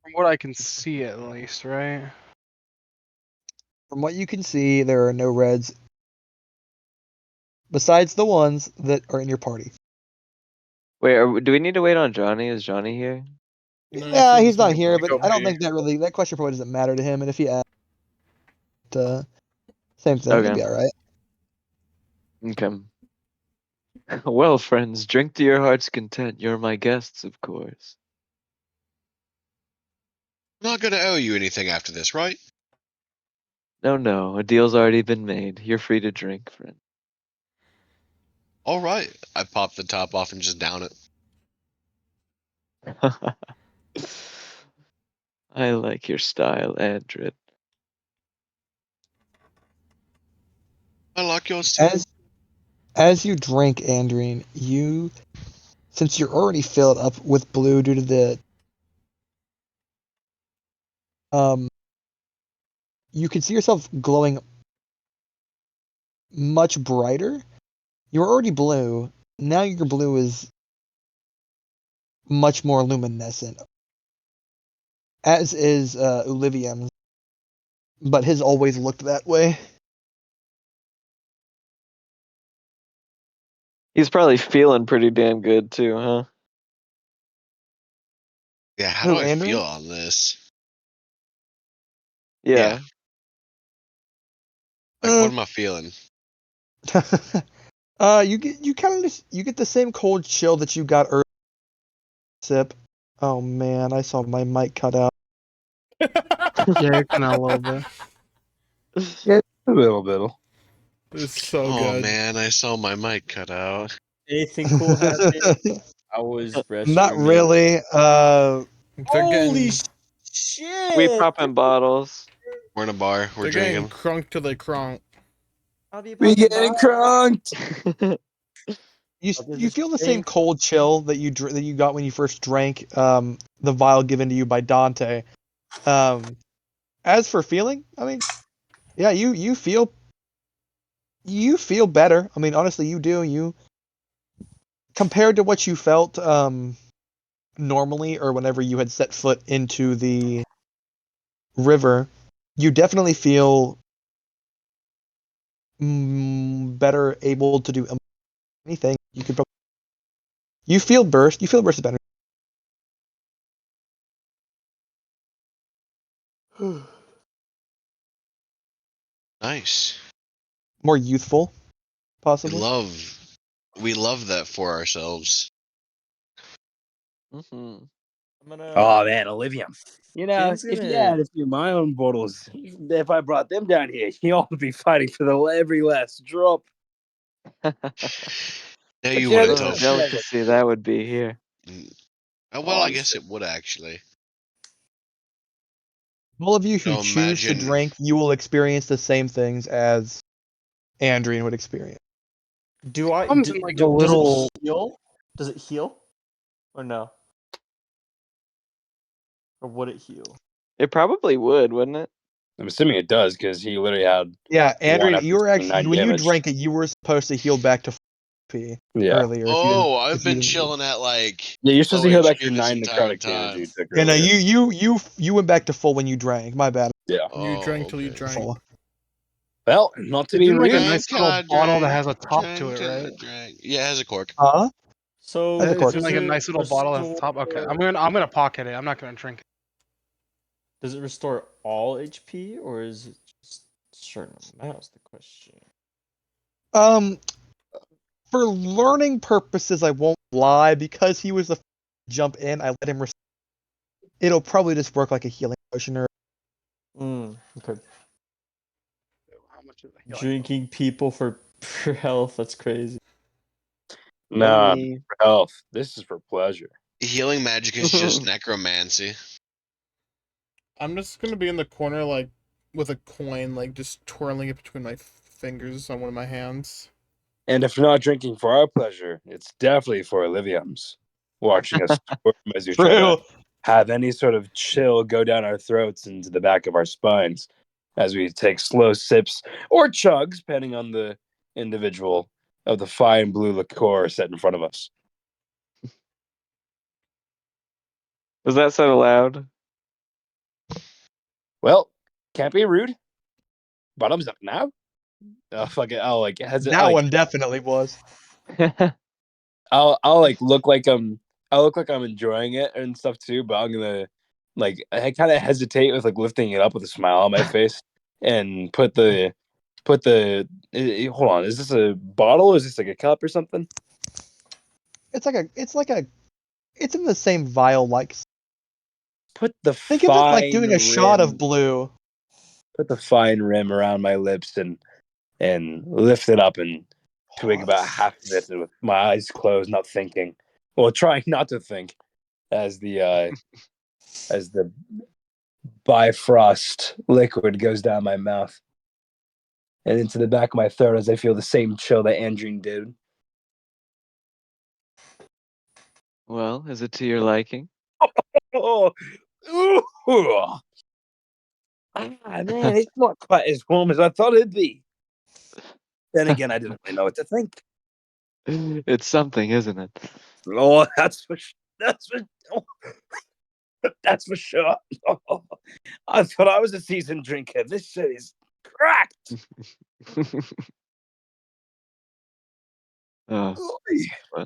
From what I can see, at least, right? From what you can see, there are no reds besides the ones that are in your party. Wait, do we need to wait on Johnny? Is Johnny here? No, Yeah, so he's just not make- here, we but go I don't here. think that question probably doesn't matter to him, and if he asked, same thing, he'd Okay. be alright. Okay. Well, friends, drink to your heart's content. You're my guests, of course. Not gonna owe you anything after this, right? No, a deal's already been made. You're free to drink, friend. All right. I pop the top off and just down it. I like your style, Andred. I like yours too. As you drink, Andrine, since you're already filled up with blue due to the you can see yourself glowing much brighter. You were already blue. Now your blue is much more luminescent. As is Olivium's. But his always looked that way. He's probably feeling pretty damn good too, huh? Yeah, how Who, do I Andrew? feel on this? Yeah. Like, what am I feeling? you get the same cold chill that you got earlier. Sip. Oh man, I saw my mic cut out. Yeah, kind of a little bit. Yeah, a little bit. It's so Oh good. man, I saw my mic cut out. Anything cool happened? I was restrooming. Not really. They're Holy getting, shit! We popping bottles. We're in a bar. We're they're getting drinking. crunk till they crunk. I'll be We popping getting bottles. crunked. You I'll do you this feel the thing. same cold chill that you got when you first drank the vial given to you by Dante. As for feeling, I mean, yeah, you feel better. I mean, honestly, you do. You compared to what you felt normally or whenever you had set foot into the river, you definitely feel better able to do anything. You could probably you feel burst of energy. Nice. More youthful, We possibly. love that for ourselves. Hmm. I'm gonna. Oh man, Olivia. You know, Finn's if you gonna- had a few of my own bottles, if I brought them down here, y'all would be fighting for every last drop. No, you yeah, wouldn't this Oh, is have. jealous. delicacy that would be here. Well, Oh, I I'm guess sure. it would actually. All of you who So choose to imagine- drink, you will experience the same things as Andrian would experience. Do I? Comes do- in, like, do- a does little- it heal? Does it heal? Or no? Or would it heal? It probably would, wouldn't it? I'm assuming it does because he literally had. Yeah, Andrian, after you were doing actually 9 when you damage. drank it, you were supposed to heal back to P Yeah. earlier. if you Oh, didn't- I've if you been didn't- chilling at like. Yeah, you're supposed to low heal back HP your this 9 entire necrotic damage you time. took Yeah, no, earlier. you went back to full when you drank. My bad. Yeah. You drank till you okay. drank. Full. Well, not to be Isn't like a rude. nice little bottle that has a top to it, right? Yeah, it has a cork. Huh? So That's a cork. It's like a nice little bottle that has a top. Okay, I'm gonna pocket it. I'm not gonna drink it. Does it restore all HP or is it just a certain amount? Is the question. For learning purposes, I won't lie because he was the jump in. I let him. It'll probably just work like a healing potion or. Okay. How much is the Drinking people for health. That's crazy. Nah, Maybe. for health. This is for pleasure. Healing magic is just necromancy. I'm just gonna be in the corner, like, with a coin, like, just twirling it between my fingers on one of my hands. And if you're not drinking for our pleasure, it's definitely for Olivium's. Watching us squirm as you try to have any sort of chill go down our throats into the back of our spines as we take slow sips or chugs, depending on the individual, of the fine blue liqueur set in front of us. Was that said aloud? Well, can't be rude. Bottoms up now. Oh, fuck it. I'll like hesitate. That one definitely was. I'll like I'll look like I'm enjoying it and stuff too, but I'm gonna like I kind of hesitate with like lifting it up with a smile on my face and put the hold on, is this a bottle or is this like a cup or something? It's in the same vial like. Put the Think of it like doing a shot of blue. Put the fine rim around my lips and lift it up and twig about half of it with my eyes closed, not thinking. Well, trying not to think as the Bifrost liquid goes down my mouth and into the back of my throat as I feel the same chill that Andrine did. Well, is it to your liking? Oh, ooh. Man, it's not quite as warm as I thought it'd be. Then again, I didn't really know what to think. It's something, isn't it? Oh, that's for sure. Oh, I thought I was a seasoned drinker. This shit is cracked. Oh,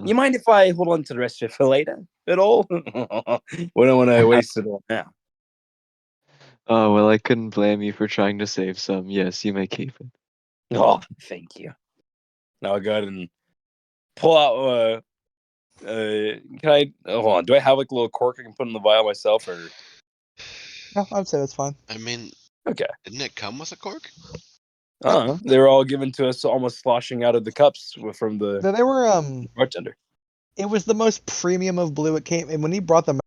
You mind if I hold on to the rest of it for later at all? We don't want to waste it all now. oh, well, I couldn't blame you for trying to save some. Yes, you may keep it. Oh, thank you. Now I'll go ahead and pull out. Can I hold on? Do I have like a little cork I can put in the vial myself, or No, I'd say that's fine. I mean, okay? didn't it come with a cork? They were all given to us, almost sloshing out of the cups from the They were bartender. It was the most premium of blue. It came, and when he brought them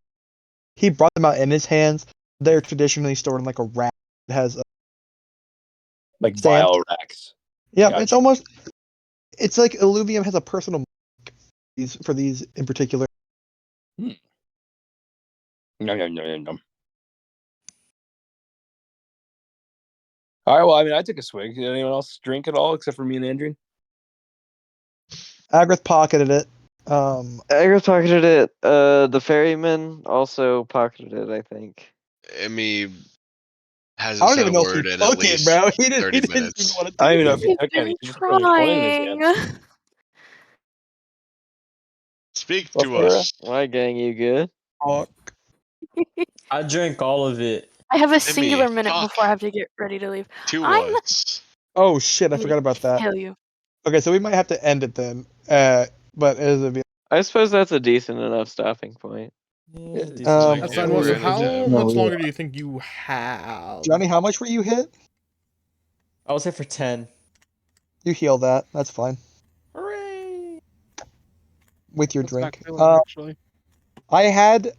out in his hands. They're traditionally stored in like a rack that has Like sand. vial racks. Yeah, Gotcha. it's like Illuvium has a personal mark for these in particular. Yum, yum, yum, yum, yum. All right. Well, I mean, I took a swig. Did anyone else drink at all except for me and Andrew? Agrith pocketed it. Agra pocketed it. The ferryman also pocketed it, I think. Emmy I hasn't don't said even a know if word he in at took it, least bro. He 30 didn't minutes. even want to I don't take even know it. if he He's took any. been He just put his coin in his hand. trying. Speak Well, to for us. Why, gang, you good? Fuck. I drank all of it. I have a singular minute fuck. before I have to get ready to leave. To I'm- us. Oh shit! I Me forgot about that. Kill you. Okay, so we might have to end it then. But I suppose that's a decent enough stopping point. Yeah, Um, decent. That's Yeah, fine. we're So in the how tab. No, much yeah. longer do you think you have? Johnny, how much were you hit? I was here for 10. You heal that. That's fine Hooray! with your That's not drink. killing, actually. I had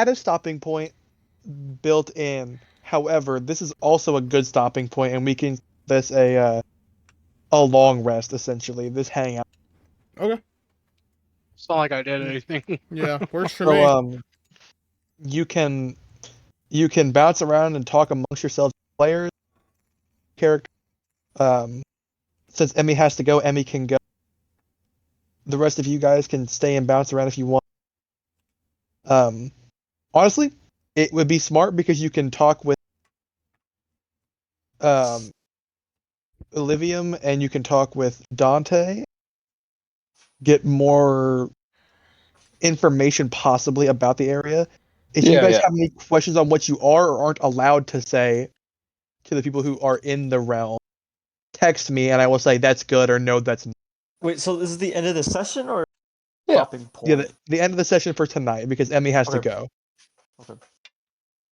a stopping point built in. However, this is also a good stopping point, and we can this a long rest essentially. This hangout. Okay. It's not like I did anything. Yeah, works for So me. you can bounce around and talk amongst yourselves, players, character. Since Emmy has to go, Emmy can go. The rest of you guys can stay and bounce around if you want. Honestly, it would be smart because you can talk with Olivium and you can talk with Dante. Get more information possibly about the area. If you guys have any questions on what you are or aren't allowed to say to the people who are in the realm, text me and I will say that's good or no, that's not. Wait, so this is the end of the session or Yeah. stopping point? Yeah, the end of the session for tonight because Emmy has to Okay. go. Okay.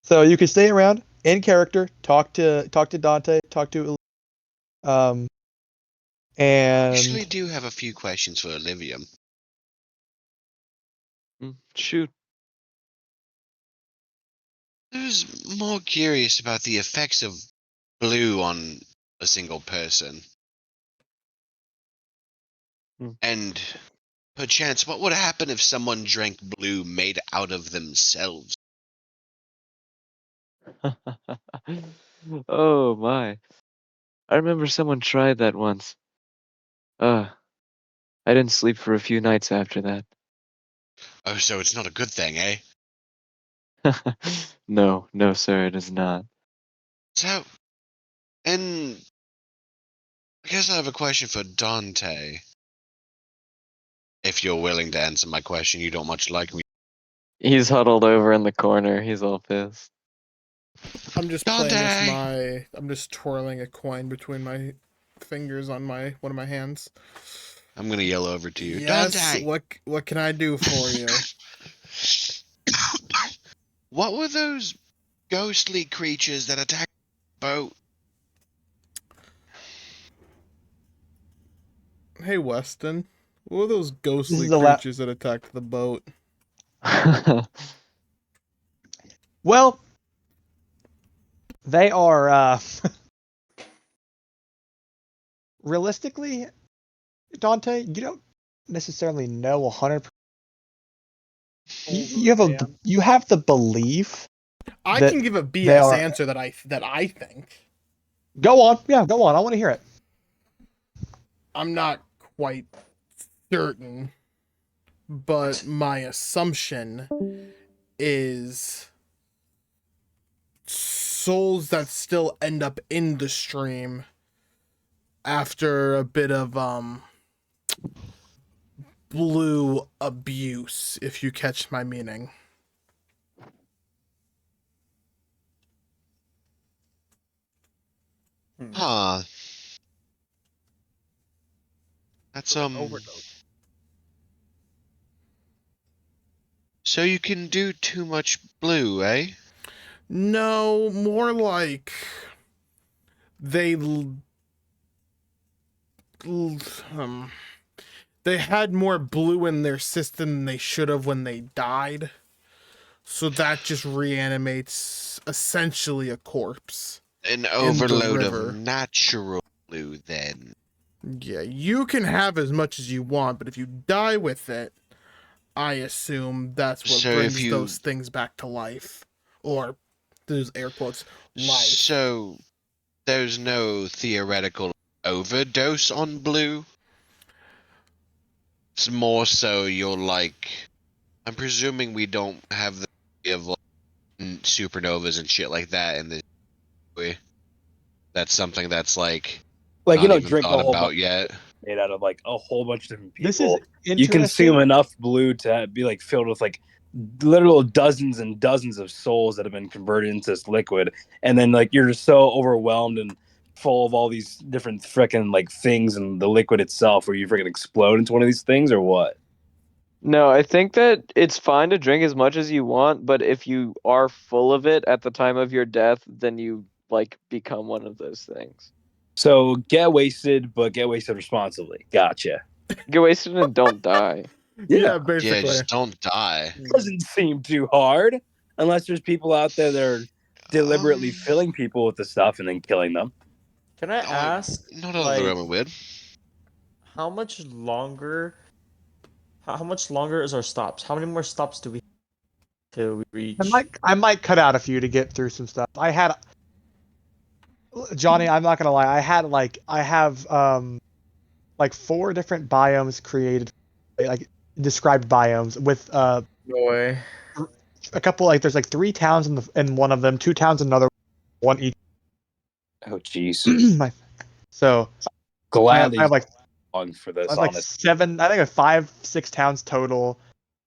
So you can stay around in character, talk to Dante, talk to and Actually, do have a few questions for Olivia. Shoot. I was more curious about the effects of blue on a single person. And perchance, what would happen if someone drank blue made out of themselves? Oh my. I remember someone tried that once. I didn't sleep for a few nights after that. Oh, so it's not a good thing, eh? No, sir, it is not. So, and I guess I have a question for Dante. If you're willing to answer my question, you don't much like me. He's huddled over in the corner. He's all pissed. I'm just playing Dante! with I'm just twirling a coin between my fingers on one of my hands. I'm gonna yell over to you. Yes, Dante! what can I do for you? What were those ghostly creatures that attacked the boat? Hey, Weston. What were those ghostly is the creatures that attacked the boat? well, they are realistically, Dante, you don't necessarily know 100%. You have the belief. I that can give a they BS are- answer that I think. Go on. Yeah, go on. I want to hear it. I'm not quite certain, but my assumption is souls that still end up in the stream after a bit of blue abuse, if you catch my meaning. Huh. That's So you can do too much blue, eh? No, more like they they had more blue in their system than they should have when they died. So that just reanimates essentially a corpse. An overload of natural blue, then. Yeah, you can have as much as you want, but if you die with it, I assume that's what So brings if you- those things back to life. Or, those air quotes, life. So there's no theoretical overdose on blue? It's more so you're like... I'm presuming we don't have the of like, supernovas and shit like that in this way. That's something that's like Like, you not know, even drink a thought whole about bunch yet. made out of like a whole bunch of different people. This is You interesting. consume enough blue to be like filled with like literal dozens and dozens of souls that have been converted into this liquid, and then like you're just so overwhelmed and full of all these different freaking like things and the liquid itself, where you freaking explode into one of these things, or what? No, I think that it's fine to drink as much as you want, but if you are full of it at the time of your death, then you like become one of those things. So get wasted, but get wasted responsibly. Gotcha. Get wasted and don't die. Yeah, basically. Yeah, just don't die. Doesn't seem too hard. unless there's people out there that are deliberately filling people with the stuff and then killing them. Can I ask, Not out of the realm of weird. how much longer? How much longer is our stops? How many more stops do we have till we reach? I might cut out a few to get through some stuff. I had Johnny. I'm not gonna lie. I have like 4 different biomes created, like described biomes with No way. a couple, like there's like 3 towns in one of them, 2 towns in another, one each. Oh jeez. So Gladly I have like long for this. I have like honestly. 7. I think I have 5, 6 towns total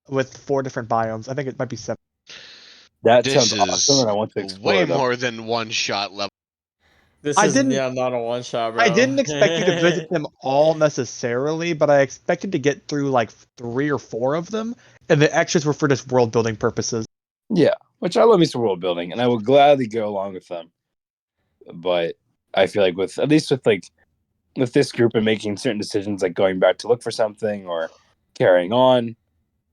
with 4 different biomes. I think it might be 7. That This sounds awesome, and I want to explore way them. more than one shot level. This I is didn't- not a one shot, bro. I didn't expect you to visit them all necessarily, but I expected to get through like 3 or 4 of them, and the extras were for just world building purposes. Yeah, which I love me some world building, and I will gladly go along with them. But I feel like with this group and making certain decisions, like going back to look for something or carrying on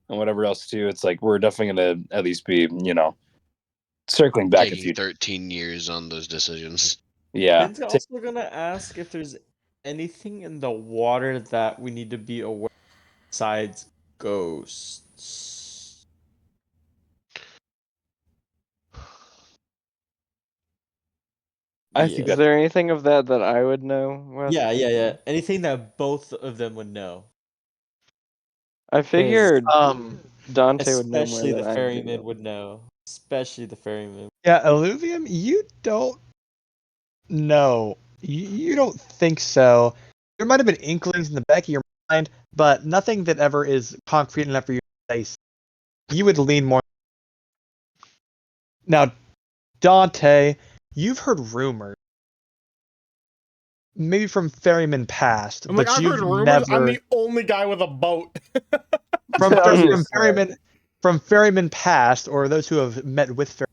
and whatever else too, it's like we're definitely gonna at least be, circling back a Taking few. 13 years on those decisions. Yeah, Ben's also gonna ask if there's anything in the water that we need to be aware of besides ghosts. I think Is that there anything of that I would know? Wes? Yeah. Anything that both of them would know. I figured Dante would know more Especially than the I ferryman do. would know. Especially the ferryman. Yeah, Illuvium, you don't know. You don't think so. There might have been inklings in the back of your mind, but nothing that ever is concrete enough for you to say. You would lean more. Now, Dante, you've heard rumors. Maybe from ferryman past, I'm like, but I've you've heard rumors. never I'm the only guy with a boat. from ferryman past, or those who have met with ferryman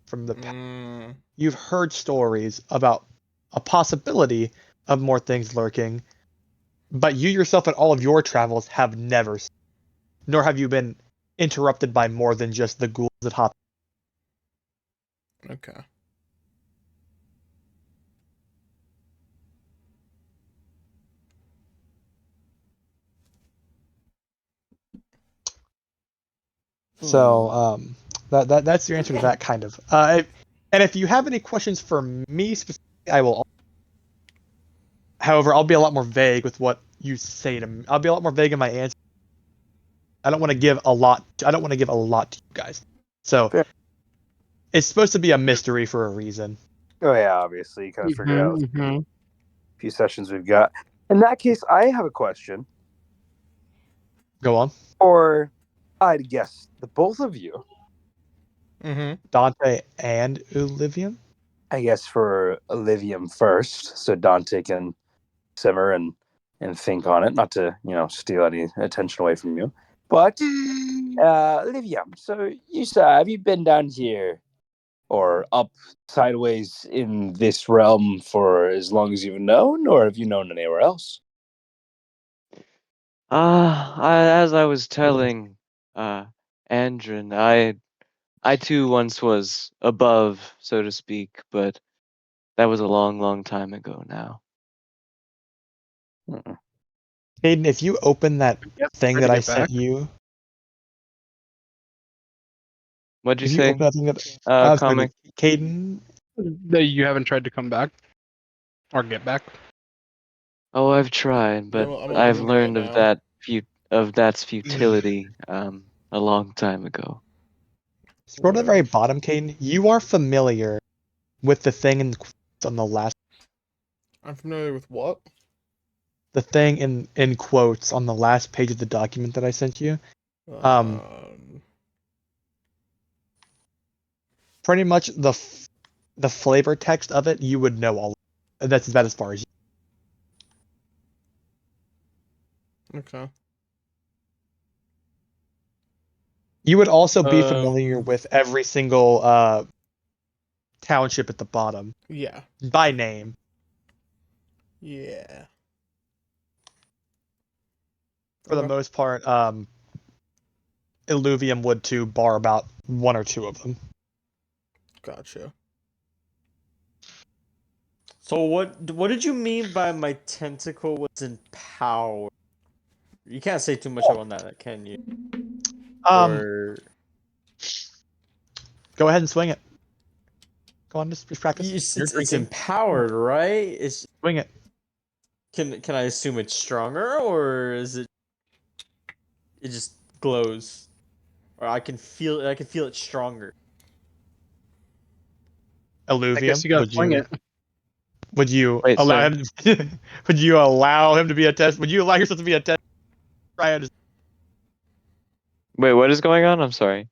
from the past. You've heard stories about a possibility of more things lurking, but you yourself and all of your travels have never seen, nor have you been interrupted by more than just the ghouls that hop. Okay. So that's your answer to that kind of. And if you have any questions for me specifically, I will. However, I'll be a lot more vague with what you say to me. I'll be a lot more vague in my answer. I don't want to give a lot. I don't want to give a lot to you guys. So Fair. It's supposed to be a mystery for a reason. Oh yeah, obviously you kind of figure out a few sessions we've got. In that case, I have a question. Go on. Or I'd guess the both of you. Dante and Ulivium? I guess for Olivium first, so Dante can simmer and think on it, not to, steal any attention away from you. But Olivium, so have you been down here or up sideways in this realm for as long as you've known, or have you known anywhere else? As I was telling Andrin, I too once was above, so to speak, but that was a long, long time ago now. Aiden, if you open that thing ready that to I get sent back? you. What'd you If you say? open that thing that, Comic. Caden? That you haven't tried to come back or get back. Oh, I've tried, but I'm I've looking learned right of now. that's futility a long time ago. Scroll to the very bottom, Caden. You are familiar with the thing on the last. I'm familiar with what? The thing in quotes on the last page of the document that I sent you. Pretty much the flavor text of it, you would know all. That's about as far as. Okay. You would also be familiar with every single township at the bottom. Yeah. By name. Yeah. For the most part, Illuvium would too, bar about 1 or 2 of them. Gotcha. So what did you mean by my tentacle was empowered? You can't say too much about that, can you? Or Go ahead and swing it. Go on, just practice. it's empowered, right? It's Swing it. Can I assume it's stronger, or is it just glows? Or I can feel it stronger. Illuvium. I guess you gotta swing it. Would you Wait, allow so- him? Would you allow him to be a test? Would you allow yourself to be a test? Wait, what is going on? I'm sorry.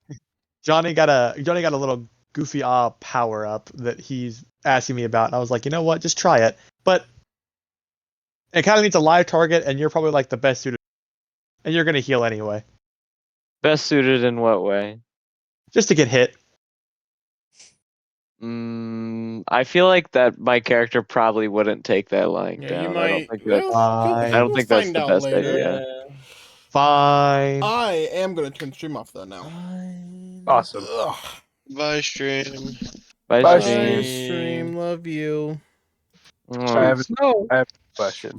Johnny got a little goofy power up that he's asking me about, and I was like, you know what, just try it. But it kind of needs a live target, and you're probably like the best suited, and you're gonna heal anyway, Best suited in what way? just to get hit. I feel like that my character probably wouldn't take that lying Yeah, down. you I might. don't think that's, I don't think that's the best later. idea. Fine. I am gonna turn stream off though now. Awesome. Ugh. Bye, stream. Bye, Bye, stream. stream. Love you. Mm. I have a question.